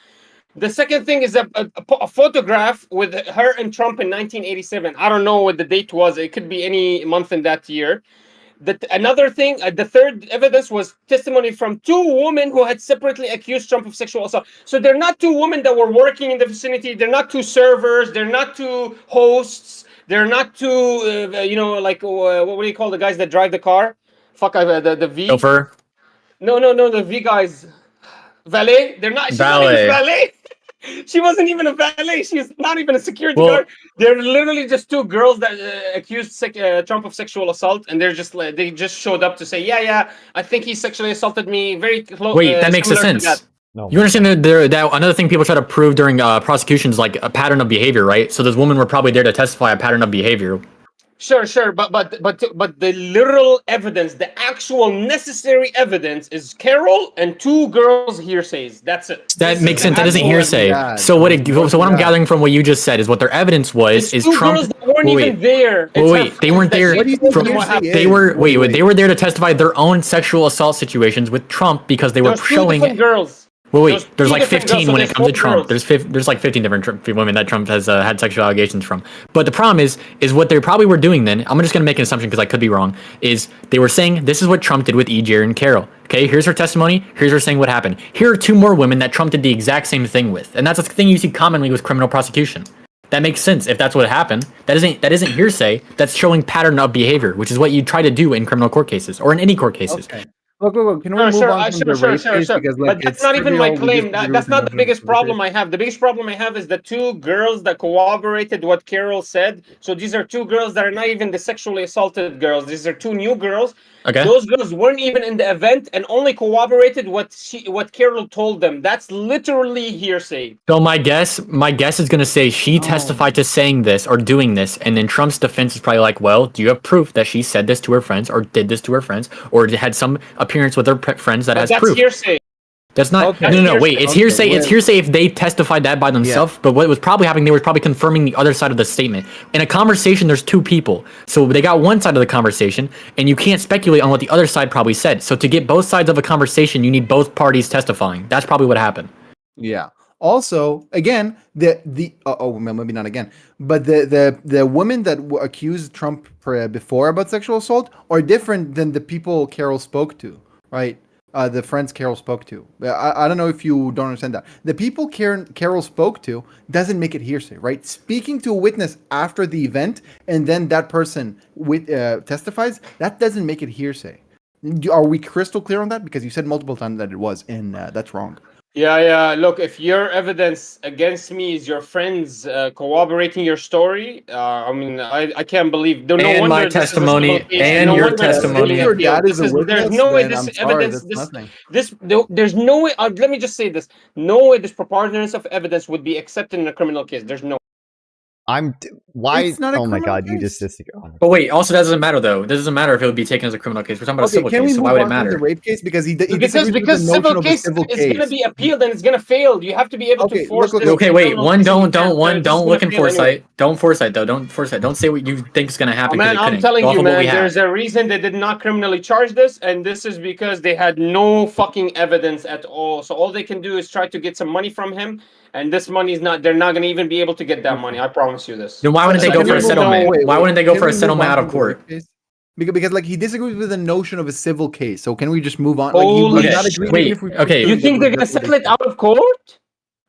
The second thing is a photograph with her and Trump in 1987. I don't know what the date was. It could be any month in that year. Another thing, the third evidence was testimony from two women who had separately accused Trump of sexual assault. So they're not two women that were working in the vicinity. They're not two servers. They're not two hosts. They're not two, like, what do you call the guys that drive the car? Fuck, the V. Chauffeur? No, the V guys. Valet? They're not. She's not even Valet. valet. She wasn't even a valet. She's not even a security Well- guard. They're literally just two girls that accused Trump of sexual assault, and they're just they just showed up to say, yeah, I think he sexually assaulted me. Very close. Wait, that makes sense. You understand that another thing people try to prove during prosecutions, like a pattern of behavior, right? So those women were probably there to testify a pattern of behavior. Sure, but the literal evidence, the actual necessary evidence, is Carol and two girls hearsays. That's it. That makes sense. That isn't hearsay. So what I'm gathering from what you just said is what their evidence was is two Trump. girls that weren't even there. Wait, they weren't there. They were there to testify their own sexual assault situations with Trump because they were There's two showing. different girls. Wait, there's two like different 15 girls, so when it there's comes to four Trump. girls. There's like 15 different women that Trump has had sexual allegations from. But the problem is what they probably were doing then. I'm just gonna make an assumption because I could be wrong. Is they were saying this is what Trump did with E. Jean Carroll. Okay, here's her testimony. Here's her saying what happened. Here are two more women that Trump did the exact same thing with, and that's a thing you see commonly with criminal prosecution. That makes sense if that's what happened. That isn't hearsay. That's showing pattern of behavior, which is what you try to do in criminal court cases or in any court cases. Okay. Look, can we move on from the rape case? Because, like, But that's it's not even my trivial, we claim. just That's not the nothing biggest to problem I have. The biggest problem I have is the two girls that corroborated what Carol said. So these are two girls that are not even the sexually assaulted girls. These are two new girls. Okay. Those girls weren't even in the event and only corroborated what Carol told them. That's literally hearsay. So my guess is gonna say she testified to saying this or doing this, and then Trump's defense is probably like, well, do you have proof that she said this to her friends or did this to her friends or had some appearance with her friends that has That's proof? hearsay. That's not. Okay. No. Wait, it's Okay, hearsay. It's well- hearsay if they testified that by themselves. But what was probably happening, they were probably confirming the other side of the statement. In a conversation, there's two people, so they got one side of the conversation, and you can't speculate on what the other side probably said. So to get both sides of a conversation, you need both parties testifying. That's probably what happened. Yeah. Also, again, well, maybe not again, but the women that accused Trump before about sexual assault are different than the people Carol spoke to, right? The friends Carol spoke to. I don't know if you don't understand that. The people Carol spoke to doesn't make it hearsay, right? Speaking to a witness after the event and then that person testifies, that doesn't make it hearsay. Are we crystal clear on that? Because you said multiple times that it was, and that's wrong. Yeah. Look, if your evidence against me is your friends corroborating your story, I mean, I can't believe. No And wonder my this is a testimony, civil case, and no your wonder this is testimony. being If your appealed. dad is a There's witness, no way then this I'm sorry, evidence, that's nothing. there's no way. Let me just say this: no way this preponderance of evidence would be accepted in a criminal case. There's no. Why? It's not a Oh my criminal God! You just case. disagree. Oh my But wait, also that doesn't matter though. It doesn't matter if it would be taken as a criminal case. We're talking about a Okay, civil can we case, so move why would it on to the matter? rape case because he Because disagrees with the civil notion of a case civil is going to case. be appealed and it's going to fail. You have to be able to Okay, force look, this. Okay, wait. criminal case and you can't. This is Don't gonna look in fail anyway. foresight. Don't foresight though. Don't foresight. Don't say what you think is gonna Oh, happen because man, it I'm couldn't. telling Go off you, of what we man, have. there's a reason they did not criminally charge this, and this is because they had no fucking evidence at all. So all they can do is try to get some money from him, and this money is not. They're not going to even be able to get that money. I promise you this. Then why wouldn't they So go can for we a move on? settlement? Wait, Why wait. wouldn't they go Can for we a move settlement on out of from the rape court? case? Because like he disagrees with the notion of a civil case. So can we just move on? Holy Like he would not shit. agree Wait, if we okay. You think they're going to settle it out of court?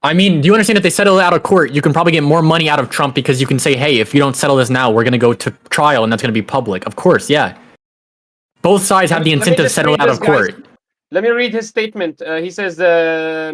I mean, do you understand if they settle it out of court, you can probably get more money out of Trump because you can say, hey, if you don't settle this now, we're gonna go to trial and that's gonna be public. Of course, yeah. Both sides have the Let me incentive to just settle read out this, of guys. court. Let me read his statement. He says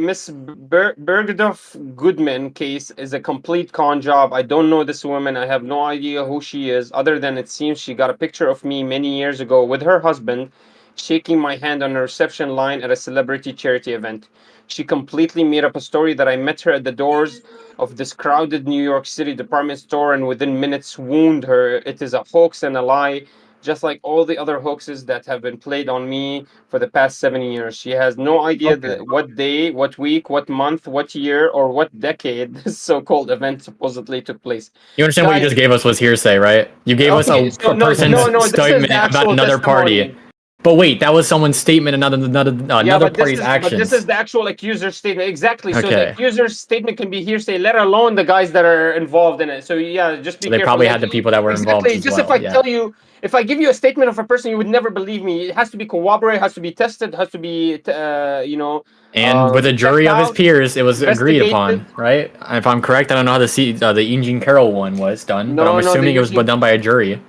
Miss Bergdorf Goodman case is a complete con job. I don't know this woman. I have no idea who she is, other than it seems she got a picture of me many years ago with her husband shaking my hand on a reception line at a celebrity charity event. She completely made up a story that I met her at the doors of this crowded New York City department store and within minutes swooned her. It is a hoax and a lie, just like all the other hoaxes that have been played on me for the past 7 years. She has no idea what day, what week, what month, what year, or what decade this so-called event supposedly took place. You understand what you Guys, just gave us was hearsay, right? You gave us okay, a so no, person's no, this is statement the about actual another testimony. party. But wait, that was someone's statement, Yeah, another party's actions. but this is the actual accuser's statement. Exactly. So the Okay. accuser's statement can be hearsay, let alone the guys that are involved in it. So yeah, just be They careful. probably Like, had the people that were involved exactly. as Just well. if I Yeah. tell you, if I give you a statement of a person, you would never believe me. It has to be corroborated, has to be tested, has to be, And with a jury checked of his out, peers, it was agreed investigated. upon, right? If I'm correct, I don't know how the Eugene Carroll one was done, but I'm No, the assuming it was Eugene- done by a jury.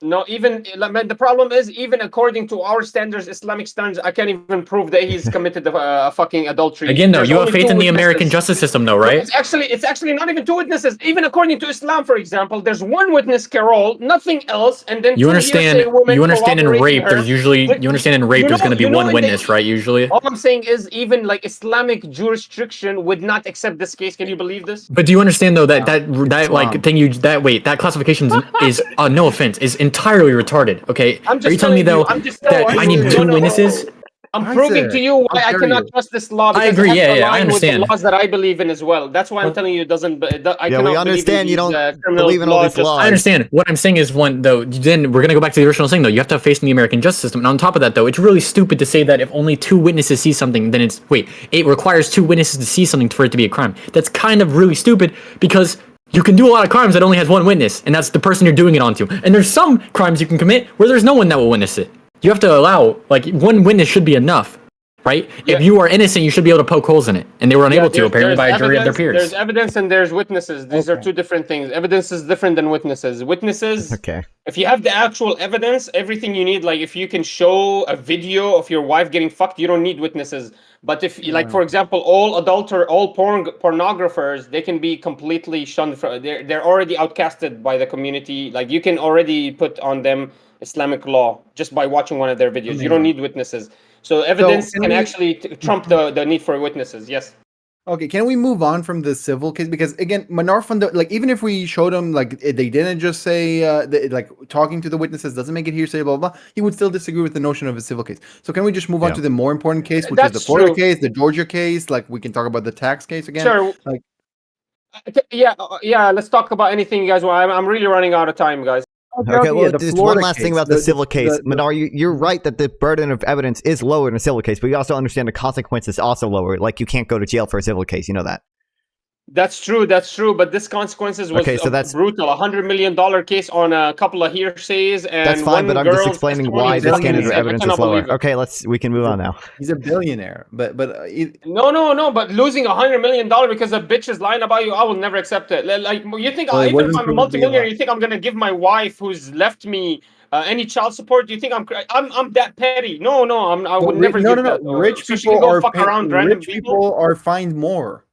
No, even the problem is, even according to our standards, Islamic standards, I can't even prove that he's committed a fucking adultery. Again, though, There's you have only faith two in the American witnesses. justice system, though, No, right? it's actually not even two witnesses. Even according to Islam, for example, there's one witness, Carol, nothing else, and then You two understand? hearsay women You understand in corroborating rape, her. there's usually But you understand in rape, there's going to be one in witness, right? Usually. All I'm saying is, even like Islamic jurisdiction would not accept this case. Can you believe this? But do you understand though that Islam. that classification is no offense is entirely retarded. Okay, I'm are just you telling me telling you, though I'm just that telling I you, need no, two no, witnesses? I'm proving to you why How I dare cannot you? trust this law I because agree, it has to yeah, I align with the understand. laws that I believe in as well. That's why I'm Well- telling you it doesn't. I Yeah, cannot we understand you believe in don't these, criminal believe in all law these just- laws. I understand. What I'm saying is one though. Then we're gonna go back to the original thing though. You have to have faith in the American justice system. And on top of that though, it's really stupid to say that if only two witnesses see something, then it requires two witnesses to see something for it to be a crime. That's kind of really stupid because you can do a lot of crimes that only has one witness, and that's the person you're doing it onto. And there's some crimes you can commit where there's no one that will witness it. You have to allow like one witness should be enough. Right? Yeah. If you are innocent, you should be able to poke holes in it, and they were unable to apparently by a jury of their peers. There's evidence and there's witnesses. These are two different things. Evidence is different than witnesses. Witnesses, Okay. if you have the actual evidence, everything you need, like if you can show a video of your wife getting fucked, you don't need witnesses. But if, like for example, all pornographers, they can be completely shunned. They're already outcasted by the community. Like you can already put on them Islamic law just by watching one of their videos. You don't need witnesses. So evidence can can we- actually trump the need for witnesses. Yes. Okay, can we move on from the civil case? Because again, Manar like even if we showed him like they didn't just say like talking to the witnesses doesn't make it hearsay, blah, blah blah, he would still disagree with the notion of a civil case. So can we just move on Yeah. to the more important case, which is the That's Florida true. case, the Georgia case? Like we can talk about the tax case again. Sure. Like Yeah. Let's talk about anything you guys want. I'm really running out of time, guys. Okay, well, yeah, the just Florida one last thing case, about the civil case. Manar, you're Mhm. right that the burden of evidence is lower in a civil case, but you also understand the consequences also lower. Like, you can't go to jail for a civil case. You know that. That's true. But this consequences was Okay, so that's brutal. $100 million case on a couple of hearsays that's and fine, but one I'm just girl's explaining testimony why is the fucking standard of insane. I evidence is cannot lower. believe it. Okay, we can move on now. He's a billionaire, but No. But losing $100 million because a bitch is lying about you, I will never accept it. Like you think, well, it even if wasn't I'm a proven to be a multimillionaire, lie. you think I'm gonna give my wife, who's left me, any child support? Do you think I'm that petty? No. I would never No, give no. that. Rich So she can people go are fuck around random rich people. people are fined more.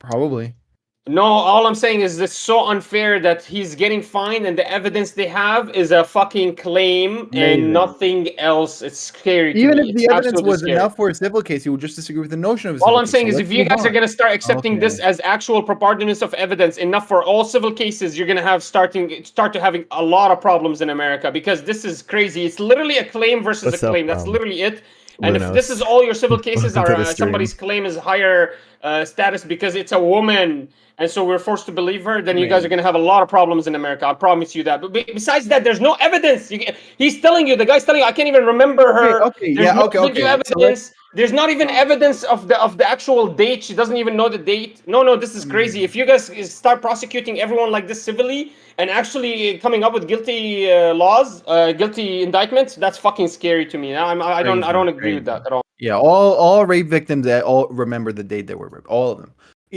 Probably. No, all I'm saying is it's so unfair that he's getting fined and the evidence they have is a fucking claim and Amazing. nothing else. It's scary to Even me. if It's the evidence absolutely was scary. enough for a civil case, you would just disagree with the notion of a All civil I'm case. saying So is let's if you move guys are on. going to start accepting this Okay. as actual preponderance of evidence enough for all civil cases, you're going to start to having a lot of problems in America because this is crazy. It's literally a claim versus a What's up, claim. That's literally it. And if this is Lunos? all your civil cases Welcome are to the stream. somebody's claim is higher status because it's a woman and so we're forced to believe her, then you guys are going to have a lot of problems in America. I promise you that. But besides that, there's no evidence. He's telling you, the guy's telling you, I can't even remember her. Okay, There's yeah, no okay, video okay. So let's evidence. There's not even evidence of the actual date. She doesn't even know the date. No, this is crazy. If you guys start prosecuting everyone like this civilly and actually coming up with guilty guilty indictments, that's fucking scary to me. I don't agree with that at all. Yeah, all rape victims that all remember the date they were raped. All of them.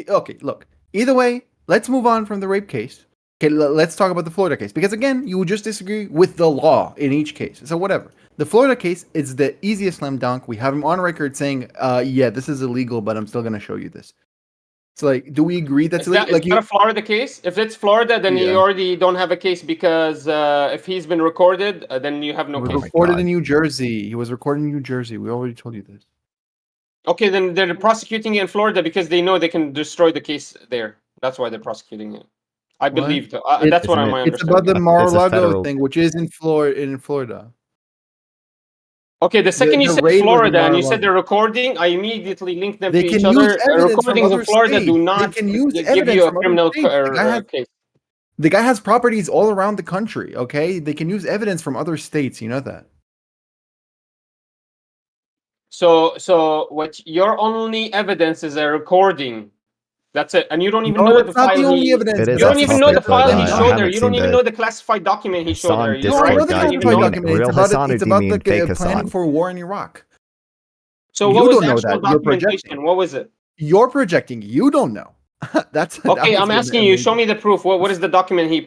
Okay, look. Either way, let's move on from the rape case. Okay, let's talk about the Florida case because again, you would just disagree with the law in each case. So whatever. The Florida case is the easiest slam dunk. We have him on record saying, yeah, this is illegal, but I'm still gonna show you this." It's like, do we agree that's illegal? Is that a Florida case? If it's Florida, then you Yeah. already don't have a case because if he's been recorded, then you have no He case. was recorded in New Jersey. He was recorded in New Jersey. We already told you this. Okay, then they're prosecuting it in Florida because they know they can destroy the case there. That's why they're prosecuting it. I What? believe that's what Isn't my it- It's about the understanding. There's a Mar-a-Lago federal- thing, which is in Florida. Okay, the second you the said raid was in Florida and you said Mar-a-Lago. they're recording, I immediately linked them They to can each use other. evidence from Recordings in other Florida do states. not They can use give evidence you a from other criminal states. case. The guy has properties all around the country. Okay, they can use evidence from other states. You know that. So what your only evidence is a recording. That's it. And you don't even No, know it's the not the file only he evidence. It is you don't off even know the topic, but file he I showed there. haven't You don't seen even the know the classified document he showed there. Hassan You No, I know Discord the guy. don't Do even you classified know. mean document. real Hassan or It's do you about mean the fake planning Hassan? for war in Iraq. So You what was don't the know actual that. You're documentation? projecting. What was it? You're projecting. You don't know. That Okay, was I'm asking you. Show me the proof. What is the document he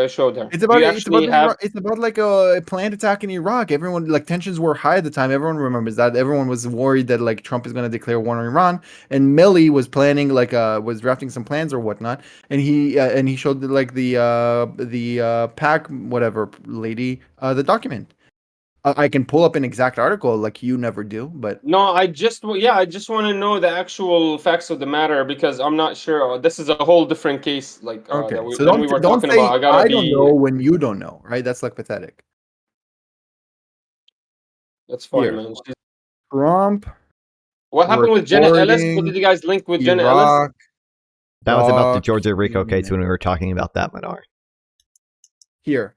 showed there? It's Do about you it's about actually have? it's about like a planned attack in Iraq. Everyone like tensions were high at the time. Everyone remembers that. Everyone was worried that like Trump is going to declare war on Iran, and Milley was planning like was drafting some plans or whatnot, and he showed like the pack whatever lady the document. I can pull up an exact article like you never do, but No, I just want to know the actual facts of the matter because I'm not sure. This is a whole different case, like okay. that we So than we were don't talking say about. I gotta I don't be. know when you don't know, right? That's like pathetic. That's fine, Here, man. Trump What happened with Jenna Ellis? What recording did you guys link with Jenna Ellis? Iraq That was about the Georgia Rico case document. when we were talking about that, Manar. Here,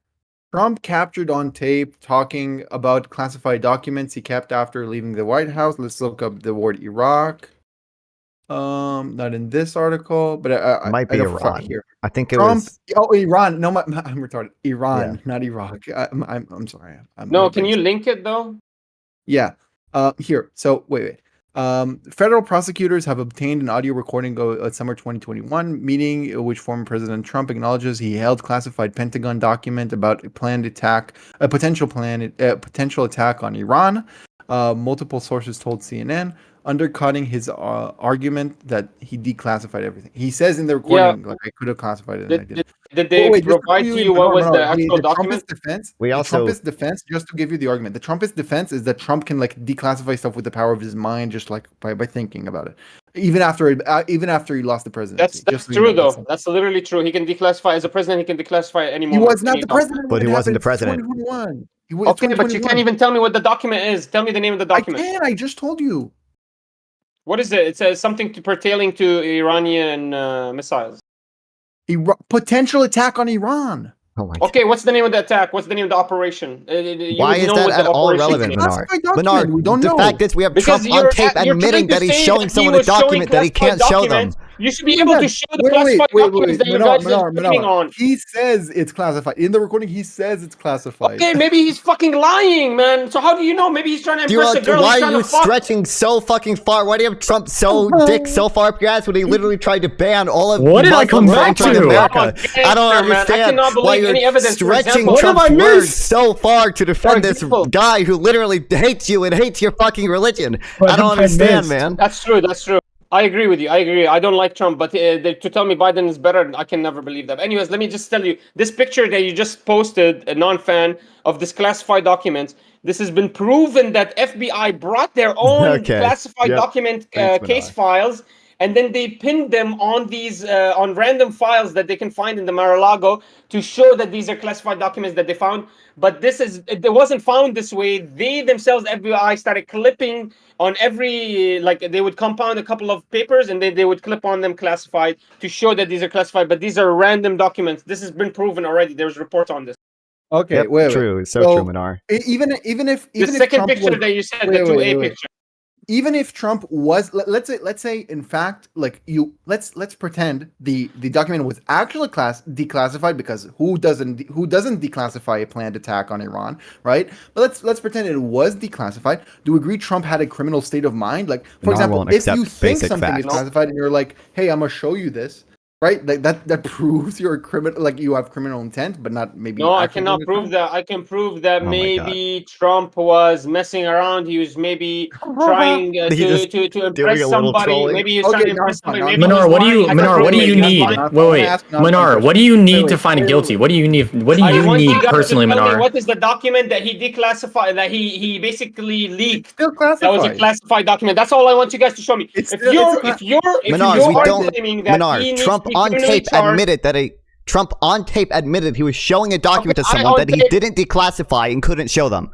Trump captured on tape talking about classified documents he kept after leaving the White House. Let's look up the word Iraq. Not in this article, but It might be I don't Iran. here. I think it Trump. was. Oh, Iran. No, I'm retarded. Iran, not Iraq. I'm sorry. No, can you link it though? Yeah. Here. So wait. Federal prosecutors have obtained an audio recording of summer 2021 meeting, which former President Trump acknowledges he held classified Pentagon document about a planned attack, a potential attack on Iran. Multiple sources told CNN, undercutting his argument that he declassified everything. He says in the Yeah. recording, like, I could have classified it and I Did, didn't. did they Wait, just to provide give to you you what was the the actual Trumpist document? defense. We the also- Trumpist defense, just to give you the argument, the Trumpist defense is that Trump can like declassify stuff with the power of his mind, just like by thinking about it, even after he lost the presidency. That's just so you true know, though. That's literally true. He can declassify as a president. He can declassify at any he moment. was not any the document. president, But when he it wasn't the happened. president. 2021. Okay, but you can't even tell me what the document is. Tell me the name of the I document. can. I just told you. What is it? It says something pertaining to Iranian missiles. Potential attack on Iran. Oh my Okay, what's the name of the attack? What's the name of the operation? You Why would is know that what the at all operation relevant, is. Menard? Classified document, we don't the know. fact is we have Because Trump on tape you're admitting trying to that he's say showing that he someone a was showing document that he can't classified show them. documents. You should be able to show the classified documents that you guys are claiming on. He says it's classified. In the recording, he says it's classified. Okay, maybe he's fucking lying, man. So how do you know? Maybe he's trying to impress a girl. Why he's are trying you to fuck. stretching so fucking far? Why do you have Trump dick so far up your ass when he literally tried to ban all of What did I come Muslims from back entering to? America? I'm a I don't gangster, man. I understand cannot why believe any you're evidence. For stretching example, What have Trump's I words missed? so far to defend this example- guy who literally hates you and hates your fucking religion. What I don't have I understand, missed? man. That's true. That's true. I agree with you. I agree. I don't like Trump, but to tell me Biden is better, I can never believe that. Anyways, let me just tell you this picture that you just posted, a non-fan of this classified documents. This has been proven that FBI brought their own Okay. classified Yep. document Thanks, case Bernard. files, and then they pinned them on these on random files that they can find in the Mar-a-Lago to show that these are classified documents that they found. But it wasn't found this way. They themselves, FBI, started clipping on every, like, they would compound a couple of papers and they would clip on them classified to show that these are classified, but these are random documents. This has been proven already. There's reports on this. Okay, Yep, wait. true. It's so true, Menard. Even if The second Trump picture was, that you said, wait, the 2A wait, wait. picture. even if Trump was, let's say in fact, like let's pretend the document was actually declassified, because who doesn't declassify a planned attack on Iran, right? But let's pretend it was declassified. Do you agree Trump had a criminal state of mind? Like, for Menard example, won't if accept you think basic something facts. is classified and you're like, hey, I'm gonna show you this. Right, like that proves you're a criminal, like you have criminal intent, but not maybe. No, I actually cannot doing a prove crime. that. I can prove that Oh my maybe Trump was messing around. He was maybe trying He just to doing impress a little somebody. trolling. Maybe he was trying Okay, to no, impress it's fine, somebody. no, Maybe it's he Minar, was what do you, lying. I can Minar, prove what do maybe you he was need? lying. not- Wait, I'm wait, gonna ask another Minar, question. what do you need Wait, to find wait, guilty? wait. What do you need? What do I you want you need guys personally, to tell me Minar? what is the document that he declassified, that he basically leaked. Still That was a classified. classified document. That's all I want you guys to show me. It's If still- you're it's if you're if Menard, you we are don't. claiming that Menard, he needs Trump to be on criminally tape charged, admitted that Trump on tape admitted he was showing a document to I someone on that he tape- didn't declassify and couldn't show them.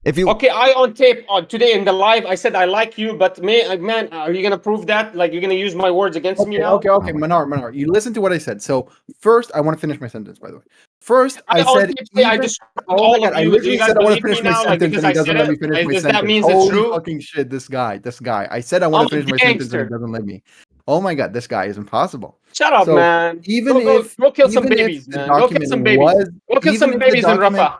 If you Okay, I on tape today in the live, I said I like you, but man, are you gonna prove that? Like, you're gonna use my words against me now? Okay, Manar, you listen to what I said. So first, I want to finish my sentence, by the way. First, I on said, tape say I even- described oh my all God, of I you. Do literally you guys said I want to believe finish me my now? Like, sentence, because and I he doesn't said let me it? finish my Does sentence. that means it's Holy true? fucking shit, this guy. I said I want I'm to a finish my sentence, and gangster. he doesn't let me. Oh my God, this guy is impossible. Shut up, So, man. even Go if kill some even if babies, the man. Go kill document some babies. was, Go kill even some if the babies in document,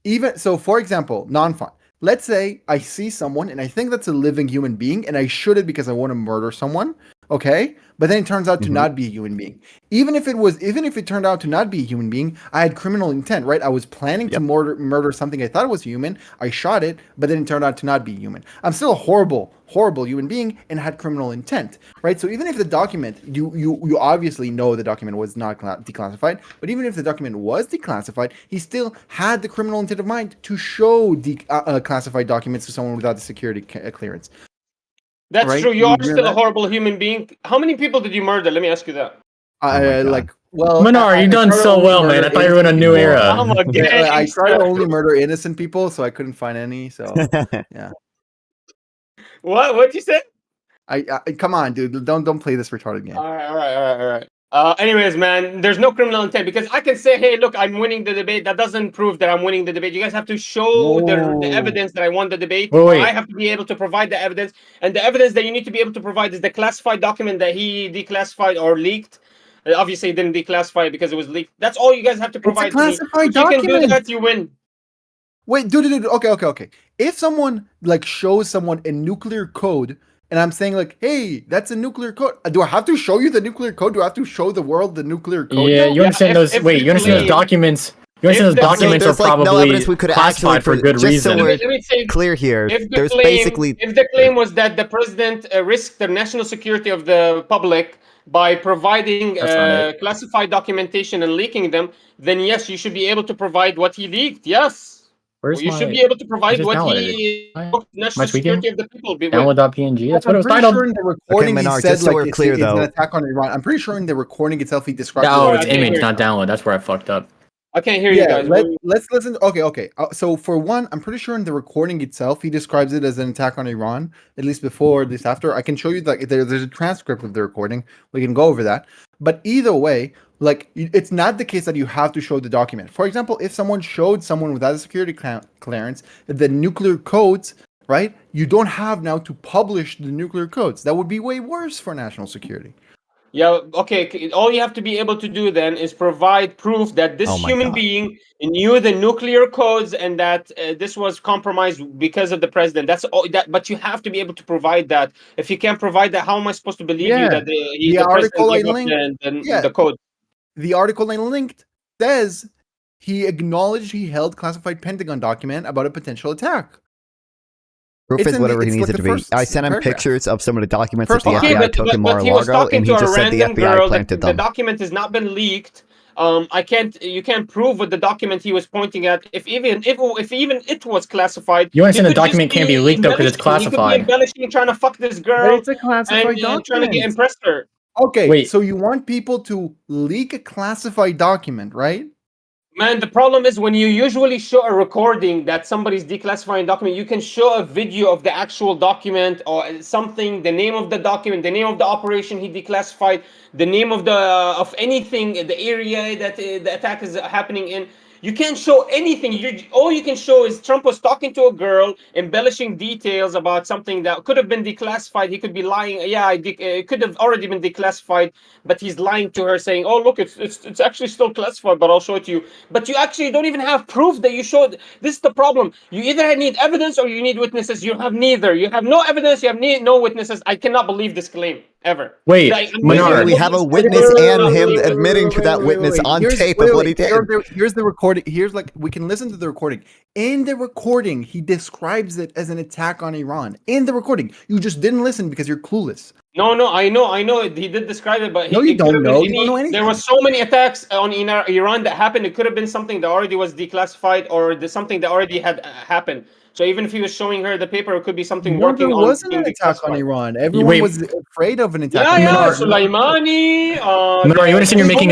Rafah. for example, non-fun. Let's say I see someone and I think that's a living human being, and I shoot it because I want to murder someone. Okay, but then it turns out to not be a human being. Even if it turned out to not be a human being, I had criminal intent, right? I was planning to murder something I thought was human. I shot it, but then it turned out to not be human. I'm still a horrible human being and had criminal intent, right? So even if the document, you obviously know the document was not declassified, but even if the document was declassified, he still had the criminal intent of mind to show classified documents to someone without the security clearance. That's Right? true. You You are agree on still a that? horrible human being. How many people did you murder? Let me ask you that. my God. Like, well, Minar, you done try to so only well, man. murder I thought you were in a innocent new people. era. I'm a Yeah, I try to gangster. only murder innocent people, so I couldn't find any. So yeah, What you say? I come on, dude, don't play this retarded game. All right. Anyways, man, there's no criminal intent, because I can say, hey, look, I'm winning the debate. That doesn't prove that I'm winning the debate. You guys have to show the Whoa. evidence that I won the debate. Wait, Or wait. I have to be able to provide the evidence. And the evidence that you need to be able to provide is the classified document that he declassified or leaked. Obviously, he didn't declassify it because it was leaked. That's all you guys have to provide to me. classified If you can do document. that, you win. Wait, dude. Okay. If someone like shows someone a nuclear code, and I'm saying like, hey, that's a nuclear code. Do I have to show you the nuclear code? Do I have to show the world the nuclear code? Yeah, now? you understand if- those? if Wait, you understand those literally- documents? You're saying those If the documents are there's like no probably evidence we could actually classified for good just so reason. we're let me say, clear here. if the There's claim, basically if the claim was that the president risked the national security of the public by providing That's not it. classified documentation and leaking them, then yes, you should be able to provide what he leaked. Yes. Where's You should my? be able to I provide just what downloaded it. he Am national I tweaking? security of the people with. Download.png. That's what it I'm was pretty titled. sure in the recording he Menard, said just so like we're clear, it's an though. attack on Iran. I'm pretty sure in the recording itself he described Oh, it it's as I can't image, hear not download. That's where I fucked up. I can't hear you guys. Let's listen. Okay. So for one, I'm pretty sure in the recording itself he describes it as an attack on Iran. At least before, at least after. I can show you that there's a transcript of the recording. We can go over that. But either way, like it's not the case that you have to show the document. For example, if someone showed someone without a security clearance the nuclear codes, right? You don't have now to publish the nuclear codes. That would be way worse for national security. Yeah, okay. All you have to be able to do then is provide proof that this Oh my human God. being knew the nuclear codes and that this was compromised because of the president. That's all that. But you have to be able to provide that. If you can't provide that, how am I supposed to believe you Yeah. that The the president article I gave up linked. Yeah. the code? The article I linked says he acknowledged he held classified Pentagon document about a potential attack. Proof It's is in whatever the- he it's needs like it to the be. first I sent him paragraph. pictures of some of the documents First that the line. Okay, FBI took in but he was Mar-a-Lago, talking and to he a just said the random FBI girl. planted The them. document has not been leaked. You can't prove what the document he was pointing at. If even it was classified, You he understand the could just document can't be leaked though because it's embellishing. He could be classified. embellishing, trying to fuck this But girl it's a classified and trying to get document. impress her. Okay, Wait. so you want people to leak a classified document, right? Man, the problem is when you usually show a recording that somebody's declassifying document, you can show a video of the actual document or something, the name of the document, the name of the operation he declassified, the name of anything, the area that the attack is happening in. You can't show anything. All you can show is Trump was talking to a girl, embellishing details about something that could have been declassified. He could be lying. Yeah, it could have already been declassified, but he's lying to her, saying, "Oh, look, it's actually still classified, but I'll show it to you." But you actually don't even have proof that you showed. This is the problem. You either need evidence or you need witnesses. You have neither. You have no evidence. You have no witnesses. I cannot believe this claim ever. Wait, We have a witness and him admitting to that witness on tape of what he did. Here's the recording. Here's like we can listen to the recording. In the recording, he describes it as an attack on Iran. In the recording, you just didn't listen because you're clueless. No, I know. He did describe it, but No, you don't know. You don't know anything. There were so many attacks on Iran that happened. It could have been something that already was declassified or something that already had happened. So even if he was showing her the paper, it could be something No, working there on wasn't being an attack on declassified. Iran. Everyone Wait. was afraid of an attack. Yeah, on yeah, Iran. Soleimani. Menard, you understand you're making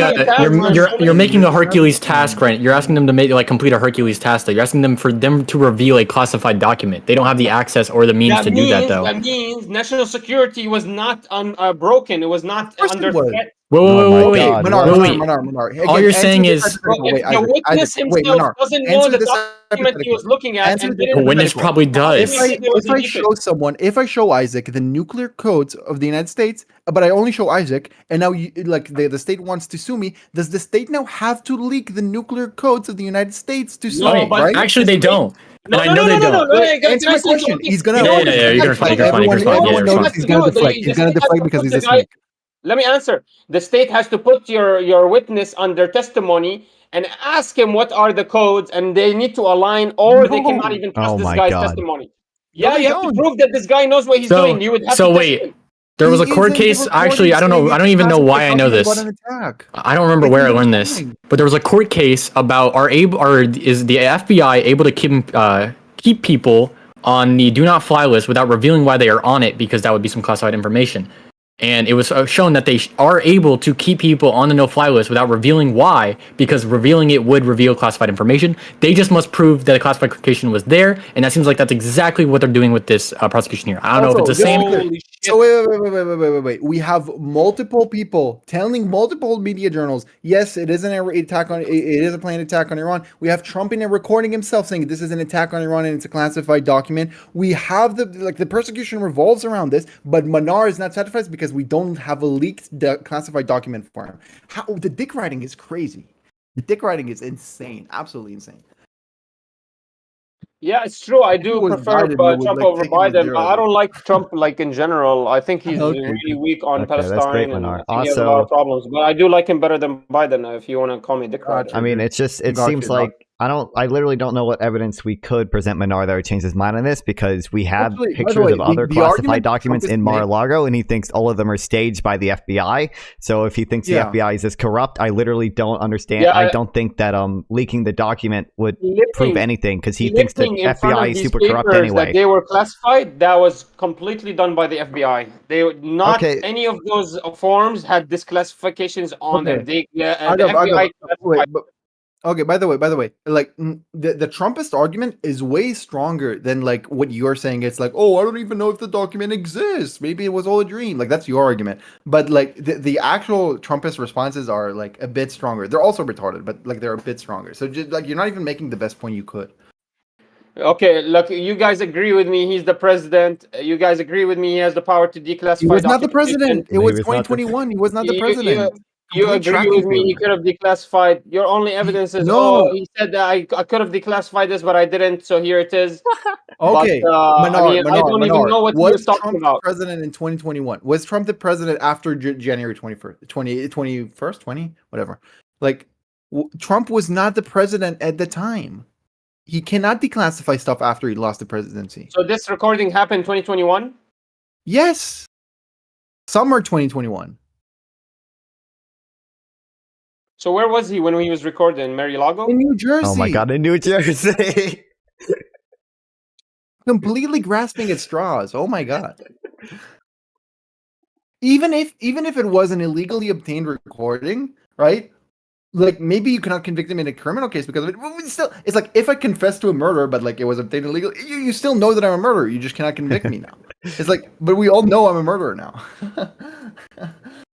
you're making a Hercules task, right? You're asking them to complete a Hercules task. Though you're asking them for them to reveal a classified document. They don't have the access or the means to do that, though. That means national security was not broken. It was not Of course under it was. threat. Wait. Menard. All you're saying is If the witness himself doesn't know the document he was looking at, and the witness probably does. If I show Isaac the nuclear codes of the United States, but I only show Isaac, and now the state wants to sue me, does the state now have to leak the nuclear codes of the United States to sue me? Right? Actually, they don't. No, I know they don't. Answer my question. He's gonna. Yeah, you're responding. Everyone knows he's gonna deflect. He's gonna deflect because he's a snake. Let me answer. The state has to put your witness under testimony and ask him what are the codes, and they need to align, or they cannot even trust this guy's testimony. Yeah, you have to prove that this guy knows what he's doing. You would have to wait. There was a court case. Actually, I don't know. I don't even know why I know this. I don't remember where I learned this. But there was a court case about is the FBI able to keep people on the do not fly list without revealing why they are on it, because that would be some classified information. And it was shown that they are able to keep people on the no-fly list without revealing why, because revealing it would reveal classified information. They just must prove that the classification was there, and that seems like that's exactly what they're doing with this prosecution here. I don't know if it's the same. So wait. We have multiple people telling multiple media journals, yes, it is an attack on. It is a planned attack on Iran. We have Trump in there recording himself saying this is an attack on Iran and it's a classified document. We have the persecution revolves around this, but Manar is not satisfied because we don't have a leaked classified document for him. The dick writing is crazy. The dick writing is insane, absolutely insane. Yeah, it's true. I If it do was prefer Biden, we would Trump like over take him as Biden, zero. but I don't like Trump like in general. I think he's Okay. really weak on Okay, that's great, Palestine, and Manar. I think he has a lot of Also, problems. But I do like him better than Biden, if you want to call me dick rider. Gotcha, I mean, dude. it's just it Gotcha, seems dog. like I literally don't know what evidence we could present Manar that would change his mind on this because we have Actually, by the pictures way, of other the classified argument documents Trump is in making- Mar-a-Lago, and he thinks all of them are staged by the FBI. So if he thinks Yeah. the FBI is this corrupt, I literally don't understand. Yeah, I don't think that leaking the document would prove Leaking- anything because he thinks the leaking in front FBI of is these super corrupt papers anyway. that they were classified, that was completely done by the FBI. They not Okay. any of those forms had disclassifications on them. Okay. The Agav, FBI wait, classified. but okay. By the way, like the Trumpist argument is way stronger than like what you're saying. It's like, oh, I don't even know if the document exists. Maybe it was all a dream. Like that's your argument. But like the actual Trumpist responses are like a bit stronger. They're also retarded, but like they're a bit stronger. So just like you're not even making the best point you could. Okay, look, you guys agree with me. He's the president. You guys agree with me. He has the power to declassify. He was not the documentation. president. It He was was not the- 2021. He was not the You- president. You Complete agree tracking with me? He failure. could have declassified. Your only evidence is, No. oh, he said that I could have declassified this, but I didn't. So here it is. Okay, But, I don't even know what he was talking Trump about. the president in 2021? Was Trump the president after January 21st, 20, whatever? Like, Trump was not the president at the time. He cannot declassify stuff after he lost the presidency. So this recording happened in 2021? Yes, summer 2021. So where was he when he was recording? In Mar-a-Lago? In New Jersey. Oh my god, in New Jersey. Completely grasping at straws. Oh my god. Even if it was an illegally obtained recording, right? Like maybe you cannot convict him in a criminal case because of it. But still, it's like if I confess to a murder, but like it was obtained illegally, you still know that I'm a murderer. You just cannot convict me now. It's like, but we all know I'm a murderer now.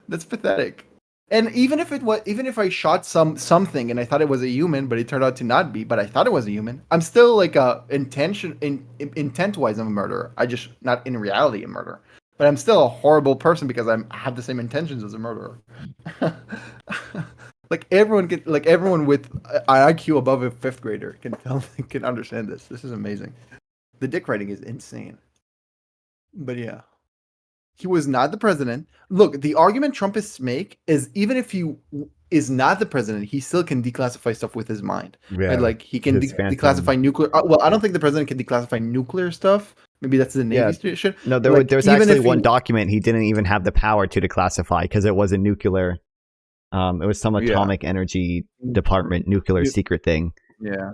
That's pathetic. And even if I shot something and I thought it was a human, but it turned out to not be, but I thought it was a human, I'm still like intent-wise I'm a murderer. I just not in reality a murderer. But I'm still a horrible person because I have the same intentions as a murderer. Like everyone with an IQ above a fifth grader can understand this. This is amazing. The dick writing is insane. But yeah. He was not the president. Look, the argument Trumpists make is even if he is not the president, he still can declassify stuff with his mind. Yeah, right? Like he can his phantom. declassify nuclear. Well, I don't think the president can declassit nuclear stuff. Maybe that's the Navy shit. No, there was actually one document he didn't even have the power to declassify because it was a nuclear. It was some atomic energy department nuclear secret thing. Yeah.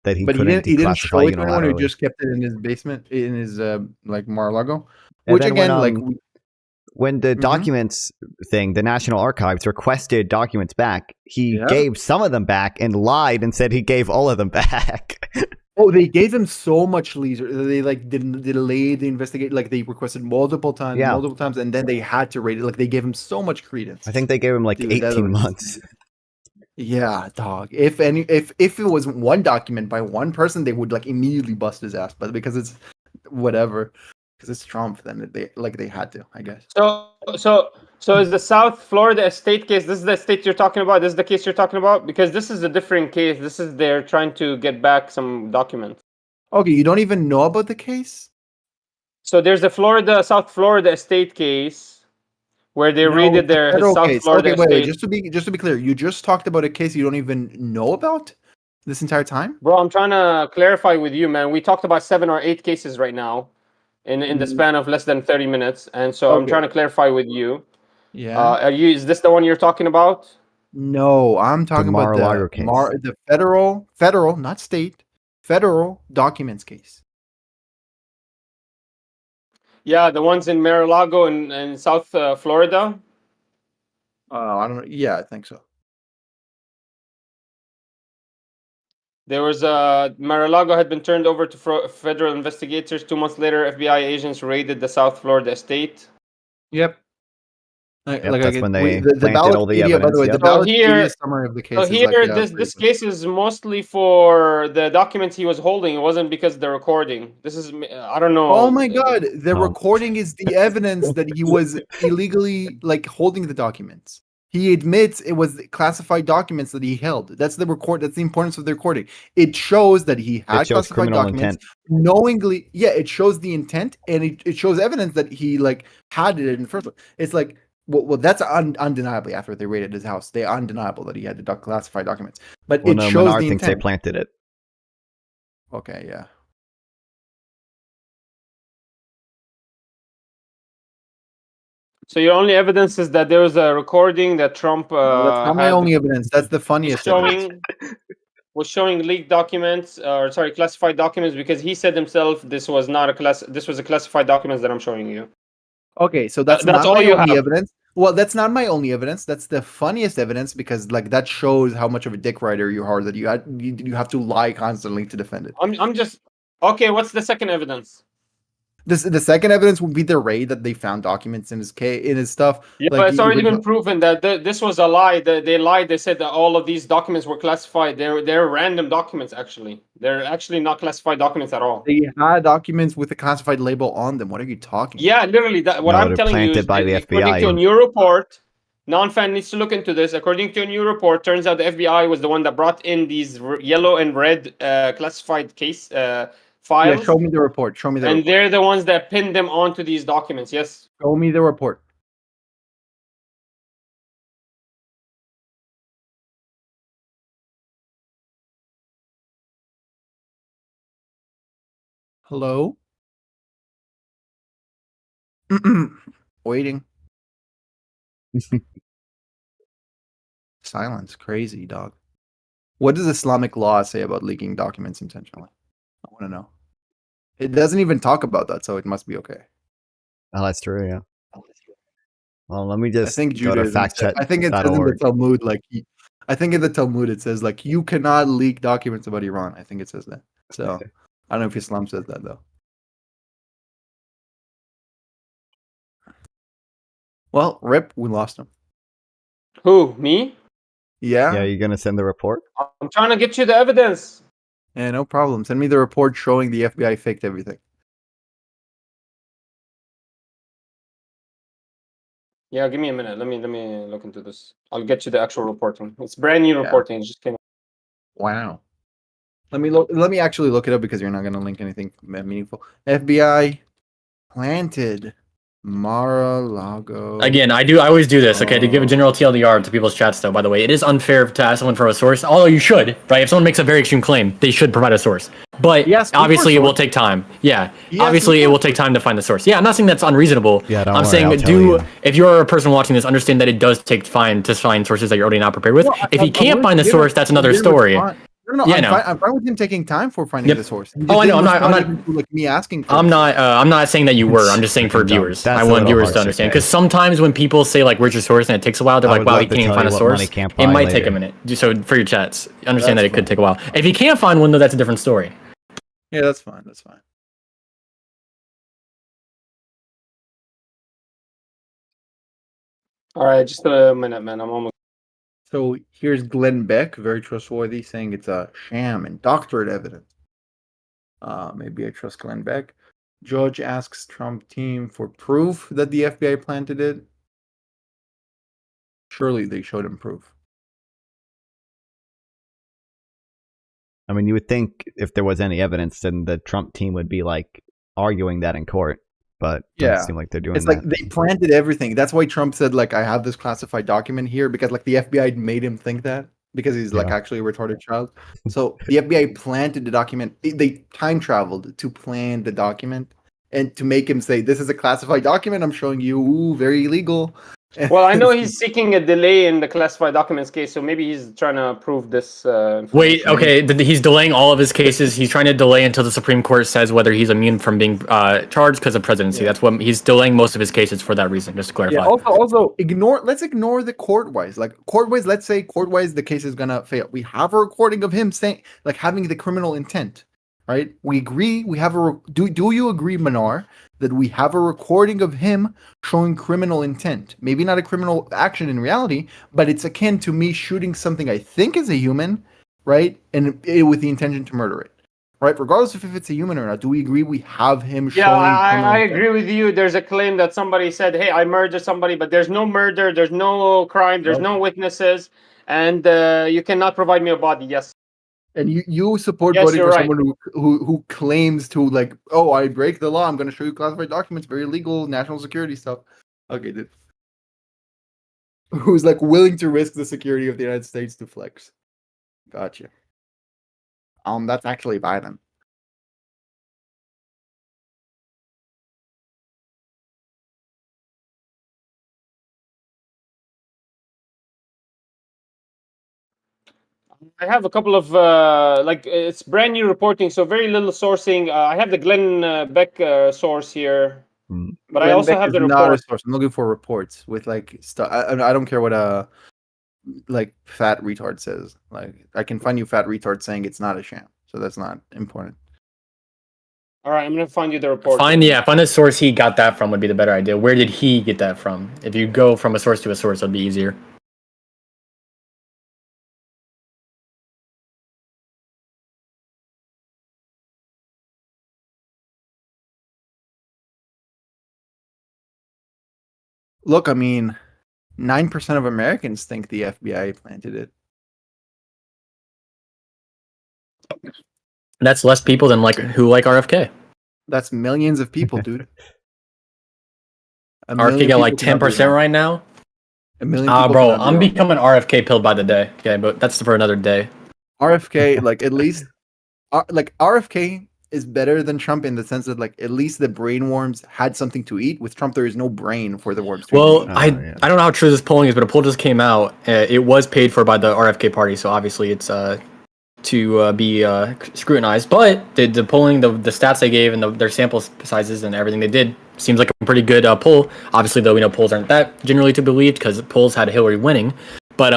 That he but couldn't he didn't show it to anyone who unilaterally. just kept it in his basement in his like Mar-a-Lago. And Which then again, when the documents thing, the National Archives requested documents back, he gave some of them back and lied and said he gave all of them back. Oh, they gave him so much leisure. They like didn't delay the investigate. Like they requested multiple times, and then they had to rate it. Like they gave him so much credence. I think they gave him like 18 months. Yeah, dog. If it was one document by one person, they would like immediately bust his ass. But because it's whatever, because it's Trump, then they had to, I guess. So is the South Florida estate case? This is the state you're talking about. This is the case you're talking about because this is a different case. This is they're trying to get back some documents. Okay, you don't even know about the case? So there's the South Florida estate case where they raided their South case. Florida Okay, estate. wait, just to be clear, you just talked about a case you don't even know about this entire time? Bro, I'm trying to clarify with you, man. We talked about 7 or 8 cases right now in the span of less than 30 minutes. And so I'm trying to clarify with you. Yeah. Is this the one you're talking about? No, I'm talking about Mar-a-Lago case. The federal, not state, federal documents case. Yeah, the ones in Mar-a-Lago and South Florida. I don't know. Yeah, I think so. There was Mar-a-Lago had been turned over to federal investigators. 2 months later, FBI agents raided the South Florida estate. Yep. That's when they the planted all the Ballotpedia, by the way, evidence. the So Ballotpedia summary of the case. So is here, like, this case is mostly for the documents he was holding. It wasn't because of the recording. This is, I don't know. Oh my god, the recording is the evidence that he was illegally like holding the documents. He admits it was classified documents that he held. That's the record. That's the importance of the recording. It shows that he had It shows classified criminal documents intent. knowingly. Yeah, it shows the intent, and it shows evidence that he like had it in the first place. It's like, well, that's undeniably after they raided his house. They undeniable that he had the classified documents, but Well, it no, shows Menard the thinks they intent. planted it. Okay, yeah. So your only evidence is that there was a recording that Trump No, that's not my had only evidence. That's the was funniest evidence. showing leaked documents, or sorry, classified documents, because he said himself this was not a class. This was a classified documents that I'm showing you. Okay, so that's That's not all my you only have. evidence. Well, that's not my only evidence. That's the funniest evidence because like that shows how much of a dick rider you are that you have to lie constantly to defend it. I'm just okay. What's the second evidence? The second evidence would be the raid that they found documents in his stuff. Yeah, Like but it's already been proven that this was a lie. They lied. They said that all of these documents were classified. They're random documents. Actually, they're actually not classified documents at all. they had documents with a classified label on them. What are you talking? Yeah, literally. That what No, I'm they're telling you planted is by that the according to a FBI. new report, non-fan needs to look into this. According to a new report, turns out the FBI was the one that brought in these yellow and red classified case files. Yeah, show me the report. Show me the and report. they're the ones that pinned them onto these documents. Yes. Show me the report. Hello? Waiting. Silence. Crazy, dog. What does Islamic law say about leaking documents intentionally? I want to know. It doesn't even talk about that, so it must be okay. Oh, that's true. Yeah. Well, let me I just think go to Judaism. I think it says in the factcheck.org. Talmud, like, I think in the Talmud it says like you cannot leak documents about Iran. I think it says that. So I don't know if Islam says that though. Well, rip, we lost him. Who? Me? Yeah. Yeah, you're gonna send the report? I'm trying to get you the evidence. Yeah, no problem. Send me the report showing the FBI faked everything. Yeah, give me a minute. Let me look into this. I'll get you the actual reporting. It's brand new reporting. It just came. Wow. Let me actually look it up because you're not going to link anything meaningful. FBI planted Mar-a-Lago. Again, I always do this, okay, to give a general TLDR to people's chats, though, by the way. It is unfair to ask someone for a source, although you should, right? If someone makes a very extreme claim, they should provide a source. But obviously, it will take time. Yeah, obviously, it will take time to find the source. Yeah, I'm not saying that's unreasonable. Yeah, don't I'm worry, saying I'll tell you. if you're a person watching this, understand that it does take time to find sources that you're already not prepared with. Well, If you can't find the source, that's another story. No, Yeah, I'm fine with him taking time for finding the source. Oh, I know. I'm not. To, like me asking. For I'm not saying that you were. I'm just saying for viewers. I want viewers to understand because sometimes when people say like, "Where's your source?" and it takes a while, they're like, "Wow, you can't even find a source." It might take a minute. So for your chats, understand that it could take a while. If you can't find one, though, that's a different story. Yeah, that's fine. That's fine. All right, just a minute, man. I'm almost. So here's Glenn Beck, very trustworthy, saying it's a sham and doctorate evidence. Maybe I trust Glenn Beck. Judge asks Trump team for proof that the FBI planted it. Surely they showed him proof. I mean, you would think if there was any evidence, then the Trump team would be like arguing that in court. But it doesn't seem like they're doing it's that. like they planted everything. That's why Trump said, like, I have this classified document here because, like, the FBI made him think that because he's like actually a retarded child. So the FBI planted the document. They time traveled to plan the document and to make him say, "This is a classified document. I'm showing you. Ooh, very illegal." Well, I know he's seeking a delay in the classified documents case, so maybe he's trying to prove this. Wait, okay, he's delaying all of his cases. He's trying to delay until the Supreme Court says whether he's immune from being charged because of presidency. That's what he's delaying most of his cases for that reason. Just to clarify. Yeah. Also, let's ignore the court-wise. Like court-wise, let's say court-wise the case is gonna fail. We have a recording of him saying, like, having the criminal intent, right? We agree. We have a. Do you agree, Manar, that we have a recording of him showing criminal intent? Maybe not a criminal action in reality, but it's akin to me shooting something I think is a human, right? And with the intention to murder it, right? Regardless of if it's a human or not, do we agree we have him Yeah, showing I criminal agree with you. There's a claim that somebody said, "Hey, I murdered somebody," but there's no murder, there's no crime, there's Nope. no witnesses, and you cannot provide me a body. Yes. And you support Yes, voting you're for right. someone who claims to like, oh, I break the law. I'm going to show you classified documents, very legal, national security stuff. Okay, dude. Who's like willing to risk the security of the United States to flex? Gotcha. That's actually Biden. I have a couple of it's brand new reporting, so very little sourcing. I have the Glenn Beck source here, but I Glenn also Beck have is the not a report. source. I'm looking for reports with like stuff. I don't care what like fat retard says. Like I can find you fat retard saying it's not a sham, so that's not important. All right, I'm gonna find you the report. Find the source he got that from would be the better idea. Where did he get that from? If you go from a source to a source, it'd be easier. Look, I mean, 9% of Americans think the FBI planted it. That's less people than who like RFK. That's millions of people, dude. A RFK million got like people cannot be 10% wrong. right now. A million people Bro, cannot be I'm wrong. becoming RFK pilled by the day. Okay, but that's for another day. RFK, like at least, like RFK is better than Trump in the sense that like at least the brain worms had something to eat. With Trump, there is no brain for the worms to Well, eat. I don't know how true this polling is, but a poll just came out. It was paid for by the RFK party, so obviously it's to be scrutinized. But the polling, the stats they gave, and their sample sizes and everything they did seems like a pretty good poll. Obviously, though, we know polls aren't that generally to be believed because polls had Hillary winning. But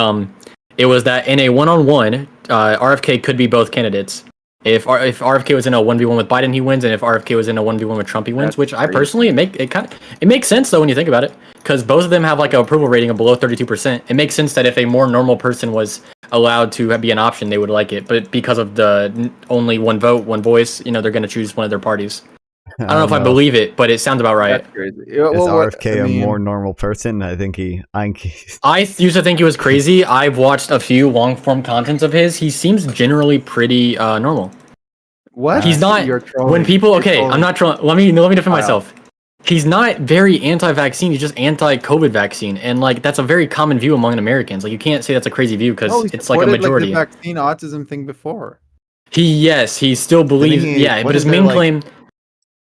it was that in a one-on-one, RFK could be both candidates. If RFK was in a 1v1 with Biden, he wins, and if RFK was in a 1v1 with Trump, he wins. That's Which I crazy. personally it makes sense though when you think about it, because both of them have like an approval rating of below 32%. It makes sense that if a more normal person was allowed to be an option, they would like it. But because of the only one vote, one voice, they're going to choose one of their parties. I don't know if I believe it, but it sounds about right. That's crazy. Is RFK a more normal person? I think I used to think he was crazy. I've watched a few long form contents of his. He seems generally pretty normal. What? He's not. You're trolling. When people, You're okay, trolling. I'm not trolling. Let me defend myself. He's not very anti-vaccine. He's just anti-COVID vaccine, and like that's a very common view among Americans. Like you can't say that's a crazy view because it's like a majority. Like the vaccine autism thing before. He still believes. But his main claim.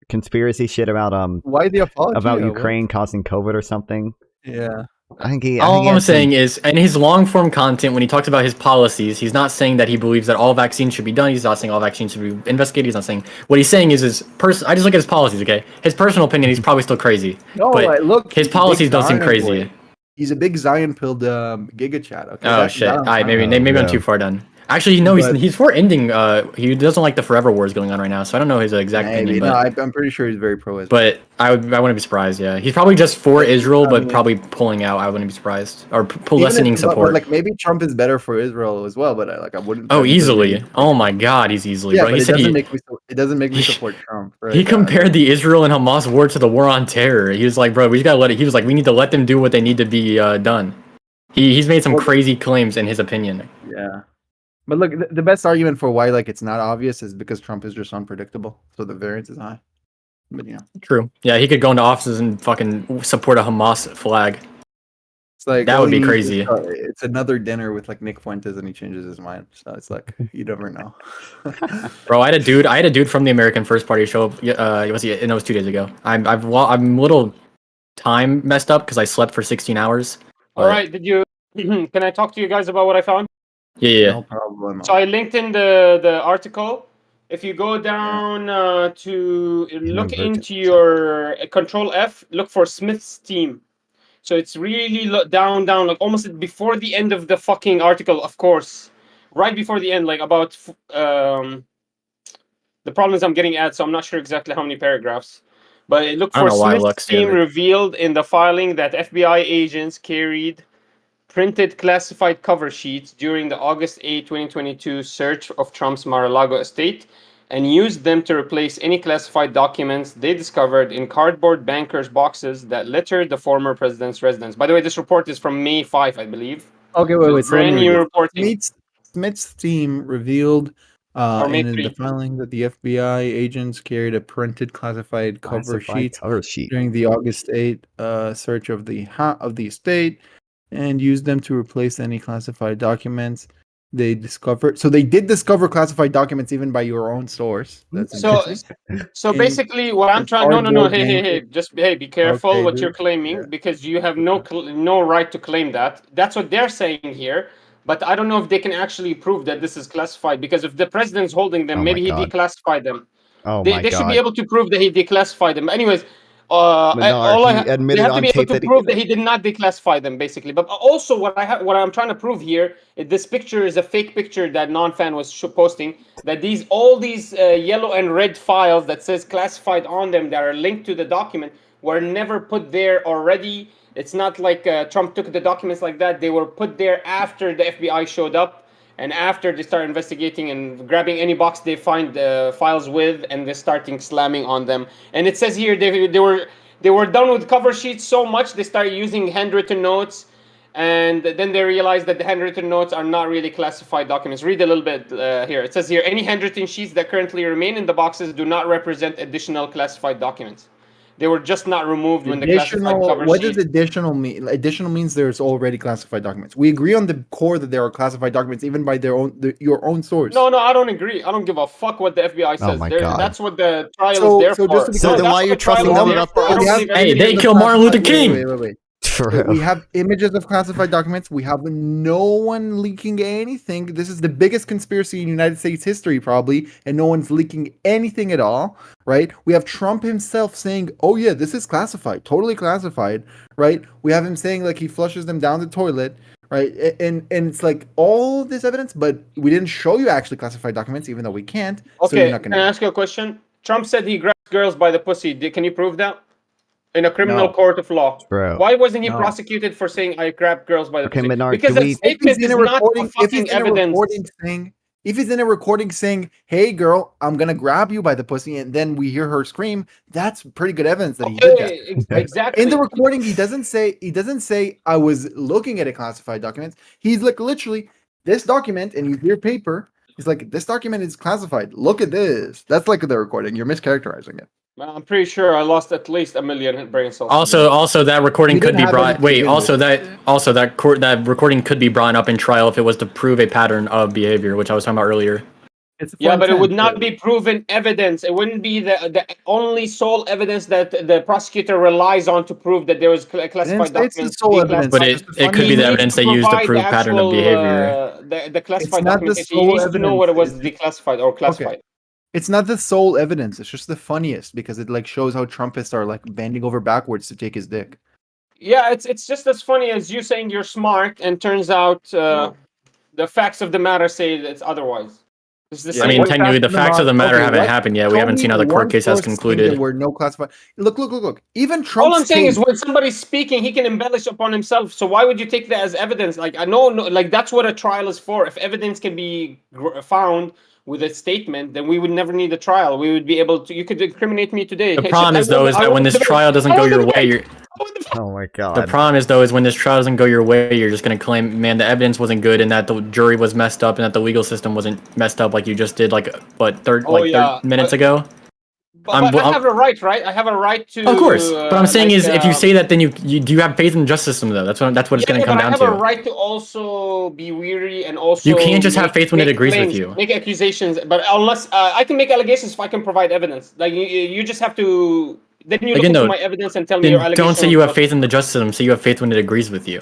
Conspiracy shit about why the apology about Ukraine causing COVID or something. Yeah. All I'm saying is, in his long form content, when he talks about his policies, he's not saying that he believes that all vaccines should be done. He's not saying all vaccines should be investigated. He's not saying what he's saying is his I just look at his policies. Okay, his personal opinion, he's probably still crazy. No, but look, his policies don't seem crazy. He's a big Zion pilled Giga Chat. Okay. Oh shit! Maybe I'm too far done. Actually, no, he's for ending. He doesn't like the forever wars going on right now, so I don't know his exact opinion. But, I'm pretty sure he's very pro Israel. But I wouldn't be surprised. Yeah, he's probably just for Israel, but probably pulling out. I wouldn't be surprised, or lessening support. But, like maybe Trump is better for Israel as well. But I wouldn't. Oh, easily! Oh my God, he's easily. Yeah, bro. but He it said doesn't make me support Trump. Right? He compared the Israel and Hamas war to the war on terror. He was like, bro, we just gotta let it. He was like, we need to let them do what they need to be done. He's made some crazy claims in his opinion. Yeah. But look, the best argument for why like it's not obvious is because Trump is just unpredictable, so the variance is high. But yeah, true. Yeah, he could go into offices and fucking support a Hamas flag. It's like that would be crazy. It's another dinner with like Nick Fuentes, and he changes his mind. So it's like you never know. Bro, I had a dude from the American First Party show up. It was 2 days ago. I'm a little time messed up because I slept for 16 hours. All right, did you? Can I talk to you guys about what I found? Yeah. No problem. So I linked in the article. If you go down to look into your Control F, look for Smith's team. So it's really down, like almost before the end of the fucking article, of course. Right before the end, like about the problems I'm getting at, so I'm not sure exactly how many paragraphs. But look for Smith's team revealed in the filing that FBI agents carried printed classified cover sheets during the August 8, 2022 search of Trump's Mar-a-Lago estate and used them to replace any classified documents they discovered in cardboard bankers' boxes that littered the former president's residence. By the way, this report is from May 5, I believe. Okay, So wait. it's So let me brand read new it. reporting. Smith's team revealed Or May in the 3. filing that the FBI agents carried a printed classified cover sheet during the August 8 search of the estate and used them to replace any classified documents they discovered. So they did discover classified documents even by your own source. That's So, interesting. so In basically, what I'm the trying. No. cardboard Hey. banker. Just be careful Okay, what you're dude. claiming Yeah. because you have no right to claim that. That's what they're saying here. But I don't know if they can actually prove that this is classified because if the president's holding them, Oh my maybe he God. declassified them. Oh They my should be God. able to prove that he declassified them. Anyways, Minar, he they admitted have to on be able tape to that he prove did that it. he did not declassify them, basically. But also, what I'm trying to prove here, this picture is a fake picture that non-fan was posting. That all these yellow and red files that says classified on them that are linked to the document were never put there already. It's not like Trump took the documents like that. They were put there after the FBI showed up. And after they start investigating and grabbing any box they find files with, and they're starting slamming on them. And it says here they were done with cover sheets so much they started using handwritten notes, and then they realized that the handwritten notes are not really classified documents. Read a little bit here. It says here any handwritten sheets that currently remain in the boxes do not represent additional classified documents. They were just not removed when the classified cover What sheet. does additional mean? Additional means there's already classified documents. We agree on the core that there are classified documents, even by your own source. No, I don't agree. I don't give a fuck what the FBI says. my God. That's what the trial So- is there so just for. to be So clear- then that's why are what you the trial trusting is them there about for. I this? don't We have believe Hey, anything they the killed Martin Luther Wait, King. wait. True. We have images of classified documents. We have no one leaking anything. This is the biggest conspiracy in United States history, probably, and no one's leaking anything at all, right? We have Trump himself saying, "Oh yeah, this is classified, totally classified," right? We have him saying like he flushes them down the toilet, right? And it's like all this evidence, but we didn't show you actually classified documents, even though we can't. So you're Okay, not can gonna. I ask you a question? Trump said he grabs girls by the pussy. Can you prove that in a criminal No. court of law? True. Why wasn't he No. prosecuted for saying I grabbed girls by the Okay, pussy? Minar, Because do that we- If he's statement in is a not recording, a fucking evidence. if he's in a recording saying, "Hey, girl, I'm gonna grab you by the pussy," and then we hear her scream, that's pretty good evidence that he did that. Exactly. In the recording, he doesn't say I was looking at a classified document. He's like literally this document, and you hear paper. He's like, this document is classified. Look at this. That's like the recording. You're mischaracterizing it. I'm pretty sure I lost at least 1 million brain cells. Also, that recording We could didn't be have any brought. to Wait, begin also with. that recording could be brought up in trial if it was to prove a pattern of behavior, which I was talking about earlier. It's Yeah, for but it would intent, not be proven evidence. It wouldn't be the only sole evidence that the prosecutor relies on to prove that there was classified It's the documents. sole evidence. But It's it, just the it could be funniest the thing. evidence they used to provide prove the pattern of actual, behavior. the classified not the documentation. He sole needs to know evidence. what it was It's- declassified or classified. It's not the sole evidence. It's just the funniest because it like shows how Trumpists are like bending over backwards to take his dick. Yeah, it's just as funny as you saying you're smart, and turns out the facts of the matter say that it's otherwise. It's the I mean, same. technically, the facts of the matter haven't what- happened yet. show We haven't me seen how the court one case has source saying concluded. There were no classified. Look. Even Trump. All I'm saying is when somebody's speaking, he can embellish upon himself. So why would you take that as evidence? Like I know, like that's what a trial is for. If evidence can be found with a statement, then we would never need a trial. We would be able to. You could incriminate me today. The problem is though is that when this trial doesn't go your way, you're. Oh my God. The problem is though is when this trial doesn't go your way, you're just gonna claim, man, the evidence wasn't good and that the jury was messed up and that the legal system wasn't messed up like you just did like what 30 minutes ago. But I have a right, right? I have a right to. Of course, but I'm saying is if you say that, then you do you have faith in the justice system though? That's what it's gonna come down to. I have a right to also be weary and also. You can't just have faith when it agrees with you. Make accusations, but unless I can make allegations if I can provide evidence. Like you just have to. Then you look into my evidence and tell me your allegation. Don't say you have faith in the justice system. Say you have faith when it agrees with you.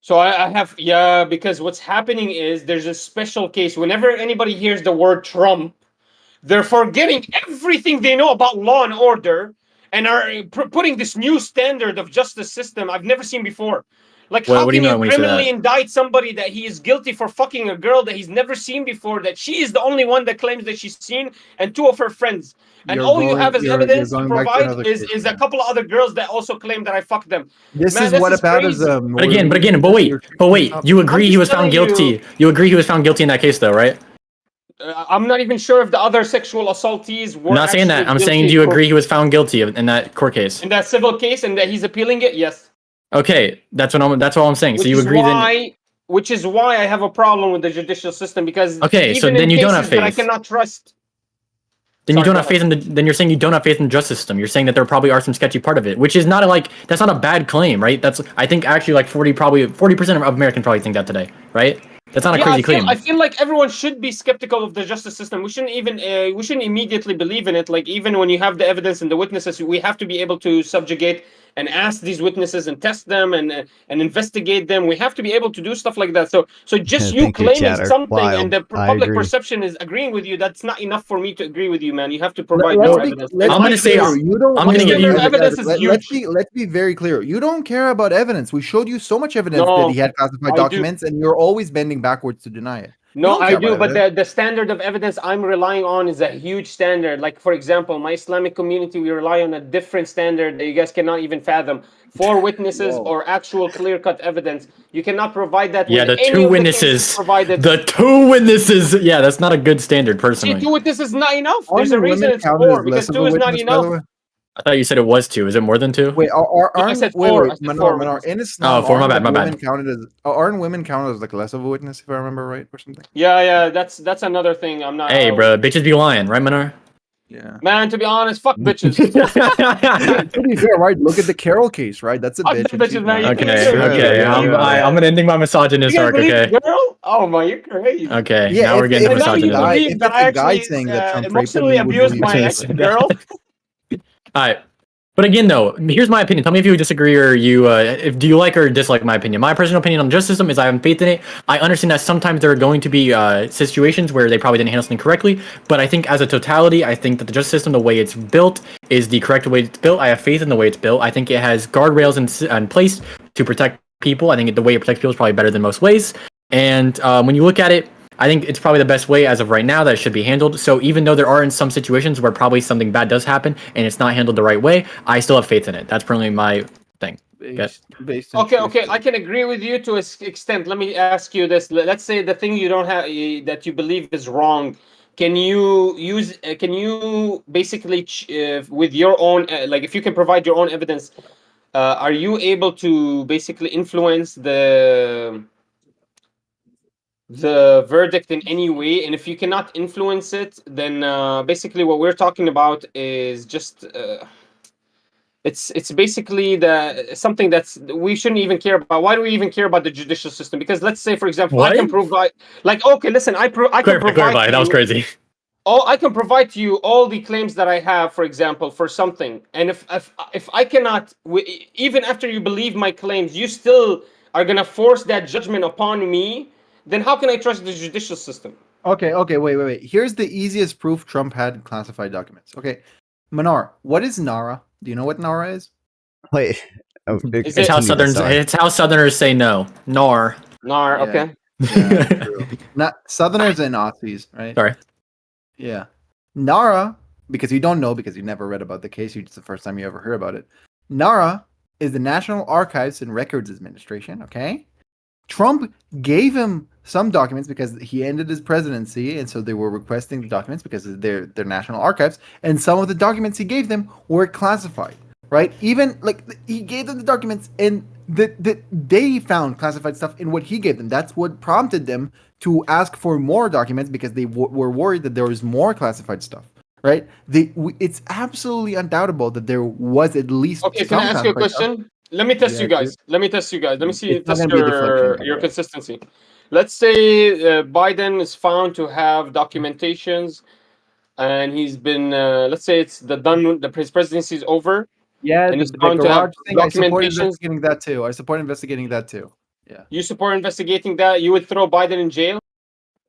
So I have because what's happening is there's a special case. Whenever anybody hears the word Trump, they're forgetting everything they know about law and order and are putting this new standard of justice system I've never seen before. Like, how can you criminally indict somebody that he is guilty for fucking a girl that he's never seen before, that she is the only one that claims that she's seen, and two of her friends? And all you have as evidence to provide is a couple of other girls that also claim that I fucked them. This is what aboutism. But wait, you agree he was found guilty. You agree he was found guilty in that case though, right? I'm not even sure if the other sexual assaultees were I'm not saying that. actually I'm saying, guilty do you agree he was found guilty in that court case? in that civil case and that he's appealing it? Yes. Okay, that's all I'm saying. So Which you is agree then? why, which is why I have a problem with the judicial system, because Okay, so even then in you don't have cases that I faith. cannot trust. Then you Sorry, don't go have ahead. faith in the. Then you're saying you don't have faith in the justice system. You're saying that there probably are some sketchy part of it, which is not that's not a bad claim, right? That's I think actually like 40% of Americans probably think that today, right? That's not a Yeah, crazy claim. I feel like everyone should be skeptical of the justice system. We shouldn't immediately believe in it. Like, even when you have the evidence and the witnesses, we have to be able to subjugate and ask these witnesses and test them and investigate them. We have to be able to do stuff like that. So just you Thank you, claiming chatter. something and Wild. the I public agree. perception is agreeing with you, that's not enough for me to agree with you, man. You have to Let- provide Let's more be evidence. let's I'm be gonna say- clear. You don't. I'm gonna The give standard you- of evidence is huge. Let's be very clear. You don't care about evidence. We showed you so much evidence that No, he had classified I do. documents, and you're always bending backwards to deny it. You No, don't I care do, about but evidence. the standard of evidence I'm relying on is a huge standard. Like, for example, my Islamic community, we rely on a different standard that you guys cannot even fathom. 4 witnesses Whoa. or actual clear-cut evidence. You cannot provide that Yeah, with the any two of the cases witnesses. provided. The 2 witnesses. Yeah, that's not a good standard, See, personally. 2 witnesses is not enough. Aren't There's a reason women it's counted 4, as because less of 2 a is not witness, by the enough. way? I thought you said it was 2. Is it more than 2? Wait, No, I aren't said wait, 4. wait, I said Manar, 4 in witnesses. Islam, 4, my aren't bad, my bad. women counted as aren't women counted as like less of a witness, if I remember right, or something? Yeah, that's another thing. I'm not. Hey, bro, bitches be lying, right, Manar? Yeah. Man, to be honest, fuck bitches. To be fair, right? Look at the Carol case, right? That's a Fuck bitch. the and she's bitches, man. You lying. can't Okay, even Sure, believe okay. yeah, it. I'm gonna ending my misogynist You guys arc. believe Okay, the girl? Oh my, you're crazy. okay. Yeah, Now we're getting And to now you misogynism. believe that it's I a guy actually saying that Trump raped him, emotionally he would abused believe my it. ex-girl. All right. But again, though, here's my opinion. Tell me if you disagree or do you like or dislike my opinion. My personal opinion on the justice system is I have faith in it. I understand that sometimes there are going to be situations where they probably didn't handle something correctly, but I think as a totality, I think that the justice system, the way it's built, is the correct way it's built. I have faith in the way it's built. I think it has guardrails in place to protect people. I think the way it protects people is probably better than most ways. And when you look at it, I think it's probably the best way as of right now that it should be handled. So even though there are in some situations where probably something bad does happen and it's not handled the right way, I still have faith in it. That's probably my thing. Based on Okay, I can agree with you to an extent. Let me ask you this. Let's say the thing you don't have that you believe is wrong. Can you use? Can you basically with your own like if you can provide your own evidence? Are you able to basically influence the verdict in any way? And if you cannot influence it, then basically what we're talking about is just it's basically something that's we shouldn't even care about. Why do we even care about the judicial system? Because let's say, for example, I can What? provide, like, okay, listen, I can provide Clarify. to That was you crazy. I can provide to you all the claims that I have, for example, for something. And if I cannot, even after you believe my claims, you still are gonna force that judgment upon me. Then how can I trust the judicial system? Okay, wait. Here's the easiest proof Trump had classified documents. Okay, Manar, what is NARA? Do you know what NARA is? Wait. Oh, Is It's how it- Southerners say no. Nar. Nar, Yeah. okay. Yeah, true. Not Southerners and Aussies, right? Sorry. Yeah. NARA, because you don't know because you never read about the case, it's the first time you ever heard about it. NARA is the National Archives and Records Administration, okay? Trump gave him some documents because he ended his presidency, and so they were requesting the documents because they're national archives, and some of the documents he gave them were classified, right? Even like he gave them the documents, and they found classified stuff in what he gave them. That's what prompted them to ask for more documents because they were worried that there was more classified stuff, right? It's absolutely undoubtable that there was at least. Okay, can I ask you a question? Let me test Yeah, you guys. Let me test you guys. Let me see It's not test gonna be a deflection, by the your way. consistency. Let's say Biden is found to have documentations, and he's been let's say it's his presidency is over, Yeah, and the he's found to have garage thing. I support documentations. investigating that too. I support investigating that too. Yeah. You support investigating that? You would throw Biden in jail?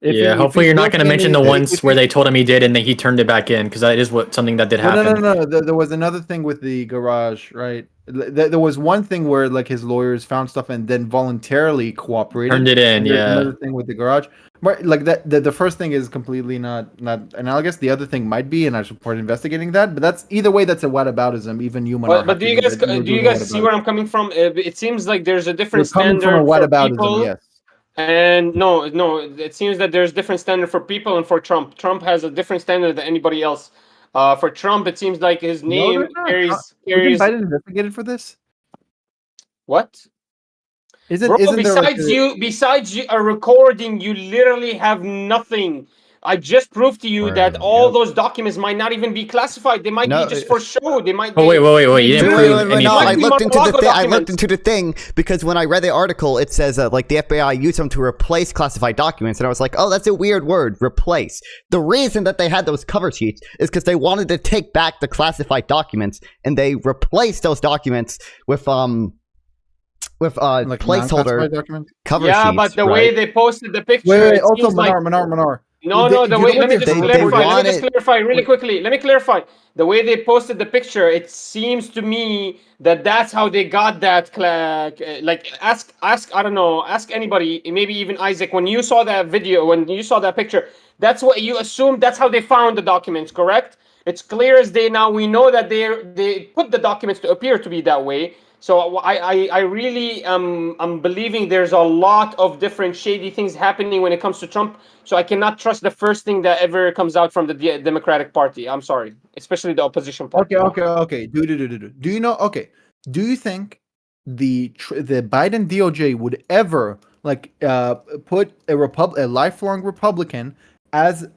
Yeah, hopefully you're not going to mention the ones where they told him he did and then he turned it back in because that is something that did No, happen. no. There was another thing with the garage, right? There was one thing where like his lawyers found stuff and then voluntarily cooperated. Turned it in, And there's yeah. another thing with the garage, right? Like that. The first thing is completely not analogous. The other thing might be, and I support investigating that. But that's either way. That's a whataboutism. Even you, Manar, But have do to you admit guys you're do you doing a guys see where whataboutism. I'm coming from? It seems like there's a You're different coming from a standard for whataboutism, people. yes. And no, it seems that there's different standard for people and for Trump. Trump has a different standard than anybody else. For Trump, it seems like his No, name they're not. carries Wasn't Biden investigated for this? what? Isn't Bro, isn't there like besides you a recording, you literally have nothing. I just proved to you that Where? all Yep. those documents might not even be classified. They might be No, just for show. They might Oh be. wait! You didn't Wait, prove anything. no, I be looked into the Mar-a-Lago thing. I looked documents. into the thing because when I read the article, it says like the FBI used them to replace classified documents, and I was like, oh, that's a weird word, replace. The reason that they had those cover sheets is because they wanted to take back the classified documents, and they replaced those documents with like placeholder non-classified documents? cover Yeah, sheets, but the right? way they posted the picture, Wait. it Also, seems like Manar. no, They- the you know way. what Let me they're just They clarify. Let me just wanted. clarify really Wait. quickly. Let me clarify. The way they posted the picture, it seems to me that that's how they got that. Like, ask. I don't know. Ask anybody, maybe even Isaac. When you saw that video, when you saw that picture, that's what you assumed. That's how they found the documents. Correct? It's clear as day now. We know that they put the documents to appear to be that way. So I really I'm believing there's a lot of different shady things happening when it comes to Trump. So I cannot trust the first thing that ever comes out from the Democratic Party. I'm sorry, especially the opposition party. Okay. Do you know? Okay. Do you think the Biden DOJ would ever like put a lifelong Republican as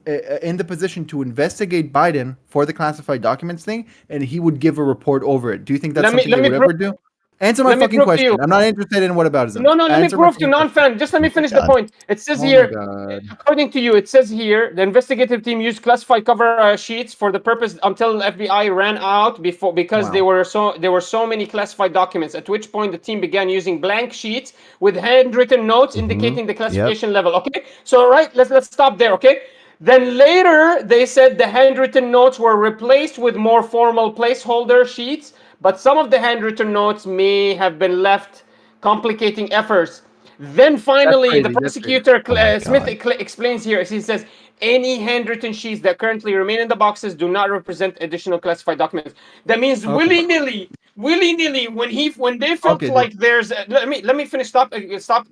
in the position to investigate Biden for the classified documents thing, and he would give a report over it? Do you think that's something they would ever do? Answer my Let me fucking prove to you. question. I'm not interested in whataboutism. No, let me Answer my prove to fucking question. non-fan. Just let me Oh my finish the god. point. It says Oh my here, god. according to you, it says here the investigative team used classified cover sheets for the purpose until FBI ran out because Wow. there were so many classified documents. At which point the team began using blank sheets with handwritten notes indicating the classification level. Okay, so let's stop there. Okay. Then later they said the handwritten notes were replaced with more formal placeholder sheets, but some of the handwritten notes may have been left complicating efforts. Then That's finally, the crazy. That's crazy. prosecutor Oh my Smith god. explains here. He says any handwritten sheets that currently remain in the boxes do not represent additional classified documents. That means Okay. willy nilly, when they felt Okay, dude. like there's let me finish. Stop,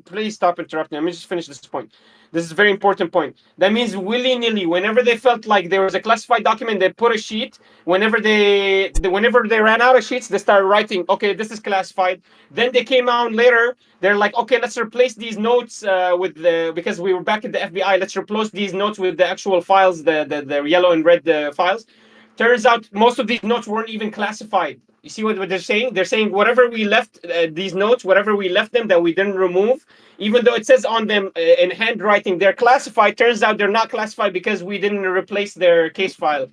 please stop interrupting. Let me just finish this point. This is a very important point. That means willy nilly, whenever they felt like there was a classified document, they put a sheet. Whenever they ran out of sheets, they started writing, okay, this is classified. Then they came out later. They're like, okay, let's replace these notes with the because we were back at the FBI. Let's replace these notes with the actual files, the yellow and red files. Turns out most of these notes weren't even classified. You see what they're saying? They're saying whatever we left these notes, whatever we left them that we didn't remove, even though it says on them in handwriting they're classified. Turns out they're not classified because we didn't replace their case file.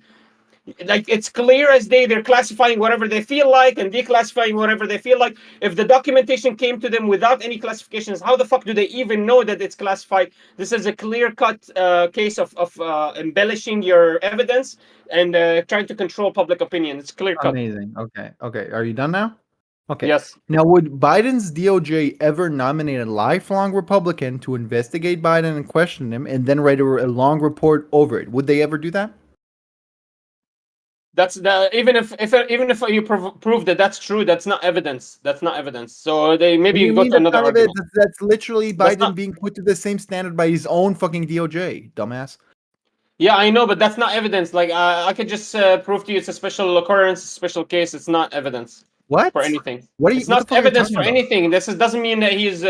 Like, it's clear as day. They're classifying whatever they feel like and declassifying whatever they feel like. If the documentation came to them without any classifications, how the fuck do they even know that it's classified? This is a clear-cut case of embellishing your evidence and trying to control public opinion. It's clear-cut. Amazing. Okay. Are you done now? Okay. Yes. Now, would Biden's DOJ ever nominate a lifelong Republican to investigate Biden and question him, and then write a long report over it? Would they ever do that? That's the even if you prove that that's true, that's not evidence. That's not evidence. So they What maybe do you go mean to that's another not of it? argument. That's literally That's Biden not. being put to the same standard by his own fucking DOJ, dumbass. Yeah, I know, but that's not evidence. Like, I could just prove to you it's a special occurrence, a special case. It's not evidence What? for anything. What It's the not fuck are you evidence talking for about? anything. Doesn't mean that he's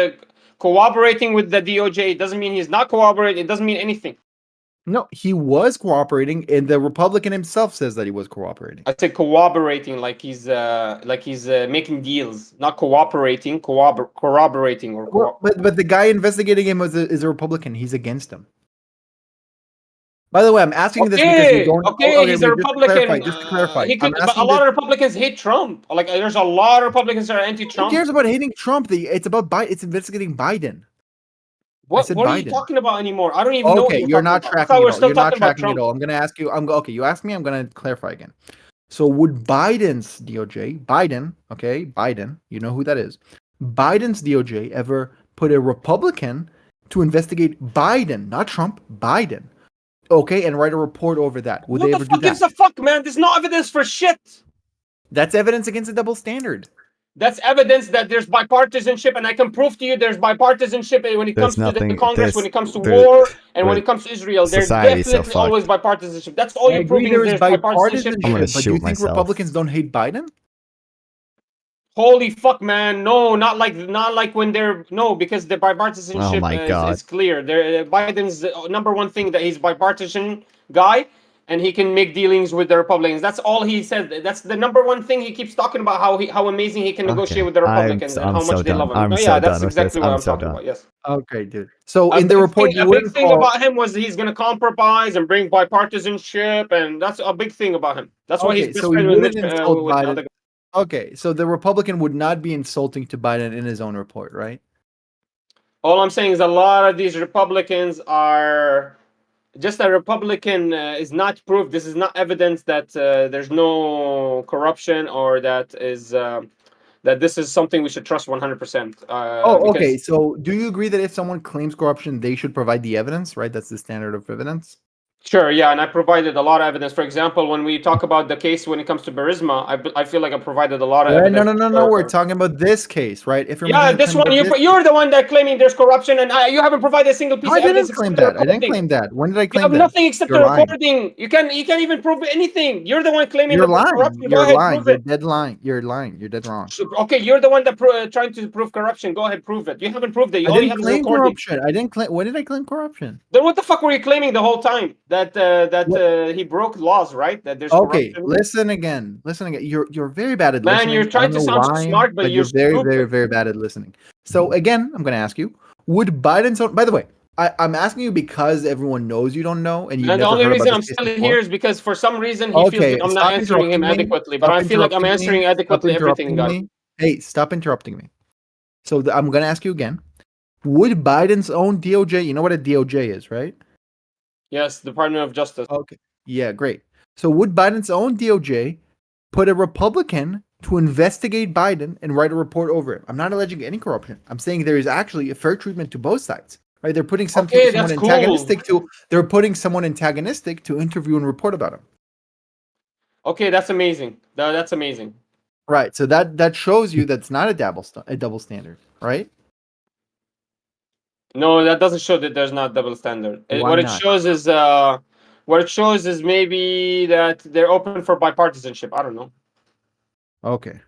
cooperating with the DOJ. It doesn't mean he's not cooperating. It doesn't mean anything. No, he was cooperating, and the Republican himself says that he was cooperating. I said cooperating, like he's making deals, not cooperating, corroborating or Well, but the guy investigating him is a Republican. He's against him. By the way, I'm asking this because you don't. Okay, he's a wait, Republican. just to clarify, He I'm could, but a asking lot this. of Republicans hate Trump. Like, there's a lot of Republicans that are Who anti-Trump. cares about hating Trump? It's about Biden. It's investigating Biden. What said are you Biden. talking about anymore? I don't even know what Okay, you're you're talking not about. I tracking thought at we're all. still You're not talking about tracking at Trump. all. I'm gonna ask you. Okay. You asked me. I'm gonna clarify again. So would Biden's DOJ, Biden, you know who that is? Biden's DOJ ever put a Republican to investigate Biden, not Trump, Biden? Okay, and write a report over that. Would Who they the ever do fuck gives that? a fuck, man? There's no evidence for shit. That's evidence against a double standard. That's evidence that there's bipartisanship, and I can prove to you there's bipartisanship when it There's comes to the nothing. Congress, when it comes to There, war, and when but it comes to Israel. There's society's so definitely always fucked. bipartisanship. That's all I you're agree proving is there is there's bipartisanship. I'm gonna bipartisanship, but do you shoot think myself. Republicans don't hate Biden? Holy fuck, man! No, not like when they're no, because the bipartisanship Oh my god. is clear. There, Biden's number one thing that he's bipartisan guy, and he can make dealings with the Republicans. That's all he said. That's the number one thing he keeps talking about. How amazing he can negotiate Okay. with the Republicans and I'm how so much they done. love him. I'm No, so yeah, that's done with this. exactly what I'm I'm so talking done. about. Yes. Okay, dude. So in the report, you A big wouldn't thing call. about him was he's going to compromise and bring bipartisanship, and that's a big thing about him. That's why he's Okay, best so friend you with wouldn't Mitch, insult with the Biden. other guy. Okay, so the Republican would not be insulting to Biden in his own report, right? All I'm saying is a lot of these Republicans are just a Republican is not proof. This is not evidence that there's no corruption or that this is something we should trust 100%. Oh, okay. Because So do you agree that if someone claims corruption, they should provide the evidence, right? That's the standard of evidence. sure, yeah, and I provided a lot of evidence. For example, when we talk about the case when it comes to Burisma, I feel like I provided a lot of Right? No, evidence. no, no, no. We're talking about this case, right? If you're Yeah, making a this claim one about this, you're the one that claiming there's corruption, and you haven't provided a single no, piece I of evidence didn't except claim for the that. I didn't recording. claim that. When did I You claim have that? nothing except the You're lying. recording. You can't even prove anything. You're the one claiming You're that there's lying. corruption. Go You're ahead, lying. prove You're it. dead lying. You're lying. You're dead wrong. Okay, you're the one that trying to prove corruption. Go ahead, prove it. You haven't proved it. I All you didn't have is claim recording. corruption. I didn't claim. When did I claim corruption? Then what the fuck were you claiming the whole time? That What? he broke laws, right? That there's Okay, corruption. listen again. Listen again. You're very bad at Man, you're listening. I trying don't to know sound so why, smart, but but you're you're very, very, stupid. very bad at listening. So again, I'm gonna ask you: would Biden's own? By the way, I'm asking you because everyone knows you don't know, and you've And the never only heard about reason this I'm case still before. here is because for some reason he feels Okay, that I'm not stop answering him interrupting me. adequately, but Stop I feel like I'm interrupting me. answering Stop adequately everything, interrupting guys. me. Hey, stop interrupting me. So I'm gonna ask you again: would Biden's own DOJ? You know what a DOJ is, right? Yes, Department of Justice. Okay. Yeah, great. So would Biden's own DOJ put a Republican to investigate Biden and write a report over it? I'm not alleging any corruption. I'm saying there is actually a fair treatment to both sides. Right? They're putting Okay, someone that's cool. antagonistic to they're putting someone antagonistic to interview and report about him. Okay, that's amazing. That's amazing. Right. So that shows you that's not a double standard, right? No, that doesn't show that there's not double standard. Why What it not? shows is maybe that they're open for bipartisanship. I don't know. Okay.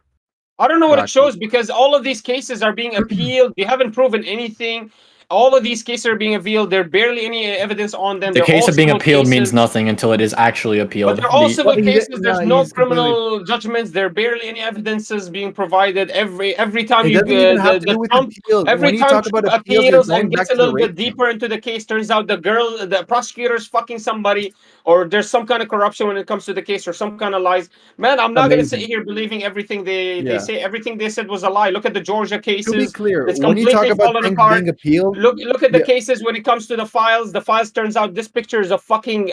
I don't know what it Got you. shows because all of these cases are being appealed. They haven't proven anything. All of these cases are being appealed. There's barely any evidence on them. The They're case all of being civil appealed means cases. nothing until it is actually But appealed. they're all The, civil cases. There's no he's completely. criminal judgments. There are barely any evidences being provided. Every time It you doesn't even have to do the with Trump appeals. every When you time talk Trump about appeals, you're appeals and going gets back a to the little bit rape thing. deeper into the case, turns out the prosecutor's fucking somebody, or there's some kind of corruption when it comes to the case, or some kind of lies. Man, I'm not gonna sit Amazing. here believing everything they Yeah. say. Everything they said was a lie. Look at the Georgia To be cases. clear, It's when you talk completely about fallen things apart. being appealed, Look at the yeah, cases when it comes to the files. The files turns out this picture is a fucking.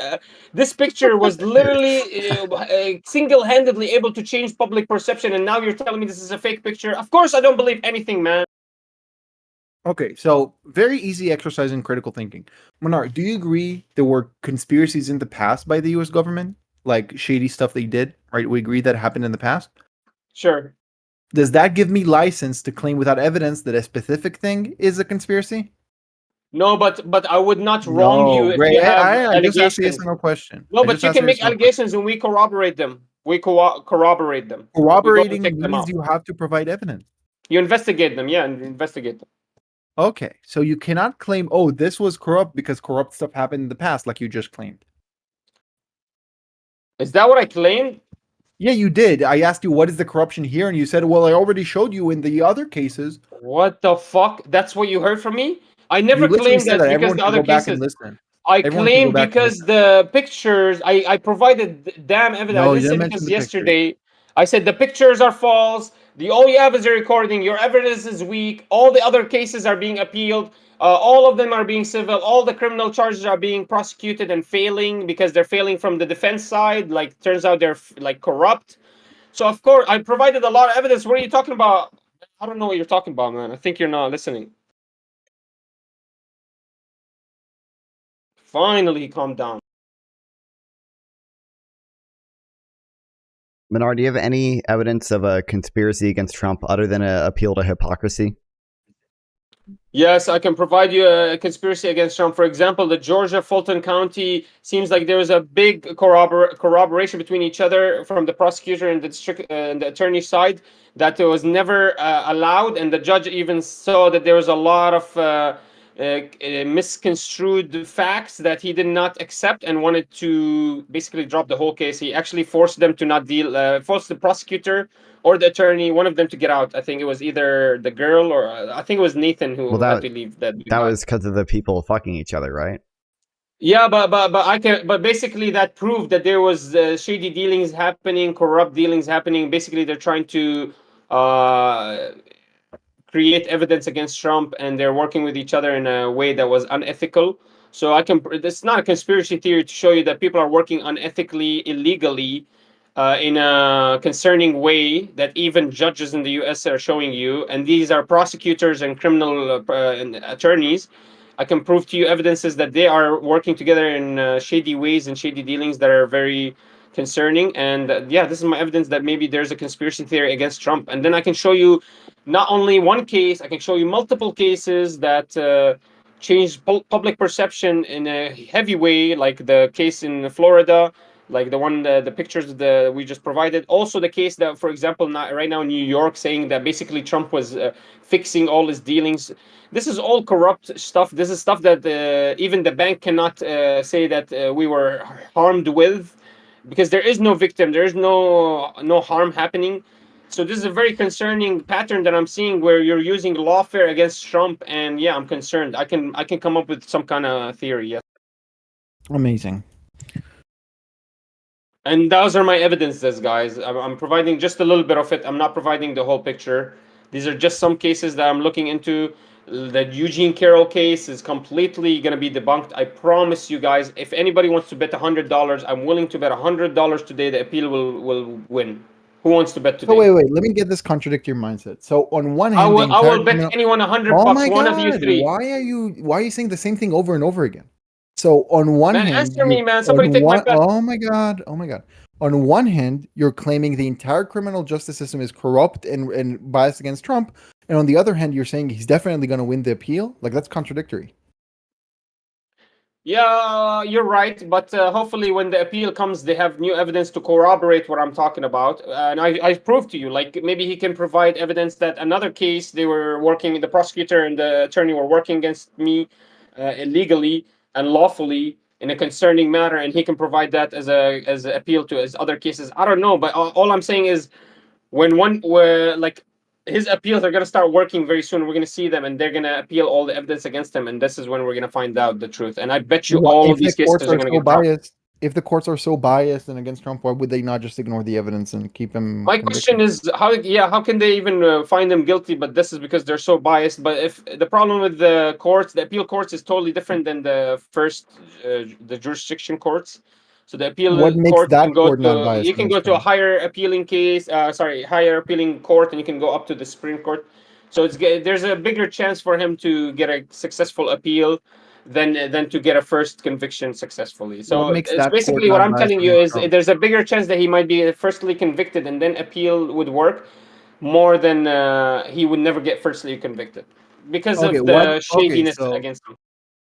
This picture was literally single-handedly able to change public perception, and now you're telling me this is a fake picture. Of course, I don't believe anything, man. okay, so very easy exercise in critical thinking. Menard, do you agree there were conspiracies in the past by the US government? Like shady stuff they did, right? We agree that happened in the past. Sure. Does that give me license to claim without evidence that a specific thing is a conspiracy? No, but I would not wrong you No, if great. you have I just asked a yes allegations. or no question. No, I but just you asked a can yes make or no question. allegations and we corroborate them. We corroborate them. We go and Corroborating take them means out. you have to provide evidence. You investigate them, yeah, and investigate them. Okay, so you cannot claim, oh, this was corrupt because corrupt stuff happened in the past, like you just claimed. Is that what I claimed? Yeah, you did. I asked you what is the corruption here, and you said, well, I already showed you in the other cases. What the fuck? That's what you heard from me? I You never literally claimed said that's that. because Everyone the can other go back and cases. listen. I Everyone can go claimed back and because listen. the pictures, I provided damn evidence. I No, didn't you say didn't mention because the pictures. yesterday I said the pictures are false. The all you have is a recording. Your evidence is weak. All the other cases are being appealed. All of them are being civil. All the criminal charges are being prosecuted and failing because they're failing from the defense side. Like turns out they're like corrupt. So of course I provided a lot of evidence. What are you talking about? I don't know what you're talking about, man. I think you're not listening. Finally, calm down. Menard, do you have any evidence of a conspiracy against Trump other than an appeal to hypocrisy? Yes, I can provide you a conspiracy against Trump. For example, the Georgia Fulton County seems like there was a big corroboration between each other from the prosecutor and the district and the attorney side that it was never allowed, and the judge even saw that there was a lot of misconstrued facts that he did not accept and wanted to basically drop the whole case. He actually forced them to not deal, forced the prosecutor or the attorney, one of them, to get out. I think it was either the girl or I think it was Nathan who had to leave. That was because of the people fucking each other, right? Yeah, but basically that proved that there was shady dealings happening, corrupt dealings happening. Basically, they're trying to uh, create evidence against Trump, and they're working with each other in a way that was unethical. So I can. It's not a conspiracy theory to show you that people are working unethically, illegally, in a concerning way that even judges in the U.S. are showing you, and these are prosecutors and criminal and attorneys. I can prove to you evidences that they are working together in shady ways and shady dealings that are very concerning. And yeah, this is my evidence that maybe there's a conspiracy theory against Trump. And then I can show you not only one case, I can show you multiple cases that changed public perception in a heavy way, like the case in Florida, like the one, the pictures that we just provided. Also, the case that, for example, right now in New York, saying that basically Trump was fixing all his dealings. This is all corrupt stuff. This is stuff that even the bank cannot say that we were harmed with, because there is no victim, there is no harm happening. So this is a very concerning pattern that I'm seeing where you're using lawfare against Trump, and yeah, I'm concerned. I can come up with some kind of theory. Yes. Amazing. And those are my evidences, guys. I'm providing just a little bit of it. I'm not providing the whole picture. These are just some cases that I'm looking into. The Eugene Carroll case is completely going to be debunked. I promise you guys, if anybody wants to bet $100, I'm willing to bet $100 today the appeal will win. Who wants to bet today? So wait, let me get this contradictory mindset. So on one hand, I will bet anyone $100. Oh my one God, of you three. why are you saying the same thing over and over again? So on one Man, hand, answer me, man. Somebody take my bet. oh my God. On one hand, you're claiming the entire criminal justice system is corrupt and biased against Trump, and on the other hand, you're saying he's definitely going to win the appeal. Like, that's contradictory. Yeah, you're right. But hopefully, when the appeal comes, they have new evidence to corroborate what I'm talking about. And I proved to you, like maybe he can provide evidence that another case they were working, the prosecutor and the attorney were working against me illegally and lawfully in a concerning matter, and he can provide that as an appeal to his other cases. I don't know, but all I'm saying is where like his appeals are going to start working very soon. We're going to see them, and they're going to appeal all the evidence against him, and this is when we're going to find out the truth. And I bet you all of these cases are going to get dropped. If the courts are so biased and against Trump, why would they not just ignore the evidence and keep him? My question is how can they even find him guilty? But this is because they're so biased. But if the problem with the courts, the appeal courts, is totally different than the first the jurisdiction courts. So the appeal court can go to, you can go to a higher appealing case, higher appealing court, and you can go up to the Supreme Court. So there's a bigger chance for him to get a successful appeal than to get a first conviction successfully. So it's basically what I'm telling you is there's a bigger chance that he might be firstly convicted and then appeal would work more than he would never get firstly convicted because of the shadiness against him.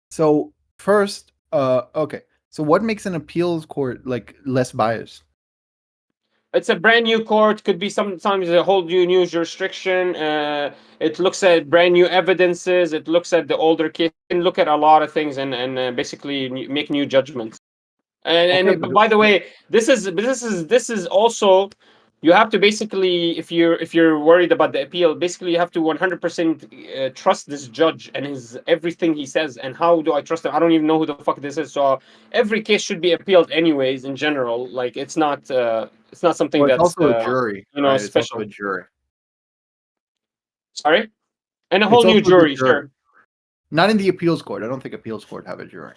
So first, so what makes an appeals court like less biased? It's a brand new court. Could be sometimes a whole new jurisdiction. It looks at brand new evidences. It looks at the older case. It can look at a lot of things and basically make new judgments. And by the way, this is also, you have to basically, if you're worried about the appeal, basically you have to 100% trust this judge and his everything he says. And how do I trust him? I don't even know who the fuck this is. So every case should be appealed anyways. In general, like it's not something that's also a jury, right? It's special. also a jury. Sorry, and a whole new jury, sure. Not in the appeals court. I don't think appeals court have a jury.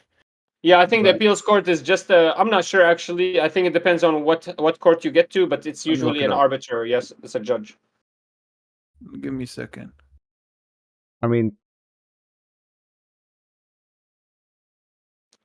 Yeah, I think the appeals court is just I'm not sure actually. I think it depends on what court you get to, but it's usually an arbiter. Yes, it's a judge. Give me a second. I mean,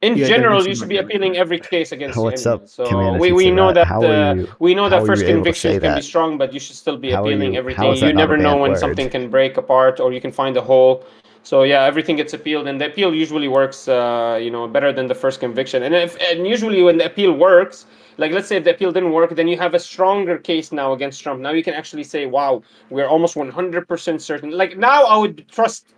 In Yeah, they're general, missing you should like be everything. appealing every case against you What's anyway. up, So Commander we know T-Rat? that How are first you able to convictions say can be that? strong, but you should still be How are appealing you? How everything. is You that not a never know banned when word? something can break apart or you can find a hole. So yeah, everything gets appealed, and the appeal usually works, better than the first conviction. And usually when the appeal works, like let's say if the appeal didn't work, then you have a stronger case now against Trump. Now you can actually say, wow, we're almost 100% certain. Like now, I would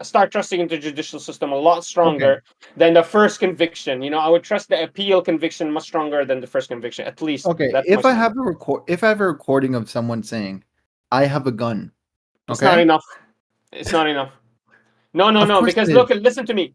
start trusting into the judicial system a lot stronger than the first conviction. I would trust the appeal conviction much stronger than the first conviction. At least Okay, that's my. if I have a recording of someone saying, "I have a gun," It's not okay, enough. It's not enough. No, no, of no. course Because it is. look, listen to me.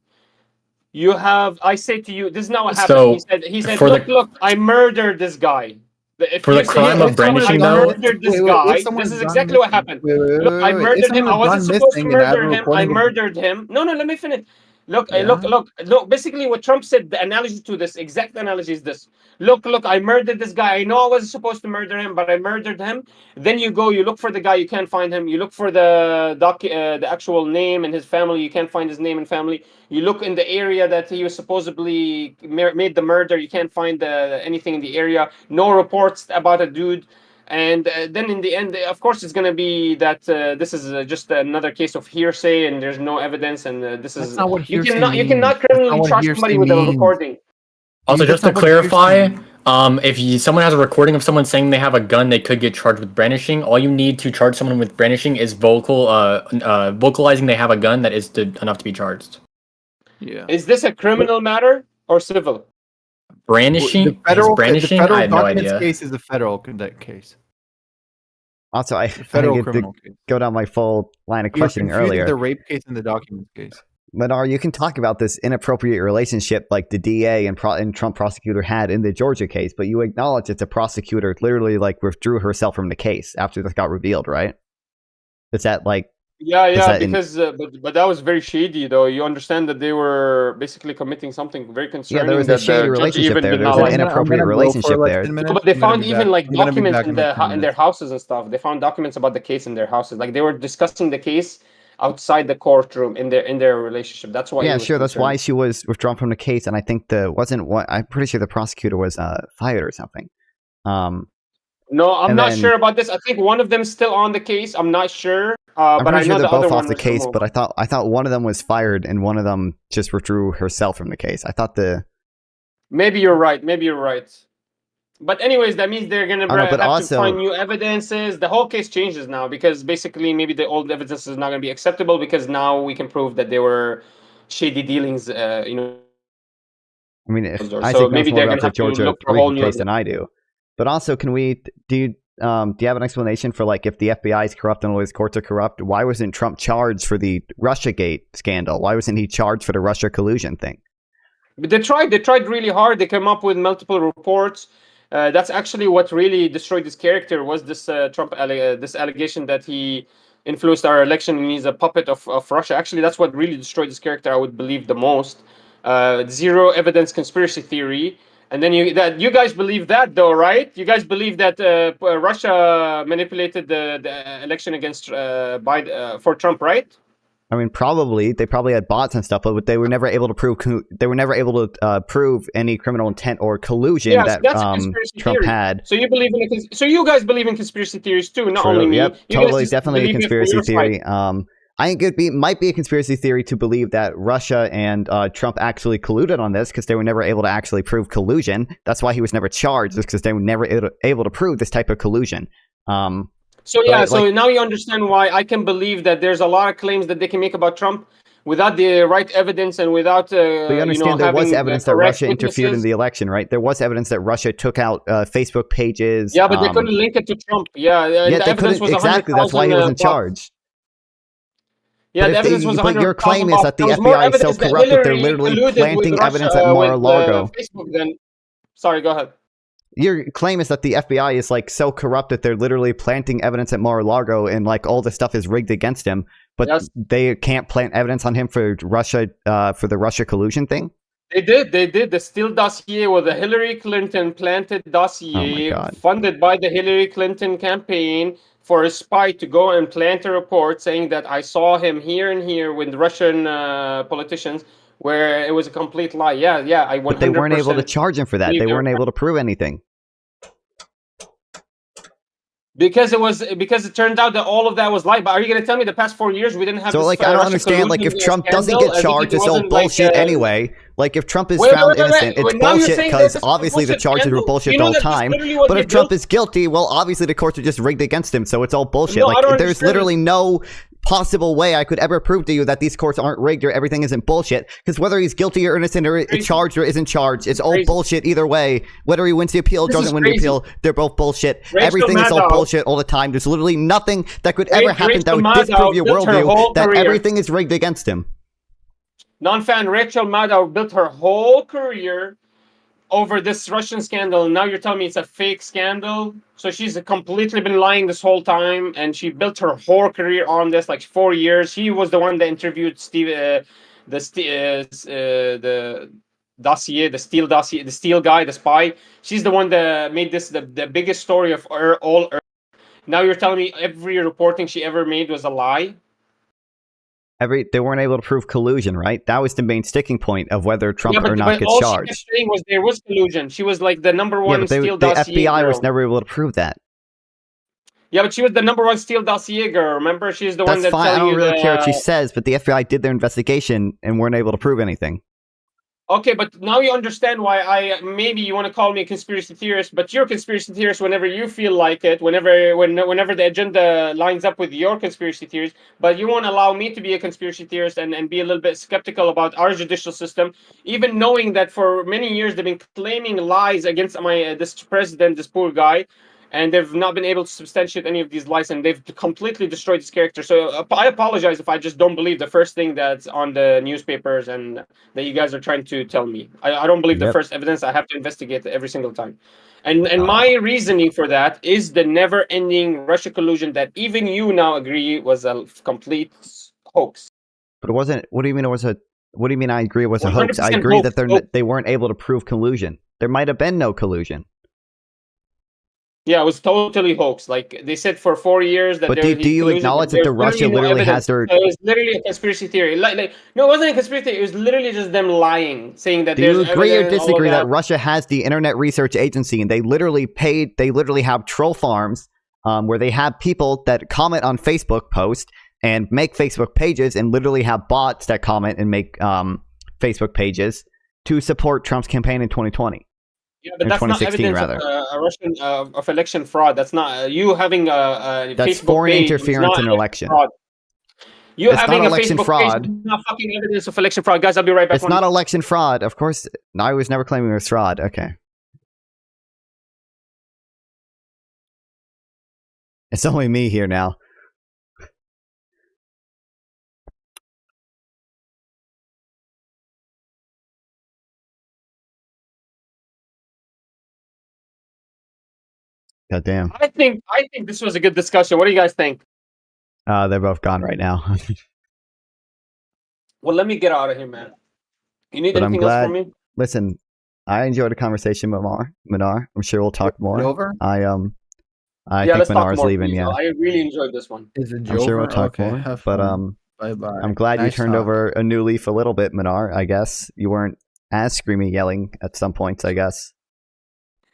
I say to you, this is not what happened. He So said, he said, for look, the look, I murdered this guy. If for you the say, crime Yeah, look, of if someone's I brandishing, gone though, missing, murdered this if guy, this someone's is gone exactly what missing, happened. Look, I if murdered him. I someone's wasn't gone supposed to missing and I have a murder him. I recording of, murdered him. No, no, let me finish. Look, yeah, look. Basically, what Trump said, the analogy to this, exact analogy is this. Look, I murdered this guy. I know I wasn't supposed to murder him, but I murdered him. Then you go, you look for the guy, you can't find him. You look for the actual name and his family, you can't find his name and family. You look in the area that he was supposedly made the murder, you can't find anything in the area. No reports about a dude. And then in the end, of course, it's going to be that this is just another case of hearsay, and there's no evidence, and this that's is not what you hearsay cannot means. That's not criminally what charge hearsay somebody with a means. recording. also That's just to not what hearsay clarify, means. if someone has a recording of someone saying they have a gun, they could get charged with brandishing. All you need to charge someone with brandishing is vocalizing they have a gun. That is enough to be charged. Yeah. Is this a criminal matter or civil? Brandishing, his The brandishing. I federal had no documents idea. case is a federal case. Also, I The didn't federal get to criminal case. go down my full line of You're questioning confusing earlier. the rape case and the documents case. Lennar, you can talk about this inappropriate relationship like the DA and Trump prosecutor had in the Georgia case, but you acknowledge that the prosecutor literally withdrew herself from the case after this got revealed, right? Is that Yeah, that because but that was very shady, though. You understand that they were basically committing something very there concerning was a that shady the judge relationship even there. did There was not an like. I'm inappropriate gonna go for relationship like there. 10 No, minutes. but they I'm gonna found be even back. like I'm gonna be documents back in like 10 in their minutes. houses and stuff. They found documents about the case in their houses. Like they were discussing the case outside the courtroom in their relationship. That's why he Yeah, was sure. That's concerned. why she was withdrawn from the case, and I think I'm pretty sure the prosecutor was fired or something. No, I'm And not then sure about this. I think one of them is still on the case. I'm not sure, I'm but I pretty sure know they're the other both off one the was case. removed. But I thought one of them was fired, and one of them just withdrew herself from the case. I thought Maybe you're right. Maybe you're right. But anyways, that means they're gonna I don't know, but have to find also new evidences. The whole case changes now because basically maybe the old evidence is not gonna be acceptable because now we can prove that they were shady dealings. I mean, if So Isaac knows maybe more they're about gonna the have to Georgia look for a whole legal new case evidence. than I do. But also, do you have an explanation for if the FBI is corrupt and all these courts are corrupt? Why wasn't Trump charged for the RussiaGate scandal? Why wasn't he charged for the Russia collusion thing? But they tried really hard. They came up with multiple reports. That's actually what really destroyed his character was this this allegation that he influenced our election and he's a puppet of Russia. Actually, that's what really destroyed his character. I would believe the most. Zero evidence conspiracy theory. And then you guys believe that though, right? You guys believe that Russia manipulated the election against Biden for Trump, right? I mean, they probably had bots and stuff, but they were never able to prove. They were never able to prove any criminal intent or collusion Yes, that that's a conspiracy Trump theory. had. So you believe in so you guys believe in conspiracy theories too, not only True. me. Yep. You guys Totally. just Definitely a believe it for conspiracy your side. theory. I think might be a conspiracy theory to believe that Russia and Trump actually colluded on this because they were never able to actually prove collusion. That's why he was never charged, because they were never able to prove this type of collusion. So yeah, so now you understand why I can believe that there's a lot of claims that they can make about Trump without the right evidence and without but you understand there was having evidence that correct Russia interfered in witnesses. the election, right? There was evidence that Russia took out Facebook pages. Yeah, but they couldn't link it to Trump. Yeah, and Yeah, the they evidence couldn't was exactly. That's why he 100,000 wasn't bots. charged. Yeah, the evidence was But your 100,000 claim is bots. that There the was more FBI is so evidence that corrupt that they're Hillary literally colluded with planting Russia evidence at Mar-a-Lago. Facebook. Then, sorry, go ahead. Your claim is that the FBI is so corrupt that they're literally planting evidence at Mar-a-Lago and all the stuff is rigged against him, but Yes. they can't plant evidence on him for Russia for the Russia collusion thing. They did. The Steele dossier was a Hillary Clinton planted dossier God. funded by the Hillary Clinton campaign for a spy to go and plant a report saying that I saw him here and here with Russian politicians where it was a complete lie. Yeah, I 100%. But they weren't able to charge him for that. believe They they're- weren't able to prove anything. Because it turned out that all of that was lie. But are you going to tell me the past 4 years we didn't have So, this like, I don't Russia understand. Like, if collusion Trump doesn't scandal, get as if charged, it it's all wasn't, like, bullshit anyway. Like, if Trump is Wait, found wait, wait, innocent, wait. it's Now you're bullshit saying because this is a obviously the bullshit charges were scandal? bullshit You the know whole that this time. literally was But the if Trump guilt- is guilty, well, obviously the courts are just rigged against him, so it's all bullshit. No, I like, don't there's understand literally no possible way I could ever prove to you that these courts aren't rigged or everything isn't bullshit. Because whether he's guilty or innocent or charged or isn't charged, it's all Crazy. bullshit either way. Whether he wins the appeal or This is doesn't win the crazy. appeal, they're both bullshit. Rachel Everything is all Maddow- bullshit all the time. There's literally nothing that could ever happen that Rachel would disprove Maddow your built her worldview whole that career. everything is rigged against him. Non-fan Rachel Maddow built her whole career over this Russian scandal. Now you're telling me it's a fake scandal? So she's completely been lying this whole time, and she built her whole career on this, like 4 years. She was the one that interviewed Steve, the dossier, the Steele dossier, the Steele guy, the spy. She's the one that made this the biggest story of all Earth. Now you're telling me every reporting she ever made was a lie? They weren't able to prove collusion, right? That was the main sticking point of whether Trump or not gets all she charged. kept saying was there was collusion. She was like the number one Yeah, but Steele the dossier FBI girl. was never able to prove that. Yeah, but she was the number one Steele dossier girl. Remember, she's the one That's that's fine. I telling don't you really care what she the... says, but the FBI did their investigation and weren't able to prove anything. Okay, but now you understand why maybe you want to call me a conspiracy theorist, but you're a conspiracy theorist whenever you feel like it, whenever the agenda lines up with your conspiracy theories, but you won't allow me to be a conspiracy theorist and be a little bit skeptical about our judicial system, even knowing that for many years they've been claiming lies against this president, this poor guy, and they've not been able to substantiate any of these lies, and they've completely destroyed his character. So I apologize if I just don't believe the first thing that's on the newspapers and that you guys are trying to tell me. I don't believe the first evidence. I have to investigate it every single time. And my reasoning for that is the never-ending Russia collusion that even you now agree was a complete hoax. But it wasn't. What do you mean it was a? What do you mean I agree it was a hoax? I 100% agree hoax. that they weren't able to prove collusion. There might have been no collusion. Yeah, it was totally hoax. Like they said for 4 years that. But do you acknowledge that the Russia literally has their? So it was literally a conspiracy theory. No, it wasn't a conspiracy theory. It was literally just them lying, saying that. Do you there's agree or evidence, all of disagree that Russia has the Internet Research Agency and they literally have troll farms where they have people that comment on Facebook posts and make Facebook pages and literally have bots that comment and make Facebook pages to support Trump's campaign in 2020? Yeah, but that's not 2016 evidence rather. of a Russian of election fraud. That's not you having a That's Facebook foreign page is interference not in an election. fraud. You It's having not a election Facebook fraud. page is not fucking evidence of election fraud, guys. I'll be right back. It's not election fraud. Of course, I was never claiming it was fraud. Okay. It's only me here now. God damn. I think this was a good discussion. What do you guys think? They're both gone right now. Well, let me get out of here, man. You need But I'm anything glad. else from me? Listen, I enjoyed the conversation with Minar. I'm sure we'll talk more. Over? I Yeah, think let's talk Minar's more, leaving. please. Yeah, I really enjoyed this one. Is it I'm sure we'll over? talk Okay, more. have But fun. Bye-bye. I'm glad you Nice turned talk. over a new leaf a little bit, Minar. I guess you weren't as screamy yelling at some points. I guess.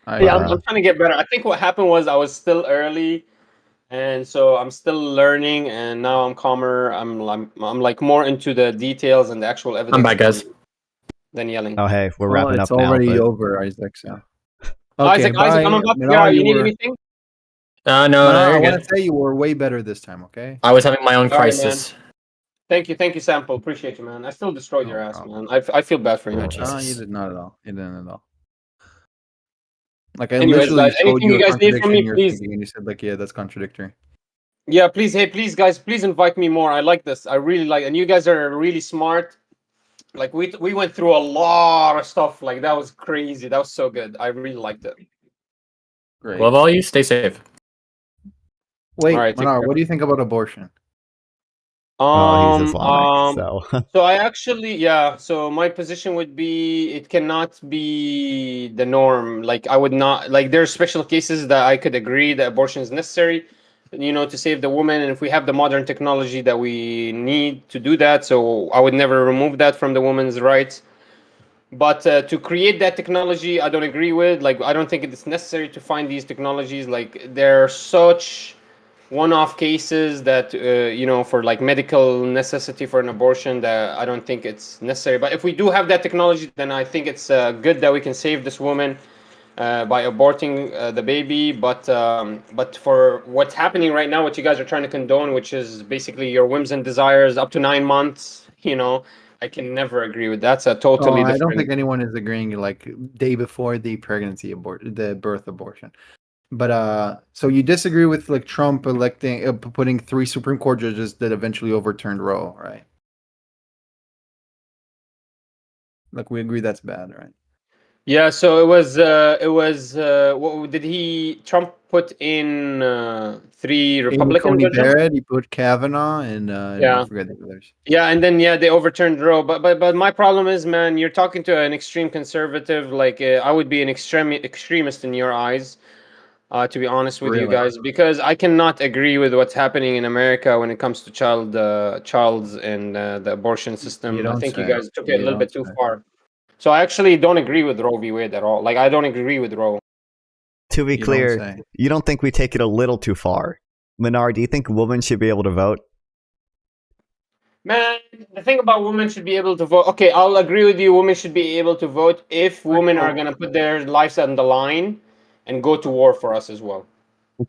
Yeah, I'm trying to get better. I think what happened was I was still early, and so I'm still learning. And now I'm calmer. I'm like more into the details and the actual evidence. I'm back, guys. Than yelling. Oh hey, we're Well, wrapping it's up now. already but- over, Isaac. So. Isaac, I'm about to get out. You need anything? No, No, you're I good. want to say you were way better this time. Okay. I was having my own All right, crisis. Thank you, Sample. Appreciate you, man. I still destroyed No your ass, problem. man. I feel bad for you. Oh, man. Jesus. You did not at all. You didn't at all. Like I Anyways, literally guys, showed anything you you a guys need from contradiction me, in your please. thinking, and you said like, yeah, that's contradictory. Yeah, please, hey, please, guys, please invite me more. I like this. I really like, and you guys are really smart. Like we went through a lot of stuff. Like that was crazy. That was so good. I really liked it. Great. Love all you. Stay safe. Wait, All right, take Manar, care. what do you think about abortion? Oh, he's Islamic. So So I actually, yeah. So my position would be it cannot be the norm. Like I would not like. There are special cases that I could agree that abortion is necessary, to save the woman, and if we have the modern technology that we need to do that, so I would never remove that from the woman's rights. But to create that technology, I don't agree with. Like, I don't think it's necessary to find these technologies. Like, they're such one-off cases that for like medical necessity for an abortion, that I don't think it's necessary. But if we do have that technology, then I think it's good that we can save this woman by aborting the baby. But for what's happening right now, what you guys are trying to condone, which is basically your whims and desires up to 9 months, I can never agree with that. It's a Oh, totally I don't different. think anyone is agreeing like day before the the birth abortion. But so you disagree with like Trump electing putting 3 Supreme Court judges that eventually overturned Roe, right? Like we agree that's bad, right? Yeah, so what did Trump put in 3 Amy Republican Coney judges? Barrett, he put Kavanaugh, and I Yeah. forget the others. Yeah, and then they overturned Roe. But my problem is, man, you're talking to an extreme conservative. Like I would be an extremist in your eyes, to be honest with you Really? guys, because I cannot agree with what's happening in America when it comes to childs and the abortion You system. I don't think you say. guys took it a You little don't bit too say. far. So I actually don't agree with Roe v. Wade at all. Like I don't agree with Roe. To be You don't clear, say. you don't think we take it a little too far? Minar, do you think women should be able to vote? Man, the thing about women should be able to vote. Okay, I'll agree with you. Women should be able to vote if women are gonna put their lives on the line and go to war for us as well.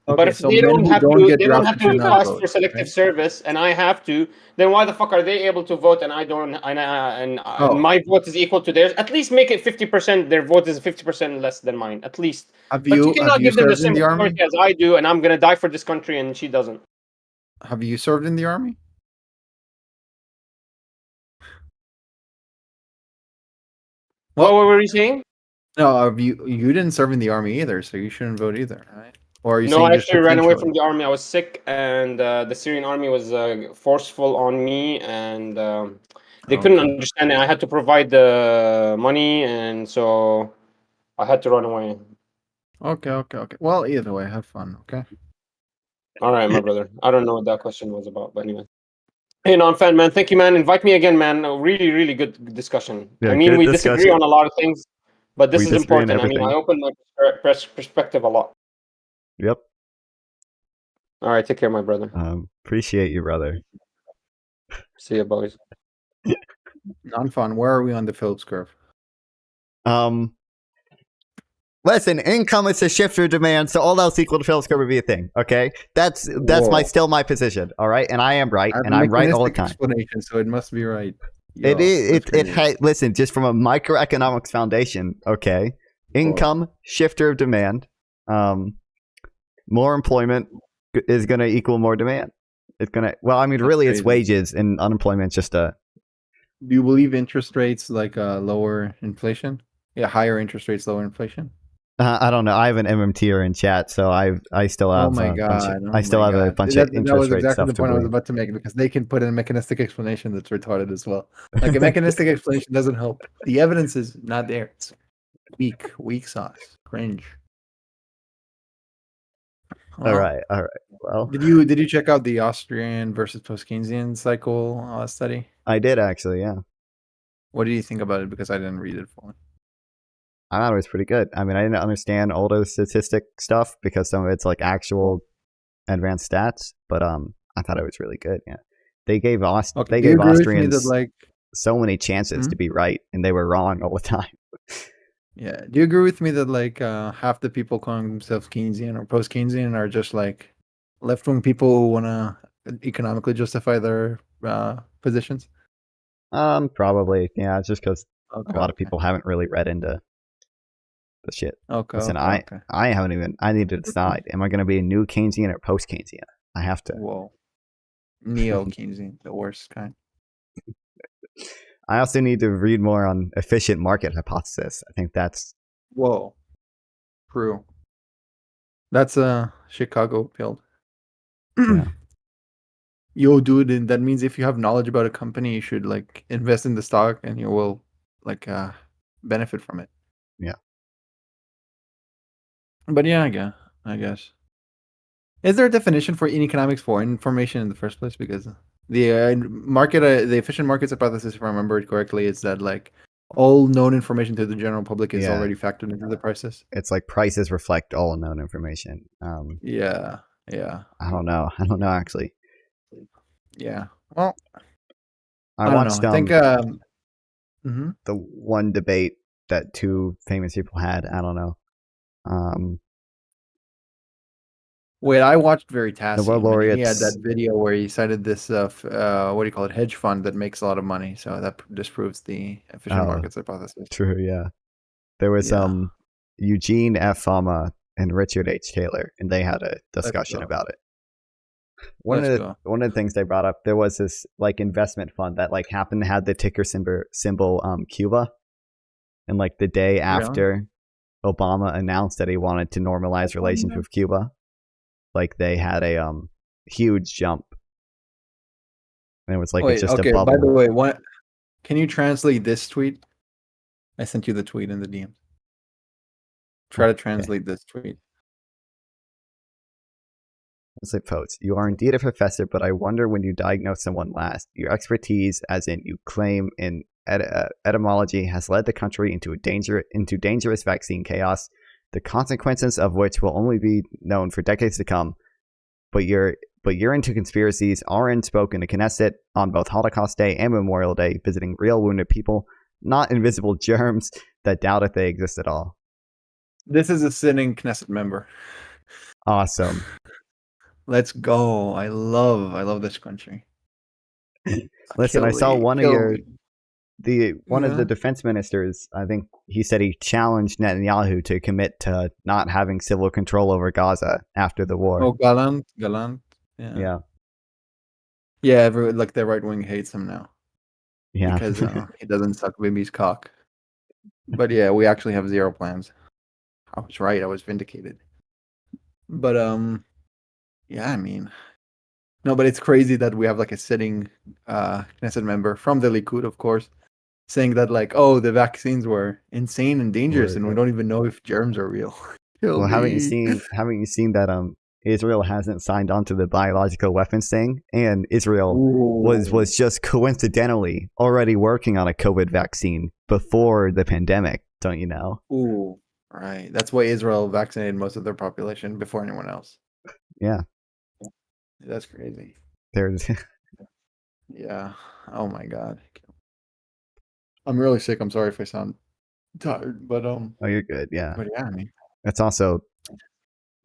But Okay, if so men who don't get they don't have drafted should to not pass vote, for selective right? service, and I have to. Then why the fuck are they able to vote and I don't? And Oh, my vote is equal to theirs. At least make it 50%. Their vote is 50% less than mine. At least. But you have cannot you give them the served in same the authority army? as I do, and I'm gonna die for this country, and she doesn't. Have you served in the army? What Well, were you saying? no, you didn't serve in the army either, so you shouldn't vote either, right? Or are you No, saying I just actually ran away potentially? from the army. I was sick, and the Syrian army was forceful on me, and they couldn't Okay. understand it. I had to provide the money, and so I had to run away. Okay. Well, either way, have fun, okay? All right, my brother. I don't know what that question was about, but anyway. Hey, non-fan man, thank you, man. Invite me again, man. A really, really good discussion. I Yeah, mean, good we disagree discussion. on a lot of things, but this We is disagree on important. I mean, I everything. opened my perspective a lot. Yep. All right, take care, my brother. Appreciate you, brother. See you, boys. Non-fun. Where are we on the Phillips curve? Listen, income is a shifter demand, so all else equal to Phillips curve would be a thing. Okay, that's Whoa. still my position. All right, and I am right, I have and a I'm right all the mechanistic time. explanation, so it must be right. It Yo, is. that's crazy. Listen, just from a microeconomics foundation. Okay, income shifter of demand. More employment is going to equal more demand. It's gonna. Well, I mean, That's really, it's crazy. wages and unemployment's just a. Do you believe interest rates like lower inflation? Yeah, higher interest rates, lower inflation. I don't know. I have an MMTer in chat, so I still Oh have my a bunch. god! I Oh still my have a god! bunch of That interest was rate exactly stuff the to point I was believe. about to make because they can put in a mechanistic explanation that's retarded as well. Like a mechanistic explanation doesn't help. The evidence is not there. It's weak sauce, cringe. All Well, right. Well, did you check out the Austrian versus post Keynesian cycle study? I did actually. Yeah, What do you think about it? Because I didn't read it fully. I thought it was pretty good. I mean, I didn't understand all the statistic stuff because some of it's like actual advanced stats, but I thought it was really good. Yeah, they gave Okay, they do you gave agree with me that Austrians like so many chances hmm? to be right, and they were wrong all the time. Yeah, do you agree with me that like half the people calling themselves Keynesian or post Keynesian are just like left wing people who want to economically justify their positions? Probably. Yeah, it's just because a Okay, lot of okay, people haven't really read into the shit. okay, Listen, okay, okay. I haven't even. I need to decide: am I going to be a new Keynesian or post Keynesian? I have to. Whoa, neo Keynesian, the worst kind. I also need to read more on efficient market hypothesis. I think that's Whoa, true. That's a Chicago build. yeah. Yo, dude, and that means if you have knowledge about a company, you should like invest in the stock, and you will like benefit from it. Yeah. But yeah, I guess. Is there a definition for in economics for information in the first place? Because the efficient markets hypothesis, if I remember it correctly, is that like all known information to the general public is Yeah. already factored into the prices. It's like prices reflect all known information. Yeah. I don't know. I don't know actually. Yeah. Well, I I don't know. watched I think mhm. the one debate that two famous people had. I don't know. Wait, I watched The world Veritasium, and he had laureates. that video where he cited this what do you call it, hedge fund that makes a lot of money. So that disproves the efficient Oh, markets hypothesis. true. Yeah. There was Yeah. Eugene F. Fama and Richard H. Taylor, and they had a discussion go. about it. Let's go. One of the things they brought up, there was this like investment fund that like happened to have the ticker symbol Cuba, and like the day after Obama announced that he wanted to normalize relations with Cuba, like they had a huge jump, and it was like Wait, it's just okay. a bubble. By the way, what can you translate this tweet? I sent you the tweet in the DMs. Try to translate this tweet. It's like, folks, you are indeed a professor, but I wonder when you diagnose someone last. Your expertise, as in you claim in etymology, has led the country into dangerous vaccine chaos, the consequences of which will only be known for decades to come. But you're into conspiracies are unspoken to Knesset on both Holocaust Day and Memorial Day, visiting real wounded people, not invisible germs that doubt if they exist at all. This is a sitting Knesset member. Awesome. Let's go. I love this country. Listen, I saw one of the Yeah. defense ministers. I think he said he challenged Netanyahu to commit to not having civil control over Gaza after the war. Oh, Galant. Yeah. Yeah, like the right wing hates him now Yeah. because he doesn't suck Bibi's cock. But yeah, we actually have zero plans. I was right. I was vindicated. But yeah, I mean, no, but it's crazy that we have like a sitting Knesset member from the Likud, of course, saying that like, oh, the vaccines were insane and dangerous, and we don't even know if germs are real. Well, haven't you seen that Israel hasn't signed on to the biological weapons thing, and Israel was just coincidentally already working on a COVID vaccine before the pandemic, don't you know? Ooh, right. That's why Israel vaccinated most of their population before anyone else. Yeah. That's crazy. There's Yeah. Oh my God. I'm really sick. I'm sorry if I sound tired, but Oh, you're good. Yeah. But yeah, I mean, It's also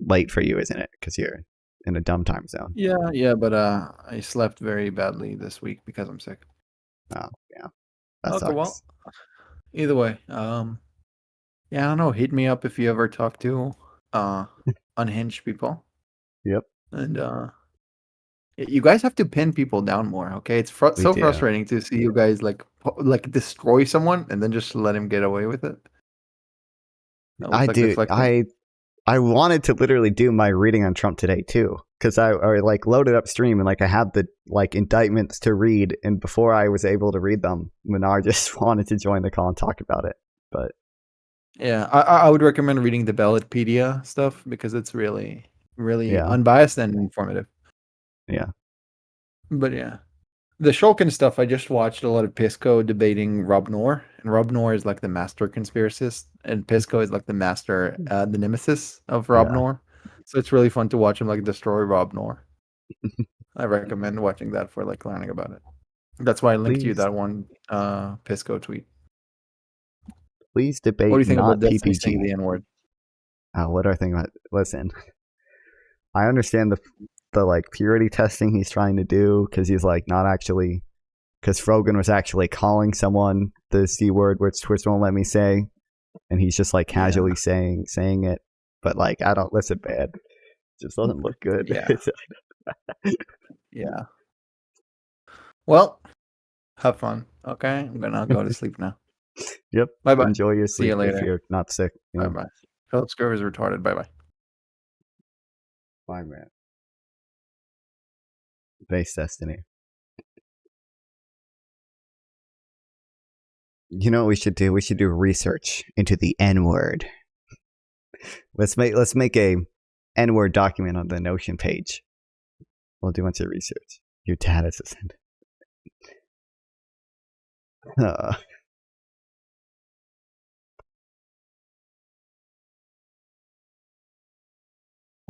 late for you, isn't it? Because you're in a dumb time zone. yeah, but I slept very badly this week because I'm sick. Oh, yeah. That Okay, sucks. well, either way, yeah, I don't know. Hit me up if you ever talk to unhinged people. Yep. And you guys have to pin people down more, okay? It's so do. frustrating to see you guys like destroy someone and then just let him get away with it. That was, I like, do. deflecting. I wanted to literally do my reading on Trump today too, because I like loaded up stream and like I had the like indictments to read, and before I was able to read them, Minar just wanted to join the call and talk about it. But Yeah, I would recommend reading the Ballotpedia stuff because it's really Yeah. unbiased and informative. yeah, But yeah. The Shulkin stuff, I just watched a lot of Pisco debating Rob Noor, and Rob Noor is like the master conspiracist, and Pisco is like the master, the nemesis of Rob Yeah. Noor. So it's really fun to watch him like destroy Rob Noor. I recommend watching that for like learning about it. That's why I linked you Please. that one Pisco tweet. please debate What do you think not about Destiny PPG. saying the N word? What do I think about? Listen, I understand the like purity testing he's trying to do, because he's like not actually, because Frogan was actually calling someone the C word, which Twitch won't let me say, and he's just like casually saying it, but like I don't listen, bad. It just doesn't look good. Yeah. Yeah. Well, have fun. Okay, I'm gonna go to sleep now. Yep. Bye bye. Enjoy your See you sleep if later. you're not sick. Yeah. Bye bye. Philip Scurv is retarded. Bye bye. Bye, man. Base Destiny. You know what we should do? We should do research into the N word. Let's make a N-word document on the Notion page. We'll do once your research. Your dad is a sender.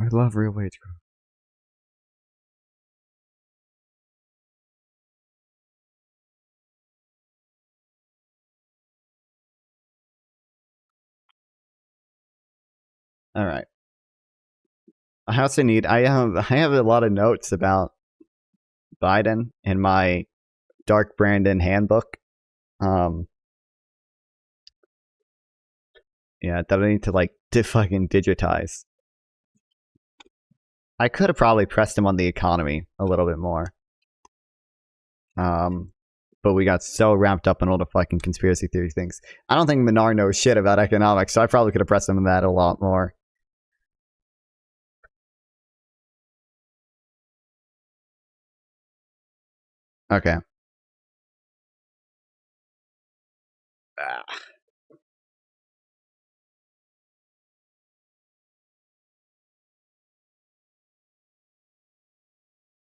I love real wage growth. All right. I also need. I have a lot of notes about Biden in my Dark Brandon handbook. Yeah, that I need to like fucking digitize. I could have probably pressed him on the economy a little bit more. But we got so wrapped up in all the fucking conspiracy theory things. I don't think Minar knows shit about economics, so I probably could have pressed him on that a lot more. Okay.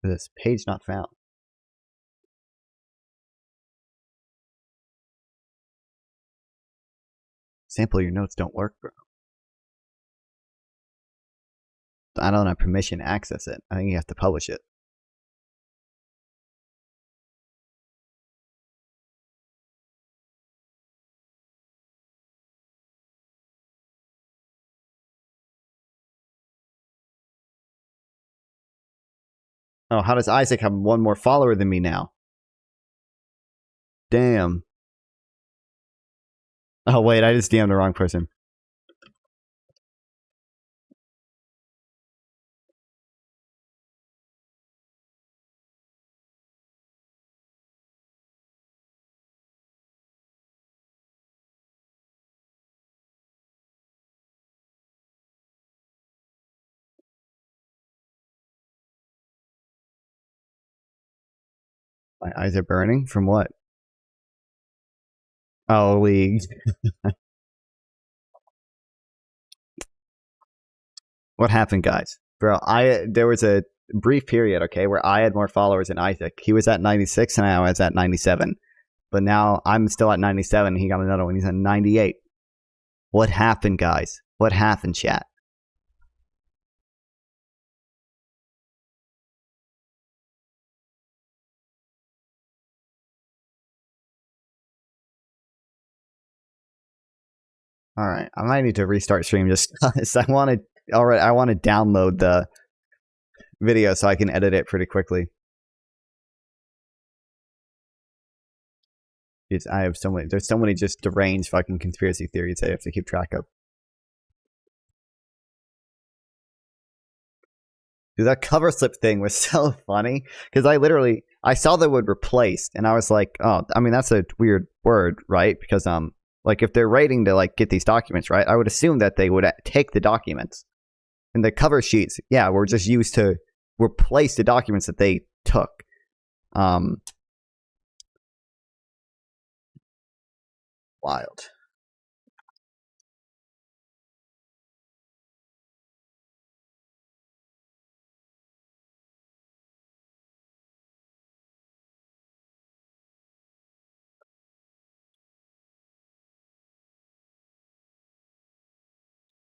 This page not found. Sample your notes don't work, bro. I don't have permission to access it. I think you have to publish it. Oh, how does Isaac have one more follower than me now? Damn. Oh, wait, I just DM'd the wrong person. My eyes are burning? From what? Oh, League. What happened, guys? Bro, there was a brief period, okay, where I had more followers than Isaac. He was at 96 and I was at 97. But now I'm still at 97 and he got another one. He's at 98. What happened, guys? What happened, chat? All right, I might need to restart stream just because I want to download the video so I can edit it pretty quickly. I have so many. There's so many just deranged fucking conspiracy theories I have to keep track of. Dude, that cover slip thing was so funny because I saw the word replaced and I was like, oh, I mean that's a weird word, right? Because like if they're waiting to like get these documents, right? I would assume that they would take the documents and the cover sheets. Yeah, were just used to replace the documents that they took. Wild.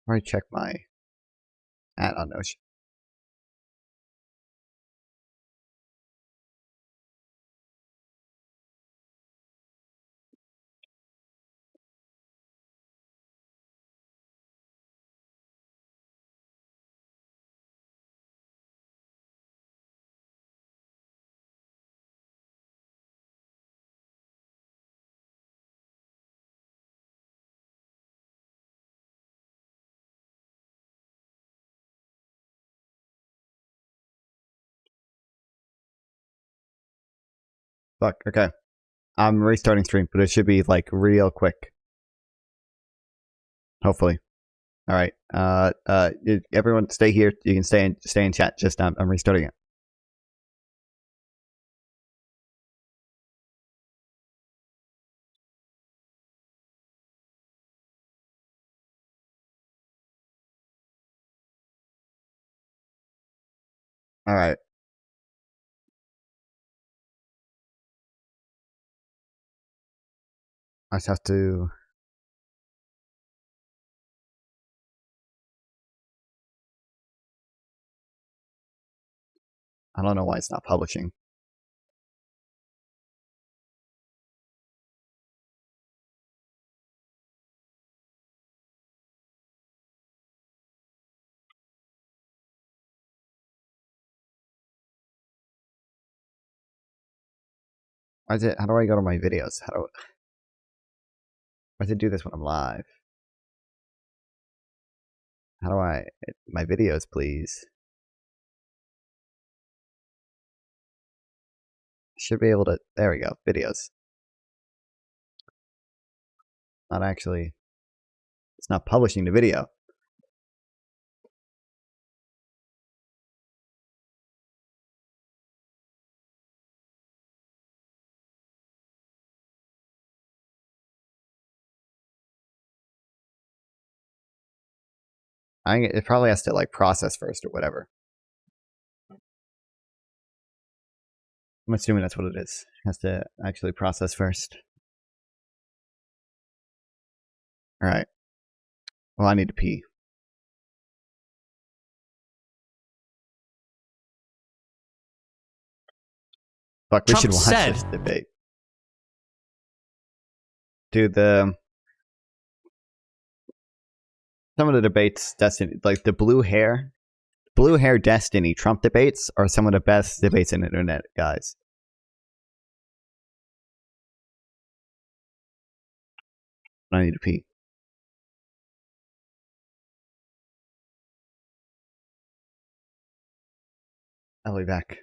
Let me check my ad on Notion. Fuck. Okay. I'm restarting stream, but it should be like real quick. Hopefully. All right. Everyone, stay here. You can stay in chat. Just I'm restarting it. All right. I just have to. I don't know why it's not publishing. Why is it? How do I go to my videos? Why does it do this when I'm live? How do I? My videos, please. Should be able to. There we go. Videos. Not actually. It's not publishing the video. It probably has to like process first or whatever. I'm assuming that's what it is. It has to actually process first. All right. Well, I need to pee. Fuck, we Trump should watch said- this debate. Dude, some of the debates, Destiny, like the blue hair Destiny Trump debates are some of the best debates on the internet, guys. I need to pee. I'll be back.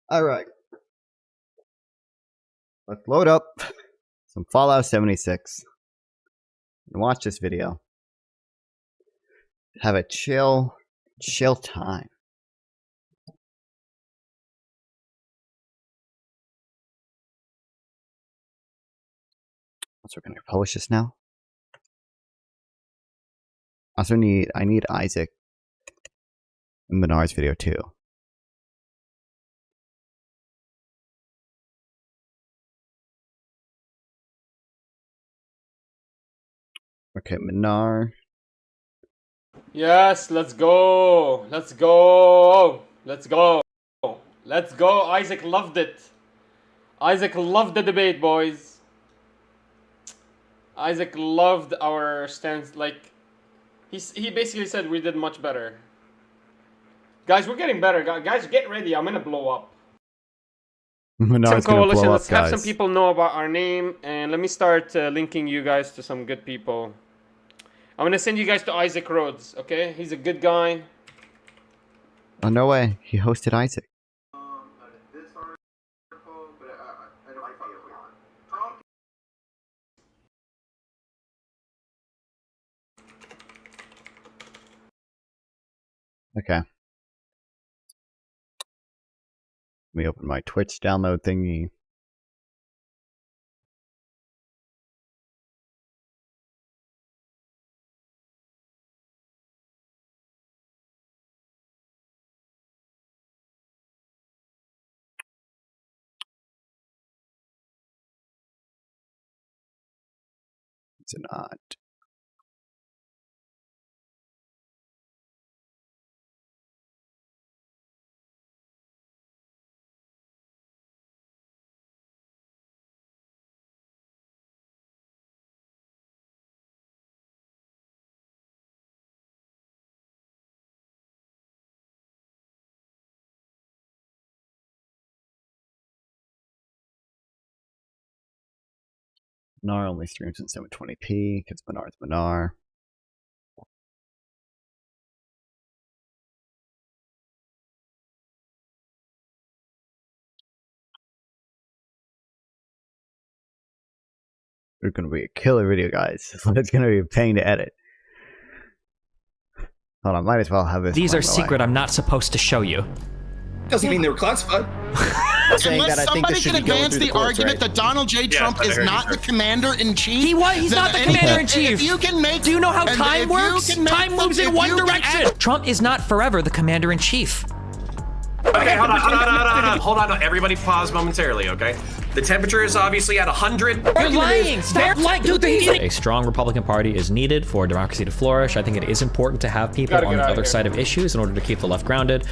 All right. Let's load up some Fallout 76 and watch this video. Have a chill Chill time. So we're gonna publish this now. Also I need Isaac in Menard's video too. Okay, Menard. Yes, let's go. Let's go. Let's go. Let's go. Isaac loved it. Isaac loved the debate, boys. Isaac loved our stance. Like, he basically said we did much better. Guys, we're getting better. Guys, get ready. I'm gonna blow up. Menard's Some coalition. blow Let's up, have some guys. people know about our name, and let me start linking you guys to some good people. I'm gonna send you guys to Isaac Rhodes. Okay, he's a good guy. Oh no way! He hosted Isaac. Okay. Let me open my Twitch download thingy. It's an odd. Menard only streams in 720p because Menard's Menard. It's gonna be a killer video, guys. It's gonna be a pain to edit. Hold on, might as well have this. These are secret I'm not supposed to show you. Doesn't mean they were classified. Unless somebody can advance the argument that Donald J. Trump is not the commander-in-chief. He's not the commander-in-chief. If you can make, do you know how time works? Time moves in one direction. Trump is not forever the commander-in-chief. Okay, hold on. Everybody pause momentarily, okay? The temperature is obviously at 100. You're lying. Stop lying. A strong Republican Party is needed for democracy to flourish. I think it is important to have people on the other side of issues in order to keep the left grounded.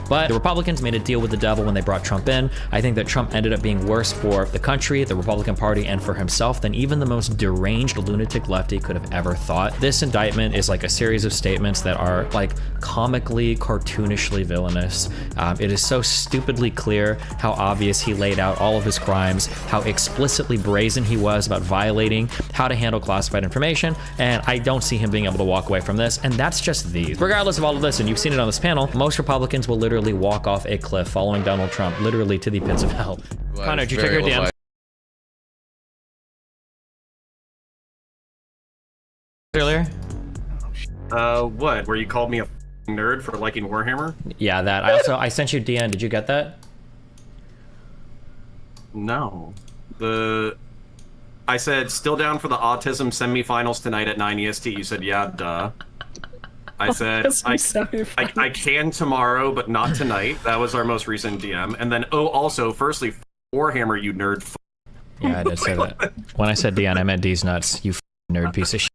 But the Republicans made a deal with the devil when they brought Trump in. I think that Trump ended up being worse for the country, the Republican Party, and for himself than even the most deranged lunatic lefty could have ever thought. This indictment is like a series of statements that are like comically, cartoonishly villainous. It is so stupidly clear how obvious he laid out all of his crimes, how explicitly brazen he was about violating how to handle classified information, and I don't see him being able to walk away from this, and that's just these. Regardless of all of this, and you've seen it on this panel, most Republicans will literally walk off a cliff following Donald Trump, literally to the pits of hell. Well, Connor, did you check your DMs earlier? What? Where you called me a nerd for liking Warhammer? Yeah, that. I sent you DN. Did you get that? No. I said, still down for the autism semifinals tonight at 9 EST. You said, yeah, duh. I said, I can tomorrow, but not tonight. That was our most recent DM. And then, also, firstly, Warhammer, you nerd. Yeah, I did say that. When I said DN, I meant D's nuts. You nerd piece of shit.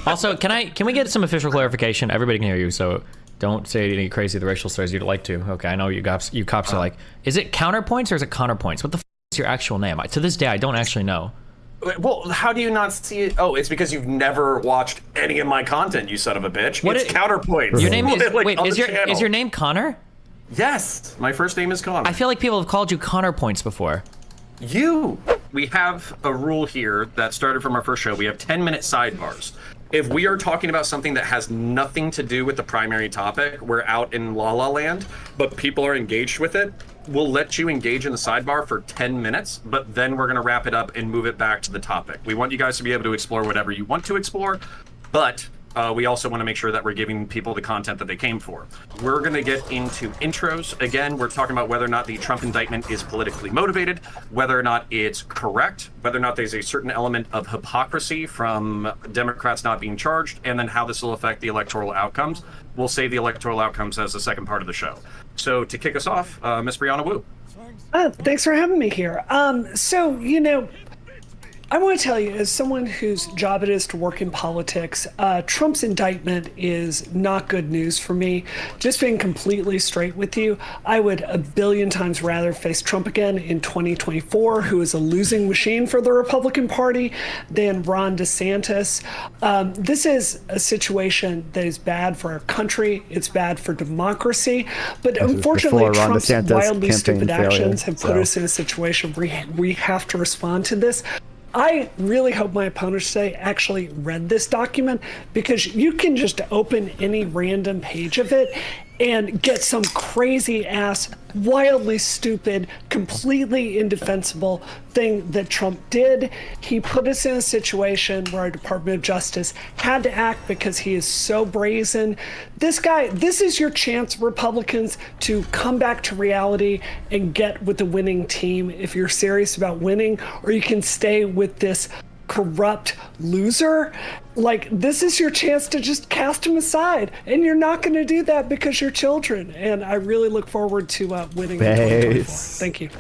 Also, can we get some official clarification? Everybody can hear you, so don't say any crazy the racial slurs you'd like to. Okay, I know you cops are like, is it counterpoints or is it counterpoints? What the f is your actual name? To this day, I don't actually know. Well, how do you not see it? Oh, it's because you've never watched any of my content, you son of a bitch. It's counterpoints. Your name is, like, wait, is your name Connor? Yes, my first name is Connor. I feel like people have called you Connor Points before. We have a rule here that started from our first show. We have 10-minute sidebars. If we are talking about something that has nothing to do with the primary topic, we're out in La La Land, but people are engaged with it, we'll let you engage in the sidebar for 10 minutes, but then we're going to wrap it up and move it back to the topic. We want you guys to be able to explore whatever you want to explore, but we also want to make sure that we're giving people the content that they came for. We're going to get into intros. Again, we're talking about whether or not the Trump indictment is politically motivated, whether or not it's correct, whether or not there's a certain element of hypocrisy from Democrats not being charged, and then how this will affect the electoral outcomes. We'll save the electoral outcomes as the second part of the show. So to kick us off, Miss Brianna Wu. Thanks for having me here. So, I want to tell you, as someone whose job it is to work in politics, Trump's indictment is not good news for me. Just being completely straight with you, I would a billion times rather face Trump again in 2024, who is a losing machine for the Republican Party, than Ron DeSantis. This is a situation that is bad for our country. It's bad for democracy. But unfortunately, Trump's wildly stupid actions have put us in a situation where we have to respond to this. I really hope my opponents today actually read this document, because you can just open any random page of it and get some crazy ass, wildly stupid, completely indefensible thing that Trump did. He put us in a situation where our Department of Justice had to act because he is so brazen. This is your chance, Republicans, to come back to reality and get with the winning team if you're serious about winning, or you can stay with this corrupt loser. Like, this is your chance to just cast him aside, and you're not going to do that because you're children. And I really look forward to winning in 2024. Thank you.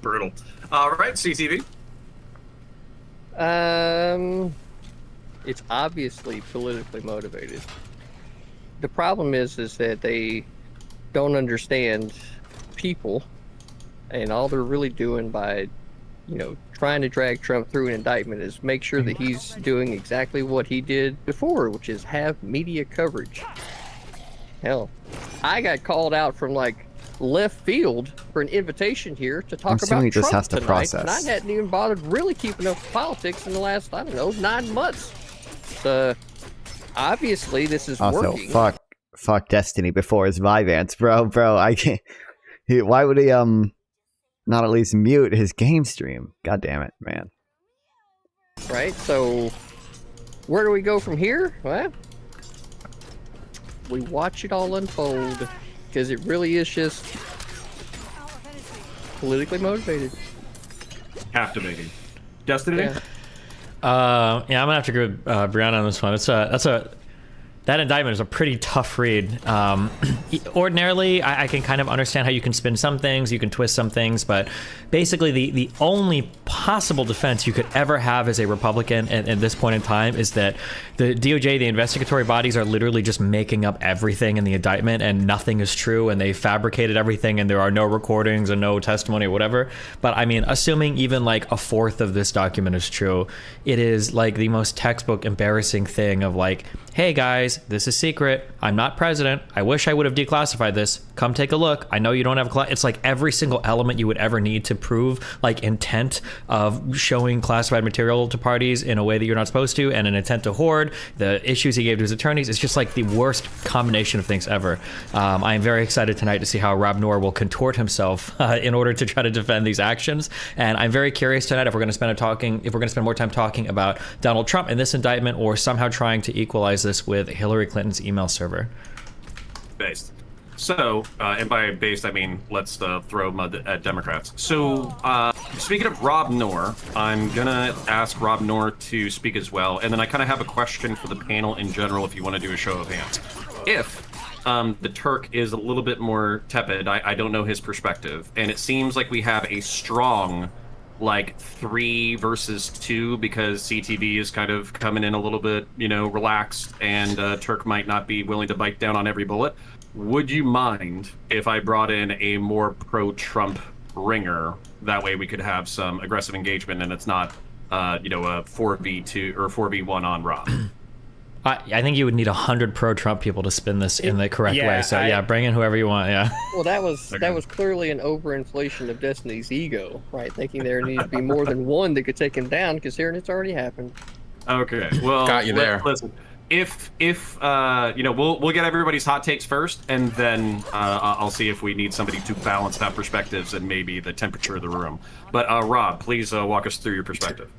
Brutal. All right, CTV. It's obviously politically motivated. The problem is that they don't understand people, and all they're really doing by trying to drag Trump through an indictment is make sure that he's doing exactly what he did before, which is have media coverage. Hell, I got called out from left field for an invitation here to talk about Trump tonight, and I hadn't even bothered really keeping up with politics in the last, 9 months. So obviously this is working. Fuck Destiny before his Vyvanse, bro. I can't. Why would he not at least mute his game stream? God damn it, man. Right, so where do we go from here? Well, we watch it all unfold, because it really is just politically motivated. Captivating. Destiny? Yeah, I'm gonna have to go with Brianna on this one. That indictment is a pretty tough read. Ordinarily, I can kind of understand how you can spin some things, you can twist some things, but basically the only possible defense you could ever have as a Republican at this point in time is that the DOJ, the investigatory bodies, are literally just making up everything in the indictment, and nothing is true, and they fabricated everything, and there are no recordings and no testimony or whatever. But I mean, assuming even a fourth of this document is true, it is the most textbook embarrassing thing of hey guys, this is secret. I'm not president. I wish I would have declassified this. Come take a look. I know you don't have it's every single element you would ever need to prove intent of showing classified material to parties in a way that you're not supposed to, and an intent to hoard, the issues he gave to his attorneys. It's just the worst combination of things ever. I am very excited tonight to see how Rob Noor will contort himself in order to try to defend these actions. And I'm very curious tonight if we're going to spend more time talking about Donald Trump in this indictment, or somehow trying to equalize this with Hillary Clinton's email server. Based. So, and by based, I mean let's throw mud at Democrats. So, speaking of Rob Noor, I'm gonna ask Rob Noor to speak as well, and then I kind of have a question for the panel in general if you want to do a show of hands. If the Turk is a little bit more tepid, I don't know his perspective, and it seems like we have a strong 3 versus 2 because CTV is kind of coming in a little bit, relaxed, and Turk might not be willing to bite down on every bullet. Would you mind if I brought in a more pro-Trump ringer? That way we could have some aggressive engagement, and it's not, a 4v2 or 4v1 on Rob. I think you would need 100 pro-Trump people to spin this in the correct way. So bring in whoever you want. Yeah. Well, that was clearly an overinflation of Destiny's ego, right? Thinking there needed to be more than one that could take him down, considering it's already happened. Okay. Well, got you there. Listen, if we'll get everybody's hot takes first, and then I'll see if we need somebody to balance out perspectives and maybe the temperature of the room. But Rob, please walk us through your perspective.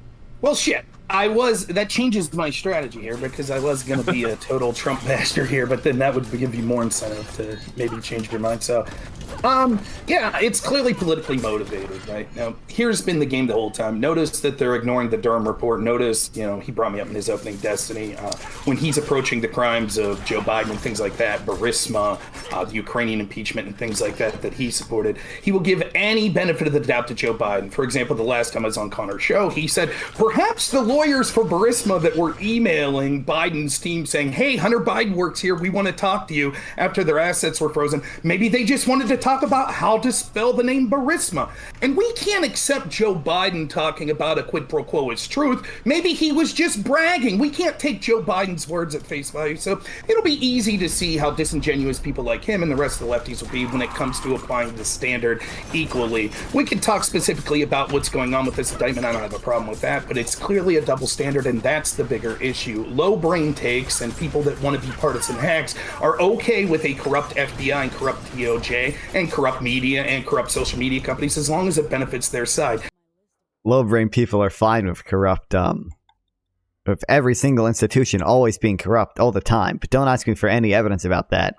Well, shit. That changes my strategy here because I was going to be a total Trump bastard here, but then that would give you more incentive to maybe change your mind. So, yeah, it's clearly politically motivated, right? Now, here's been the game the whole time. Notice that they're ignoring the Durham report. Notice, he brought me up in his opening Destiny. When he's approaching the crimes of Joe Biden and things like that, Burisma, the Ukrainian impeachment and things like that he supported, he will give any benefit of the doubt to Joe Biden. For example, the last time I was on Connor's show, he said, perhaps the lawyers for Burisma that were emailing Biden's team saying, hey, Hunter Biden works here, we want to talk to you after their assets were frozen. Maybe they just wanted to talk about how to spell the name Burisma. And we can't accept Joe Biden talking about a quid pro quo as truth. Maybe he was just bragging. We can't take Joe Biden's words at face value. So it'll be easy to see how disingenuous people like him and the rest of the lefties will be when it comes to applying the standard equally. We can talk specifically about what's going on with this indictment. I don't have a problem with that, but it's clearly a double standard, and that's the bigger issue. Low brain takes and people that want to be partisan hacks are okay with a corrupt FBI and corrupt DOJ and corrupt media and corrupt social media companies as long as it benefits their side. Low brain people are fine with corrupt, with every single institution always being corrupt all the time, but don't ask me for any evidence about that.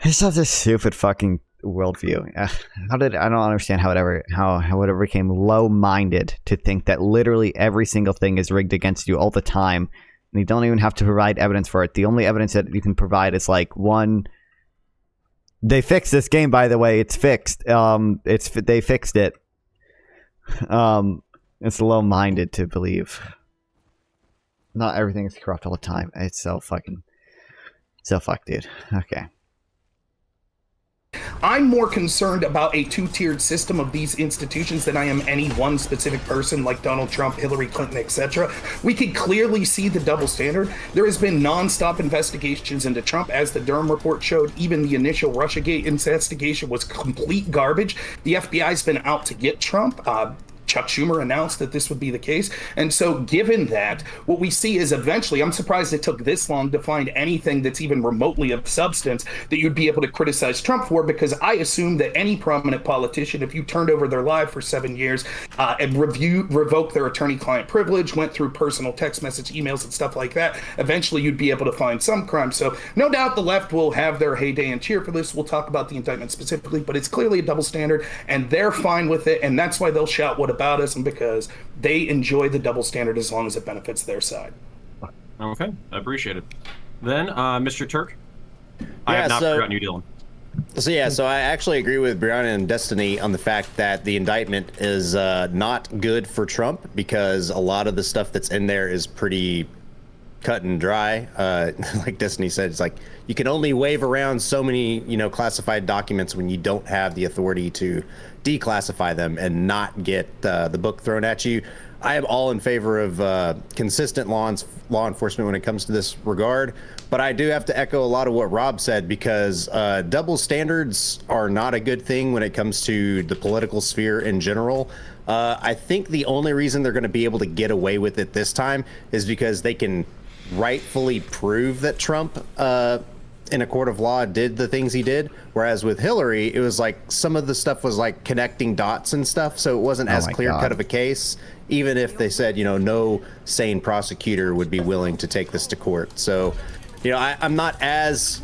It's such a stupid fucking worldview. I don't understand how it became low-minded to think that literally every single thing is rigged against you all the time, and you don't even have to provide evidence for it. The only evidence that you can provide is like one. They fixed this game, by the way. It's fixed. They fixed it. It's low-minded to believe. Not everything is corrupt all the time. It's so fucked, dude. Okay. I'm more concerned about a two-tiered system of these institutions than I am any one specific person like Donald Trump, Hillary Clinton, etc. We can clearly see the double standard. There has been non-stop investigations into Trump, as the Durham report showed. Even the initial Russiagate investigation was complete garbage. The FBI's been out to get Trump. Chuck Schumer announced that this would be the case. And so given that, what we see is eventually, I'm surprised it took this long to find anything that's even remotely of substance that you'd be able to criticize Trump for, because I assume that any prominent politician, if you turned over their life for 7 years and revoked their attorney-client privilege, went through personal text message, emails, and stuff like that, eventually you'd be able to find some crime. So no doubt the left will have their heyday and cheer for this. We'll talk about the indictment specifically, but it's clearly a double standard, and they're fine with it, and that's why they'll shout, what about us? And because they enjoy the double standard as long as it benefits their side. Okay, I appreciate it. Then, Mr. Turk, I have not forgotten you, Dylan. So I actually agree with Brianna and Destiny on the fact that the indictment is not good for Trump, because a lot of the stuff that's in there is pretty cut and dry. Like Destiny said, it's like you can only wave around so many, classified documents when you don't have the authority to declassify them and not get the book thrown at you. I am all in favor of consistent law enforcement when it comes to this regard, but I do have to echo a lot of what Rob said, because double standards are not a good thing when it comes to the political sphere in general. I think the only reason they're going to be able to get away with it this time is because they can rightfully prove that Trump in a court of law did the things he did, whereas with Hillary it was like some of the stuff was like connecting dots and stuff, so it wasn't as clear cut of a case, even if they said no sane prosecutor would be willing to take this to court. So I'm not as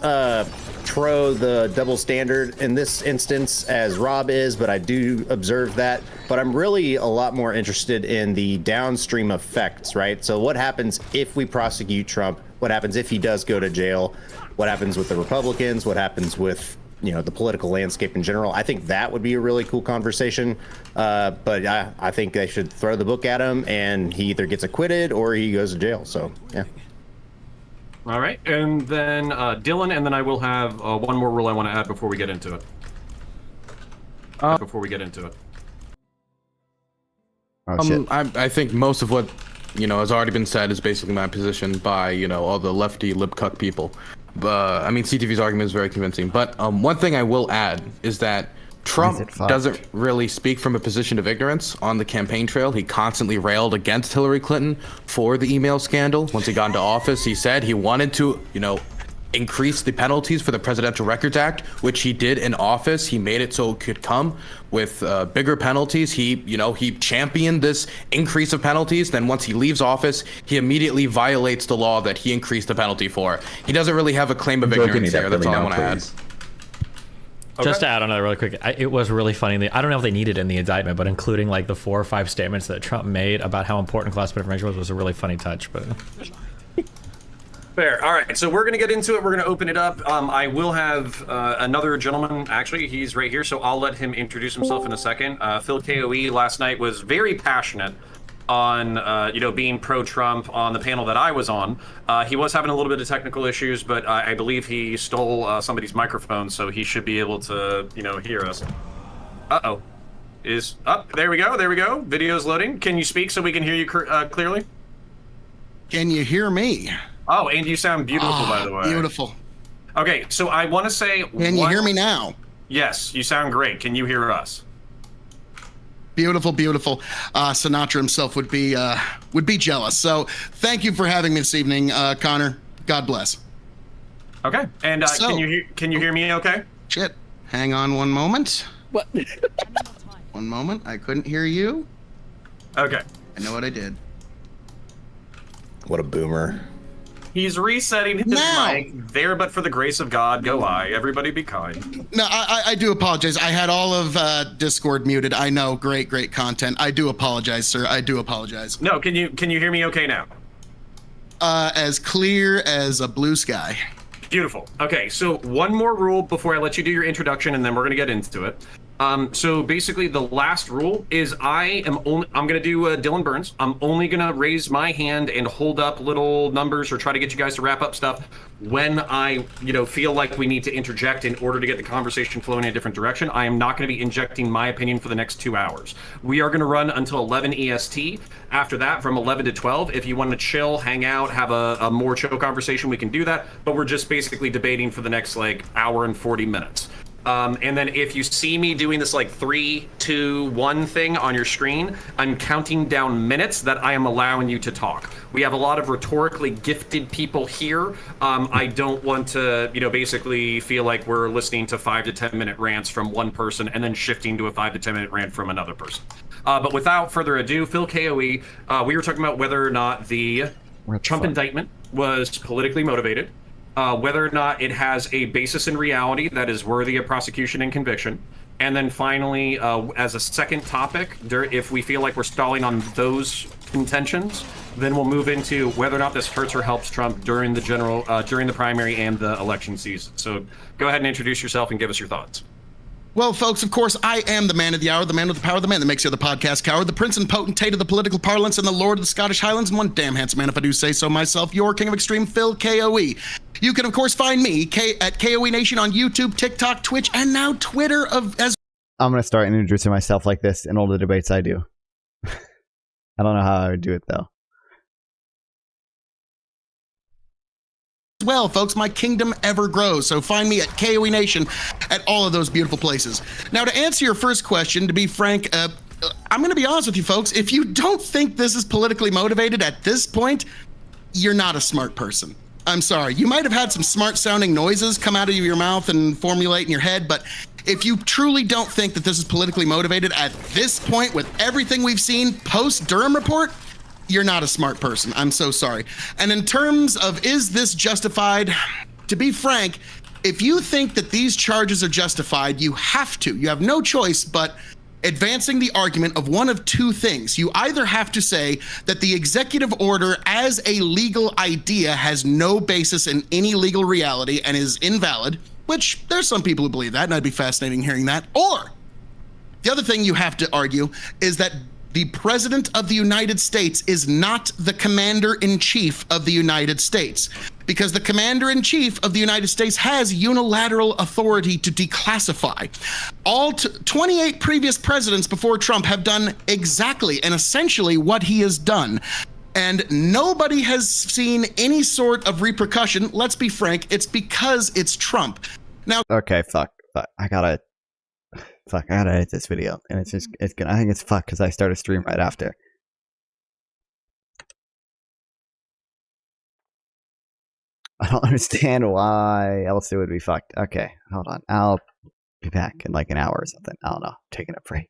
pro the double standard in this instance as Rob is, but I do observe that. But I'm really a lot more interested in the downstream effects, right? So what happens if we prosecute Trump? What happens if he does go to jail? What happens with the Republicans? What happens with the political landscape in general? I think that would be a really cool conversation. But I think they should throw the book at him, and he either gets acquitted or he goes to jail. So yeah. All right, and then Dylan, and then I will have one more rule I want to add before we get into it. I think most of what has already been said is basically my position by all the lefty lip cuck people. CTV's argument is very convincing. But one thing I will add is that Trump doesn't really speak from a position of ignorance. On the campaign trail, he constantly railed against Hillary Clinton for the email scandal. Once he got into office, he said he wanted to, increase the penalties for the Presidential Records Act, which he did in office. He made it so it could come with bigger penalties. He championed this increase of penalties. Then once he leaves office, he immediately violates the law that he increased the penalty for. He doesn't really have a claim of ignorance there. That's all I want to add. Just to add on that really quick, it was really funny. I don't know if they need it in the indictment, but including like the 4 or 5 statements that Trump made about how important classified information was a really funny touch. But fair. All right, so we're going to get into it. We're going to open it up. I will have another gentleman. Actually, he's right here, so I'll let him introduce himself in a second. Phil KOE last night was very passionate on being pro-Trump on the panel that I was on. He was having a little bit of technical issues, but I believe he stole somebody's microphone, so he should be able to hear us. Uh-oh. Is up. There we go. Video's loading. Can you speak so we can hear you clearly? Can you hear me? Oh, and you sound beautiful, by the way. Beautiful. Okay, so I want to say... Can you hear me now? Yes, you sound great. Can you hear us? Beautiful, beautiful. Sinatra himself would be jealous. So thank you for having me this evening, Connor. God bless. Okay, and can you hear me okay? Shit. Hang on one moment. What? One moment. I couldn't hear you. Okay. I know what I did. What a boomer. He's resetting his mic there, but for the grace of God, go I. Everybody be kind. No, I do apologize. I had all of Discord muted. I know, great content. I do apologize, sir. I do apologize. No, can you hear me okay now? As clear as a blue sky. Beautiful. Okay, so one more rule before I let you do your introduction, and then we're gonna get into it. So basically the last rule is I'm gonna do Dylan Burns. I'm only gonna raise my hand and hold up little numbers or try to get you guys to wrap up stuff when I, feel like we need to interject in order to get the conversation flowing in a different direction. I am not gonna be injecting my opinion for the next 2 hours. We are gonna run until 11 EST. After that, from 11 to 12, if you want to chill, hang out, have a more chill conversation, we can do that. But we're just basically debating for the next hour and 40 minutes. And then if you see me doing this 3, 2, 1 thing on your screen, I'm counting down minutes that I am allowing you to talk. We have a lot of rhetorically gifted people here. I don't want to, basically feel like we're listening to 5 to 10 minute rants from one person and then shifting to a 5 to 10 minute rant from another person. But without further ado, Phil KOE, we were talking about whether or not the Trump indictment was politically motivated. Whether or not it has a basis in reality that is worthy of prosecution and conviction. And then finally, as a second topic, if we feel like we're stalling on those contentions, then we'll move into whether or not this hurts or helps Trump during the primary and the election season. So go ahead and introduce yourself and give us your thoughts. Well, folks, of course, I am the man of the hour, the man with the power, the man that makes you the podcast coward, the prince and potentate of the political parlance, and the lord of the Scottish Highlands, and one damn handsome man, if I do say so myself, your king of extreme, Phil KOE. You can, of course, find me at KOE Nation on YouTube, TikTok, Twitch, and now Twitter as I'm going to start introducing myself like this in all the debates I do. I don't know how I would do it, though. well, folks. My kingdom ever grows. So find me at KOE Nation at all of those beautiful places. Now, to answer your first question, to be frank, I'm going to be honest with you, folks. If you don't think this is politically motivated at this point, you're not a smart person. I'm sorry. You might have had some smart sounding noises come out of your mouth and formulate in your head, but if you truly don't think that this is politically motivated at this point with everything we've seen post-Durham report, you're not a smart person. I'm so sorry. And in terms of is this justified, to be frank, if you think that these charges are justified, you have to. You have no choice but advancing the argument of one of two things. You either have to say that the executive order as a legal idea has no basis in any legal reality and is invalid, which there's some people who believe that, and I'd be fascinating hearing that. Or the other thing you have to argue is that the President of the United States is not the Commander-in-Chief of the United States, because the Commander-in-Chief of the United States has unilateral authority to declassify. All 28 previous presidents before Trump have done exactly and essentially what he has done. And nobody has seen any sort of repercussion. Let's be frank, it's because it's Trump. Now, okay, fuck. I gotta edit this video, and it's gonna. I think it's fuck because I start a stream right after. I don't understand why else it would be fucked. Okay, hold on. I'll be back in like an hour or something. I don't know. Taking a break.